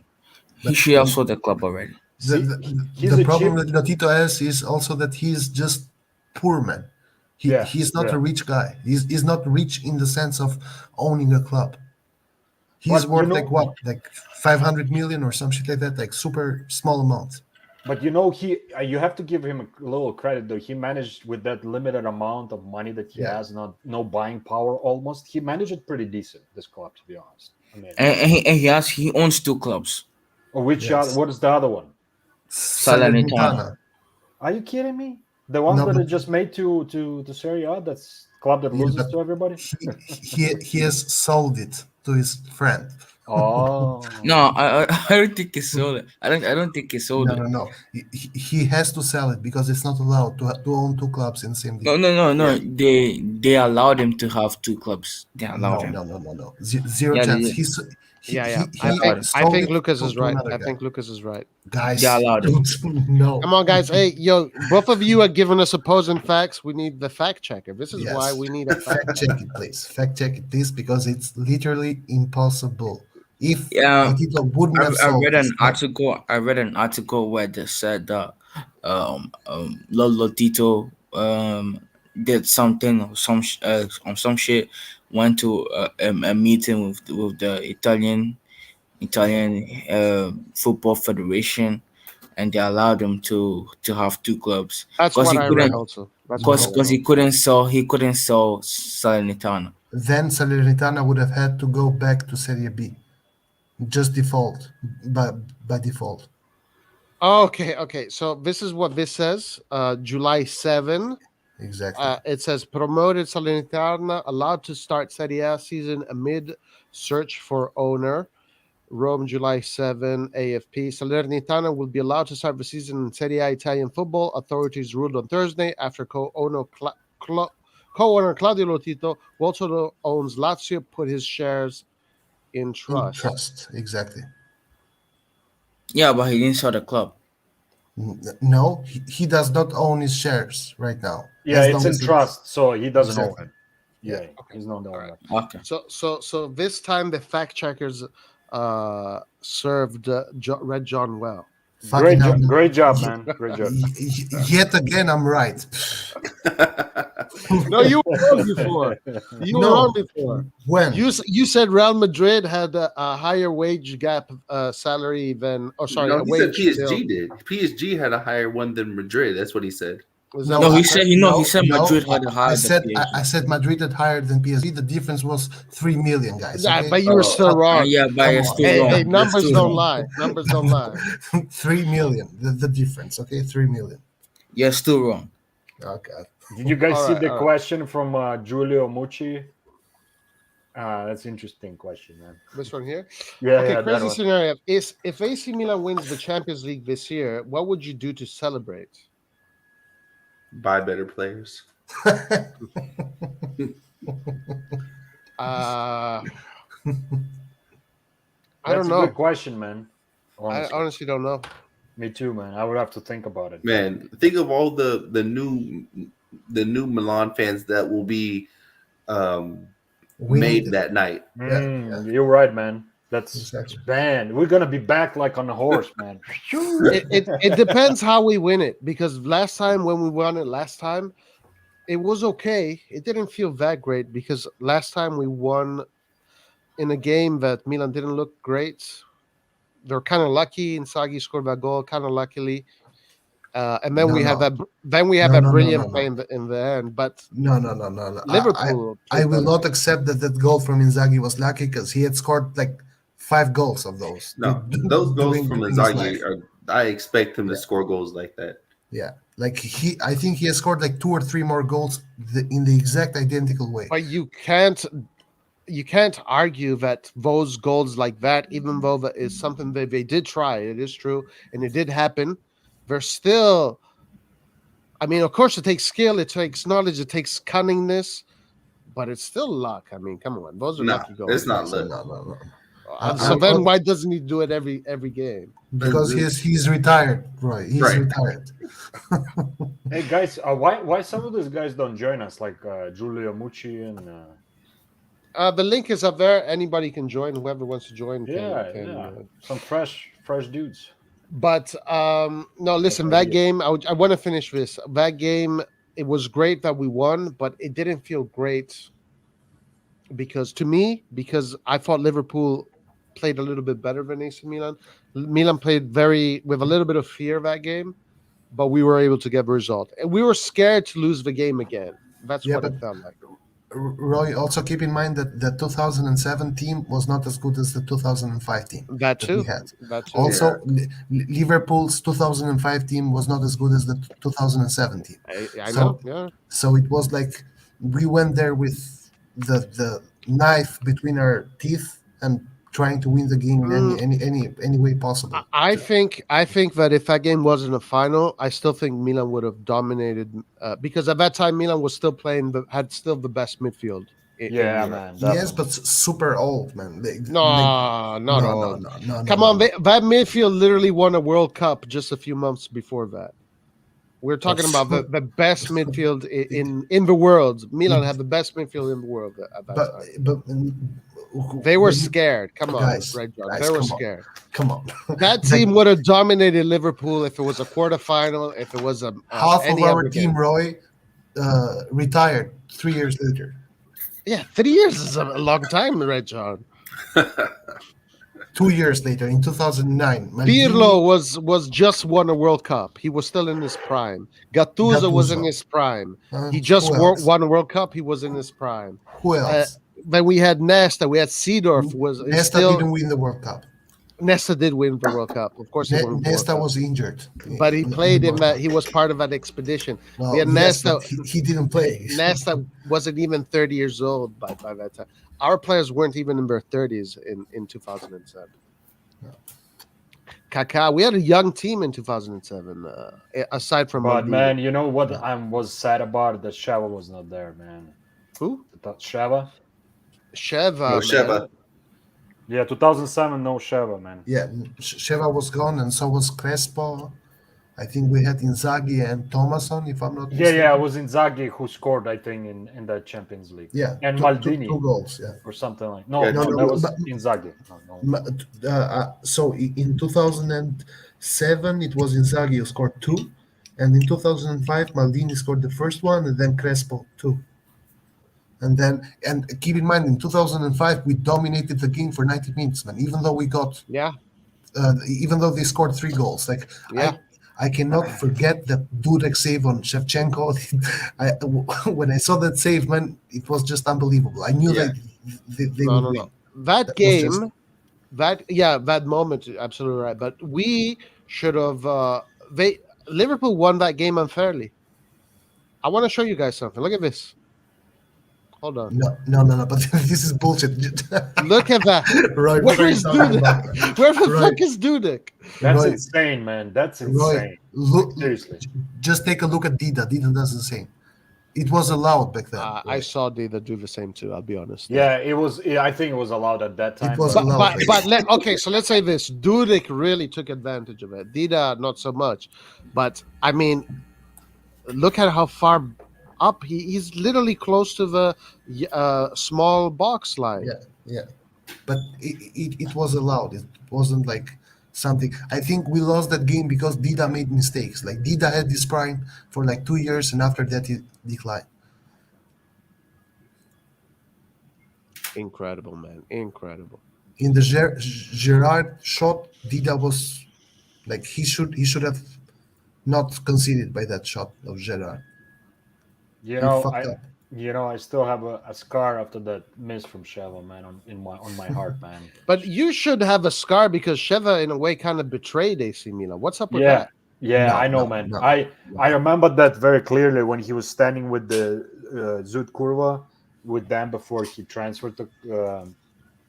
He But should have sold the club already. the, See, he's the a problem cheap. that Lotito has is also that he's just poor man. Yeah, He's not yeah. a rich guy. He's not rich in the sense of owning a club. He's But you worth like know, what, like 500 million or some shit like that, like super small amount. But you know, you have to give him a little credit though. He managed with that limited amount of money that he Yeah. has, not no buying power almost. He managed it pretty decent. This club, to be honest. I mean, He owns two clubs. which other? Yes. What is the other one? Salernitana. Salernitana. Are you kidding me? The ones No, that but are just made to Serie A. That's club that yeah, loses but to everybody. he has sold it to his friend. Oh, No, I don't think he sold it. I don't think he sold No, it. no, no. He has to sell it because it's not allowed to own two clubs in the same No, deal. no, no, no. Yeah. They allowed him to have two clubs. They allowed No, him. no, no, no, no. Zero Yeah, they chance. did. Yeah. I He thought it. I sold think it Lucas is to right. another I guy. think Lucas is right. They Guys, allowed him. no. Come on, guys. Hey, yo, both of you are giving us opposing facts. We need the fact checker. This is why Yes. we need a fact Fact check it, please. Fact check it, please, because it's literally impossible. If Yeah, Lotito wouldn't have I sold read his an club, article. I read an article where they said that Lolo Tito did something or on some shit. Went to a meeting with the Italian football federation, and they allowed him to have two clubs That's because what he I read couldn't also. That's what I because no. read because also. he couldn't sell Salernitana. then Salernitana would have had to go back to Serie B. Just default, by default. Okay. So this is what this says. July 7. Exactly. It says promoted Salernitana allowed to start Serie A season amid search for owner. Rome, July 7, AFP. Salernitana will be allowed to start the season in Serie A Italian football. Authorities ruled on Thursday after co-owner Claudio Lotito, who also owns Lazio, put his shares in In trust. trust, exactly. Yeah, but he didn't sell the club. No, he does not own his shares right now. yeah, As it's long in as trust, so he doesn't own exactly. it. Yeah. Yeah, he's not the All right. owner. Okay. So this time the fact checkers served Red John well. Fucking hell. Great job, man. Great job. Yet again, I'm right. No, you were wrong before. You were No. wrong before. When? You said Real Madrid had a higher wage gap salary than. Oh, sorry, No, a he said wage. PSG bill. did. PSG had a higher one than Madrid. That's what he said. Was No, that No, what he you said he said Madrid had a higher I than said PSG. I said Madrid had higher than PSG. The difference was 3 million, guys. Yeah, Okay? but you were Oh. still wrong. Yeah, but Come it's on. still Hey, wrong. hey, That's numbers still don't wrong. lie. Numbers don't lie. 3 million. The difference. Okay, 3 million. You're still wrong. Okay. Did you guys All see right, the all right. question from Giulio Mucci? That's an interesting question, man. This one here. Yeah, Okay, yeah, that crazy one. scenario. Is if AC Milan wins the Champions League this year, what would you do to celebrate? Buy better players. I That's don't a know. good question, man. I Honestly. honestly don't know. Me too, man. I would have to think about it. Man, think of all the new Milan fans that will be made that night. Yeah. You're right, man. That's Exactly. man. We're gonna be back like on a horse, man. It depends how we win it, because last time when we won it it was okay. It didn't feel that great because last time we won in a game that Milan didn't look great. They're kind of lucky. Inzaghi scored that goal, kind of luckily, and then No, we have no. that. Then we have No, that no, no, brilliant no, play no. in the end. But No. Liverpool. I played will better. not accept that goal from Inzaghi was lucky because he had scored like 5 goals of those. No, those goals from during his life. Inzaghi are. I expect him to Yeah. score goals like that. Yeah, like I think he has scored like 2 or 3 more goals in the exact identical way. But you can't argue that those goals like that, even though that is something that they did try, it is true, and it did happen. They're still. I mean, of course, it takes skill, it takes knowledge, it takes cunningness, but it's still luck. I mean, come on, those are No, lucky goals. it's not So, luck. no. So then, why doesn't he do it every game? Because he's retired, Roy. He's Right. retired. Hey guys, why some of these guys don't join us, like Giulio Mucci and The link is up there. Anybody can join. Whoever wants to join can. yeah, some fresh dudes. But no, listen. That game, I want to finish this. That game, it was great that we won, but it didn't feel great because I thought Liverpool played a little bit better than AC Milan. Milan played with a little bit of fear that game, but we were able to get a result. And we were scared to lose the game again. That's what it felt like. Roy, also keep in mind that the 2007 team was not as good as the 2005 team That too. we had. That too. Also, Liverpool's 2005 team was not as good as the 2007 team. I know. Yeah. So it was like we went there with the knife between our teeth and trying to win the game in any way possible. I think that if that game wasn't a final, I still think Milan would have dominated because at that time Milan was still had the best midfield. Yeah, man. Yes, but super old, man. Not old. No, Come on, that midfield literally won a World Cup just a few months before that. We're talking about the best midfield in the world. Milan had the best midfield in the world at that time. But they were scared. Come on, guys, they were scared. Come on. That team would have dominated Liverpool if it was a quarterfinal, if it was a half of our team, Roy, retired 3 years later. Yeah, 3 years is a long time, Red John. 2 years later, in 2009, Pirlo was just won a World Cup. He was still in his prime. Gattuso was in his prime. He just won a World Cup. He was in his prime. Who else? Then we had Nesta. We had Seedorf. Nesta didn't win the World Cup. Nesta did win the World Cup. Of course, Nesta was injured, but he played in that. He was part of that expedition. No, we had Nesta. He didn't play. Nesta wasn't even 30 years old by that time. Our players weren't even in their 30s in 2007. No. Kaká, we had a young team in 2007. Aside from, but man, you know what I was sad about? That Sheva was not there, man. Who? Sheva. Sheva. Yeah, 2007, no Sheva, man. Yeah, Sheva was gone, and so was Crespo. I think we had Inzaghi and Thomasson, if I'm not mistaken. Yeah, it was Inzaghi who scored, I think, in the Champions League. Yeah, and Maldini. Two goals, yeah. Or something like that. That was Inzaghi. So in 2007, it was Inzaghi who scored 2. And in 2005, Maldini scored the first one, and then Crespo too. And keep in mind, in 2005, we dominated the game for 90 minutes, man. Even though we got, Yeah, even though they scored 3 goals, like yeah. I cannot forget that Dudek save on Shevchenko. When I saw that save, man, it was just unbelievable. I knew Yeah. that they No, would no, win. no. That was game, just- that moment, absolutely right. But we should have. Liverpool won that game unfairly. I want to show you guys something. Look at this. Hold on. No. But this is bullshit. Look at that. Roy, what are Where you is talking about? Dudek? Where the Roy. fuck is Dudek? That's Roy, insane, man. That's Roy, insane. look, Seriously. just take a look at Dida. Dida does the same. It was allowed back then. I Roy. saw Dida do the same too. I'll be honest. Yeah, it was. I think it was allowed at that time. was but- allowed. Okay, so let's say this: Dudek really took advantage of it. Dida not so much, but I mean, look at how far up he's literally close to the small box line. Yeah. But it was allowed. It wasn't like something. I think we lost that game because Dida made mistakes. Like Dida had this prime for like 2 years, and after that he declined. Incredible, man, incredible. In the Gerard shot, Dida was like he should have not conceded by that shot of Gerard. You He know, fucked up. I still have a scar after that miss from Sheva, man, on my heart, man. But you should have a scar because Sheva, in a way, kind of betrayed AC Milan. What's up with that? Yeah, No, I know, no, man. no, I remember that very clearly when he was standing with the Zut Kurva with them before he transferred to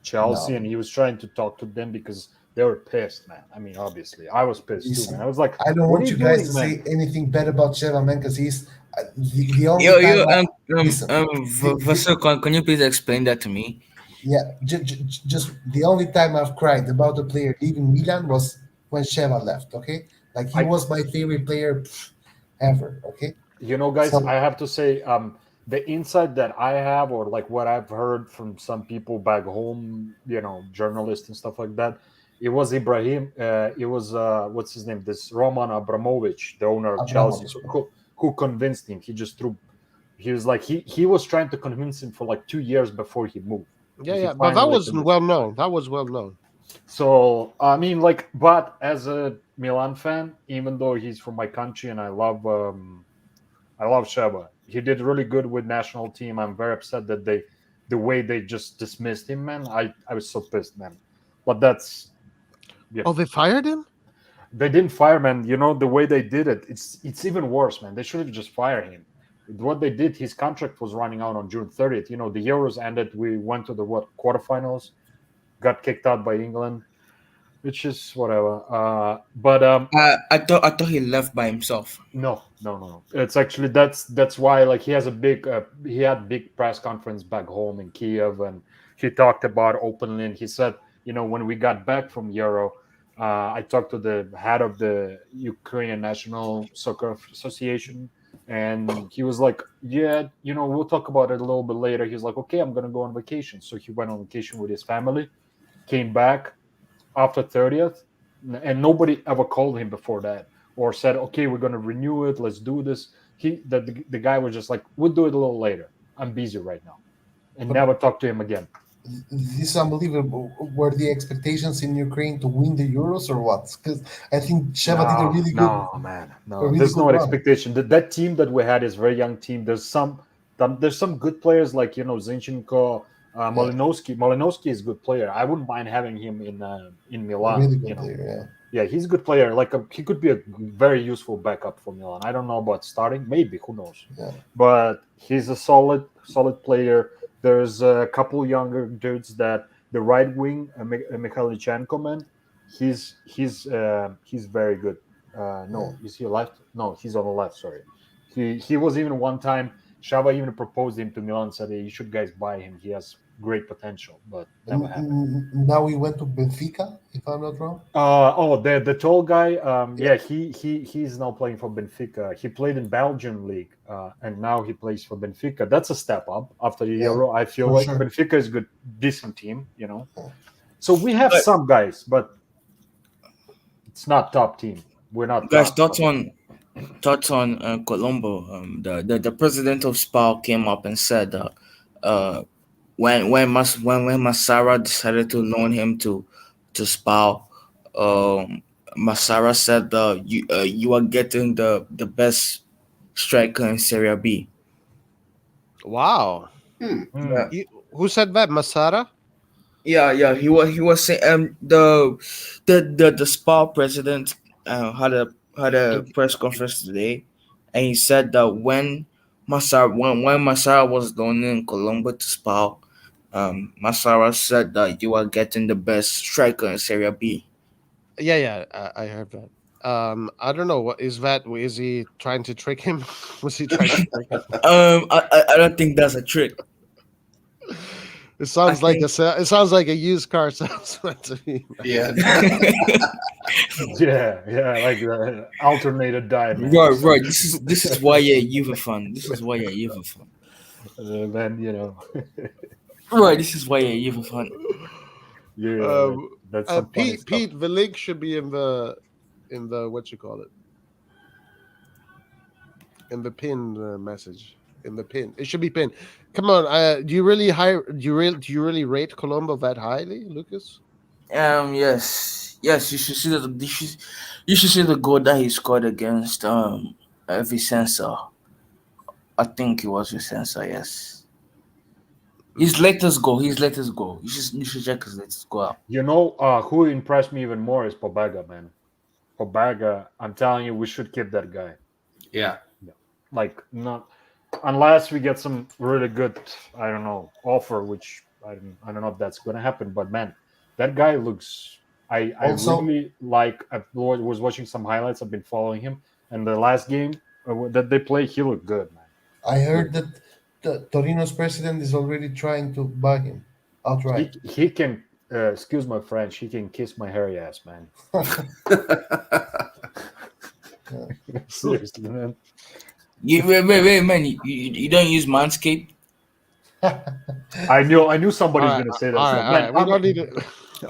Chelsea, No. and he was trying to talk to them because they were pissed, man. I mean, obviously, I was pissed too, Listen, man. I was like, I don't what want are you guys doing, to man? say anything bad about Sheva, man, because he's the only Yo, time. Listen, Vasil, can you please explain that to me? Yeah, just the only time I've cried about a player leaving Milan was when Sheva left. Okay, like he was my favorite player ever. Okay, You know, guys, So- I have to say, the insight that I have, or like what I've heard from some people back home, journalists and stuff like that, it was Ibrahim. It was what's his name? This Roman Abramovich, the owner of Chelsea, who convinced him. He just threw. He was like he was trying to convince him for like 2 years before he moved. Yeah, but that was well known. That was well known. So I mean, like, but as a Milan fan, even though he's from my country and I love Sheva, he did really good with national team. I'm very upset that the way they just dismissed him, man. I was so pissed, man. But that's Oh, they fired him? they didn't fire, man. You know the way they did it. It's even worse, man. They should have just fired him. What they did, his contract was running out on June 30th. You know, the Euros ended. We went to the quarterfinals, got kicked out by England, which is whatever. I thought he left by himself. No. It's actually that's why like he has he had big press conference back home in Kiev, and he talked about openly. And he said, when we got back from Euro, I talked to the head of the Ukrainian National Soccer Association, and he was like, yeah, we'll talk about it a little bit later. He's like, okay, I'm gonna go on vacation. So he went on vacation with his family, came back after 30th, and nobody ever called him before that or said, okay, we're going to renew it, let's do this. The guy was just like, we'll do it a little later, I'm busy right now, and never talked to him again. this is unbelievable. Were the expectations in Ukraine to win the Euros or what? Because I think Sheva did a really good. No, man, no. really There's good no run. expectation. That team that we had is a very young team. There's some good players like Zinchenko, Malinowski. Malinowski is a good player. I wouldn't mind having him in Milan. Really good player, Yeah, he's a good player. Like he could be a very useful backup for Milan. I don't know about starting, maybe, who knows? Yeah. But he's a solid player. There's a couple younger dudes that the right wing, Mikhailichenko, man, he's very good. No, is he left? No, he's on the left. Sorry, he was even one time. Shava even proposed him to Milan, said, hey, you should guys buy him. He has great potential, but never happened. Now he went to Benfica, if I'm not wrong. The tall guy. He's now playing for Benfica. He played in Belgian league, and now he plays for Benfica. That's a step up after the Euro. I feel like sure. Benfica is a good, decent team. So we have some guys, but it's not top team. We're not Guys, top. thoughts on Colombo. The president of SPAL came up and said that when Masara decided to loan him to SPAL, Masara said that you are getting the best striker in Serie B. Wow. Yeah. Who said that? Masara? Yeah. He was saying the SPA president had a press conference today, and he said that when Masara was loaning Colombo to SPA, Masara said that you are getting the best striker in Serie B. Yeah, I heard that. I don't know. What is that? Is he trying to trick him? Was he trying to trick him? I don't think that's a trick. It sounds I like think- it sounds like a used car salesman to me. Yeah. Yeah, like the alternated diamond. Right. This is why you're a Juve fan. This is why you're a Juve fan. Then Right. This is why you're a Juve fan. yeah, that's some funny Pete, stuff. the link should be in the what you call it, in the pin message, in the pin. It should be pinned. Come on, do you really rate Colombo that highly, Lucas? Yes. You should see you should see the goal that he scored against Vicenza. I think it was Vicenza. Yes. His latest goal. You should check his latest goal out. You know who impressed me even more is Pobega, man. Pobega, I'm telling you, we should keep that guy. Yeah. Like, not unless we get some really good, I don't know, offer, which I don't know if that's going to happen. But man, that guy looks. I Also- really like. I was watching some highlights. I've been following him, and the last game that they played, he looked good, man. I heard that the Torino's president is already trying to buy him outright. He can. Excuse my French. He can kiss my hairy ass, man. Seriously, man. Wait, man! You don't use Manscaped? I knew somebody was All right, going to say that. all So, right, man, all right. We don't need it.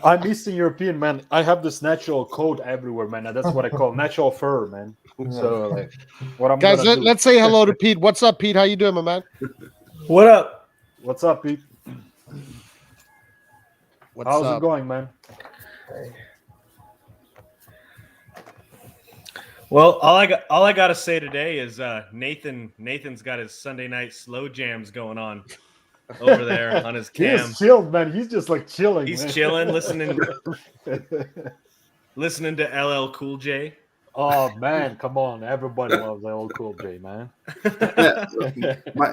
I'm Eastern European, man. I have this natural coat everywhere, man. And that's what I call natural fur, man. So, like, what I'm Guys, gonna do. let's say hello to Pete. What's up, Pete? How you doing, my man? What up? What's up, Pete? What's How's up? it going, man? Well, all I got to say today is Nathan's got his Sunday night slow jams going on over there on his He cam. is chilled, man. He's just like chilling. He's man. chilling, listening to LL Cool J. Oh man, come on! Everybody loves LL Cool J, man.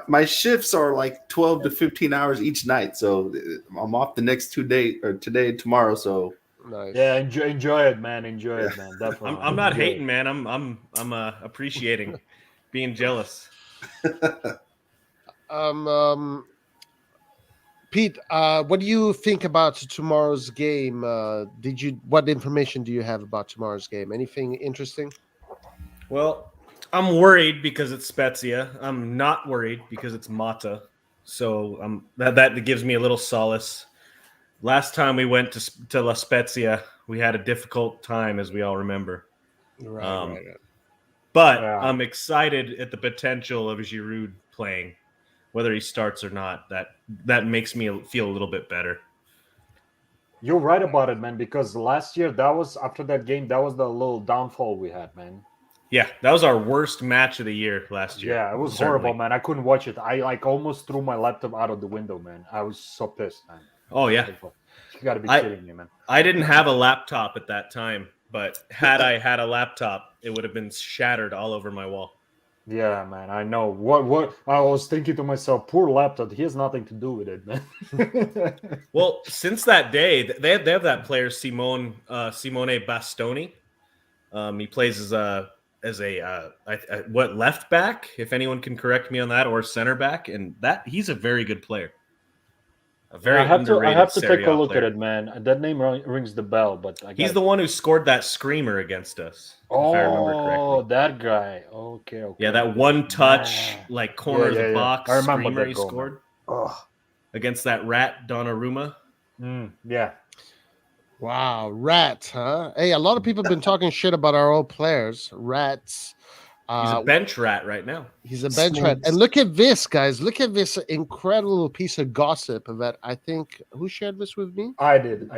my shifts are like 12 to 15 hours each night, so I'm off the next 2 days or today and tomorrow. So Nice. Yeah, enjoy it, man. Enjoy it, man. Definitely. I'm not Enjoy hating, it. man. I'm appreciating, being jealous. Pete, what do you think about tomorrow's game? What information do you have about tomorrow's game? Anything interesting? Well, I'm worried because it's Spezia. I'm not worried because it's Mata. So that gives me a little solace. Last time we went to La Spezia, we had a difficult time, as we all remember. Right. But Yeah. I'm excited at the potential of Giroud playing, whether he starts or not. That makes me feel a little bit better. You're right about it, man. Because last year, after that game, that was the little downfall we had, man. Yeah, that was our worst match of the year last year. Yeah, it was certainly. horrible, man. I couldn't watch it. I like almost threw my laptop out of the window, man. I was so pissed, man. Oh yeah, You got to be kidding me, man. I didn't have a laptop at that time, but had I had a laptop, it would have been shattered all over my wall. Yeah, man. I know. What I was thinking to myself, poor laptop. He has nothing to do with it, man. Well, since that day, they have that player Simone Bastoni. He plays as a what, left back, if anyone can correct me on that, or center back, and that he's a very good player. A very I have to underrated take Serie a A look player. at it, man. That name rings the bell, but He's the one who scored that screamer against us. If I remember correctly. that guy. Okay. Yeah, that one touch, Man. like corner of Yeah, the yeah. box I remember screamer that he goal, scored Oh, against that rat Donnarumma. yeah. Wow, rats, huh? Hey, a lot of people have been talking shit about our old players, rats. He's a bench rat right now. He's a bench rat. And look at this, guys. Look at this incredible piece of gossip that I think who shared this with me? I did.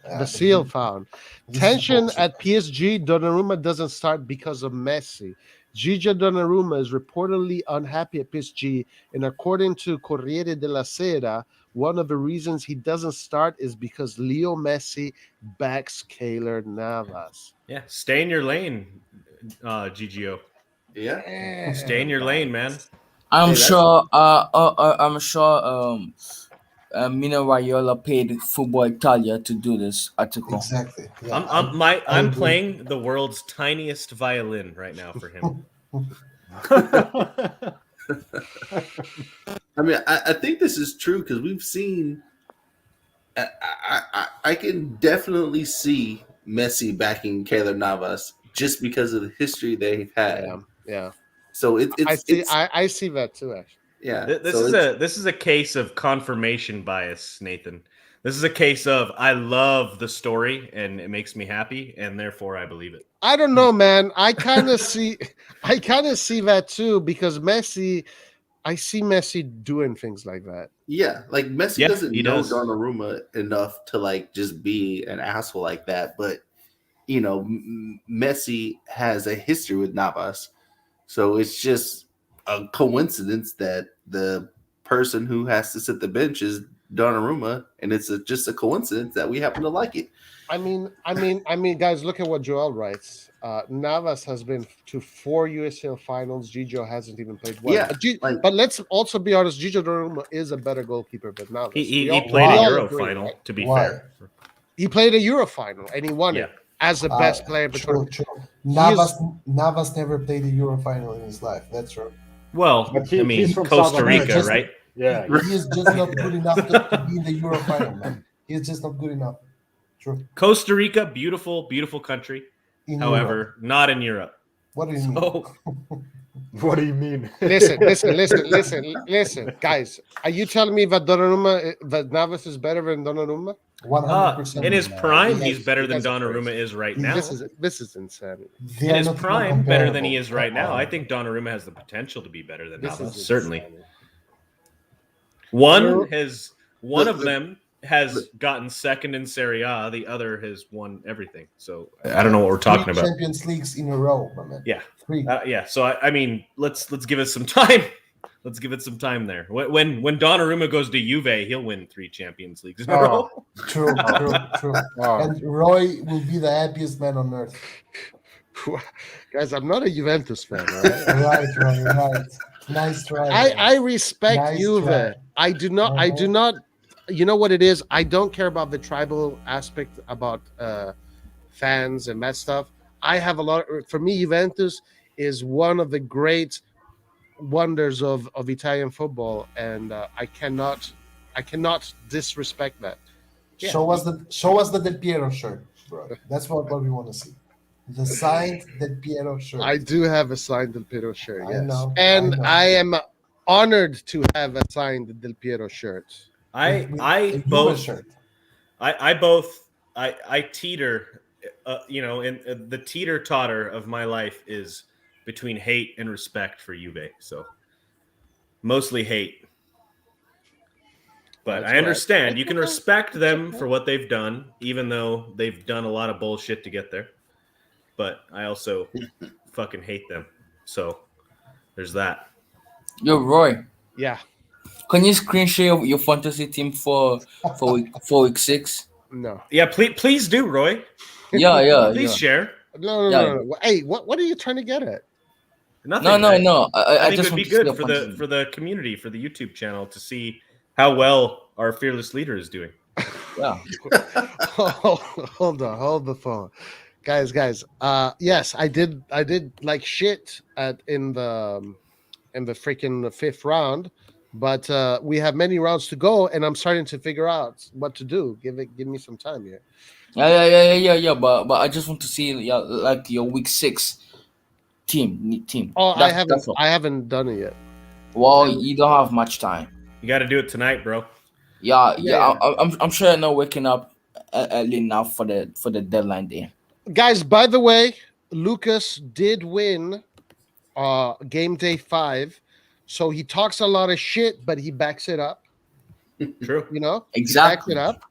Basile found. Tension at PSG. Donnarumma doesn't start because of Messi. Gigi Donnarumma is reportedly unhappy at PSG, and according to Corriere della Sera, one of the reasons he doesn't start is because Leo Messi backs Keylor Navas. Yeah, stay in your lane, GGO. Yeah, stay in your lane, man. I'm sure. Mino Raiola paid Football Italia to do this article. Exactly. Yeah, I'm playing the world's tiniest violin right now for him. I mean, I think this is true because we've seen. I can definitely see Messi backing Keylor Navas just because of the history they've had. Yeah. So I see that too, actually. Yeah. This is a case of confirmation bias, Nathan. This is a case of I love the story and it makes me happy, and therefore I believe it. I don't know, man. I kind of see that too because Messi. I see Messi doing things like that. Yeah, like Messi doesn't know Donnarumma enough to like just be an asshole like that. But you know, Messi has a history with Navas, so it's just a coincidence that the person who has to sit the bench is Donnarumma, and it's just a coincidence that we happen to like it. I mean, guys, look at what Joel writes. Navas has been to 4 USL finals. Gigio hasn't even played one. Yeah, but let's also be honest. Gigio Donnarumma is a better goalkeeper than Navas. He played a Euro final, right? To be fair. He played a Euro final, and he won it as the best player. True. Navas never played a Euro final in his life. That's true. Well, I mean, Costa Rica, right? Yeah. He is just not good enough to be in the Euro final, man. He is just not good enough. True. Costa Rica, beautiful, beautiful country. However, Europe. Not in Europe. What do you mean? What do you mean? Listen, guys. Are you telling me that that Navas is better than Donnarumma? 100%. In his prime, he's better than Donnarumma is right now. This is insane. In his prime, better than he is right now. I think Donnarumma has the potential to be better than Navas. Certainly. One of them has gotten second in Serie A. The other has won everything. So I don't know what we're talking about. Champions Leagues in a row, my man. Yeah. 3. So I mean, let's give it some time. Let's give it some time there. When Donnarumma goes to Juve, he'll win 3 Champions Leagues in a row. True. And Roy will be the happiest man on earth. Guys, I'm not a Juventus fan. Right? right. Nice try. I respect Juve. Try. I do not. You know what it is? I don't care about the tribal aspect about fans and that stuff. I have a lot. For me, Juventus is one of the great wonders of Italian football, and I cannot disrespect that. Yeah. Show us the Del Piero shirt, bro. That's what we want to see. The signed Del Piero shirt. I do have a signed Del Piero shirt. Yes. I know. I am honored to have a signed Del Piero shirt. I teeter, and the teeter-totter of my life is between hate and respect for Juve. So mostly hate. But I understand. Right. You can respect them for what they've done, even though they've done a lot of bullshit to get there. But I also fucking hate them. So there's that. Yo, Roy. Yeah. Can you screen share your fantasy team for week 6? No. Yeah, please do, Roy. Yeah. Please share. No. Hey, what are you trying to get at? Nothing. No. I think just it would be good for the community, for the YouTube channel, to see how well our fearless leader is doing. Yeah. Hold the phone. Guys. Yes, I did like shit in the freaking 5th round. But we have many rounds to go, and I'm starting to figure out what to do. Give me some time here. Yeah. But I just want to see like your week 6 team. Oh, I haven't done it yet. Well, you don't have much time. You got to do it tonight, bro. Yeah. I'm sure you're not waking up early enough for the deadline day. Guys, by the way, Lucas did win game day 5. So he talks a lot of shit, but he backs it up. True. You know, Exactly. he backs it up.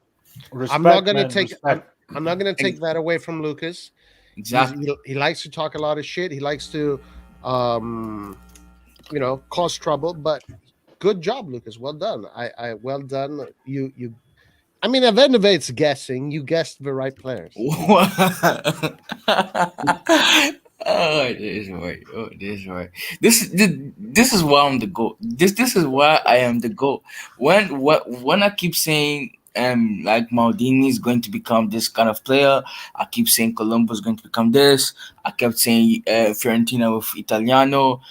Respect, I'm not gonna man, take. respect. I'm not gonna take that away from Lucas. Exactly. He likes to talk a lot of shit. He likes to, cause trouble. But good job, Lucas. Well done. I well done. You. I mean, at the end of it, it's guessing. You guessed the right players. Oh, this is right. Oh, this is right. This is why I'm the GOAT. This is why I am the GOAT. When I keep saying like Maldini is going to become this kind of player, I keep saying Colombo is going to become this. I kept saying Fiorentina with Italiano.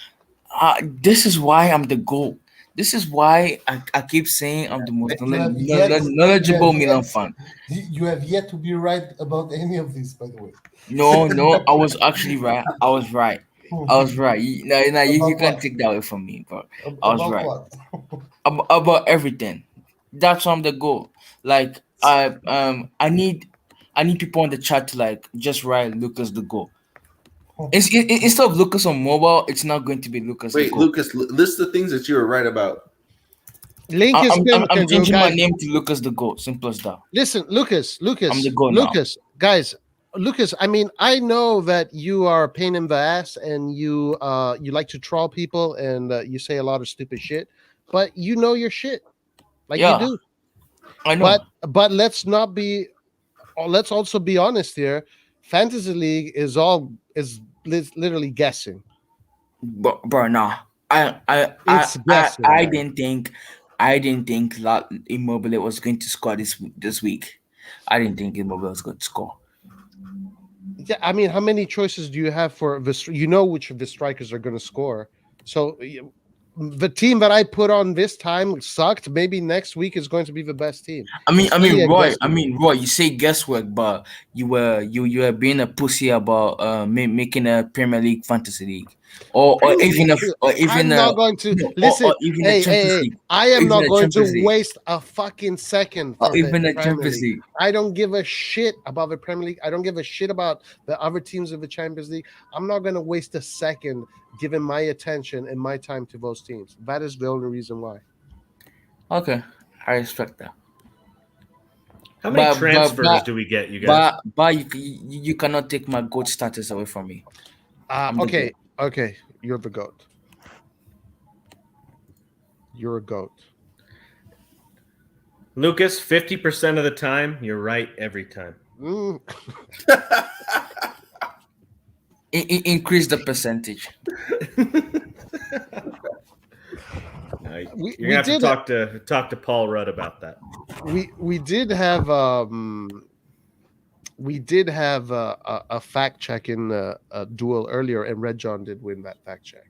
This is why I'm the GOAT. This is why I keep saying I'm the most knowledgeable Milan fan. You have yet to be right about any of this, by the way. No, I was actually right. I was right. You can't take that away from me, bro. I was About right. what? About everything. That's why I'm the goal. Like I need people on the chat to like just write Lucas the goal. Instead of Lucas on mobile, it's not going to be Lucas. Wait, the goal. Lucas, list the things that you were right about. Link is I'm changing my name to Lucas the goal. Simple as that. Listen, Lucas, I'm the goal now. guys, Lucas. I mean, I know that you are a pain in the ass, and you like to troll people, and you say a lot of stupid shit. But you know your shit, like Yeah. you do. I know. But let's also be honest here. Fantasy League is literally guessing. Bro, nah. It's guessing. I didn't think Immobile was going to score this week. I didn't think Immobile was going to score. Yeah, I mean, how many choices do you have for you know which of the strikers are going to score? So the team that I put on this time sucked. Maybe next week is going to be the best team. I mean, Roy. You say guesswork, but you were being a pussy about making a Premier League fantasy league, or even I'm not going to listen. I am not going to waste a fucking second. Or even a Champions League. I don't give a shit about the Premier League. I don't give a shit about the other teams of the Champions League. I'm not going to waste a second giving my attention and my time to those teams. That is the only reason why. Okay, I respect that. How many transfers do we get, you guys? But you cannot take my GOAT status away from me. Okay, you're the GOAT. You're a GOAT. Lucas, 50% of the time, you're right every time. Increase the percentage. You're gonna have to talk to Paul Rudd about that. We did have a fact checking a duel earlier, and Red John did win that fact check.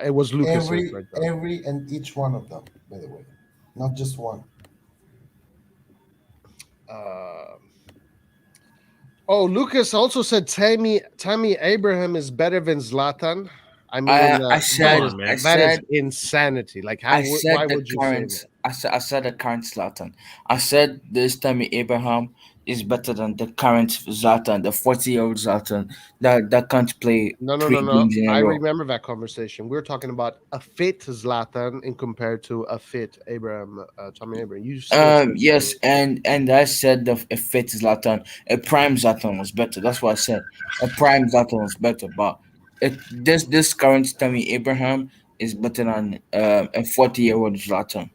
It was Lucas. Every and each one of them, by the way, not just one. Lucas also said Tammy Abraham is better than Zlatan. I mean, that is insanity. Like, why would you say that? I said the current Zlatan. I said this Tammy Abraham is better than the current Zlatan, the 40-year-old Zlatan that can't play. No. I remember that conversation. We're talking about a fit Zlatan in compared to a fit Abraham, Tammy Abraham. Yes, and I said a fit Zlatan, a prime Zlatan was better. That's what I said. A prime Zlatan was better, but this current Tammy Abraham is better than a 40-year-old Zlatan.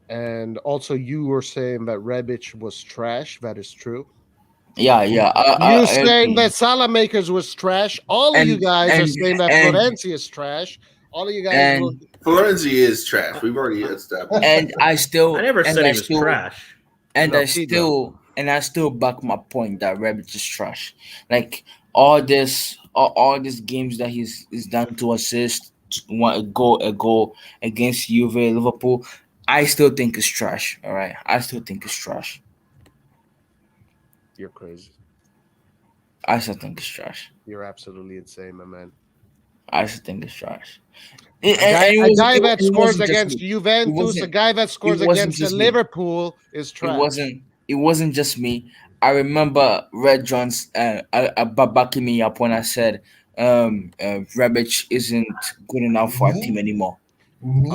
And also, you were saying that Rebic was trash. That is true. Yeah. You saying that Salamakers was trash. All of you guys are saying that Florenzi is trash. All of you guys. Florenzi is trash. We've already established. And I never said he was trash. And I still back my point that Rebic is trash. Like all these games that he's done to assist, a goal against Juve, Liverpool. I still think it's trash. All right, I still think it's trash. You're crazy. I still think it's trash. You're absolutely insane, my man. I still think it's trash. A guy that scores against Juventus, a guy that scores against Liverpool is trash. It wasn't just me. I remember Red John's backing me up when I said Rebic isn't good enough for our Me? team anymore. Me?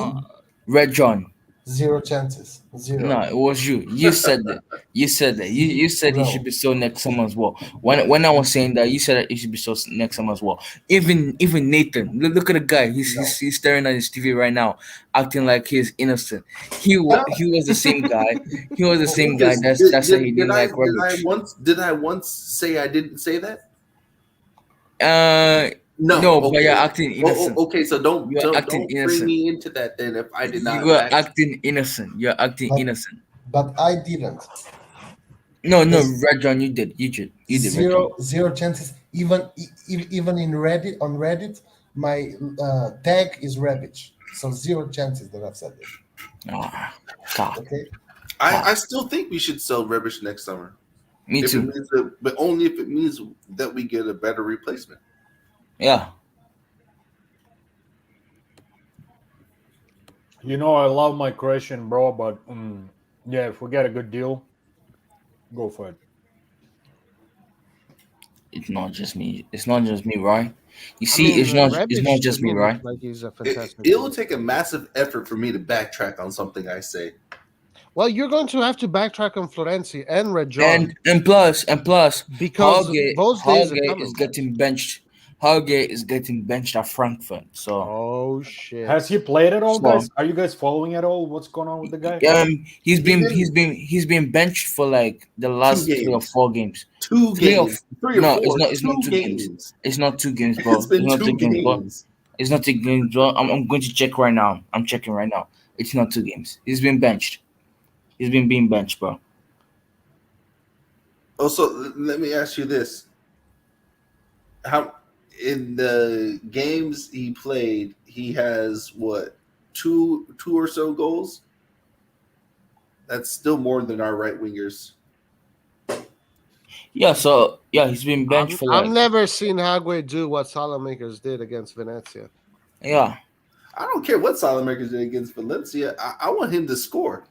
Red John. Zero chances. Zero. No, it was you. You said that. You said that. You said he should be sold next summer as well. When I was saying that, you said that he should be sold next summer as well. Even Nathan, look at the guy. He's staring at his TV right now, acting like he's innocent. He was the same guy. He was the same guy. That's why he didn't like Rebic. Did I once say I didn't say that? No, okay. but you're acting innocent. Okay, so don't acting bring innocent. me into that then if I did not. You are acting innocent. You're acting innocent. But I didn't. No, Red John, you did. You did. Zero chances. Even in Reddit, on Reddit, my tag is Rebic. So zero chances that I've said it. Okay. I still think we should sell Rebic next summer. Me too. But only if it means that we get a better replacement. Yeah. You know, I love my Croatian, bro, but yeah, if we get a good deal, go for it. It's not just me. It's not just me, right? You see, it's not just me, right? Like he's a fantastic. It will take a massive effort for me to backtrack on something I say. Well, you're going to have to backtrack on Florenzi and Red John. And plus, because those days is getting benched. Hauge is getting benched at Frankfurt. So oh shit. Has he played at all, guys? Are you guys following at all? What's going on with the guy? He's been benched for like the last 3 or 4 games. It's not 2 games. It's not 2 games, bro. It's been 2 games. It's not 2 games, bro. I'm going to check right now. I'm checking right now. It's not 2 games. He's been benched. He's been being benched, bro. Also, let me ask you this: how in the games he played, he has what 2 or so goals? That's still more than our right wingers. Yeah, so he's been benched for. I've never seen Hagway do what Salamakers did against Venezia. Yeah, I don't care what Salamakers did against Valencia. I want him to score.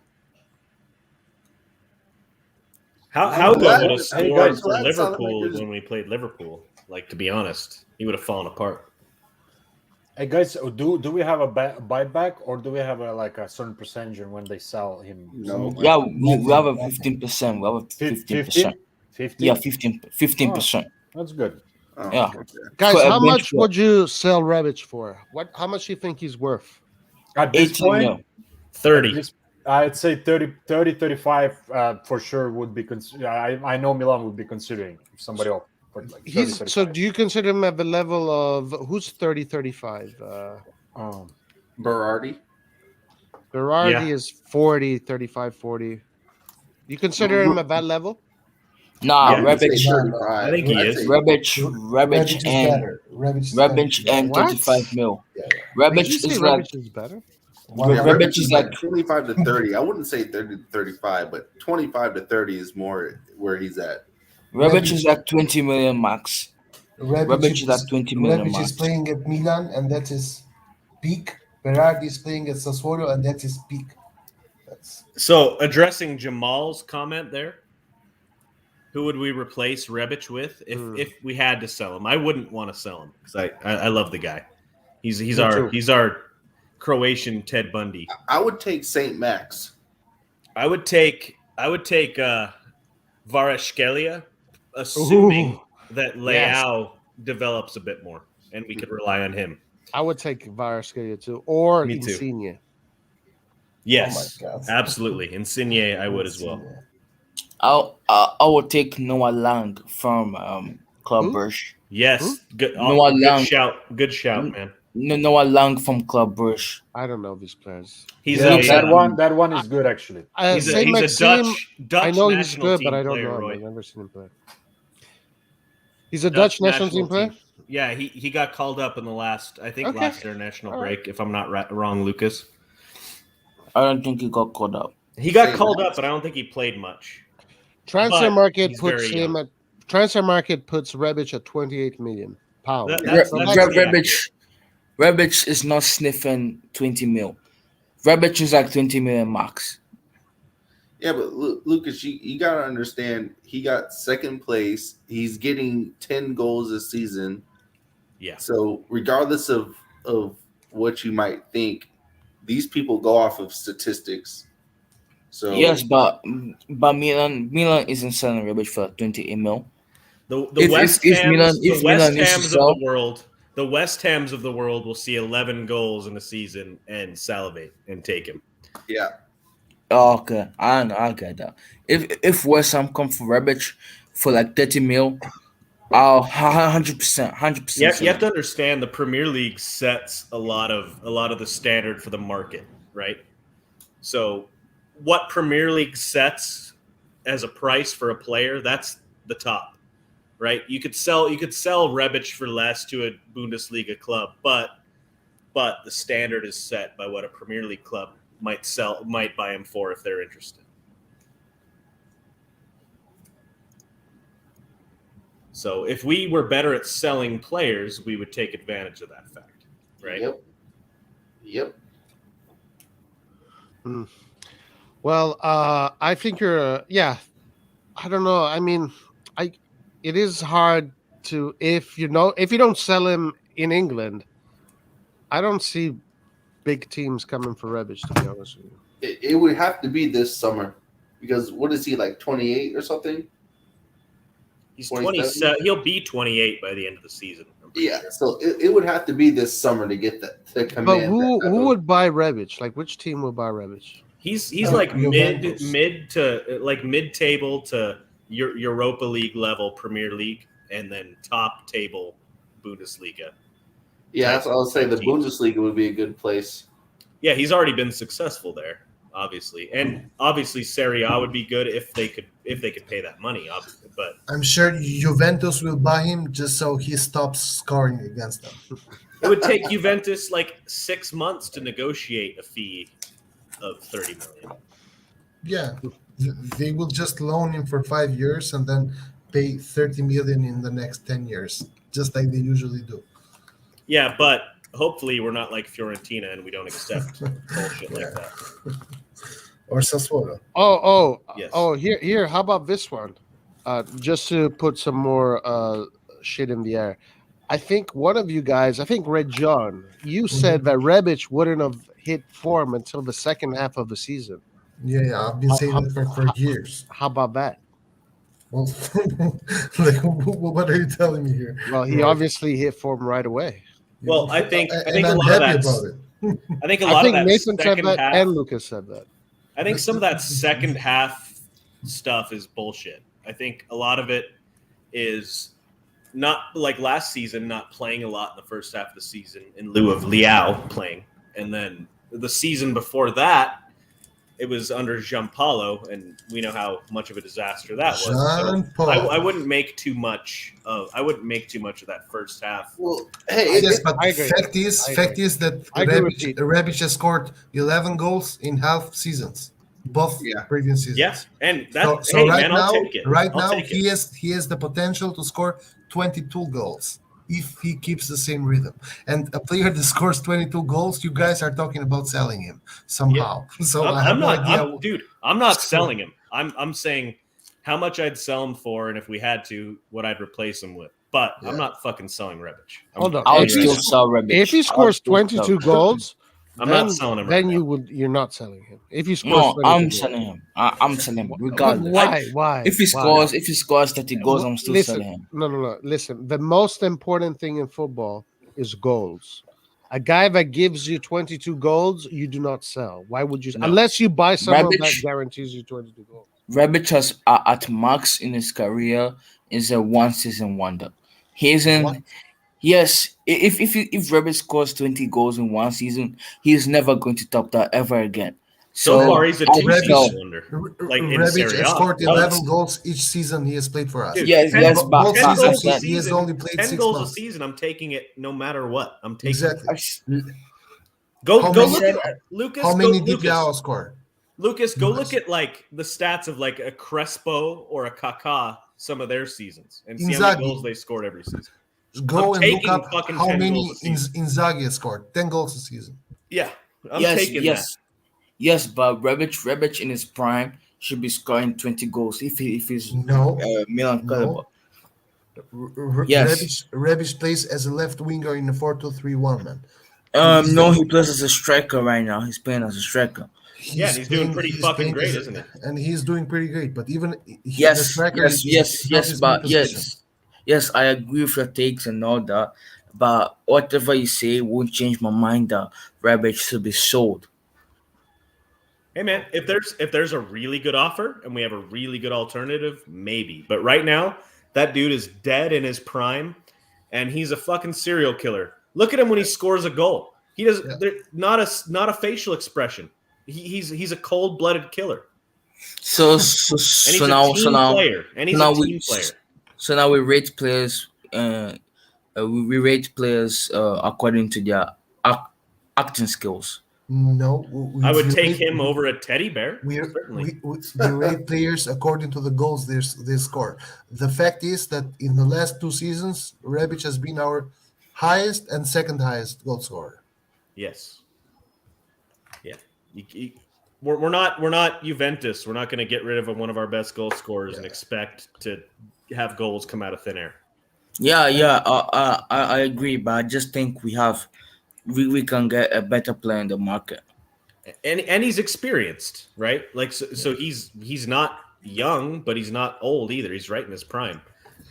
How good would have scored for Liverpool when we played Liverpool? Like, to be honest, he would have fallen apart. Hey guys, do we have a buyback, or do we have a certain percentage when they sell him? No. Yeah, we have a 15%. We have a 15%. 50? Yeah, 15%. That's good. Oh, Yeah. okay. Guys, For a how bench much would you sell Rebic for? How much do you think he's worth? At this 18 point, mil. 30. I'd say 30, 35 for sure would be considered. I know Milan would be considering somebody else. For like 30, So do you consider him at the level of who's 30, 35? Berardi. Berardi is 40, 35, 40. You consider him at that level? Nah, Yeah, Rebic. I think he is. Rebic is and better. Rebic and What? 35 mil. Yeah. Rebic Did you say is like Rebic is better? Rebic is like 25 to 30. I wouldn't say 30 to 35, but 25 to 30 is more where he's at. Rebic is like 20 million max. Rebic is like 20 million Rebic is max. playing at Milan, and that is peak. Berardi is playing at Sassuolo, and that is peak. So, addressing Jamal's comment there, who would we replace Rebic with if we had to sell him? I wouldn't want to sell him because I love the guy. He's our Croatian Ted Bundy. I would take St. Max. I would take Varashkelia, assuming that Leao develops a bit more and we could rely on him. I would take Varaskelia too, or Me too. Insigne. Yes, Oh my God. absolutely. Insigne, I would as well. I would take Noah Lang from Club Who? Brugge. Yes, good, Noah Lang. Good shout, man. Noah Lang from Club Brugge. I don't know these players. He's that one is good actually. He's a Saint Maxime, Dutch I know he's national good, team but I don't player, know him. Roy. I've never seen him play. He's a Dutch national team player? Yeah, he got called up in the last international All right. break, if I'm not wrong, Lucas. I don't think he got caught up. He got called up, but I don't think he played much. Transfer But market he's puts very him young. at Transfer market puts Rebic at 28 million pounds. That's Rebic is not sniffing 20 mil. Rebic is like 20 million max. Yeah, but Lucas, you gotta understand. He got second place. He's getting 10 goals this season. Yeah. So regardless of what you might think, these people go off of statistics. So Yes, but Milan isn't selling Rebic for 28 mil. The If West if Hams, Milan the if West Milan needs to Hams of sell, the world, the West Hams of the world will see 11 goals in a season and salivate and take him. yeah, oh, okay, I know, I get that. If West Ham come for Rebic for like 30 mil, I'll 100%, 100%. Yeah, sell you have him. to understand the Premier League sets a lot of the standard for the market, right? So, what Premier League sets as a price for a player, that's the top, right? You could sell Rebic for less to a Bundesliga club, but the standard is set by what a Premier League club might buy him for if they're interested. So if we were better at selling players, we would take advantage of that fact, right? Yep. Well, I think you're. Yeah, I don't know. I mean, it is hard to if you don't sell him in England. I don't see big teams coming for Rebic, to be honest with you. It would have to be this summer because what is he like 28 or something? He's 27? 27. He'll be 28 by the end of the season. Yeah, so it would have to be this summer to get that to command. But who would buy Rebic? Like, which team would buy Rebic? He's like Juventus. mid table to Europa League level Premier League, and then top table Bundesliga. Yeah, that's what I was saying. The Teams. Bundesliga would be a good place. Yeah, he's already been successful there, obviously, and obviously Serie A would be good if they could pay that money, obviously. But I'm sure Juventus will buy him just so he stops scoring against them. it would take Juventus like 6 months to negotiate a fee of 30 million. Yeah, they will just loan him for 5 years and then pay 30 million in the next 10 years, just like they usually do. Yeah, but hopefully we're not like Fiorentina and we don't accept bullshit like that. Or Sassuolo. Yes. Here. How about this one? Just to put some more shit in the air. I think one of you guys, I think Red John, you said that Rebic wouldn't have hit form until the second half of the season. Yeah, I've been saying that for years. How about that? Well, like, what are you telling me here? Well, he obviously hit form right away. Well, I think And a I'm lot of happy that's about it. I think a I lot of think that Nathan said second that half and Lucas said that. I think some of that second half stuff is bullshit. I think a lot of it is not like last season, not playing a lot in the first half of the season in lieu of Liao playing. And then the season before that, it was under Giampaolo, and we know how much of a disaster that was. So Giampaolo. I wouldn't make too much of that first half. Well, hey, Yes, but I agree. fact is that I agree with you. Rebic has scored 11 goals in half seasons, both Yeah. previous seasons. Yeah, and that So hey right man, now, I'll take it. right I'll now take he it. has the potential to score 22 goals if he keeps the same rhythm. And a player that scores 22 goals, you guys are talking about selling him somehow. So I have I'm no not, idea. dude. I'm not selling him. I'm saying how much I'd sell him for, and if we had to, what I'd replace him with. But Yeah. I'm not fucking selling Rebic. Hold on. I would If still he- sell Rebic. If he scores 22 goals, I'm then, not selling him then right now. you're not selling him. If he scores No, 22 I'm goals. selling him. I'm selling him But regardless. why? If he Why? scores 30 goals, I'm still Listen, selling him. No. Listen, the most important thing in football is goals. A guy that gives you 22 goals, you do not sell. Why would you? No. Unless you buy someone that Rebic- guarantees you 22 goals. Rebic has at max in his career is a one season wonder. He's in. What? Yes, if Rebic scores 20 goals in one season, he's never going to top that ever again. So far, he's a I'll two-season sell- wonder. Like in Rebic Serie A. has scored Oh, 11 goals each season he has played for us. Dude, Yes, 10 yes, goals- but 10 both goals seasons a he has season- only played 10 6 goals months. a season. I'm taking it no matter what. I'm taking Exactly. Go How look many- at Lucas. How many go, did Lucas, Yao score? Lucas, go Lucas. look at like the stats of like a Crespo or a Kaká, some of their seasons, and see how many Inzaghi. goals they scored every season. Go I'm and look taking up fucking how 10 many goals a season. Inzaghi has scored. 10 goals a season. Yeah, I'm yes, taking yes, yes. But Rebic in his prime, should be scoring 20 goals if he's No, Milan caliber. no. Yes. Rebic plays as a left winger in the 4-2-3-1, man. No, he plays as a striker right now. He's playing as a striker. Yeah, and he's doing pretty fucking great, isn't he? And he's doing pretty great. But even the Yes, striker yes, is not his main but position. yes, I agree with your takes and all that. But whatever you say won't change my mind that Rebic should be sold. Hey man, if there's a really good offer and we have a really good alternative, maybe. But right now, that dude is dead in his prime, and he's a fucking serial killer. Look at him when he scores a goal. He does not a facial expression. He's a cold-blooded killer. So And he's a team player. And he's a team player. So now we rate players. We rate players according to their acting skills. No, I would take him over a teddy bear. We Certainly. rate players according to the goals they score. The fact is that in the last 2 seasons, Rebic has been our highest and second highest goal scorer. Yes. Yeah. We're not Juventus. We're not going to get rid of one of our best goal scorers and expect to have goals come out of thin air. Yeah. I agree, but I just think we can get a better player in the market. And he's experienced, right? Like so he's not young, but he's not old either. He's right in his prime.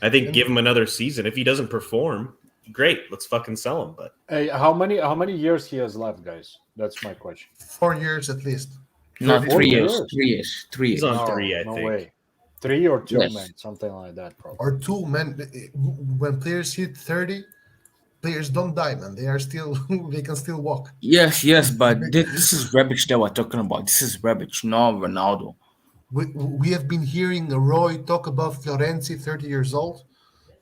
I think give him another season. If he doesn't perform, great. Let's fucking sell him. But Hey, how many years he has left, guys? That's my question. 4 years at least. Not 4 3 years. years. 3 years. 3 he's years. on 3, I no think. way. 3 or 2, Yes. man, something like that, probably. Or 2, man. When players hit 30, players don't die, man. They are still they can still walk. Yes, but this is Rebic that we're talking about. This is Rebic, not Ronaldo. We have been hearing Roy talk about Florenzi, 30 years old,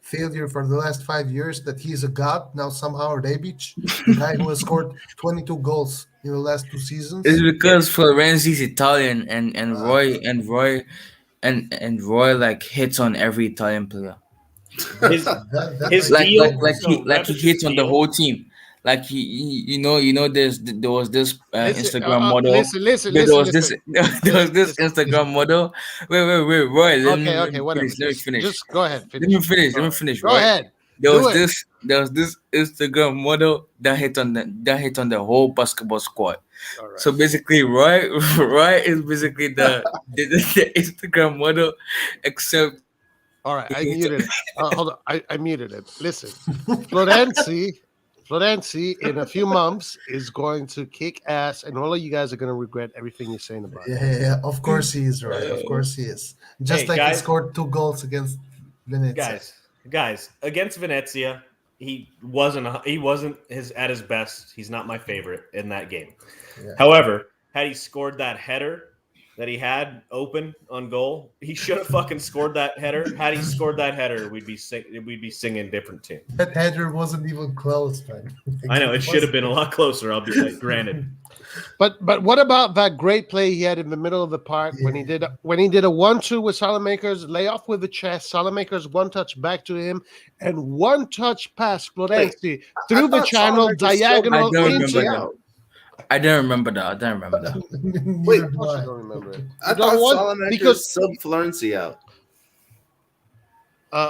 failure for the last 5 years, that he is a god. Now somehow Rebic, the guy who has scored 22 goals in the last 2 seasons. It's because Florenzi's Italian and Roy like hits on every Italian player. His Like deal, he hits on the whole team. Like he there was this Instagram model. Listen. There was this Instagram model. Wait, Roy. Okay, whatever. Let me finish. Just go ahead. Let me finish. Go Roy. ahead. There Do was this Instagram model that hit on the whole basketball squad. All right. So basically, Roy is basically the Instagram model, except. All right, I muted it. Hold on, I muted it. Listen, Florenzi in a few months is going to kick ass, and all of you guys are going to regret everything you're saying about it. Yeah, of course he is, right? Of course he is. Just Hey, like guys. he scored 2 goals against Venezia. Guys, against Venezia, he wasn't at his best. He's not my favorite in that game. Yeah. However, had he scored that header that he had open on goal, he should have fucking scored that header. Had he scored that header, we'd be singing different tune. That header wasn't even close, man. I know it should have been a lot closer. I'll be like, granted. But what about that great play he had in the middle of the park when he did a 1-2 with Salamakers, lay off with the chest, Salamakers 1-touch back to him, and 1-touch pass Florenzi through the channel, diagonal into. I don't remember that. Wait, Neither do I I. don't remember it. I You know thought what? Salamakers Because subbed Florenzi out.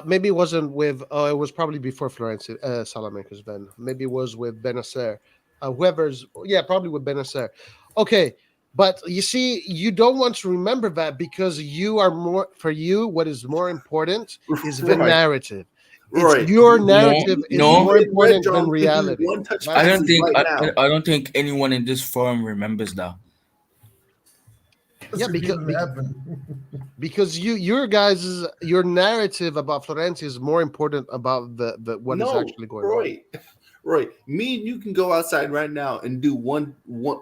maybe it wasn't with. Oh, it was probably before Florenzi Salamakers. Then maybe it was with Benacer. Probably with Benacer. Okay, but you see, you don't want to remember that because you are more. For you, what is more important is the Right. narrative. Right. Your narrative is No. more important Red than John reality. One touch I don't passes think right now. I don't think anyone in this forum remembers that. Yeah, It because didn't happen. because your narrative about Florenzi is more important about the what is actually going on. Roy, me and you can go outside right now and do one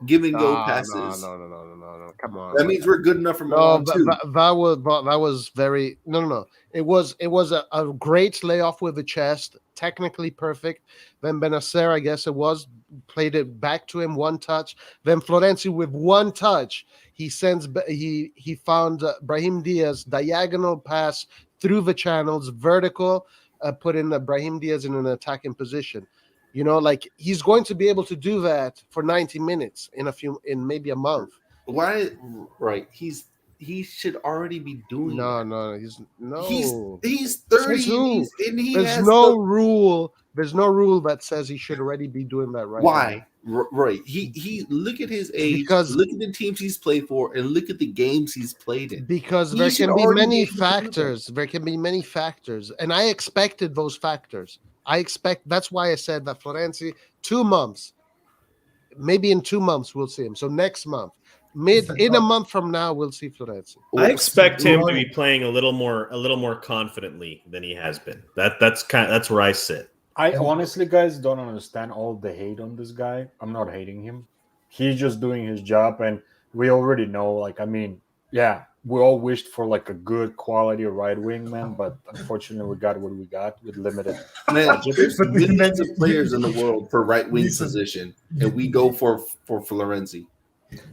give and go passes. No. Come on. That means we're good enough for No, Milan too. that was very no. It was a great layoff with the chest, technically perfect. Then Benacer, I guess it was, played it back to him 1-touch. Then Florenzi with 1-touch, he found Brahim Diaz diagonal pass through the channels, vertical, put in Brahim Diaz in an attacking position. You know, like he's going to be able to do that for 90 minutes in maybe a month. Why? Right, he's he should already be doing No, that. no, no. He's 30 Says who? and he There's has no the, rule. There's no rule that says he should already be doing that right now. why? Right. He look at his age, Because- look at the teams he's played for, and look at the games he's played in. Because He there should can be already many be able to do that. factors. There can be many factors, and I expected those factors. That's why I said that Florenzi, 2 months, maybe in 2 months we'll see him. So next month, in a month from now, we'll see Florenzi. I expect him to be playing a little more confidently than he has been. That's where I sit. I honestly, guys, don't understand all the hate on this guy. I'm not hating him. He's just doing his job, and we already know. Like, I mean, yeah, we all wished for like a good quality right wing man, but unfortunately, we got what we got with limited. Man, there's millions of players in the world for right wing position, and we go for Florenzi.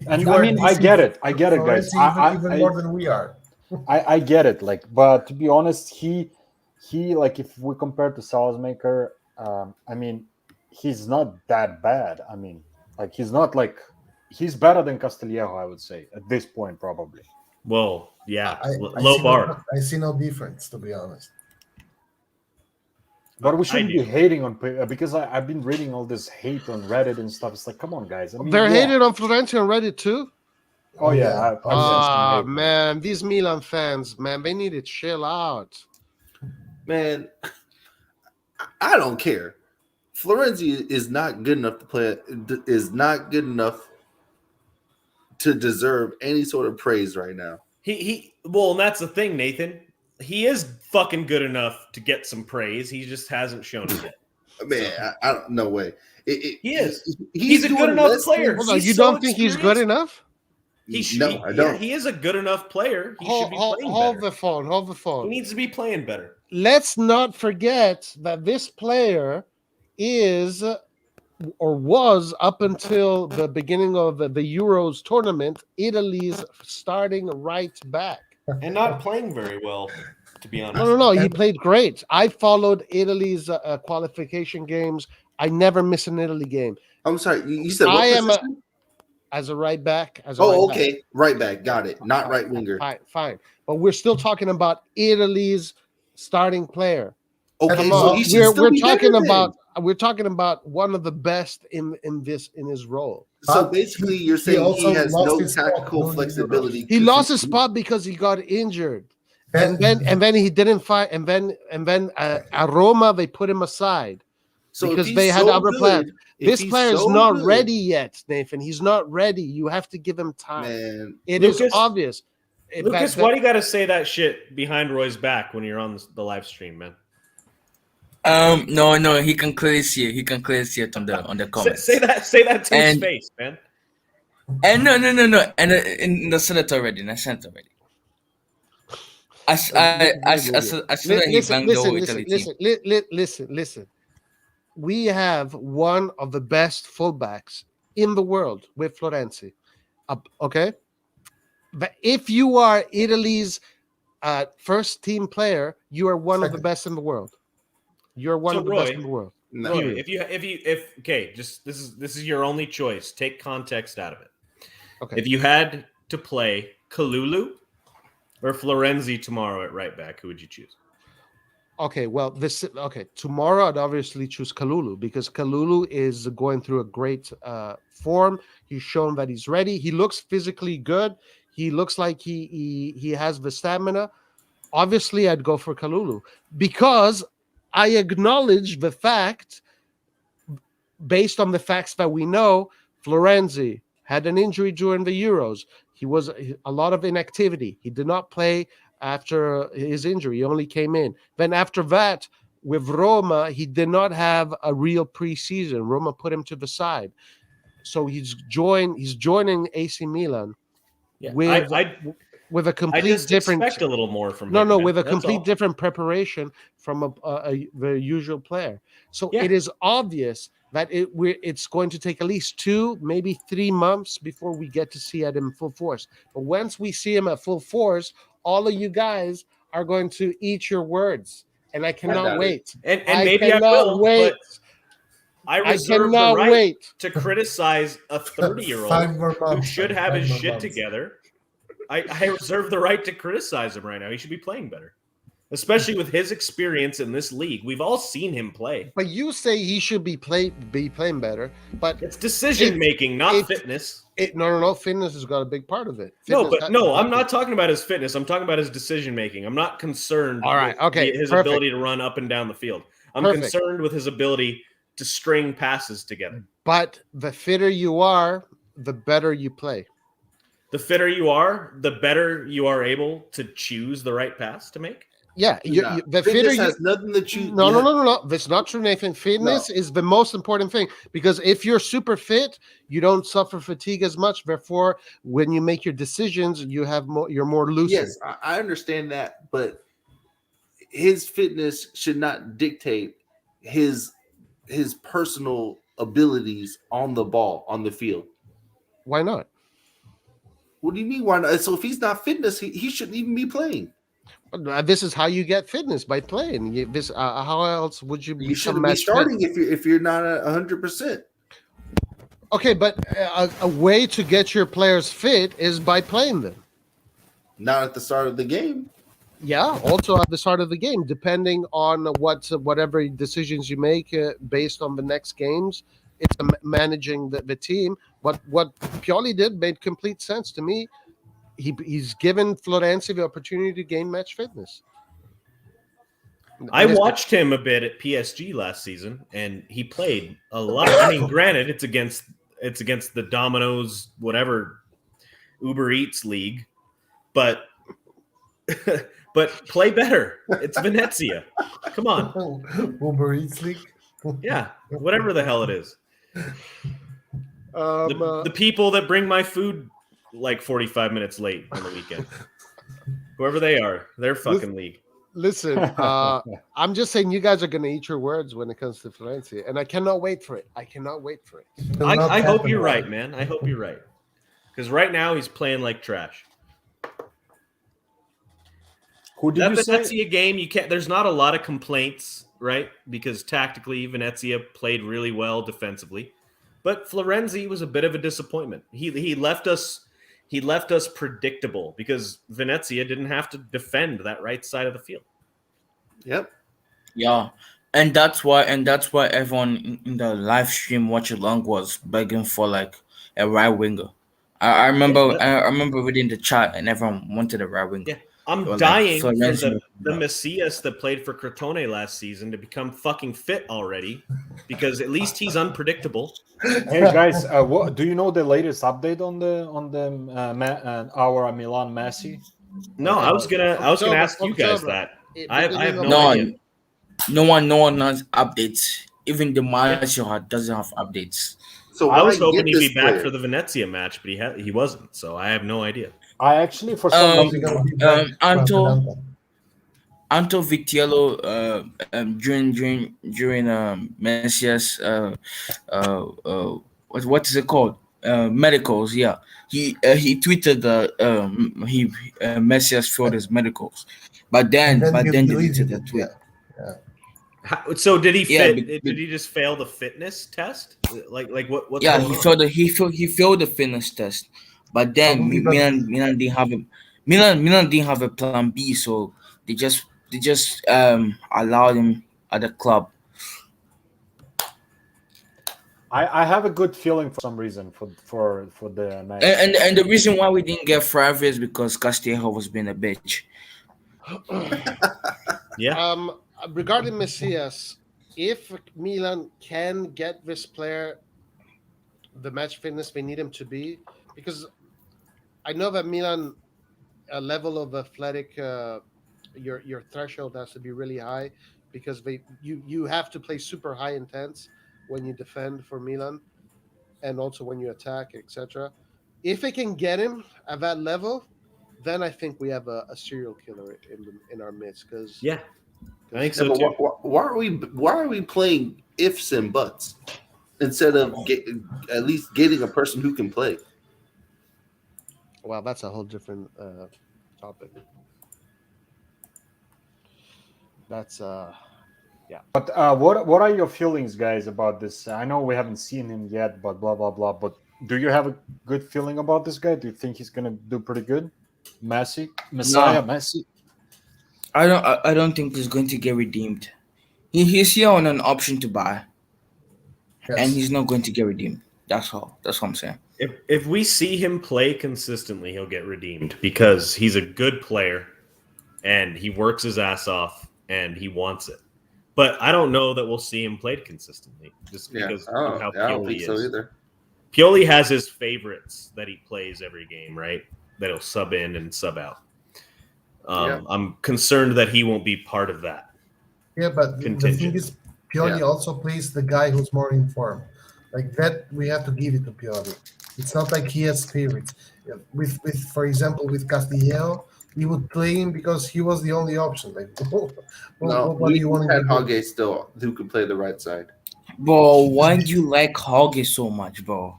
And You I are mean, I get it, guys. Even more than we are. I get it. Like, but to be honest, he like if we compare to Salzmaker, I mean, he's not that bad. I mean, like he's better than Castillejo, I would say at this point probably. Well, yeah, I low see bar. I see no difference, to be honest. But we shouldn't do. be hating on because I've been reading all this hate on Reddit and stuff. It's like, come on, guys. I mean, They're yeah. hated on Florenzi on Reddit too. Oh yeah, I've seen some hate. Man, these Milan fans, man, they need to chill out. Man, I don't care. Florenzi is not good enough to play. Is not good enough to deserve any sort of praise right now. Well, and that's the thing, Nathan. He is fucking good enough to get some praise. He just hasn't shown it yet. Man, I don't. No way. He is. He's a doing good enough less player. things- Hold on, He's you so don't think he's good enough? No, I don't. He is a good enough player. He should be playing Hold better. the phone. Hold the He phone. needs to be playing better. Let's not forget that this player is or was up until the beginning of the Euros tournament, Italy's starting right back. And not playing very well, to be honest. No. He played great. I followed Italy's qualification games. I never miss an Italy game. I'm sorry. You said what I am position? as a right back. Okay. Right back. Got it. Not right winger. Fine. But we're still talking about Italy's starting player. Okay. Come So on. he should still We're be talking better then. about one of the best in his role. So basically, you're saying he also has lost no his spot tactical during the flexibility. He to lost his succeed. spot because he got injured. And then he didn't fight. And then at Roma they put him aside So if because he's they had so other good, plans. if This he's player is so not good, ready yet, Nathan. He's not ready. You have to give him time. man. It is Lucas- obvious. Lucas, why do you got to say that shit behind Roy's back when you're on the live stream, man? No, he can clearly see it. He can clearly see it on the comments. Say that to his And- face, man. And no. And in the Senate already. I said that he banged the whole Italy team. Listen. We have one of the best fullbacks in the world with Florenzi. Okay? But if you are Italy's first team player, you are one of the best in the world. You're one So, of the Roy, best in the world. No. Roy, if okay, just this is your only choice. Take context out of it. Okay. If you had to play Kalulu or Florenzi tomorrow at right back, who would you choose? Okay, well, tomorrow I'd obviously choose Kalulu because Kalulu is going through a great form. He's shown that he's ready. He looks physically good. He looks like he has the stamina. Obviously, I'd go for Kalulu because I acknowledge the fact, based on the facts that we know, Florenzi had an injury during the Euros. He was a lot of inactivity. He did not play after his injury. He only came in. Then after that, with Roma, he did not have a real preseason. Roma put him to the side. So he's joining AC Milan with a I complete just different expect a little more from him. no, man. with a That's complete all. different preparation from the usual player. So Yeah. it is obvious that it's going to take at least 2, maybe 3 months before we get to see him in full force. But once we see him at full force, all of you guys are going to eat your words, and I cannot doubt it. wait. And maybe I cannot will, wait. but I reserve the cannot right wait. to criticize a 30-year-old 5 more who months. should have his 5 more shit months. together. I reserve the right to criticize him right now. He should be playing better, especially with his experience in this league. We've all seen him play. But you say he should be playing better, but It's decision making, not fitness. No. Fitness has got a big part of it. I'm not talking about his fitness. I'm talking about his decision making. I'm not concerned. All right, with okay, his perfect. ability to run up and down the field. I'm Perfect. concerned with his ability to string passes together. But the fitter you are, the better you play. The fitter you are, the better you are able to choose the right pass to make. Yeah, the fitter Fitness you has nothing to choose. No. That's not true, Nathan. Fitness is the most important thing, because if you're super fit, you don't suffer fatigue as much. Therefore, when you make your decisions, you're more lucid. Yes, I understand that, but his fitness should not dictate his personal abilities on the ball, on the field. Why not? What do you mean? Why not? So if he's not fitness, he shouldn't even be playing. This is how you get fitness, by playing. How else would you? You shouldn't be starting if you're not 100%. Okay, but a way to get your players fit is by playing them. Not at the start of the game. Yeah, also at the start of the game, depending on whatever decisions you make based on the next games. It's managing the team. But what Pioli did made complete sense to me. He's given Florenzi the opportunity to gain match fitness. I watched him a bit at PSG last season, and he played a lot. I mean, granted, it's against the Domino's whatever Uber Eats league, but play better. It's Venezia. Come on, Uber Eats league. Yeah, whatever the hell it is. The people that bring my food like 45 minutes late on the weekend. Whoever they are, their fucking league. Listen, I'm just saying you guys are going to eat your words when it comes to Florenzi, and I cannot wait for it. I hope you're right, man. I hope you're right. Because right now he's playing like trash. Who did you say? Venezia game, you can't. There's not a lot of complaints, right? Because tactically, Venezia played really well defensively, but Florenzi was a bit of a disappointment. He left us predictable because Venezia didn't have to defend that right side of the field. Yep. Yeah, and that's why everyone in the live stream watch along was begging for like a right winger. I remember reading the chat and everyone wanted a right winger. Yeah. I'm dying for the Messias that played for Crotone last season to become fucking fit already, because at least he's unpredictable. Hey guys, what do you know the latest update on our Milan Messi? No, I was gonna ask you guys that. I have no idea. No one has updates. Even the Martial doesn't have updates. So I was hoping he'd be back for the Venezia match, but he wasn't. So I have no idea. I actually, for some reason, Anto Vitiello during Messias what is it called, medicals? Yeah, he tweeted Messias failed his medicals, but then deleted the tweet. So did he did he just fail the fitness test? Like what? Yeah, he failed the fitness test. But then Milan didn't have a plan B, so they just allowed him at the club. I have a good feeling for some reason for the night. And the reason why we didn't get Favre is because Castillejo was being a bitch. Yeah. Regarding Messias, if Milan can get this player the match fitness they need him to be, because I know that Milan, a level of athletic, your threshold has to be really high, because you have to play super high intense when you defend for Milan, and also when you attack, etc. If they can get him at that level, then I think we have a serial killer in our midst. Because I think so too. Why are we playing ifs and buts instead of at least getting a person who can play? Well, that's a whole different topic. That's yeah. But what are your feelings, guys, about this? I know we haven't seen him yet, but blah blah blah. But do you have a good feeling about this guy? Do you think he's gonna do pretty good? Messiah, Messi. I don't think he's going to get redeemed. He's here on an option to buy, and Yes. he's not going to get redeemed. That's all. That's what I'm saying. If we see him play consistently, he'll get redeemed because he's a good player and he works his ass off and he wants it. But I don't know that we'll see him played consistently just because of how I don't Pioli think so is. either. Pioli has his favorites that he plays every game, right? That he'll sub in and sub out. I'm concerned that he won't be part of that. Yeah, but the thing is, Pioli also plays the guy who's more informed. Like that, we have to give it to Pioli. It's not like he has favorites. With for example, with Castillo, we would play him because he was the only option. Like, what do you want had to do? Hage still who could play the right side Bro, why do you like Hauge so much, bro?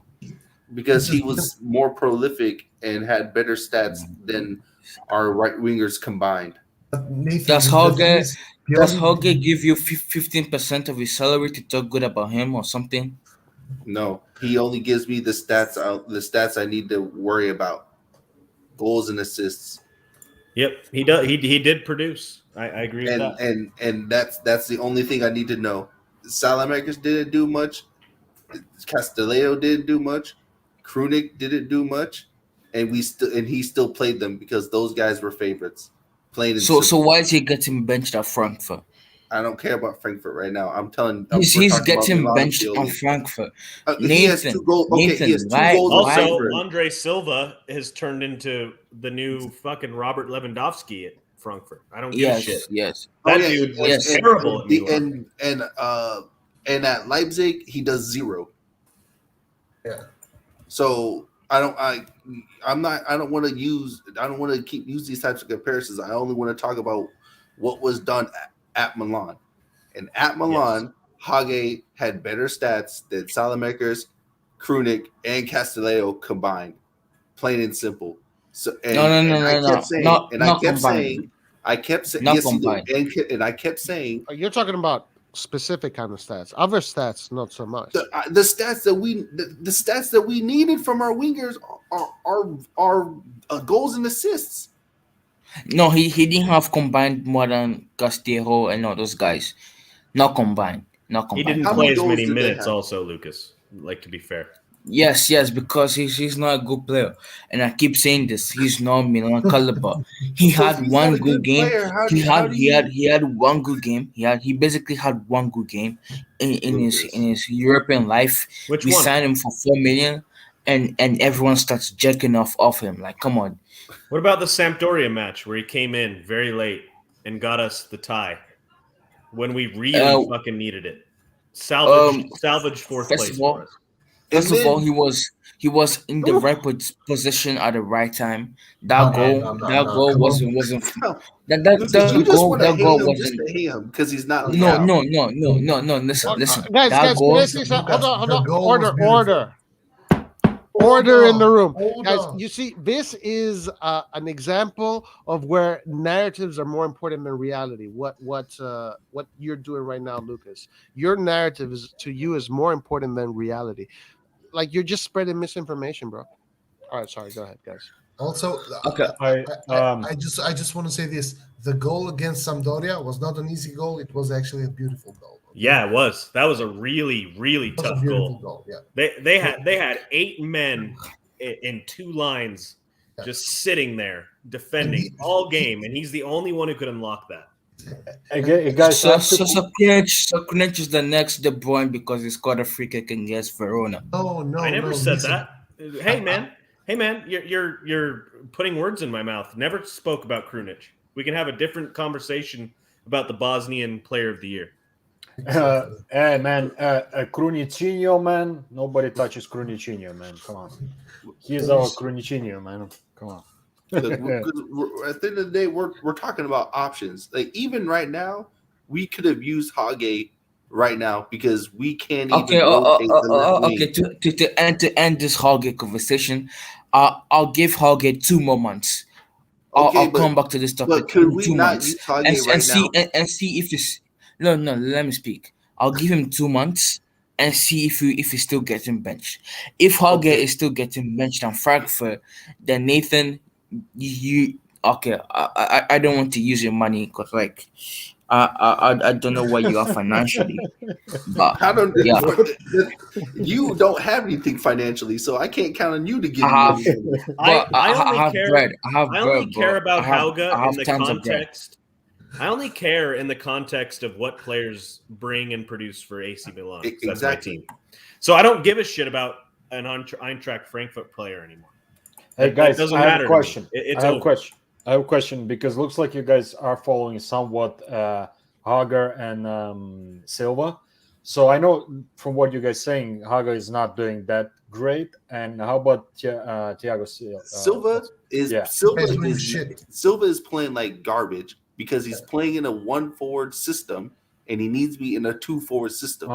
because he was more prolific and had better stats than our right wingers combined. Nathan, Does the thing Hauge is, does Pioli- Hauge give you 15% of his salary to talk good about him or something? No, he only gives me the stats I need to worry about: goals and assists. Yep, he does. He did produce. I agree with that. And that's the only thing I need to know. Salamakers didn't do much. Castillejo didn't do much. Krunic didn't do much, and he still played them because those guys were favorites. So why is he getting benched at Frankfurt? I don't care about Frankfurt right now. I'm telling. He's getting benched on Frankfurt. He has 2 goals. Nathan, he has 2 why- goals. Also, Frankfurt. Andre Silva has turned into the new fucking Robert Lewandowski at Frankfurt. I don't give a shit. Yes. That dude was terrible at New York. And at Leipzig he does 0. Yeah. So I don't want to use these types of comparisons. I only want to talk about what was done at Milan. And at Milan, Hage had better stats than Salamakers, Krunic, and Castillejo combined. Plain and simple. So and, No. I kept saying Not yes, he combined. did. And I kept saying You're talking about specific kind of stats. Other stats, not so much. the stats that we needed from our wingers are goals and assists. No, he didn't have combined more than Castillo and all those guys. Not combined. He didn't How play many as goals many did they minutes, have? also, Lucas. Like, to be fair. Yes, because he's not a good player, and I keep saying this. He's not Milan caliber. He So if had he's one not a good game. player, how He do you- had one good game. He basically had one good game in his European life. Which We one? signed him for 4 million, and everyone starts jacking off him. Like, come on. What about the Sampdoria match where he came in very late and got us the tie when we really fucking needed it? Salvage 4th first place of all- for us. First And of all, then- he was in the right position at the right time. That goal come wasn't No. that you just goal want to hate him just wasn't. to hate him because he's not. No. Leao. Listen. Guys, That can goal. I say something? Hold The on. goal was Order. beautiful. Order in the room. Hold Guys, on. you see, this is an example of where narratives are more important than reality. What you're doing right now, Lucas. Your narrative is more important than reality. Like, you're just spreading misinformation, bro. All right, sorry. Go ahead, guys. Also, Okay. I just want to say this: the goal against Sampdoria was not an easy goal. It was actually a beautiful goal. Yeah, it was. That was a really, really It was a tough beautiful goal. goal. Yeah. They had 8 men in 2 lines just sitting there defending all game, and he's the only one who could unlock that. Hey, guys, So I have to- Krunic is the next De Bruyne because he scored a free kick against Verona. No. I never no, said listen. that. Hey man, you're putting words in my mouth. Never spoke about Krunic. We can have a different conversation about the Bosnian Player of the Year. hey man, Krunicinho, man. Nobody touches Krunicinho, man. Come on, he's our Krunicinho, man. Come on. Look, at the end of the day, we're talking about options. Like, even right now, we could have used Hage right now because we can't even rotate the left wing. Okay. To end this Hauge conversation, I'll give Hauge 2 more months. I'll come back to this topic But could in we 2 not months use Hage right now? and see if it's no. Let me speak. I'll give him 2 months and see if he's still getting benched. If Hauge is still getting benched on Frankfurt, then Nathan, you okay? I don't want to use your money because like I don't know where you are financially, but How don't yeah, you don't have anything financially, so I can't count on you to give I me have, any money. but I I only have care. bread. I have I only bread, care bro. about Hauga I in have the tons of bread. context. I only care in the context of what players bring and produce for AC Milan. 'Cause that's my Exactly. team. So I don't give a shit about an Eintracht Frankfurt player anymore. Hey That guys, doesn't I have matter a to me. question. It's I have a over. question. I have a question because looks like you guys are following somewhat Hager and Silva. So I know from what you guys saying, Hager is not doing that great. And how about Thiago Silva is yeah. He's doing shit. Silva is playing like garbage because he's playing in a 1 forward system and he needs to be in a 2 forward system.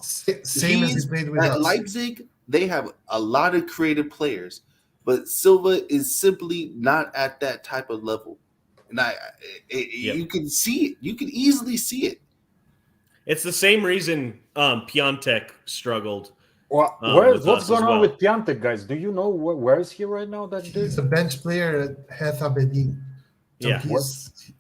Same as he played with At us. Leipzig, they have a lot of creative players, but Silva is simply not at that type of level. And you can see it. You can easily see it. It's the same reason Piontek struggled. Well, with what's us going as on well. with Piantek, guys? Do you know where is he right now? That dude? He's a bench player at Hertha Berlin. So Yeah.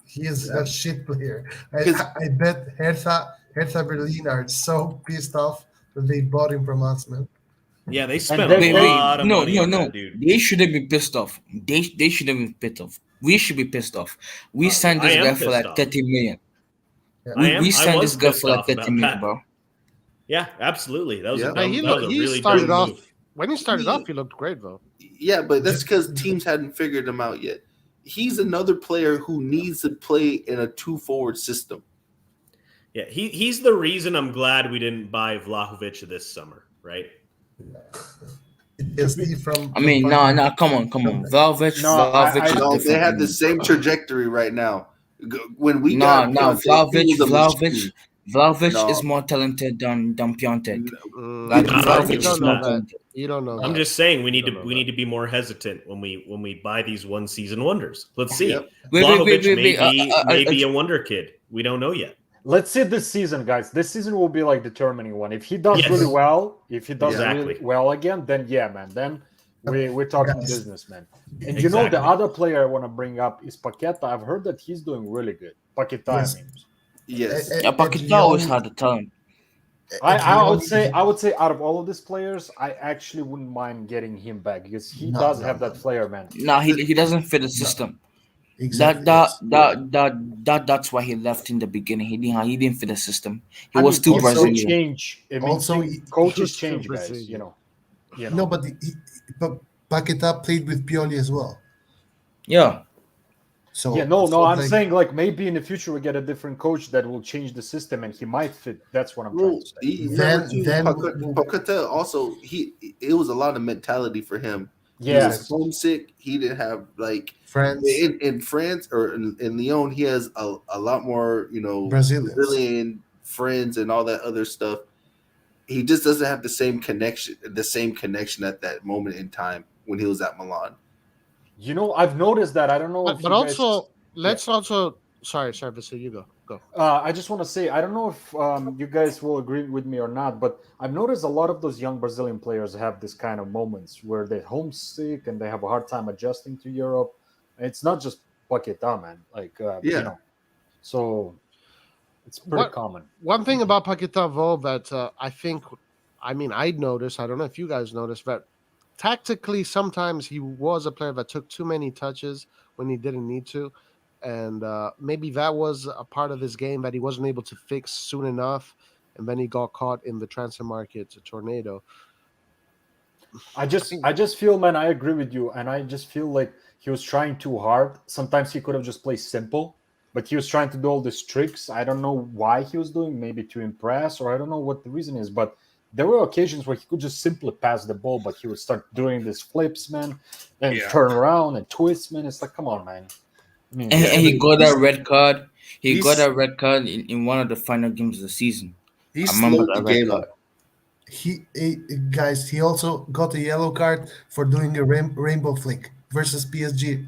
he is a shit player. I bet Hertha Berlin are so pissed off that they bought him from us, man. Yeah, they spent they- a lot of money on No. that dude. They shouldn't be pissed off. They shouldn't be pissed off. We should be pissed off. We signed I this am guy for pissed like off. 30 million. I We signed was this guy pissed for like off 30 about million, that. bro. Yeah, absolutely. That was Yeah. a dumb, He that was a he really started dumb off move. when he started off. He looked great though. Yeah, but that's because teams hadn't figured him out yet. He's another player who needs to play in a 2 forward system. Yeah, he's the reason I'm glad we didn't buy Vlahovic this summer, right? I mean, no, come on. Vlahovic is No, different. they have the same trajectory right now. When we No, got no, Piontek, he was a machine. Vlahovic No. is more talented than Piontek. Mm, Like you Vlahovic don't is know more that. talented. You don't know. I'm that. just saying we need don't know to be more hesitant when we buy these one season wonders. Let's see. Yep. Vlahovic Wait, may be a wonder kid. We don't know yet. Let's see this season, guys. This season will be like determining one. If he does Yes. really well, if he does Exactly. really well again, then yeah, man. Then we're talking business, man. And you know the Exactly. other player I want to bring up is Paqueta. I've heard that he's doing really good. Paqueta, Yes. I mean. Yes. Yeah, Paqueta always had the talent. I would say out of all of these players, I actually wouldn't mind getting him back because he does have that flair, man. No, he doesn't fit the system. Exactly. That's why he left in the beginning. He didn't fit the system. He was too also Brazilian. change. I mean, Also, coaches he's too change, guys. Brazilian. You know. No, but Paqueta played with Pioli as well. Yeah. So Yeah, no, so, I'm like, saying like maybe in the future we get a different coach that will change the system and he might fit. That's what I'm trying Well, to say. Then- Paqueta also it was a lot of mentality for him. He Yeah, was homesick. He didn't have like France, in France or in Lyon. He has a lot more Brazilians. Brazilian friends and all that other stuff. He just doesn't have the same connection at that moment in time when he was at Milan. you know, I've noticed that. I don't know if But you guys- also, let's also. Sorry, Vasil, you go. I just want to say, I don't know if you guys will agree with me or not, but I've noticed a lot of those young Brazilian players have this kind of moments where they're homesick and they have a hard time adjusting to Europe. It's not just Paqueta, man. Like, so it's pretty common. One thing about Paqueta, though, that I noticed, I don't know if you guys noticed, but tactically, sometimes he was a player that took too many touches when he didn't need to. And maybe that was a part of his game that he wasn't able to fix soon enough. And then he got caught in the transfer market tornado. I just feel, man, I agree with you. And I just feel like he was trying too hard. Sometimes he could have just played simple, but he was trying to do all these tricks. I don't know why he was doing, maybe to impress, or I don't know what the reason is, but there were occasions where he could just simply pass the ball, but he would start doing these flips, man, and turn around and twist, man. It's like, come on, man. I mean, And he got a red card. He got a red card in one of the final games of the season. He I remember slowed that the red game card. up. He also got a yellow card for doing a rainbow flick versus PSG.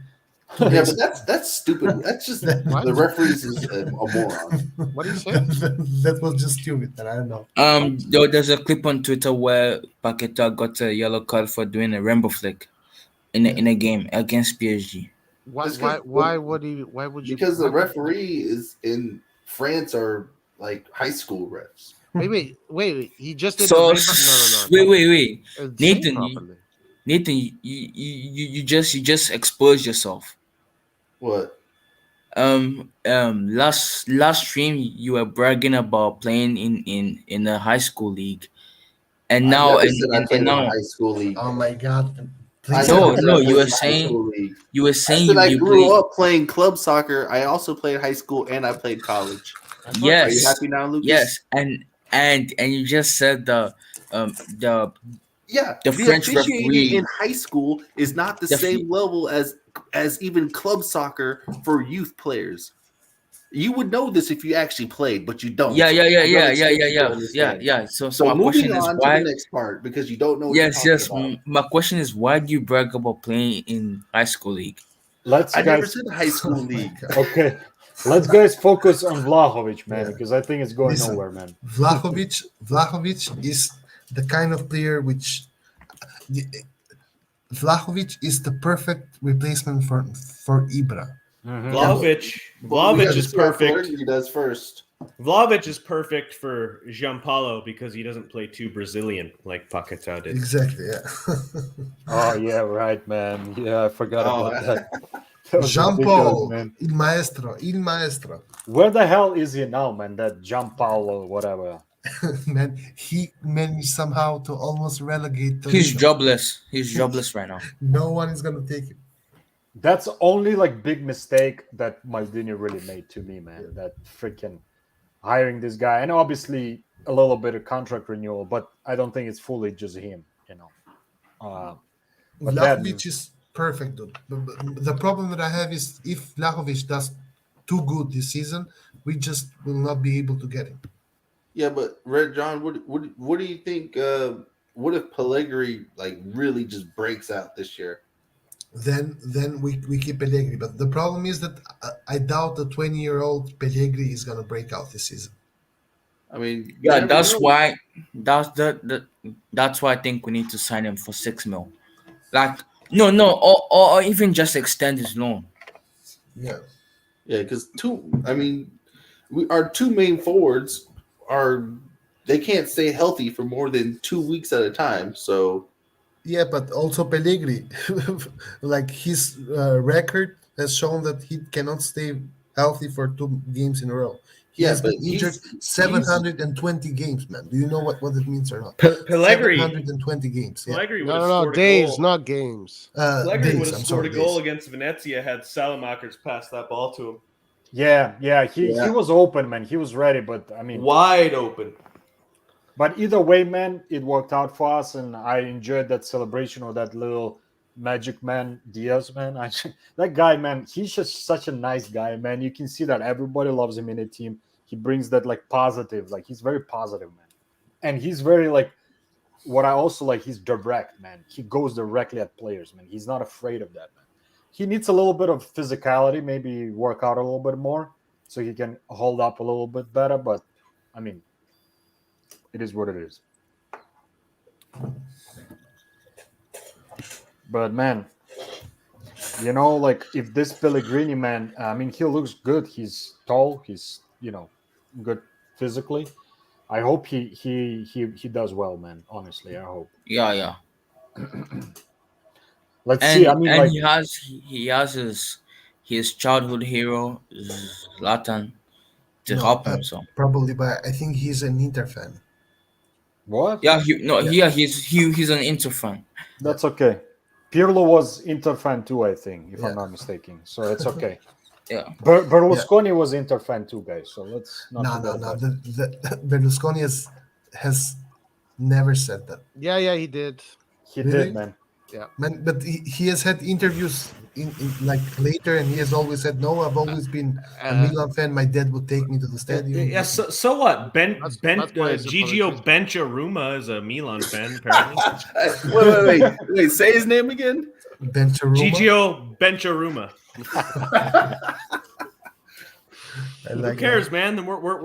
Yeah, but that's stupid. That's just the referees is a moron. What do you say? That was just stupid, and I don't know. There's a clip on Twitter where Paqueta got a yellow card for doing a rainbow flick in a game against PSG. Why? It's 'cause- Why would he? Why would you? Because the why would- referee is in France are like high school refs. Wait. He just did So the no. wait. Say Nathan, properly. Nathan, you just exposed yourself. What? Last stream you were bragging about playing in the high school league, and now I never said I played in a now high school league. Oh my God! I Please, never No, said no, I you played were in a high saying- school league. you were I saying said I you grew play. up playing club soccer. I also played high school and I played college. Are you Yes, happy now, Lucas? yes, and you just said the Yeah, The the French officiating referee- in high school is not the The same level as even club soccer for youth players. You would know this if you actually played, but you don't. yeah. So So my moving question is on to why? the next part because you don't know. What Yes, you're talking about. My question is why do you brag about playing in high school league? Let's I never guys. said high school league. Okay, let's guys focus on Vlahovic, man, Yeah. because I think it's going Listen. nowhere, man. Vlahovic is the kind of player which Vlahovic is the perfect replacement for Ibra. Mhm. Vlahovic is perfect. He does first. Vlahovic is perfect for Gianpaolo because he doesn't play too Brazilian like Paquetá did. Exactly. Yeah. Oh yeah, right, man. Yeah, I forgot Oh, about that. That was Jean ridiculous, Paul, man. il maestro. Where the hell is he now, man? That Gianpaolo, whatever. Man, he managed somehow to almost relegate. He's Torino. jobless. He's jobless right now. No one is gonna take him. That's only like big mistake that Maldini really made to me, man. That freaking hiring this guy, and obviously a little bit of contract renewal, but I don't think it's fully just him, you know. But Vlahovic is perfect, dude. The problem that I have is if Vlahovic does too good this season, we just will not be able to get him. Yeah, but Red John, what do you think? What if Pellegrini like really just breaks out this year? Then we keep Pellegrini. But the problem is that I doubt the 20-year-old Pellegrini is gonna break out this season. I mean, you Yeah, never that's know. why. That's why I think we need to sign him for 6 mil. Like no, or even just extend his loan. Yeah. Yeah, because our two main forwards they can't stay healthy for more than 2 weeks at a time. So Yeah, but also Pellegrini, like his record has shown that he cannot stay healthy for 2 games in a row. He Yeah, has been but injured he's- 720 games, man. Do you know what it means or not? Pellegrini 720 games. Yeah. would have No, scored a days, goal. not games. Pellegrini Days, would have I'm scored sorry, a goal days. against Venezia had Salamakers pass that ball to him. Yeah, he Yeah. was open, man. He was ready, but I mean, Wide open. but either way, man, it worked out for us, and I enjoyed that celebration of that little magic man Diaz, man. That guy, man, he's just such a nice guy, man. You can see that everybody loves him in the team. He brings that like positive, like he's very positive, man, and he's very like what I also like. He's direct, man. He goes directly at players, man. He's not afraid of that, man. He needs a little bit of physicality, maybe work out a little bit more so he can hold up a little bit better. But I mean, it is what it is. But man, you know, like if this Pellegrini man, I mean, he looks good. He's tall. He's good physically. I hope he does well, man. Honestly, I hope. Yeah. Let's And see. I mean, like he has his childhood hero Zlatan to No, help him. So Probably, but I think he's an Inter fan. what? yeah, he's an Inter fan. That's okay. Pirlo was Inter fan too, I think, if Yeah. I'm not mistaken. So it's okay. Yeah. Berlusconi was Inter fan too, guys. So let's not No. forget about it. The Berlusconi has never said that. Yeah, he did. He Really? did, man. Man, but he has had interviews in like later, and he has always said, "No, I've always been a Milan fan. My dad would take me to the stadium." Yeah, so what? That's why he's a Gigio politician. Bencharuma is a Milan fan, apparently. wait, say his name again. Bencheruma. Gigio Bencharuma. I Who like cares, that. man?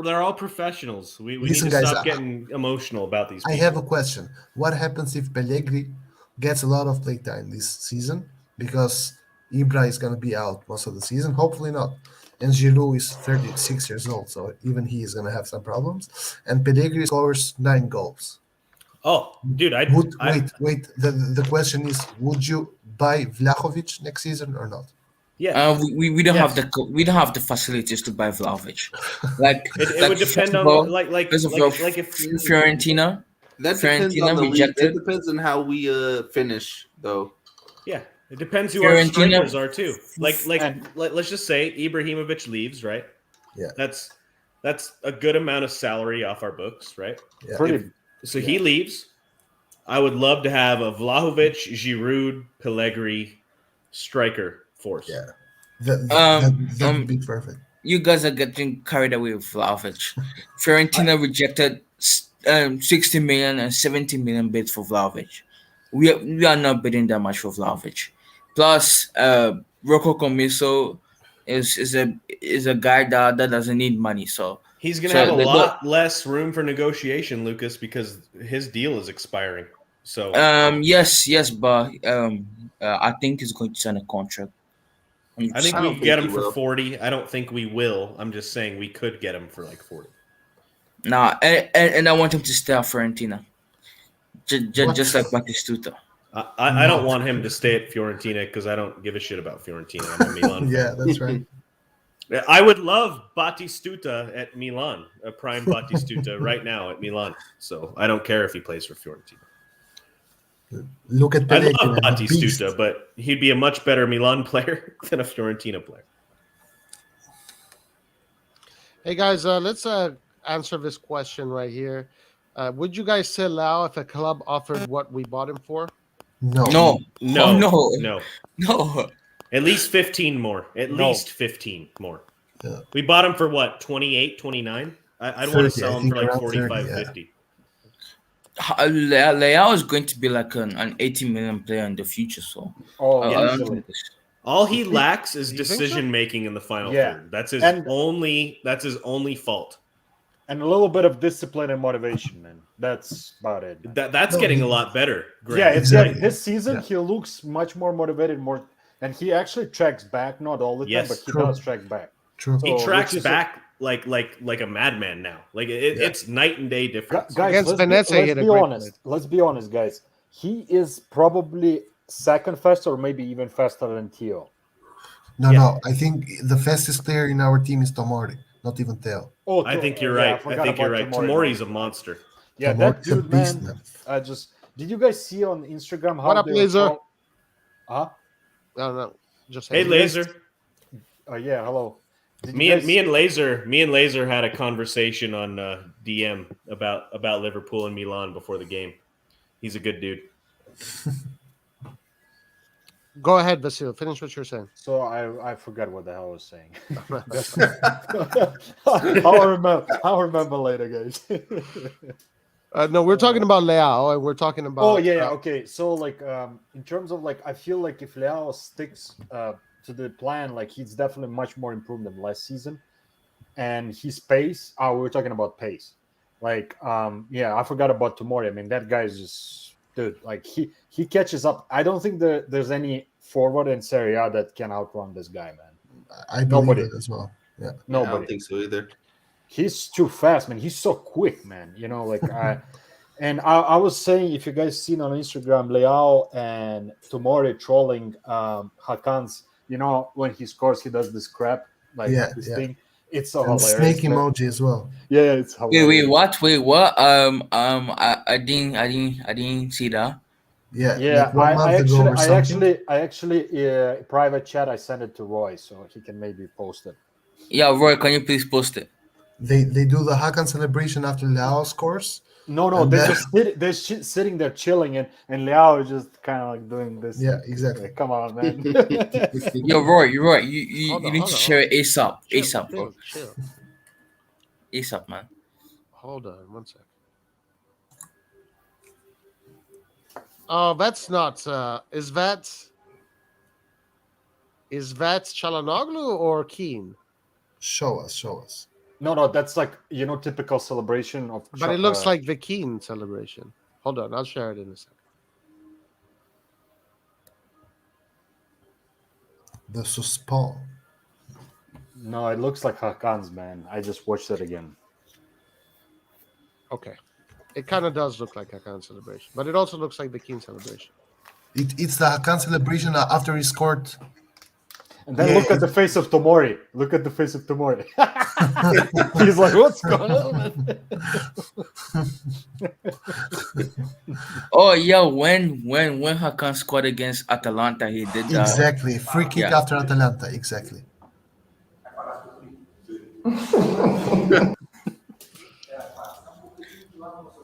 They're all professionals. We need Listen, to guys, stop getting emotional about these I people. have a question. What happens if Pellegrini gets a lot of playtime this season because Ibra is going to be out most of the season. Hopefully not. And Giroud is 36 years old, so even he is going to have some problems. And Pellegrini scores 9 goals. Oh, dude, Wait. The question is, would you buy Vlahovic next season or not? Yeah, we don't Yes. have we don't have the facilities to buy Vlahovic. Like it would depend on first of all, if Fiorentina. That depends Fiorentina on the league. rejected. It depends on how we finish, though. yeah, it depends who our Fiorentina- strikers are too. Let's just say Ibrahimovic leaves, right? Yeah. That's a good amount of salary off our books, right? Yeah. Pretty. So he leaves. I would love to have a Vlahovic, Giroud, Pellegrini striker force. Yeah. That would be perfect. You guys are getting carried away with Vlahovic. Fiorentina rejected 60 million and 70 million bids for Vlahovic. We are not bidding that much for Vlahovic. Plus, Rocco Commisso is a guy that doesn't need money. So He's going to So have a the- lot less room for negotiation, Lucas, because his deal is expiring. So yes, but I think he's going to sign a contract. I think I we don't could get think him he for will. 40. I don't think we will. I'm just saying we could get him for like 40. Nah, and I want him to stay at Fiorentina, What? just like Batistuta. I don't want him to stay at Fiorentina because I don't give a shit about Fiorentina. I'm a Milan fan. Yeah, that's right. I would love Batistuta at Milan, a prime Batistuta right now at Milan. So I don't care if he plays for Fiorentina. Look at I love Pellegrini, the beast. Batistuta, but he'd be a much better Milan player than a Fiorentina player. Hey guys, let's answer this question right here. Would you guys sell Lau if a club offered what we bought him for? No. No, No. no. At least 15 more. At No. least 15 more. Yeah. We bought him for what, 28, 29? I'd 30, want to sell I him think for like around 45, 30, yeah. 50. Leao is going to be like an 80 million player in the future. So Oh, I don't easily. think this. All he lacks is You think so? decision making in the final Yeah. third. That's his And- only fault. And a little bit of discipline and motivation, man. That's about it. man. That's No, getting he- a lot better. Grant. Yeah, it's Exactly. getting this season. Yeah. He looks much more motivated, and he actually tracks back. Not all the time, Yes. but he True. does track back. True. He So, tracks which is back like a madman now. Like Yeah. it's night and day difference. Guys, Against let's Venezia, he be, had let's a be great honest. Let's be honest, guys. He is probably second fastest, or maybe even faster than Theo. No. I think the fastest player in our team is Tomori, not even Theo. Oh, I think you're yeah, right. I forgot think you're about right. Tomori, Tamori's a man. monster. Yeah, Tomori's that a dude, beast, man. I just did you guys see on Instagram how What up, they were Laser? call- Huh? No. Just Hey, saying. Laser. Yeah, hello. Did Me you and guys- Laser had a conversation on DM about Liverpool and Milan before the game. He's a good dude. Go ahead, Vasil. Finish what you're saying. So I forgot what the hell I was saying. I'll remember later, guys. No, we're talking about Leao, and we're talking about. Oh yeah, okay. So like in terms of like I feel like if Leao sticks to the plan, like he's definitely much more improved than last season. And his pace, we were talking about pace. Like yeah, I forgot about Tomori. I mean that guy is just dude, like he catches up. I don't think there's any forward in Serie A that can outrun this guy, man. I believe Nobody. it as well. Yeah. I Nobody. don't think so either. He's too fast, man. He's so quick, man. You know, like I was saying, if you guys seen on Instagram, Leao and Tomori trolling Hakan's, you know, when he scores, he does this crap, like this thing. It's so And hilarious. snake man. emoji as well. Yeah, it's hilarious. Wait, what? I didn't see that. Yeah. Yeah, like 1 month ago or something. I actually private chat. I sent it to Roy, so he can maybe post it. Yeah, Roy, can you please post it? They do the Hakan celebration after Leao scores. No, And they're then- just sitting there chilling, and Leao is just kind of like doing this. Yeah, exactly. Like, come on, man. Yo, Roy, you're right. You Hold on, need hold to on, share it hold ASAP, bro. Chill. ASAP, man. Hold on 1 second. Oh, that's not. Is that Chalanoglu or Keane? Show us. No, that's like typical celebration of. But it looks like the Keane celebration. Hold on, I'll share it in a second. The suspend. No, it looks like Hakan's, man. I just watched it again. Okay. It kind of does look like a Hakan celebration, but it also looks like the Keane celebration. It's the Hakan celebration after he scored. And then look at the face of Tomori. Look at the face of Tomori. He's like, what's going on? Oh yeah, when Hakan scored against Atalanta, he did that. Exactly. Free kick Yeah. after Atalanta. Exactly.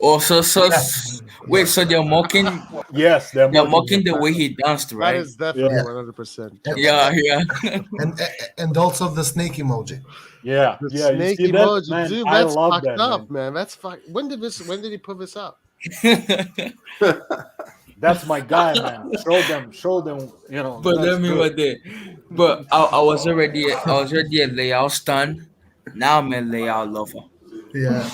Oh, so wait, so they're mocking Yes, they're mocking the way he danced, That right? is definitely Yeah. 100%. Yeah. And also the snake emoji. Yeah, The yeah. You snake see that? emoji, Man, dude. I That's love fucked that, up, man. man. That's fuck. When did he put this up? That's my guy, man. Show them. You know. But that's let me good. what they. But I was already a Leao stan. Now I'm a Leao lover. Yeah.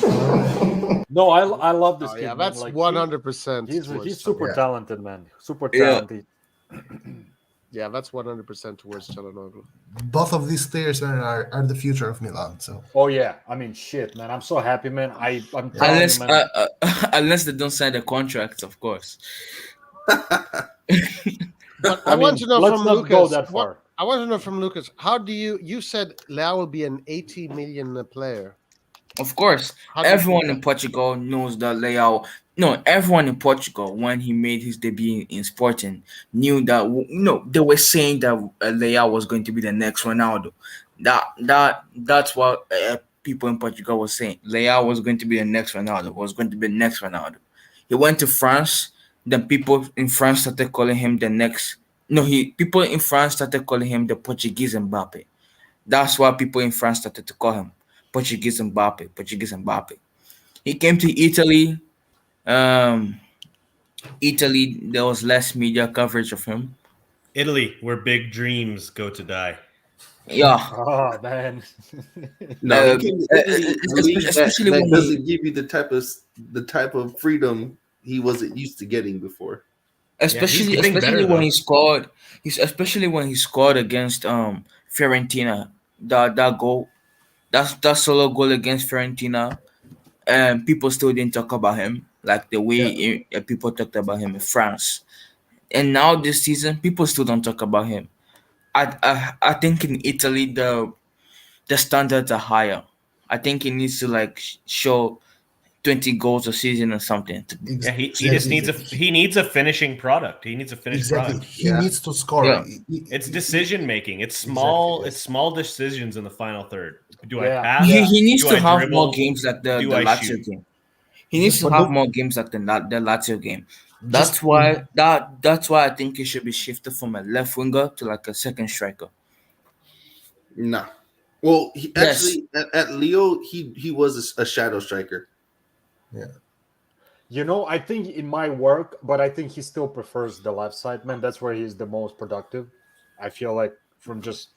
No, I love this Oh kid. yeah, man. that's Like, 100%. He's towards super Yeah. talented, man. Super Yeah. talented. Yeah, that's 100% towards Çalhanoğlu. Both of these players are the future of Milan. So Oh yeah, I mean, shit, man. I'm so happy, man. I'm telling Unless you, man. unless they don't sign the contracts, of course. But I I want mean, to know let's from not Lucas. go that far. I want to know from Lucas. How do you said Leao will be an 80 million player? Of course, How do you everyone think in Portugal knows that Leao. No, everyone in Portugal when he made his debut in Sporting knew that. They were saying that Leao was going to be the next Ronaldo. That's what people in Portugal were saying. Leao was going to be the next Ronaldo. Was going to be the next Ronaldo. He went to France. Then people in France started calling him the next. People in France started calling him the Portuguese Mbappe. That's why people in France started to call him Portuguese Mbappe. Portuguese Mbappe. He came to Italy. Italy, there was less media coverage of him. Italy, where big dreams go to die. Yeah, Oh man. No, Uh, he came to Italy, a league especially that when doesn't give you the type of freedom he wasn't used to getting before. especially getting better, especially when though. he scored. Especially when he scored against Fiorentina. That goal, that solo goal against Fiorentina. People still didn't talk about him like the way people talked about him in France. And now this season, people still don't talk about him. I think in Italy the standards are higher. I think he needs to show 20 goals a season or something. Yeah, he just needs he needs a finishing product. He needs a finished exactly. product. He needs to score. Yeah. It's decision making. It's small. Exactly, yes. It's small decisions in the final third. Do Yeah. I pass? He needs Do to I have dribble? more games like the Do I Lazio shoot? game. He needs to But have look- more games like the Lazio game. Just- That's why I think he should be shifted from a left winger to like a second striker. Nah. Well, he Yes. actually at Leo, he was a shadow striker. You know, I think it might work, but I think he still prefers the left side, man. That's where he's the most productive. I feel like from just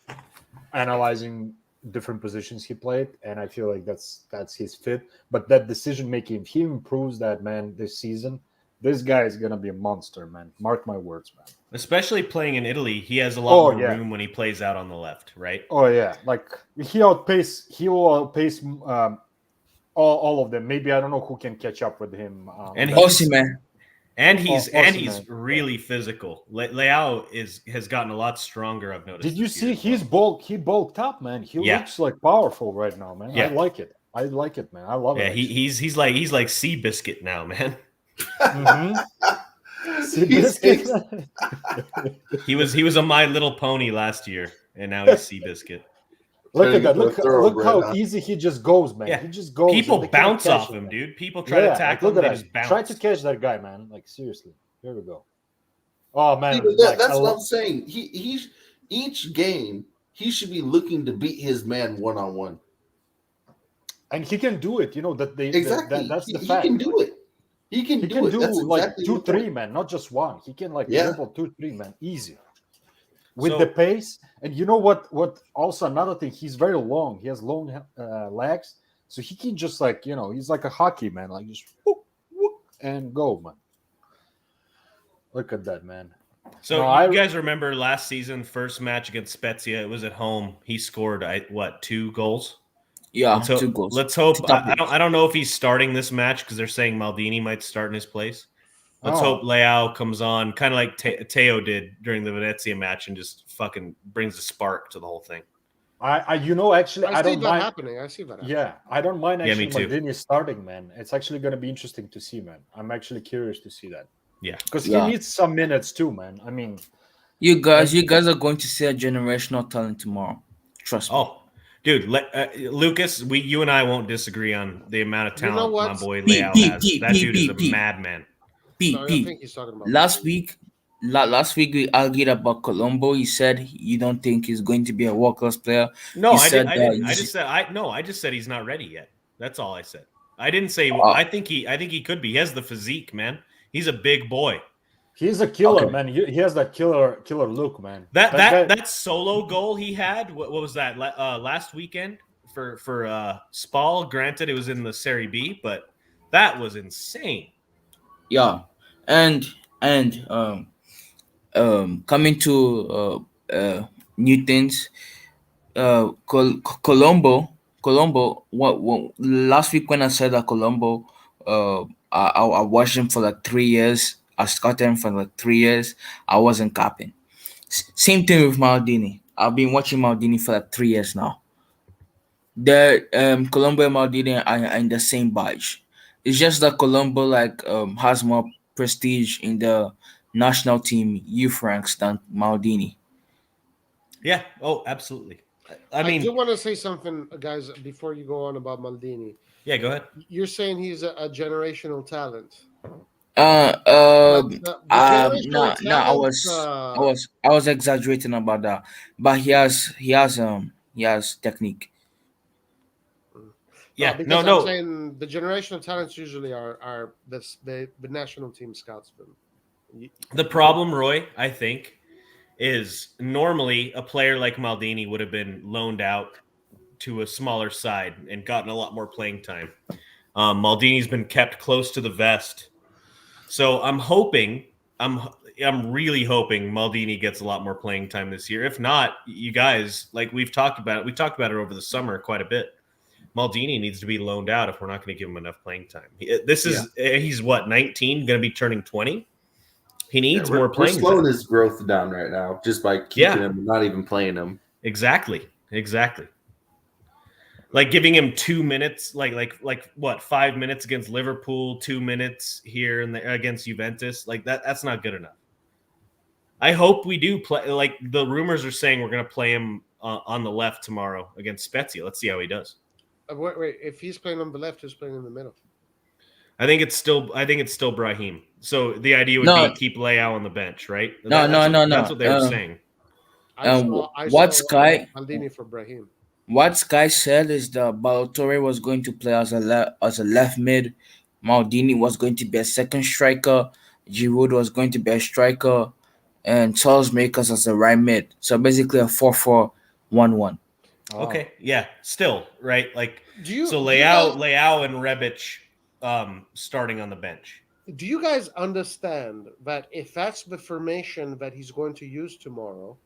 analyzing different positions he played, and I feel like that's his fit. But that decision making, if he improves that, man, this season, this guy is gonna be a monster, man. Mark my words, man. Especially playing in Italy, he has a lot more yeah. room when he plays out on the left, right? Oh yeah, like he will outpace all of them. Maybe I don't know who can catch up with him. And but- Osimhen. And he's Osimhen. really physical. Leao has gotten a lot stronger. I've noticed. Did you this see year. his bulk? He bulked up, man. He Yeah. looks like powerful right now, man. Yeah. I like it. I like it, man. I love Yeah, it. he's like Seabiscuit now, man. Mhm. He's- Seabiscuit. He was a My Little Pony last year, and now he's Seabiscuit. Look at Turning that. into a Look thoroughbred, how huh? easy he just goes, man. Yeah. He just goes. People and they can't bounce catch off him, man. dude. People try to tackle him, look they at just that. bounce. Try to catch that guy, man. Like seriously. Here we go. Oh man, See, but like, that's I what love- I'm saying. He's each game he should be looking to beat his man one on one. and he can do it. You know that they Exactly. that's the he fact. can do it. He can He do can it. do That's like exactly 2, the 3, point. man, not just one. He can like Yeah. dribble 2, 3, man, easy. With So- the pace, and you know what? What also another thing? He's very long. He has long legs, so he can just he's like a hockey man, like just whoop, whoop, and go, man. Look at that, man. So No, you guys remember last season, first match against Spezia? It was at home. He scored 2 goals? Yeah, Let's hope. 2 goals. Let's hope. 2 top I goals. don't know if he's starting this match because they're saying Maldini might start in his place. Let's Oh. hope Leao comes on, kind of like Teo did during the Venezia match, and just fucking brings a spark to the whole thing. Actually, I see don't that mind. happening. I see that happening. Yeah, I don't mind Yeah, me actually too. Maldini starting, man. It's actually going to be interesting to see, man. I'm actually curious to see that. Yeah. Because Yeah. he needs some minutes too, man. I mean, You guys are going to see a generational talent tomorrow. Trust me. Oh, dude, Lucas, you and I won't disagree on the amount of You know talent my what? boy P, Leao P, has. P, That P, dude is P, a P. madman. No, I don't think he's talking about Last Maldini. week we argued about Colombo. He said you don't think he's going to be a world-class player. No, You I said didn't. you I just said he's not ready yet. That's all I said. I didn't say. I think he could be. He has the physique, man. He's a big boy. he's a killer, Okay. man. He has that killer look, man. That solo goal he had. What was that? Last weekend for Spal. Granted, it was in the Serie B, but that was insane. Yeah, and coming to new things, Colombo. What last week when I said that Colombo, I watched him for like 3 years. I scouted him for like 3 years. I wasn't capping. Same thing with Maldini. I've been watching Maldini for like 3 years now. The Colombo and Maldini are in the same batch. It's just that Colombo has more prestige in the national team youth ranks than Maldini. Yeah. Oh, absolutely. I I mean, do want to say something, guys, before you go on about Maldini. yeah. Go ahead. You're saying he's a generational talent. No, generational I talent, was exaggerating about that, but he has technique. Yeah. because No. I'm saying the generational talents usually are the national team scouts them. The problem, Roy, I think, is normally a player like Maldini would have been loaned out to a smaller side and gotten a lot more playing time. Maldini's been kept close to the vest, so I'm really hoping Maldini gets a lot more playing time this year. If not, you guys, like we talked about it over the summer quite a bit. Maldini needs to be loaned out if we're not going to give him enough playing time. He's what, 19, going to be turning 20. He needs more We're playing slowing time. his growth down right now just by keeping him, not even playing him. Exactly. Like giving him 2 minutes, like what, 5 minutes against Liverpool, 2 minutes here and there against Juventus. Like that's not good enough. I hope we do play. Like the rumors are saying we're going to play him on the left tomorrow against Spezia. Let's see how he does. Wait, if he's playing on the left, who's playing in the middle? I think it's still Brahim. So the idea would be keep Leao on the bench, right? No. That's what they were saying. I what saw Sky Maldini for Brahim. what Sky said is that Balotore was going to play as a left mid. Maldini was going to be a second striker. Giroud was going to be a striker, and Charles Makers as a right mid. So basically a 4-4-1-1. Okay, yeah, still right. Like Leao and Rebic starting on the bench. Do you guys understand that if that's the formation that he's going to use tomorrow,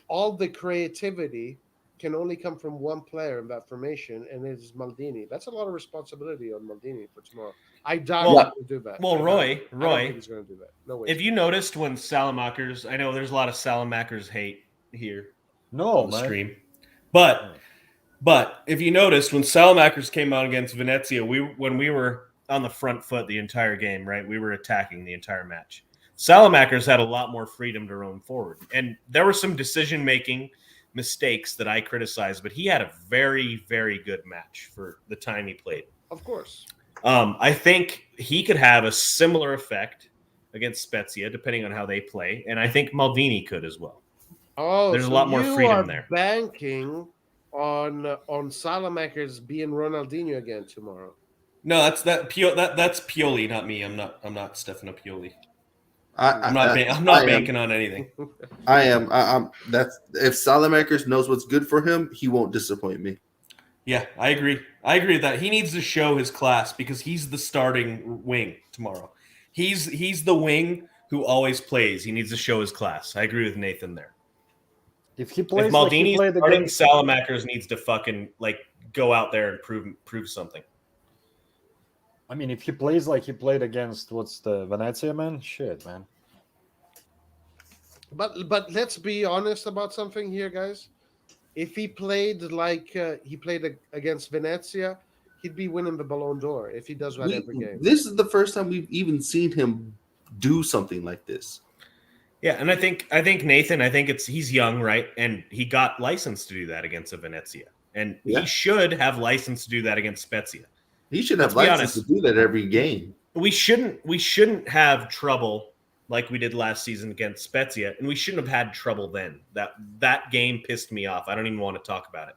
all the creativity can only come from one player in that formation, and it's Maldini. That's a lot of responsibility on Maldini for tomorrow. I doubt he's going to do that. Well, Roy, I don't think he's going to do that. No way. If you noticed when Salamakers, I know there's a lot of Salamakers hate here on the stream, but if you noticed when Salamakers came out against Venezia, when we were on the front foot the entire game, right? We were attacking the entire match. Salamakers had a lot more freedom to roam forward, and there were some decision-making mistakes that I criticized, but he had a very, very good match for the time he played. Of course. I think he could have a similar effect against Spezia, depending on how they play, and I think Maldini could as well. Oh, there's a lot more freedom there. Banking on Salamakers being Ronaldinho again tomorrow. No, that's Pioli, not me. I'm not Stefano Pioli. I'm not banking on anything. I am. That's if Salamakers knows what's good for him, he won't disappoint me. Yeah, I agree. I agree with that. He needs to show his class because he's the starting wing tomorrow. He's the wing who always plays. He needs to show his class. I agree with Nathan there. If he If plays like he Maldini's played starting, against, Salamakers needs to fucking go out there and prove something. I mean, if he plays like he played against what's the Venezia, man, shit, man. But let's be honest about something here, guys. If he played like he played against Venezia, he'd be winning the Ballon d'Or if he does that every game. This is the first time we've even seen him do something like this. Yeah, and I think Nathan, he's young, right? And he got license to do that against a Venezia. And he should have license to do that against Spezia. He should have license to do that every game. We shouldn't have trouble like we did last season against Spezia, and we shouldn't have had trouble then. That game pissed me off. I don't even want to talk about it.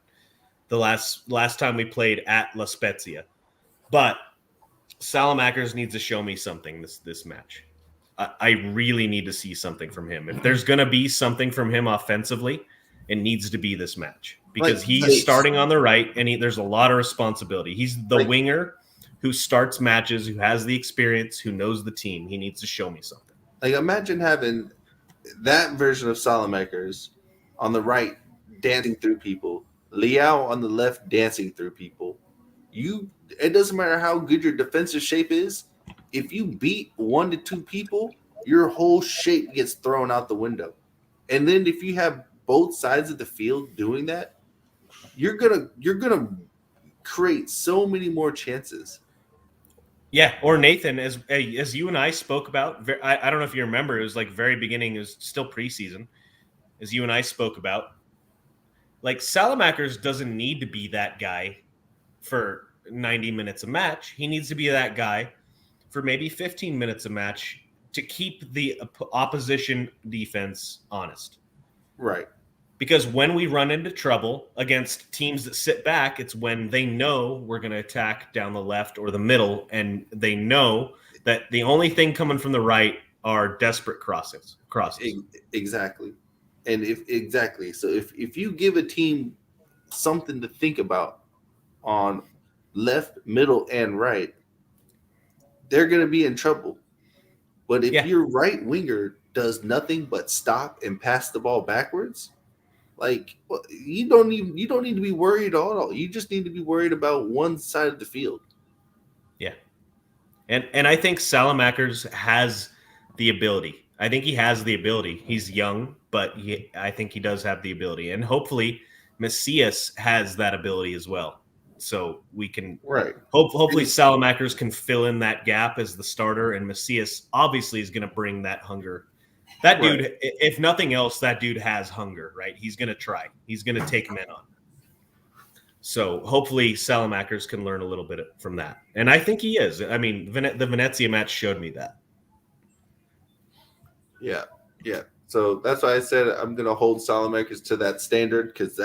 The last time we played at La Spezia. But Salamakers needs to show me something this match. I really need to see something from him. If there's going to be something from him offensively, it needs to be this match. Because he's starting on the right, and there's a lot of responsibility. He's the winger who starts matches, who has the experience, who knows the team. He needs to show me something. Like, imagine having that version of Salamakers on the right dancing through people, Leao on the left dancing through people. It doesn't matter how good your defensive shape is. If you beat 1 to 2 people, your whole shape gets thrown out the window. And then if you have both sides of the field doing that, you're gonna create so many more chances. Yeah, or Nathan, as you and I spoke about, I don't know if you remember, it was like very beginning, it was still preseason, as you and I spoke about, like Salamakers doesn't need to be that guy for 90 minutes a match. He needs to be that guy for maybe 15 minutes a match to keep the opposition defense honest. Right. Because when we run into trouble against teams that sit back, it's when they know we're going to attack down the left or the middle, and they know that the only thing coming from the right are desperate crosses. Exactly. And so if you give a team something to think about on left, middle, and right, they're going to be in trouble. But if your right winger does nothing but stop and pass the ball backwards, you don't need to be worried at all. You just need to be worried about one side of the field. Yeah. And I think Salamakers has the ability. I think he has the ability. He's young, but I think he does have the ability. And hopefully Macias has that ability as well. So we can hopefully Salamakers can fill in that gap as the starter, and Macias obviously is going to bring that hunger. That dude, if nothing else, that dude has hunger, right? He's going to try. He's going to take men on. So hopefully Salamakers can learn a little bit from that. And I think he is. I mean, the Venezia match showed me that. Yeah. So that's why I said I'm going to hold Salamakers to that standard, because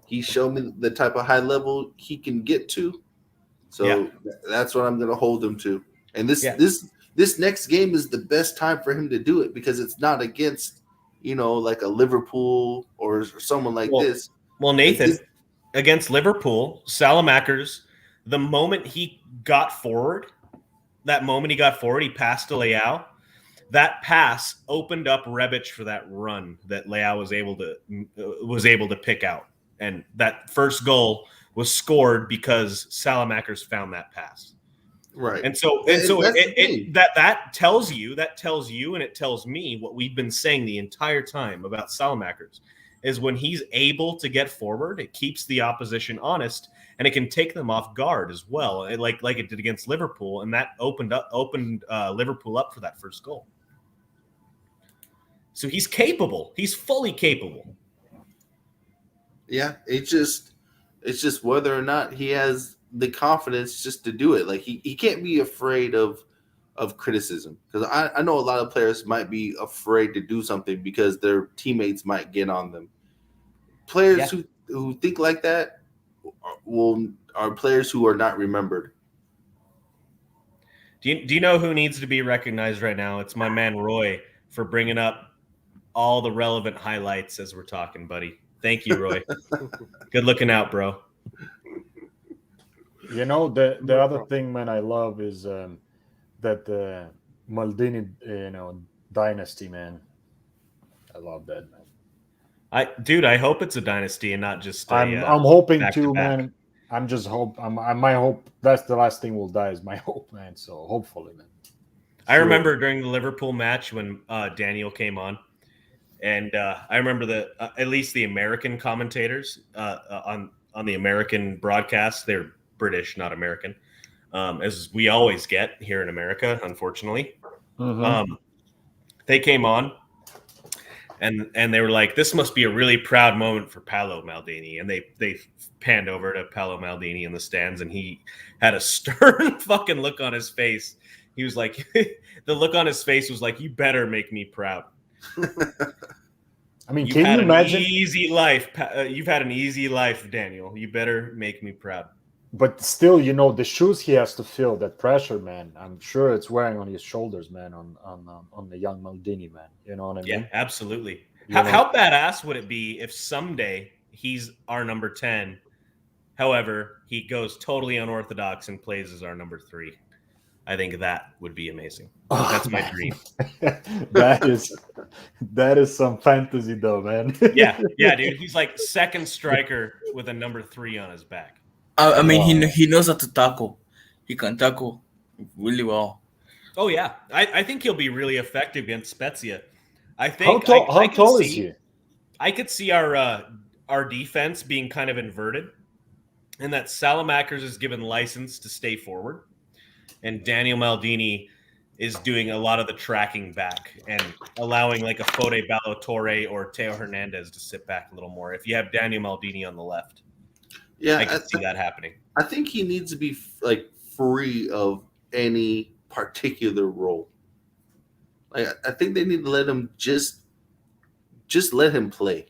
he showed me the type of high level he can get to. So that's what I'm going to hold him to. And this next game is the best time for him to do it, because it's not against, like a Liverpool or someone like this. Well, Nathan, against Liverpool, Salamakers, the moment he got forward, he passed to Leao. That pass opened up Rebic for that run that Leao was able to pick out. And that first goal was scored because Salamakers found that pass. Right. And so that tells you, and it tells me what we've been saying the entire time about Salamakers is when he's able to get forward, it keeps the opposition honest, and it can take them off guard as well, like it did against Liverpool, and that opened Liverpool up for that first goal. So he's capable. He's fully capable. Yeah, it's just whether or not he has the confidence just to do it. Like he can't be afraid of criticism, because I know a lot of players might be afraid to do something because their teammates might get on them. Players who think like that are players who are not remembered. Do you know who needs to be recognized right now? It's my man Roy for bringing up all the relevant highlights as we're talking, buddy. Thank you, Roy. Good looking out, bro. The other thing, man, I love is that Maldini, Dynasty, man. I love that, man. I hope it's a dynasty and not just a. I'm hoping to, back-to-back. man. I'm just hope. I my hope. That's the last thing will die. Is my hope, man. So hopefully, man. I remember during the Liverpool match when Daniel came on, and I remember at least the American commentators on the American broadcast. They're British, not American, as we always get here in America, unfortunately. Mhm. They came on, and they were like, "This must be a really proud moment for Paolo Maldini," and they panned over to Paolo Maldini in the stands, and he had a stern fucking look on his face. He was like, the look on his face was like, "You better make me proud." I mean, You've can had you an imagine? easy life. You've had an easy life, Daniel. You better make me proud. But still, the shoes he has to fill, that pressure, man. I'm sure it's wearing on his shoulders, man. On the young Maldini, man. You know what I Yeah, mean? absolutely. You How, know- how badass would it be if someday he's our number 10? However, he goes totally unorthodox and plays as our number 3. I think that would be amazing. That's my dream. that is some fantasy, though, man. Yeah, dude. He's like second striker with a number 3 on his back. I mean, Wow. he knows how to tackle. He can tackle really well. Oh yeah, I think he'll be really effective against Spezia. I How think tall? I How could tall is see- he? I could see our defense being kind of inverted, and that Salamakers is given license to stay forward, and Daniel Maldini is doing a lot of the tracking back and allowing like a Fode Ballo-Torre or Teo Hernandez to sit back a little more. If you have Daniel Maldini on the left, Yeah, I could see that happening. I think he needs to be like free of any particular role. Like I think they need to let him just let him play.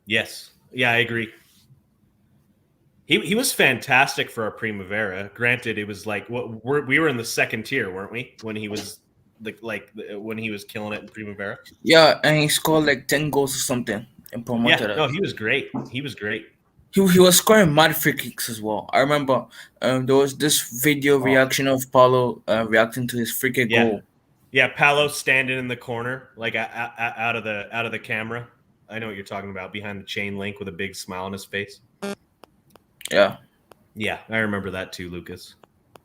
Yes, yeah, I agree. He was fantastic for our Primavera. Granted, it was like we were in the second tier, weren't we? When he was when he was killing it in Primavera. Yeah, and he scored like 10 goals or something and promoted Yeah, us. no, he was great. He was great. He was scoring mad free kicks as well. I remember there was this video reaction of Paulo reacting to his free kick Yeah. goal. Yeah, Paolo standing in the corner, like out of the camera. I know what you're talking about, behind the chain link with a big smile on his face. Yeah. Yeah, I remember that too, Lucas.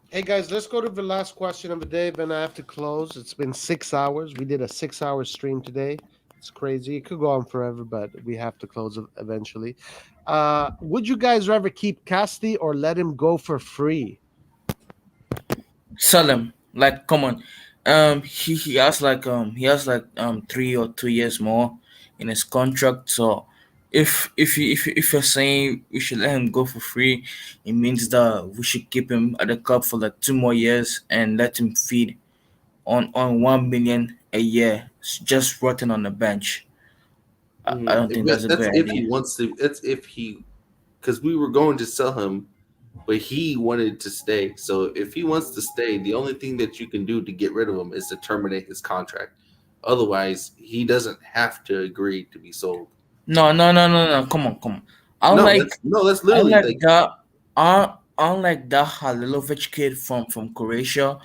Hey guys, let's go to the last question of the day. Then I have to close. It's been 6 hours. We did a 6-hour stream today. It's crazy. It could go on forever, but we have to close it eventually. Would you guys rather keep Casti or let him go for free? Sell him. Like, come on. He has like 3 or 2 years more in his contract. So if you're saying we should let him go for free, it means that we should keep him at the club for like 2 more years and let him feed on 1 million a year, just rotting on the bench. I don't think that's a That's good if idea. he wants to. That's if he, because we were going to sell him, but he wanted to stay. So if he wants to stay, the only thing that you can do to get rid of him is to terminate his contract. Otherwise, he doesn't have to agree to be sold. No. Come on. That's literally like Unlike that Halilovic kid from Croatia,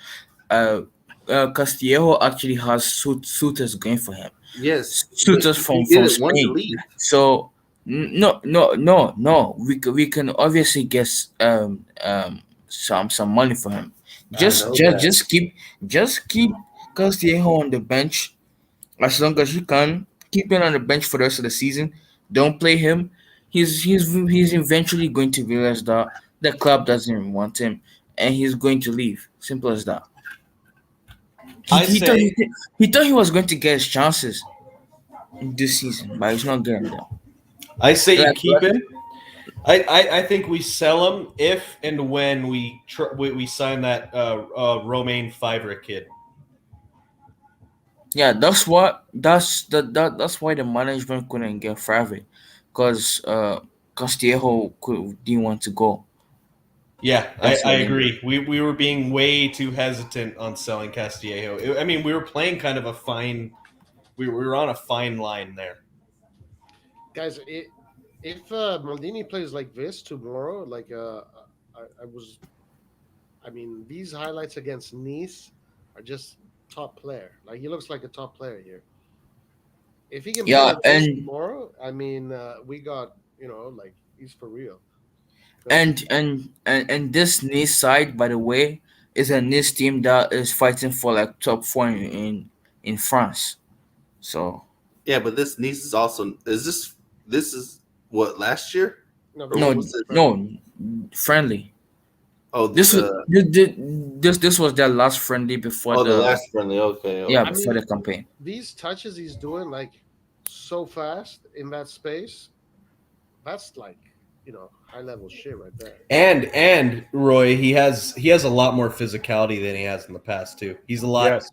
Castillejo actually has suitors going for him. yes, Suitors but from he didn't want to Spain. leave. So no. We can obviously get some money for him. Just keep Castillejo on the bench as long as you can. Keep him on the bench for the rest of the season. Don't play him. He's eventually going to realize that the club doesn't want him, and he's going to leave. Simple as that. He thought he was going to get his chances this season, but he's not getting them. I say you Like- keep him. I think we sell him if and when we sign that Romain Favre kid. Yeah, that's why the management couldn't get Favre, because Castillejo didn't want to go. Yeah, That's I what I agree. We were being way too hesitant on selling Castillejo. I mean, we were playing kind of a fine. We were on a fine line there. Guys, if Maldini plays like this tomorrow, I mean, these highlights against Nice are just top player. Like he looks like a top player here. If he can play Yeah, like this and tomorrow, I mean, we got like he's for real. 'Cause- and this Nice side, by the way, is a Nice team that is fighting for like top four in France. So Yeah, but this Nice is also this is what last year? no, Or no, what was it? no, friendly. Oh, This was this was their last friendly before the the last friendly. Okay, yeah I okay. before mean, the campaign. these touches he's doing like so fast in that space. That's like high level shit right there. And Roy, he has a lot more physicality than he has in the past too. He's a lot. Yes.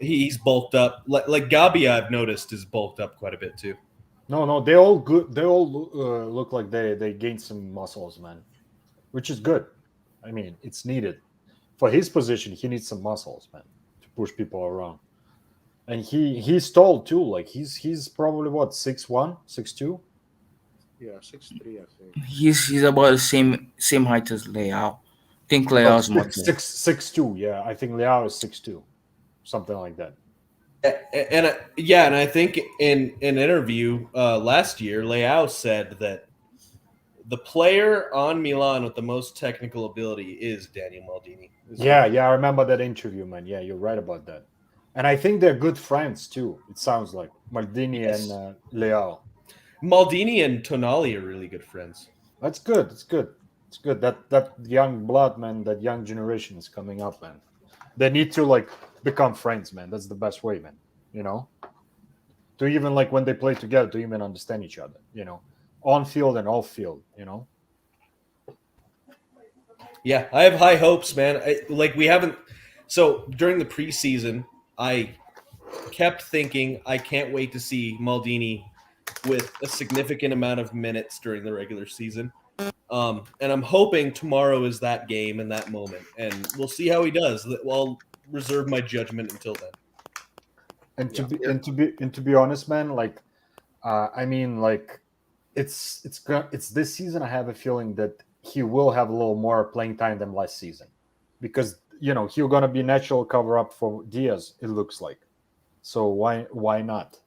He's bulked up. Like Gabia, I've noticed is bulked up quite a bit too. No, they all good. They all look like they gained some muscles, man, which is good. I mean, it's needed for his position. He needs some muscles, man, to push people around. And he's tall too. Like he's probably what 6'1", 6'2". Yeah, 6'3", I think. He's about the same height as Leao. I think Leao's more tall. 6'2". Yeah, I think Leao is 6'2", something like that. And I think in an interview last year, Leao said that the player on Milan with the most technical ability is Daniel Maldini. Yeah, I remember that interview, man. Yeah, you're right about that. And I think they're good friends too. It sounds like Maldini and Leao. Maldini and Tonali are really good friends. That's good. It's good. It's good. That young blood, man. That young generation is coming up, man. They need to like become friends, man. That's the best way, man. To even like when they play together, to even understand each other. On field and off field. Yeah, I have high hopes, man. We haven't. So during the preseason, I kept thinking I can't wait to see Maldini with a significant amount of minutes during the regular season. And I'm hoping tomorrow is that game and that moment, and we'll see how he does. I'll reserve my judgment until then. And to be honest, man, like, I mean, like, it's this season. I have a feeling that he will have a little more playing time than last season, because he's gonna be natural cover up for Diaz. It looks like, so why not?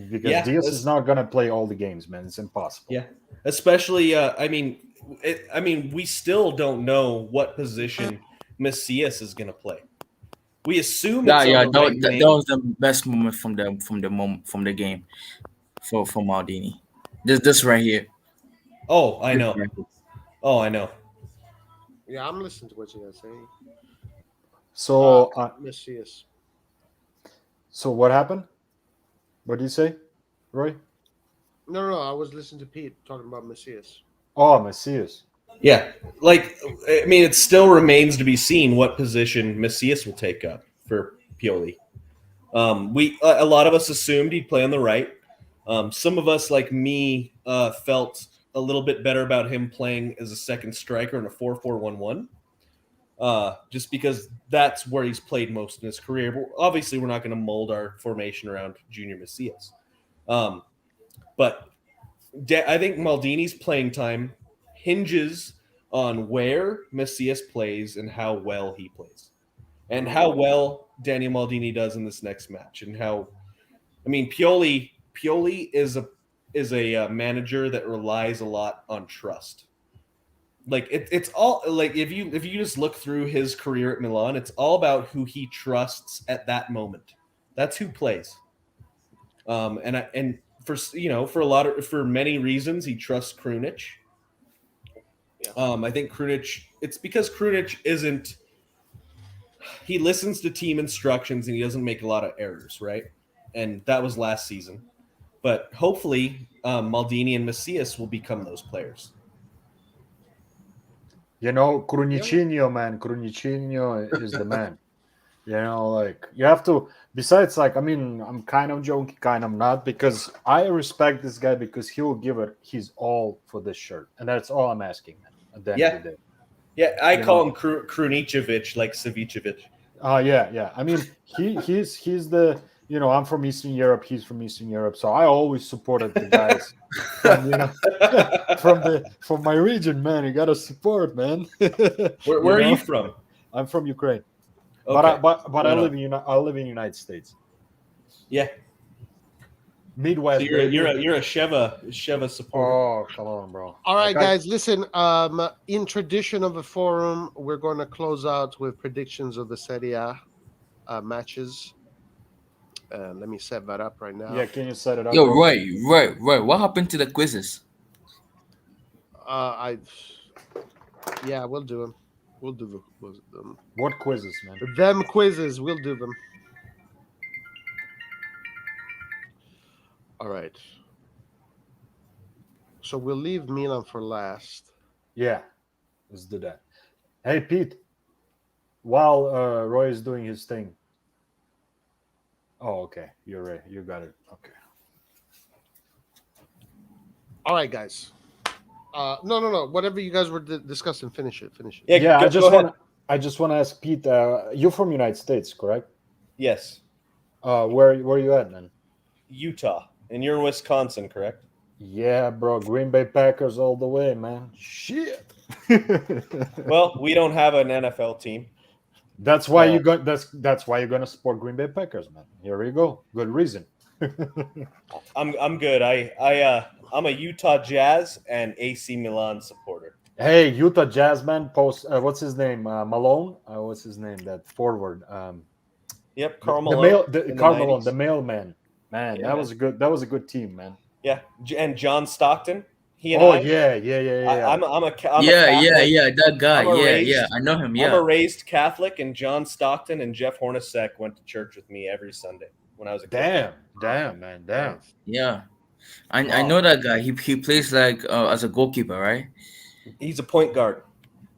Because Diaz is not gonna play all the games, man. It's impossible. Yeah, especially I mean, we still don't know what position Macias is gonna play. We assume Yeah, it's on the right that wing. was the best moment from the game for Maldini. This right here. Oh, I know. Oh, I know. Yeah, I'm listening to what you guys saying. So, Messias. so what happened? What did you say, Roy? No, I was listening to Pete talking about Messias. Oh, Macias. Yeah, I mean, it still remains to be seen what position Macias will take up for Pioli. A lot of us assumed he'd play on the right. Some of us, like me, felt a little bit better about him playing as a second striker in a 4-4-1-1. Just because that's where he's played most in his career. But obviously, we're not going to mold our formation around Junior Macias. But I think Maldini's playing time hinges on where Macias plays and how well he plays, and how well Daniel Maldini does in this next match. And Pioli is a manager that relies a lot on trust. Like it's all like if you just look through his career at Milan, it's all about who he trusts at that moment. That's who plays. And for many reasons he trusts Krunic. I think Krunic. It's because Krunic isn't. He listens to team instructions and he doesn't make a lot of errors, right? And that was last season. But hopefully, Maldini and Macias will become those players. Krunicinho, man. Krunicinho is the man. Like you have to. Besides, like, I mean, I'm kind of joking, kind of not, because I respect this guy because he will give it his all for this shirt, and that's all I'm asking, man. At the end of the day. Yeah, I call him Krunicevic, like Savicevic. Yeah. I mean, he's the. I'm from Eastern Europe. He's from Eastern Europe, so I always supported the guys from my region, man. You gotta support, man. Where are you from? I'm from Ukraine. But Okay. I Right live on. I live in United States, Yeah. Midwest. So you're baby. a Sheva supporter. Oh, come on, bro. All right, Like guys, listen. In tradition of the forum, we're going to close out with predictions of the Serie A matches. Let me set that up right now. Yeah, can you set it up? Yo, Bro? Roy. What happened to the quizzes? Yeah, we'll do them. We'll do them. What quizzes, man? Them quizzes, we'll do them. All right. So we'll leave Milan for last. Yeah, let's do that. Hey, Pete. While Roy is doing his thing. Oh, okay. You're right. You got it. Okay. All right, guys. No. Whatever you guys were discussing, finish it. Yeah, go ahead. I just want to ask Pete. You're from United States, correct? Yes. Where you at, man? Utah. And you're in Wisconsin, correct? Yeah, bro. Green Bay Packers all the way, man. Shit. Well, we don't have an NFL team. That's why you got that's why you're gonna support Green Bay Packers, man. Here you go. Good reason. I'm good. I'm a Utah Jazz and AC Milan supporter. Hey, Utah Jazz man. Post what's his name? Malone. What's his name? That forward. Yep, Karl The Malone. Karl the Malone, 90s. the mailman. Man, Yeah, that man. was a good. That was a good team, man. Yeah, and John Stockton. He and Oh I. yeah. I'm a Catholic. That guy. I'm a raised- Yeah, I know him. I'm Yeah. a raised Catholic, and John Stockton and Jeff Hornacek went to church with me every Sunday when I was a kid. Damn, man, damn. Yeah. I know that guy. He plays like as a goalkeeper, right? He's a point guard.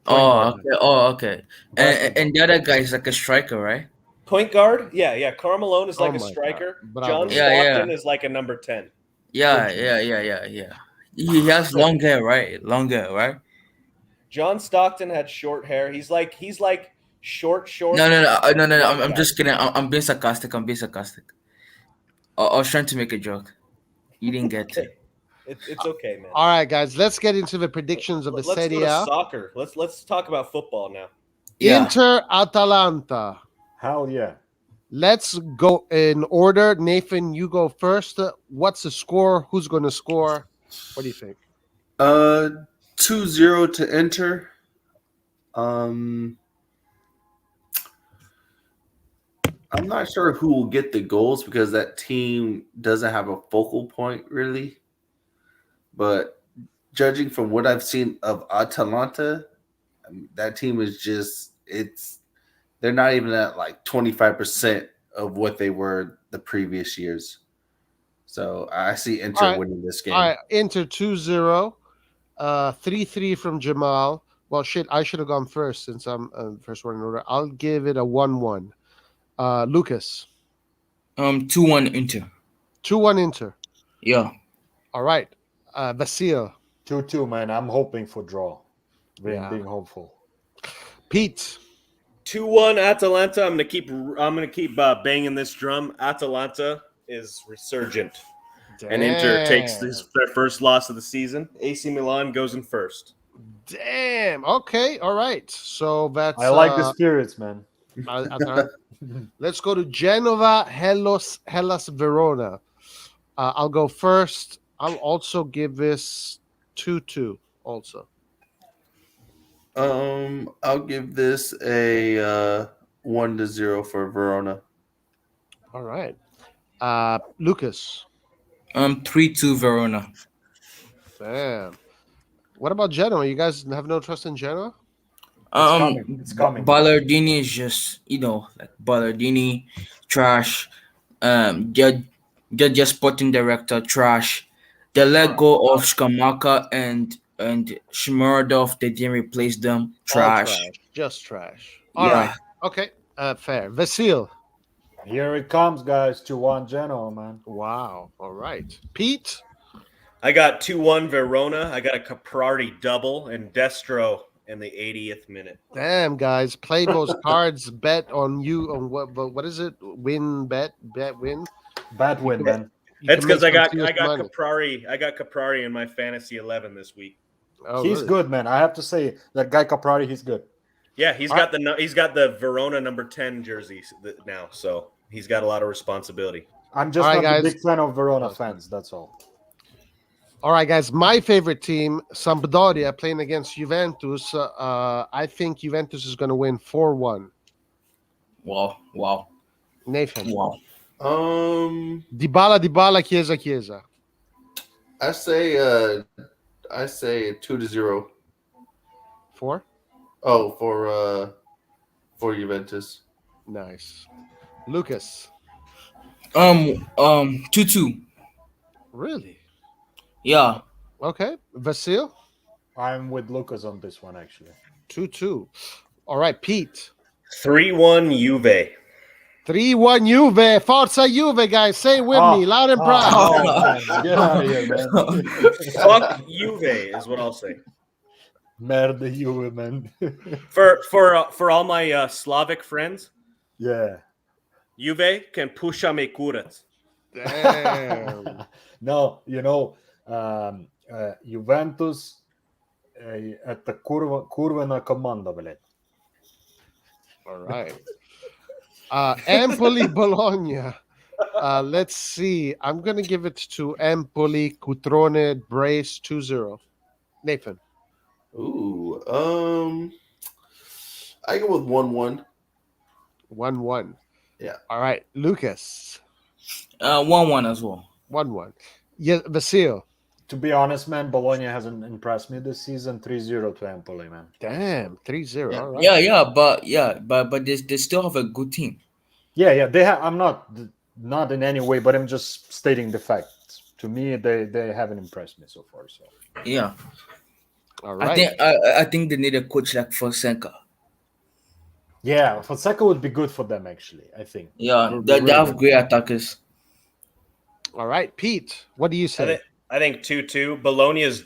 Okay. And the other guy is like a striker, right? Point guard? Yeah. Karl Malone is like Oh a my striker. God. Bravo. John Yeah, Stockton is like a number 10. Yeah. He has long hair, right? John Stockton had short hair. He's like short. No. I'm guy. just kidding. I'm being sarcastic. I was trying to make a joke. You didn't get it. It's okay, man. All right, guys, let's get into the predictions of the Let's Serie go to A. soccer. Let's talk about football now. Yeah. Inter Atalanta. Hell yeah. Let's go in order. Nathan, you go first. What's the score? Who's going to score? What do you think? 2-0 to Inter. I'm not sure who will get the goals because that team doesn't have a focal point really. But judging from what I've seen of Atalanta, that team is just they're not even at like 25% of what they were the previous years. So I see Inter All right. winning this game. All right, Inter 2-0. 3-3 from Jamal. Well, shit, I should have gone first since I'm first one in order. I'll give it a 1-1. Lucas. 2-1 Inter. 2-1 Inter. Yeah. All right. Vasil. 2-2, man. I'm hoping for draw. Being hopeful. Pete. 2-1 Atalanta. I'm gonna keep banging this drum. Atalanta is resurgent, and Inter takes their first loss of the season. AC Milan goes in first. Damn. Okay. All right. So that's. I like the spirits, man. Let's go to Genova, Hellas Verona. I'll go first. I'll also give this 2-2 also. I'll give this a 1-0 for Verona. All right. Lucas. 3-2 Verona. Damn. What about Genoa? You guys have no trust in Genoa? It's coming. Ballardini is just like Ballardini, trash. Just sporting director, trash. They let go of Skamaka and Shmuradov. They didn't replace them. Trash. Just trash. All right. Okay. Fair. Vasil. Here it comes, guys. 2-1 Genoa, man. Wow. All right. Pete. I got 2-1 Verona. I got a Caprari double and Destro in the 80th minute. Damn, guys. Play those cards. Bet on you. On what is it? Win, bet, win. Bad win, man. That's because I got money. Caprari. I got Caprari in my fantasy 11 this week. Oh, He's really? good, man. I have to say that guy Caprari, he's good. Yeah, he's got the Verona number 10 jersey now, so he's got a lot of responsibility. I'm just All right, not guys. a big fan of Verona fans. That's all. All right, guys. My favorite team, Sampdoria, playing against Juventus. I think Juventus is going to win 4-1. Wow. Nathan. Wow. Dybala, Chiesa. I say 2-0. 4? Oh, for Juventus. Nice. Lucas. 2-2. Really? Yeah. Okay. Vasil. I'm with Lucas on this one, actually. 2-2. All right, Pete. 3-1 Juve. 3-1 Juve. Forza Juve, guys. Say it with me, loud and proud. Man. Get out of here, man. Fuck Juve is what I'll say. Merde Juve, man. For all my Slavic friends, Yeah. Juve can pusha me kurac. Damn. No, Juventus это kurvena komanda, блядь. All right. Empoli, Bologna. Let's see. I'm going to give it to Empoli, Cutrone, Brace, 2-0. Nathan. Ooh. I go with 1-1. 1-1. Yeah. All right. Lucas. 1-1 as well. 1-1. Yeah, Vasil. To be honest, man, Bologna hasn't impressed me this season. 3-0 to Empoli, man. Damn, 3-0. Yeah. All right. But they still have a good team. Yeah. They have. I'm not in any way, but I'm just stating the facts. To me, they haven't impressed me so far. So Yeah. All right. I think they need a coach like Fonseca. yeah, Fonseca would be good for them, actually. I think. Yeah, they have great attackers. All right. Pete, what do you say? I think 2-2. Bologna's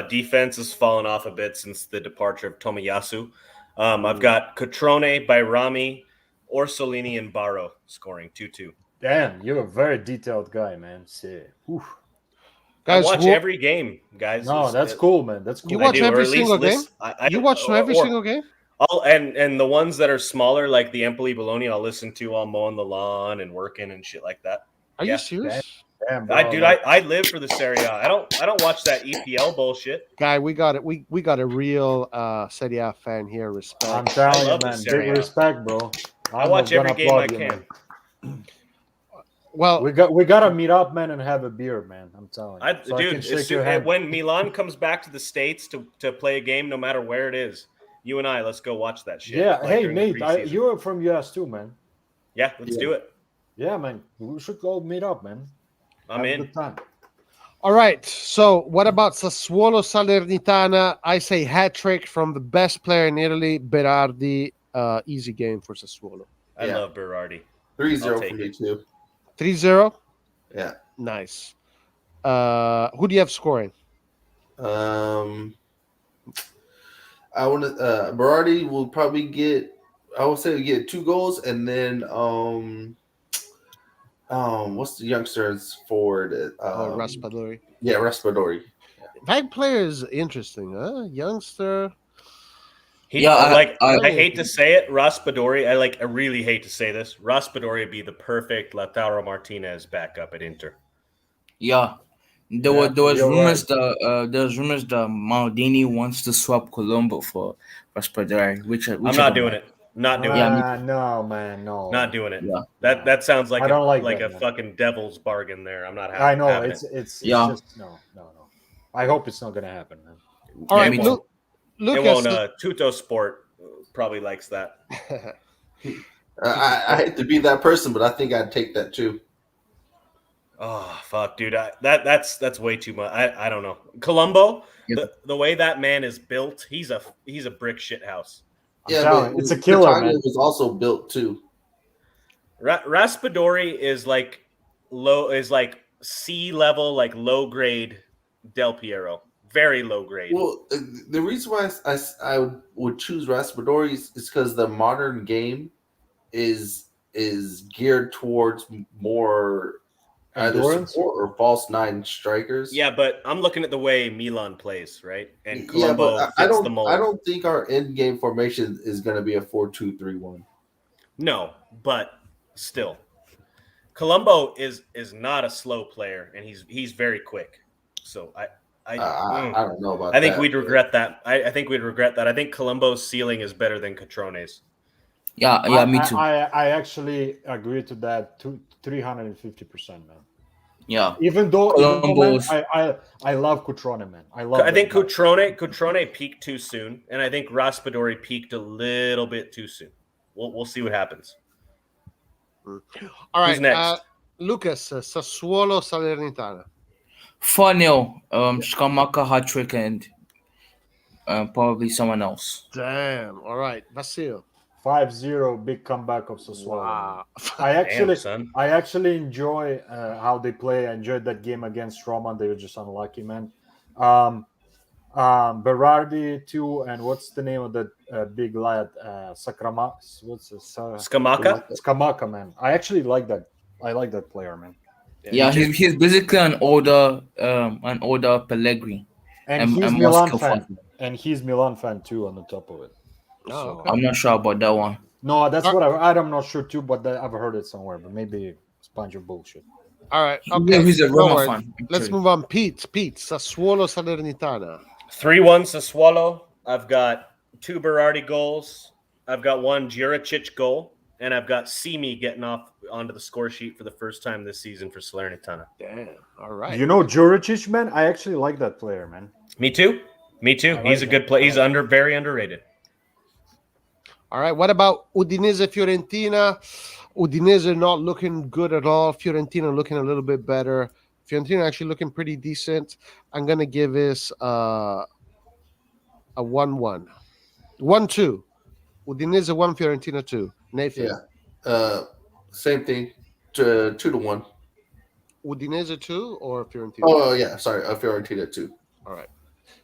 defense has fallen off a bit since the departure of Tomiyasu. I've got Cotrone, Bairami, Orsolini, and Barro scoring 2-2. Damn, you're a very detailed guy, man. See. Guys, I watch every game, guys. No, that's cool, man. That's cool. You watch or every at least single game? listen- You watch every single game? And the ones that are smaller, like the Empoli Bologna, I'll listen to while mowing the lawn and working and shit like that. Are you serious? Damn, bro, I live for the Serie A. I don't watch that EPL bullshit. Guy, we got it. We got a real Serie A fan here. Respect. I'm telling you, love the man. Serie Big A. respect, bro. I watch every gonna game I applaud you, can. man. Well, We gotta meet up, man, and have a beer, man. I'm telling you. So I can Dude, shake your hand. when Milan comes back to the States to play a game, no matter where it is, you and I, let's go watch that shit. Yeah, like, hey, during the Nate, preseason. you're from US too, man. Yeah, let's do it. Yeah, man. We should go meet up, man. I'm Have a in. good time. all right. So, what about Sassuolo Salernitana? I say hat trick from the best player in Italy, Berardi. Easy game for Sassuolo. I Yeah. love Berardi. 3-0 I'll for take me it. too. 3-0. Yeah. Nice. Who do you have scoring? I want to. Berardi will probably get. I would say get 2 goals, and then what's the youngsters forward? Raspadori. Yeah, Raspadori. That player is interesting, huh? Youngster. I hate to say it, Raspadori. I really hate to say this. Raspadori would be the perfect Lautaro Martinez backup at Inter. Yeah. There was you're rumors that Maldini wants to swap Colombo for Raspadori, which I'm not doing it. Not doing it. No, man, no. Not doing it. Yeah. That sounds like I don't like a that, man. fucking devil's bargain there. I'm not happy. I know having it's it. Yeah. just no. I hope it's not gonna happen, man. All Yeah, right, me Lu- too. Lucas. It won't. Tuto Sport probably likes that. I hate to be that person, but I think I'd take that too. Oh fuck, dude! That's way too much. I don't know. Colombo, Yep. the way that man is built, he's a brick shit house. Yeah, telling but you, it's a killer, Battaglia man. was also built too. Raspadori is like C level, like low grade Del Piero, very low grade. Well, the reason why I would choose Raspadori is because the modern game is geared towards more either Endurance? support or false nine strikers. Yeah, but I'm looking at the way Milan plays, right? And Yeah, Colombo but I fits the mold. don't think our end game formation is going to be a 4-2-3-1. No, but still, Colombo is not a slow player, and he's very quick. So I don't know about I think that, we'd but- regret that. I think we'd regret that. I think Colombo's ceiling is better than Catrone's. Yeah, me too. I actually agree to that 350%, man. Yeah. Even though Colombo's- man, I love Cutrone, man. I think that guy. Cutrone peaked too soon, and I think Raspadori peaked a little bit too soon. We'll see what happens. All right, Who's next? Lucas, Sassuolo Salernitana. 4-0. Skamaka hat trick and probably someone else. Damn. All right, Vasil. 5-0 big comeback of Sassuolo. Wow. I actually enjoy how they play. I enjoyed that game against Roma. They were just unlucky, man. Berardi too, and what's the name of that big lad? Scamacca? Scamacca, man. I actually like that. I like that player, man. Yeah, he's basically an older Pellegrini. And he's more Milan skillful. fan. And he's Milan fan too on the top of it. Oh, I'm not sure about that one. No, that's what I'm not sure too, but I've heard it somewhere. But maybe it's a bunch of bullshit. All right. Yeah, Okay. he's a Roma forward. fan. Let's move on. Pete, Sassuolo Salernitana. 3-1 Sassuolo. I've got 2 Berardi goals. I've got 1 Juricic goal. And I've got Simi getting off onto the score sheet for the first time this season for Salernitana. Damn. All right. You know Juricic, man. I actually like that player, man. Me too. He's a good player. He's very underrated. All right. What about Udinese Fiorentina? Udinese not looking good at all. Fiorentina looking a little bit better. Fiorentina actually looking pretty decent. I'm gonna give this a 1-1. 1-2. Udinese 1, Fiorentina 2. Nathan. Yeah. Same thing. 2-1. Udinese 2 or Fiorentina? Oh yeah, sorry, Fiorentina 2. All right.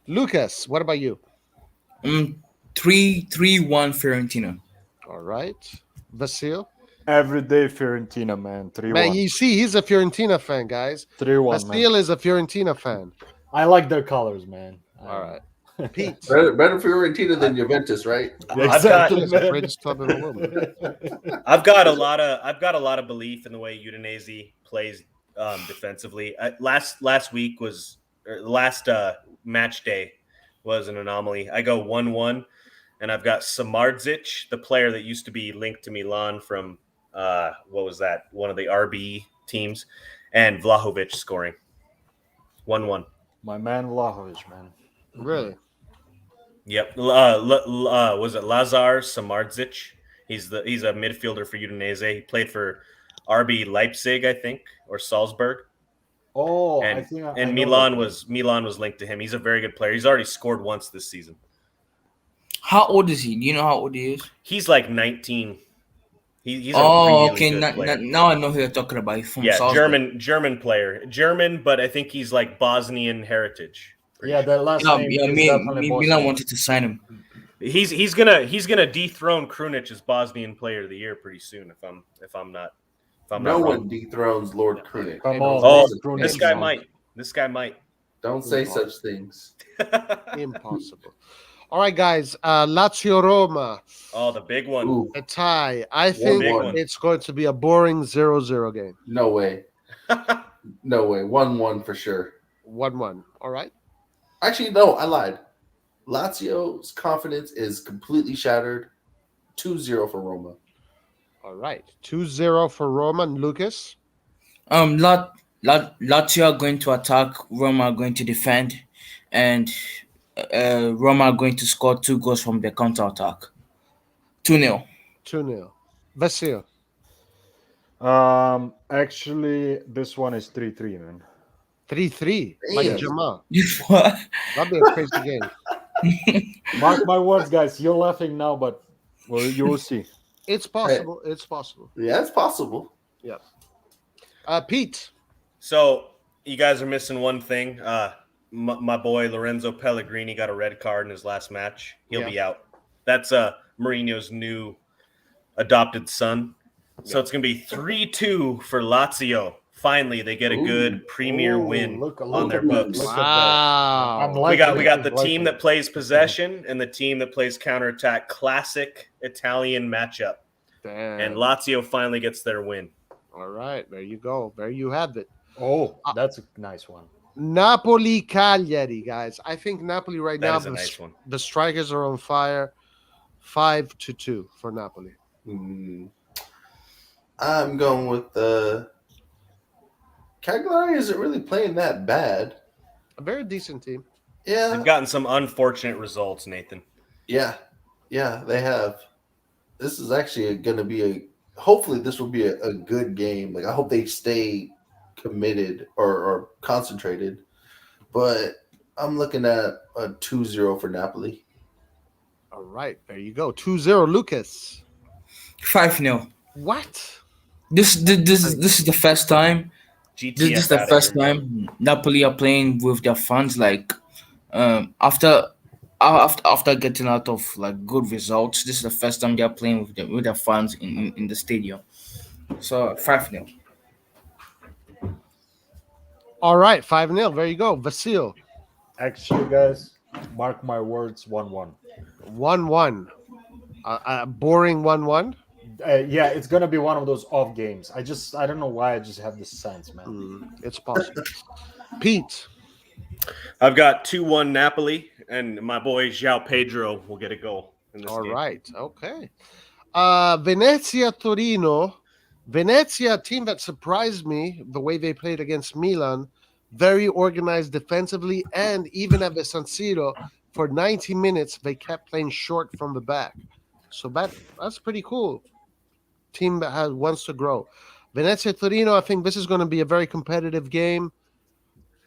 Lucas, what about you? 3-1 Fiorentina. All right. Vasil? Everyday Fiorentina, man. 3-1. Man, you see, he's a Fiorentina fan, guys. 3-1, man. Vasil is a Fiorentina fan. I like their colors, man. All right. Pete. Better Fiorentina than Juventus, right? Exactly, It's the man. greatest club in the world, man. I've got a lot of belief in the way Udinese plays defensively. Last match day was an anomaly. I go 1-1, and I've got Samardzic, the player that used to be linked to Milan from what was that? One of the RB teams, and Vlahovic scoring 1-1. My man Vlahovic, man. Really? Yep. Was it Lazar Samardzic? He's a midfielder for Udinese. He played for RB Leipzig, I think, or Salzburg. Oh, And, I think and Milan was linked to him. He's a very good player. He's already scored once this season. How old is he? Do you know how old he is? He's like 19. He's oh, a really okay. good player. Now I know who you're talking about. He's from Yeah, Salzburg. German player. German, but I think he's like Bosnian heritage. Yeah, that last name is definitely Milan Bosnian. wanted to sign him. He's gonna dethrone Krunic as Bosnian Player of the Year pretty soon. If I'm not No wrong. one dethrones Lord Krunic. Come on, Oh, Krunic this is guy on. might. This guy might. Don't say such things. Impossible. All right, guys. Lazio Roma, Oh, the big one. Ooh, a tie. I think big one. it's going to be a boring 0-0 game. no way. No way. 1-1 for sure. 1-1. All right. Actually, no, I lied. Lazio's confidence is completely shattered. 2-0 for Roma. All right. 2-0 for Roma and Lucas. Lazio are going to attack. Roma are going to defend, and Roma are going to score 2 goals from the counter attack. 2-0. 2-0. Vasil. Actually, this one is 3-3, man. 3-3. Like Damn. Jamal. What? That'd be a crazy game. Mark my words, guys. You're laughing now, but well, you will see. It's possible. It's possible. Yeah, it's possible. Pete. So you guys are missing one thing. My boy Lorenzo Pellegrini got a red card in his last match. He'll be out. That's Mourinho's new adopted son. So it's going to be 3-2 for Lazio. finally they get a good premier win on their at that, books. look at that. Wow. I'm We liking got it, the I'm team liking that it. plays possession and the team that plays counterattack. Classic Italian matchup. And Damn. Lazio finally gets their win. All right, there you go. There you have it. Oh, that's a nice one. Napoli Cagliari, guys. I think Napoli right That now, is a nice one. the strikers are on fire. 5-2 for Napoli. I'm going with Cagliari isn't really playing that bad. A very decent team. Yeah, They've gotten some unfortunate results, Nathan. yeah, they have. This is actually going to be hopefully this will be a good game. Like I hope they stay committed or concentrated. But I'm looking at a 2-0 for Napoli. All right, there you go. 2-0, Lucas. 5-0. What? This is the first time. GTF This is the outta first here. time Napoli are playing with their fans. Like after getting out of like good results, this is the first time they are playing with their fans in the stadium. So 5-0. All right, 5-0. There you go. Vasil. Actually, guys, mark my words, 1-1. 1-1. Boring 1-1. Yeah, it's gonna be one of those off games. I don't know why I just have this sense, man. It's possible. Pete. I've got 2-1 Napoli, and my boy João Pedro will get a goal in this All game. right. Okay. Venezia Torino. Venezia, a team that surprised me the way they played against Milan. Very organized defensively, and even at the San Siro, for 90 minutes, they kept playing short from the back. So that's pretty cool. Team that wants to grow. Venezia Torino, I think this is going to be a very competitive game,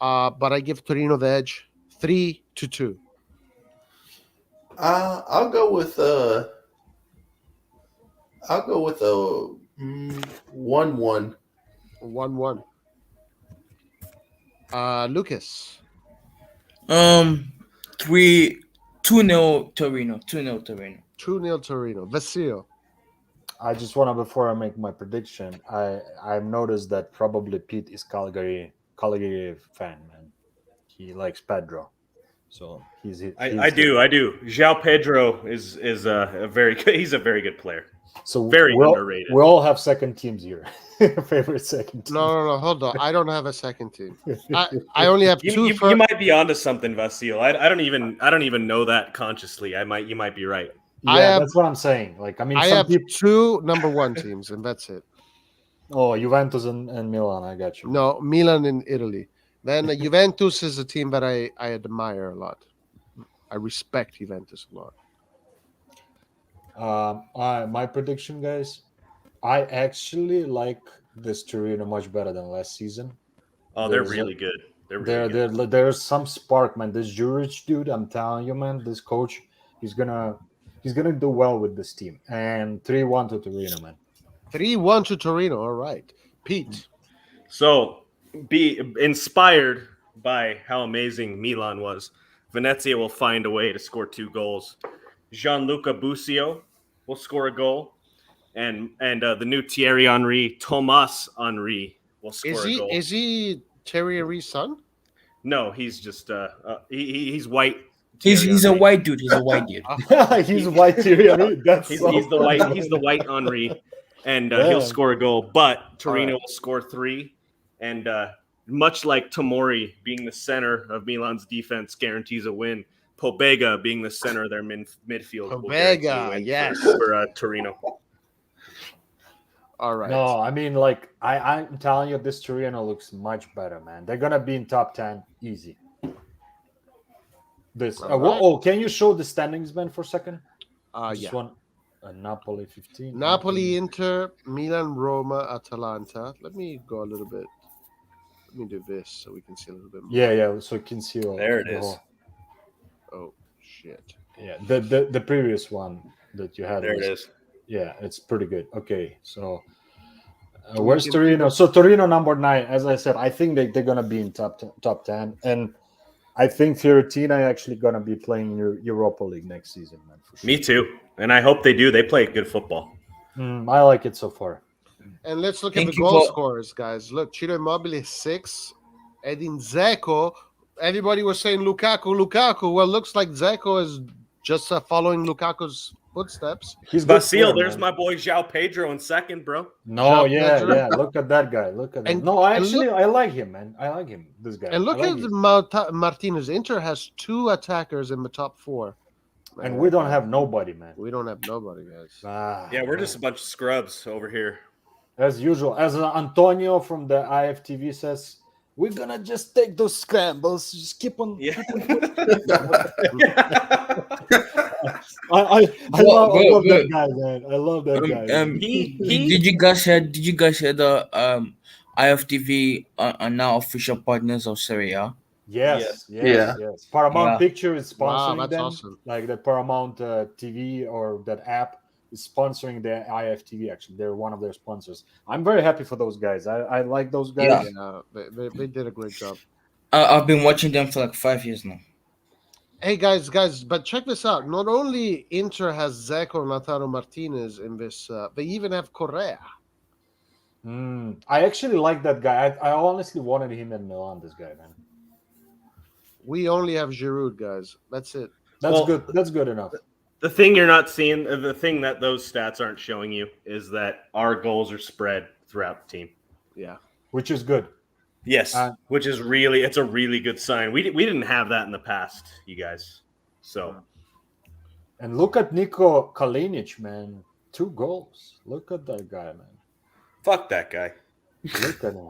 but I give Torino the edge. 3-2. I'll go with a 1-1. 1-1. Lucas. 2-0 Torino. 2-0 Torino. 2-0 Torino. Vasil. I just want to, before I make my prediction, I've noticed that probably Pete is Calgary fan, man. He likes Pedro, so I do. João Pedro is a very good. He's a very good player. So very underrated. We all have second teams here. Favorite second team. No. Hold on. I don't have a second team. I only have two. You might be onto something, Vasil. I don't even know that consciously. You might be right. Yeah, that's what I'm saying. Like, I mean, I some have people... 2 number 1 teams, and that's it. Oh, Juventus and Milan. I got you. No, Milan in Italy. Then Juventus is a team that I admire a lot. I respect Juventus a lot. My prediction, guys. I actually like this Torino much better than last season. Oh, they're really good. There's some spark, man. This Juric dude, I'm telling you, man. This coach, he's gonna do well with this team. And 3-1 to Torino, man. 3-1 to Torino. All right, Pete. So, be inspired by how amazing Milan was. Venezia will find a way to score 2 goals. Gianluca Busio will score a goal, and the new Thierry Henry, Thomas Henry, will score a goal. Is he Thierry Henry's son? No, he's just he's white. He's a white dude. He's a white dude. He's white Thierry Henry. He's the white Henry, and he'll score a goal. But Torino will score 3, and much like Tomori being the center of Milan's defense guarantees a win, Pobega being the center of their midfield. Pobega, yes, for Torino. All right. No, I mean, like I'm telling you, this Torino looks much better, man. They're gonna be in top 10 easy. This. Can you show the standings, man, for a second? Yeah. One, Napoli 15. Napoli, Inter, Milan, Roma, Atalanta. Let me go a little bit. Let me do this so we can see a little bit more. Yeah. So you can see. There it is. Oh shit. Yeah, the previous one that you had. There it is. Yeah, it's pretty good. Okay, so where's Torino? So Torino number 9. As I said, I think they're gonna be in top 10, and I think Fiorentina actually gonna be playing Europa League next season, man. For sure. Me too, and I hope they do. They play good football. I like it so far. And let's look at Thank the you goal for- scorers, guys. Look, Ciro Immobile 6, Edin Dzeko. Everybody was saying Lukaku. Well, looks like Dzeko is just following Lukaku's footsteps. He's good Basile, player, there's man. my boy João Pedro in second, bro. No, João yeah, Pedro. yeah. Look at that guy. Look at that. And- No, and actually, I like him, man. I like him. This guy. And look I at like him. Martinez. Inter has 2 attackers in the top 4. And we don't have nobody, man. We don't have nobody, guys. Yeah, we're man. just a bunch of scrubs over here. As usual. As Antonio from the IFTV says, we're gonna just take those scrambles. Just keep on. Yeah. I Bro, love bro, that guy, man. I love that guy. man. Did you guys hear the IFTV are now official partners of Serie A? Yes, Yeah. yes. Paramount Yeah. Picture is Wow, sponsoring that's them. awesome. Like the Paramount TV or that app is sponsoring the IFTV. Actually, they're one of their sponsors. I'm very happy for those guys. I like those guys. Yeah. Yeah, they did a great job. I've been watching them for like 5 years now. Hey guys, but check this out. Not only Inter has Dzeko and Lautaro Martinez in this, they even have Correa. I actually like that guy. I honestly wanted him in Milan. This guy, man. We only have Giroud, guys. That's it. That's Well, good. That's good enough. The thing you're not seeing, the thing that those stats aren't showing you is that our goals are spread throughout the team. Yeah. Which is good. Yes, which is it's a really good sign. We didn't have that in the past, you guys. So And look at Niko Kalinic, man. 2 goals. Look at that guy, man. fuck that guy. Look at him.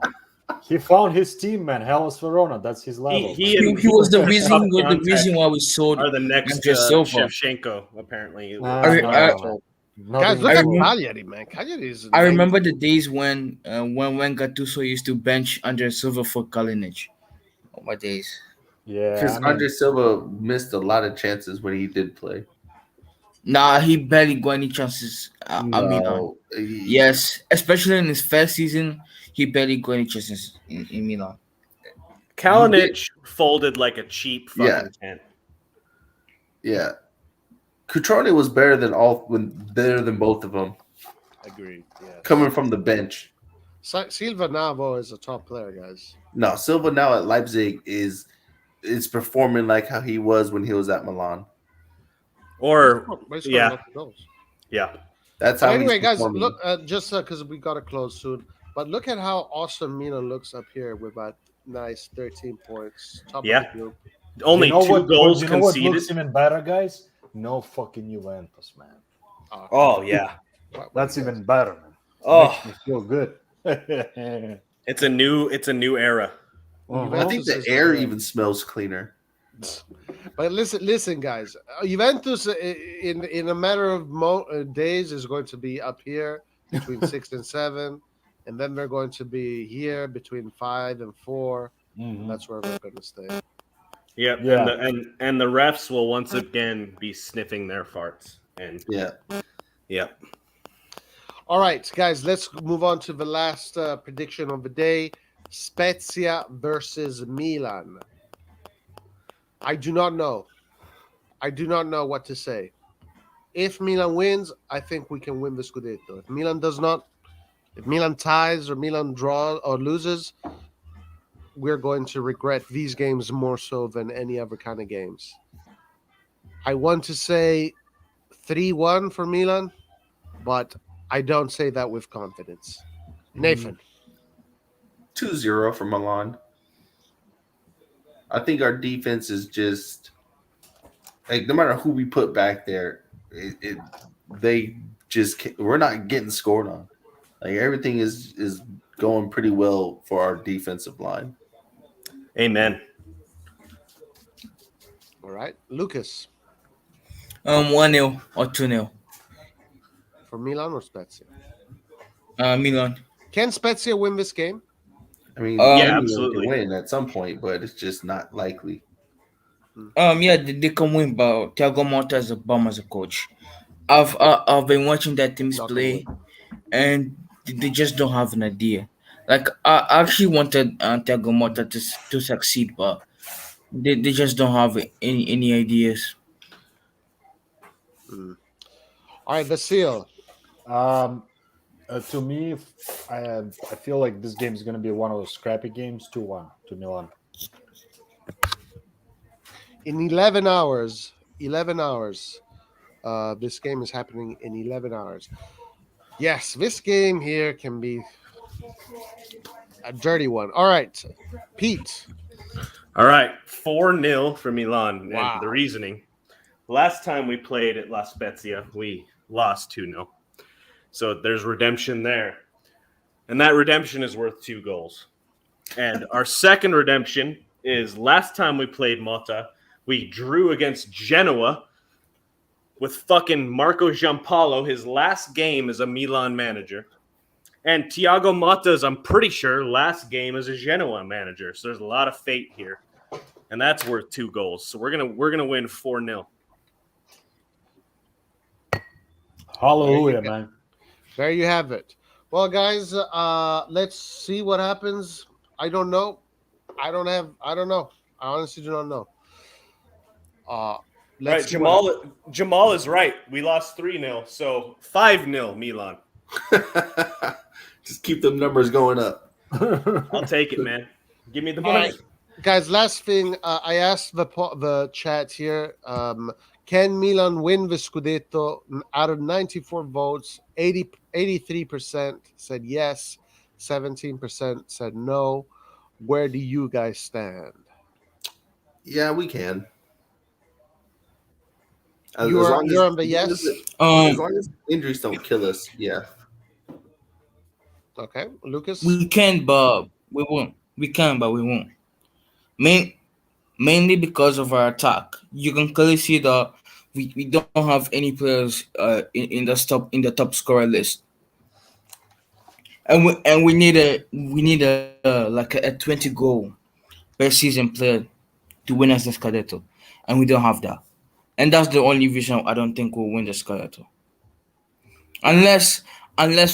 He found his team, man. Hellas Verona. That's his level. He was the reason why we sold Are the next Andres Silva. Shevchenko apparently. Guys, look I at remember- Cagliari, man. Cagliari is. I remember the days when Gattuso used to bench Andre Silva for Kalinic. Oh my days. Yeah. Because I mean, Andre Silva missed a lot of chances when he did play. Nah, he barely got any chances. I mean, No, yes, especially in his first season, he barely got any chances in Milan. Kalinic folded like a cheap fucking Yeah. tent. yeah. Cutrone was better than both of them Agreed. Yeah. coming from the bench. Silva Navo is a top player, guys. No, Silva now at Leipzig is performing like how he was when he was at Milan. Or But he's scoring yeah, lots of goals. yeah. That's But how. anyway, he's guys, performing. look, just because we got to close soon, but look at how awesome Milan looks up here with that nice 13 points. Top Yeah. of the group. Only you know 2 what, goals you know what conceded. looks even better, guys? No fucking Juventus, man. Oh yeah. That's even better, man. Oh, Makes me feel good. it's a new era. I think the is air correct. even smells cleaner. But listen, guys. Juventus, in a matter of days, is going to be up here between 6 and 7, and then they're going to be here between 5 and 4. That's where we're going to stay. Yep. Yeah. And the refs will once again be sniffing their farts. And Yeah. yep. All right, guys, let's move on to the last prediction of the day: Spezia versus Milan. I do not know. I do not know what to say. If Milan wins, I think we can win the Scudetto. If Milan does not, if Milan ties or Milan draws or loses, we're going to regret these games more so than any other kind of games. I want to say 3-1 for Milan, but I don't say that with confidence. Nathan. 2-0 for Milan. I think our defense is just like no matter who we put back there, we're not getting scored on. Like everything is going pretty well for our defensive line. Amen. All right. Lucas. 1-0 or 2-0. For Milan or Spezia? Milan. Can Spezia win this game? I mean, Yeah, Milan absolutely. can win at some point, but it's just not likely. Yeah, they can win, but Thiago Motta is a bum as a coach. I've been watching that teams Not gonna play, and they just don't have an idea. Like I actually wanted Thiago Motta to succeed, but they just don't have any ideas. All right, Vasil. To me, I feel like this game is going to be one of those scrappy games. 2-1 to Milan. In 11 hours. 11 hours. This game is happening in 11 hours. Yes, this game here can be a dirty one. All right, Pete. All right, 4-0 for Milan. Wow. And the reasoning. Last time we played at La Spezia, we lost 2-0. So there's redemption there. And that redemption is worth 2 goals. And our second redemption is last time we played Motta, we drew against Genoa with fucking Marco Giampaolo, his last game as a Milan manager. And Thiago Motta's, I'm pretty sure, last game as a Genoa manager. So there's a lot of fate here. And that's worth 2 goals. So we're gonna win 4-0. Hallelujah, man. There you have it. Well, guys, let's see what happens. I don't know. I don't know. I honestly do not know. Right, Jamal is right. We lost 3-0, so 5-0 Milan. Just keep them numbers going up. I'll take it, man. Give me the All money. right. Guys, last thing, I asked the chat here, can Milan win the Scudetto? Out of 94 votes, 83% said yes, 17% said no. Where do you guys stand? Yeah, we can. You're on the yes? As long as injuries don't kill us, yeah. Okay, Lucas? We can, but we won't. We can, but we won't. Mainly because of our attack. You can clearly see that we don't have any players in the top scorer list, and we need a like a 20 goal per season player to win us the Scudetto, and we don't have that, and that's the only reason I don't think we'll win the Scudetto, unless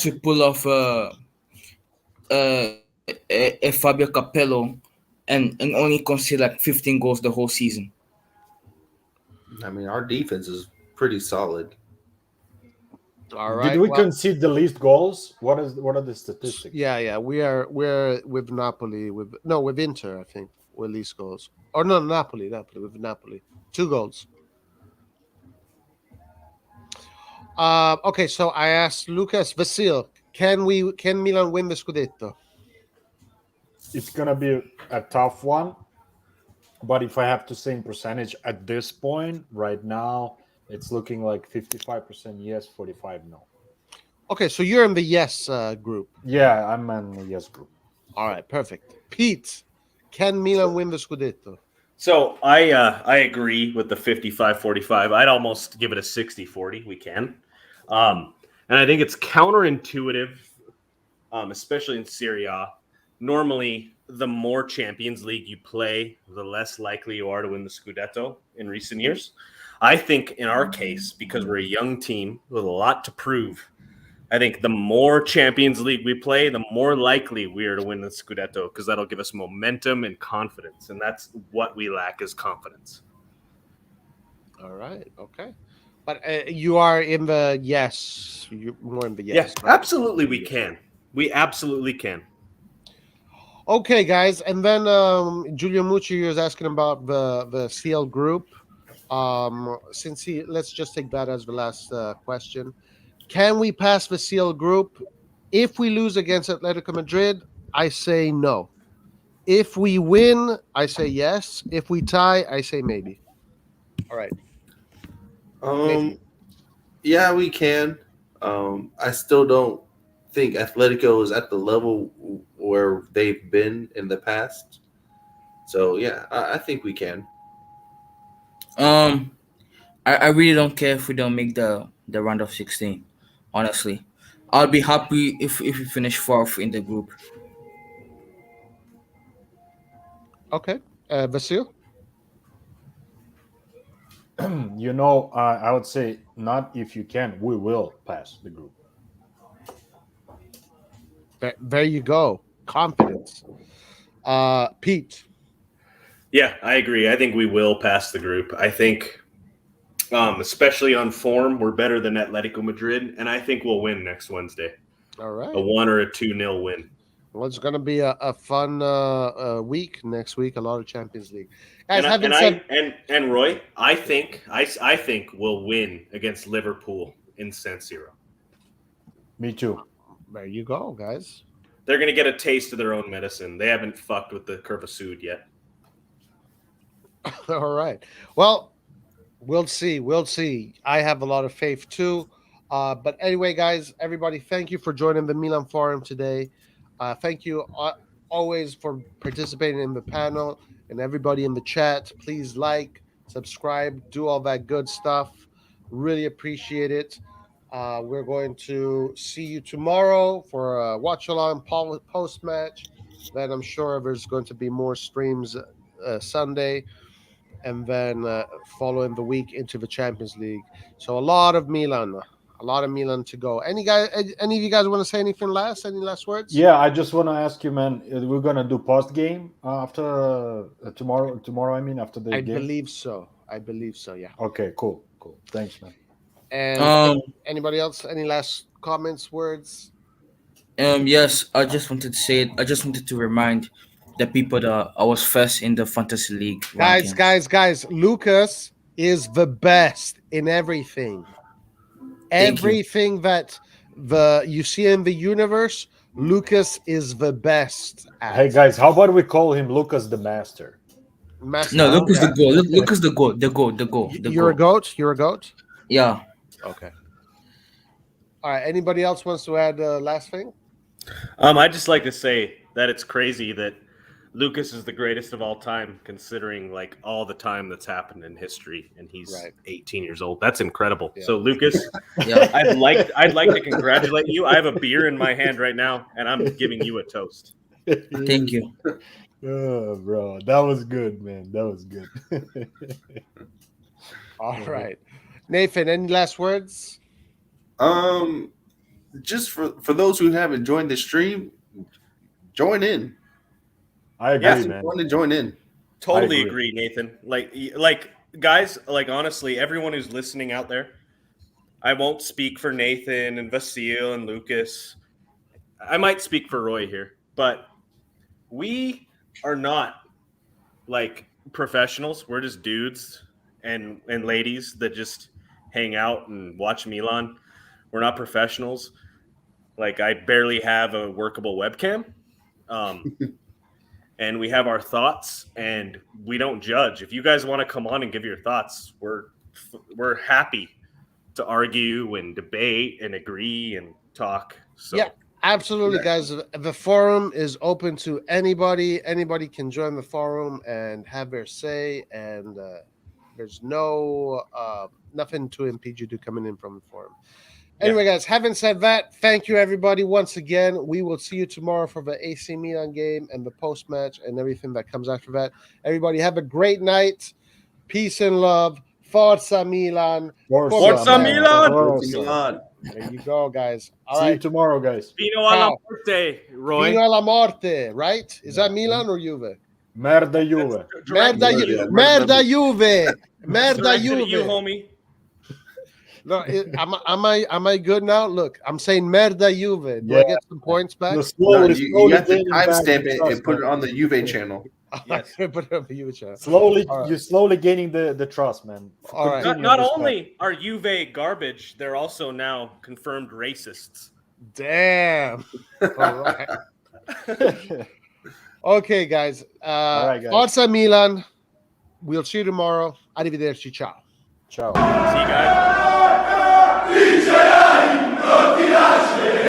we pull off a Fabio Capello and only concede like 15 goals the whole season. I mean, our defense is pretty solid. All right. Did we concede the least goals? What are the statistics? Yeah. We're with Napoli with Inter, I think, with least goals. Or no, Napoli with Napoli. 2 goals. Okay, so I asked Lucas, Vasil, can Milan win the Scudetto? It's gonna be a tough one, but if I have to say in percentage at this point, right now, it's looking like 55% yes, 45 no. Okay, so you're in the yes group. Yeah, I'm in the yes group. All right, perfect. Pete, can Milan win the Scudetto? So I agree with the 55-45. I'd almost give it a 60-40. We can. And I think it's counterintuitive, especially in Serie A. Normally, the more Champions League you play, the less likely you are to win the Scudetto in recent years. I think in our case, because we're a young team with a lot to prove, I think the more Champions League we play, the more likely we are to win the Scudetto, because that'll give us momentum and confidence, and that's what we lack is confidence. All right, okay. But you are in the yes. You're more in the yes. Yes, right? absolutely we can. We absolutely can. Okay, guys, and then Giulio Mucci is asking about the CL group. Let's just take that as the last question. Can we pass the CL group? If we lose against Atletico Madrid, I say no. If we win, I say yes. If we tie, I say maybe. All right. Yeah, we can. I still don't think Atletico is at the level where they've been in the past. So yeah, I think we can. I really don't care if we don't make the round of 16. Honestly, I'll be happy if we finish 4th in the group. Okay, Vasil. I would say not if you can. We will pass the group. There you go. Confidence. Pete. Yeah, I agree. I think we will pass the group. I think, especially on form, we're better than Atletico Madrid, and I think we'll win next Wednesday. All right. a 1 or a 2-0 win. Well, it's going to be a fun week next week. A lot of Champions League. Guys, And Roy, I think we'll win against Liverpool in San Siro. Me too. There you go, guys. They're going to get a taste of their own medicine. They haven't fucked with the Curva Sud yet. All right. Well, we'll see. We'll see. I have a lot of faith too. But anyway, guys, everybody, thank you for joining the Milan Forum today. Thank you always for participating in the panel, and everybody in the chat. Please like, subscribe, do all that good stuff. Really appreciate it. We're going to see you tomorrow for a watch-along post-match. Then I'm sure there's going to be more streams Sunday, and then following the week into the Champions League. So a lot of Milan to go. Any of you guys want to say anything last? Any last words? Yeah, I just want to ask you, man. We're gonna do post game after tomorrow. Tomorrow, I mean, after the game. I believe so. Yeah. Okay, cool. Thanks, man. And anybody else? Any last comments, words? Yes, I just wanted to say it. I just wanted to remind the people that I was first in the fantasy league. Guys, Lucas is the best in everything. Everything that you see in the universe, Lucas is the best at. Hey guys, how about we call him Lucas the Master? No, Lucas the goal. Lucas the goal. The goal. You're a goat. You're a goat. Yeah. Okay. All right. Anybody else wants to add last thing? I'd just like to say that it's crazy that Lucas is the greatest of all time, considering like all the time that's happened in history, and he's 18 years old. That's incredible. Yeah. So Lucas, I'd like to congratulate you. I have a beer in my hand right now, and I'm giving you a toast. Thank you. Oh, bro, that was good, man. That was good. All right, Nathan. Any last words? Just for those who haven't joined the stream, join in. I agree, man. Want to join in? Totally agree, Nathan. Like guys, like honestly, everyone who's listening out there, I won't speak for Nathan and Vasil and Lucas. I might speak for Roy here, but we are not like professionals. We're just dudes and ladies that just hang out and watch Milan. We're not professionals. Like I barely have a workable webcam. And we have our thoughts, and we don't judge. If you guys want to come on and give your thoughts, we're happy to argue and debate and agree and talk. So yeah, absolutely, guys. The forum is open to anybody. Anybody can join the forum and have their say, and there's no nothing to impede you to coming in from the forum. Anyway, guys, having said that, thank you, everybody, once again. We will see you tomorrow for the AC Milan game and the post-match and everything that comes after that. Everybody, have a great night. Peace and love. Forza Milan. Forza Milan. There you go, guys. All see right. you tomorrow, guys. Fino alla morte, Roy. Fino alla morte, right? Is that Milan or Juve? Merda Juve. Merda Juve. Merda Juve. You, homie. No, am I good now? Look, I'm saying Merda Juve. Do I get some points back? You have to timestamp it and put it on the Juve channel. Yes. Put it on the Juve channel. You're slowly gaining the trust, man. All right. Not only are Juve garbage, they're also now confirmed racists. Damn. All right. Okay, guys. All right, guys. Forza Milan. We'll see you tomorrow. Arrivederci. Ciao. Ciao. See you guys.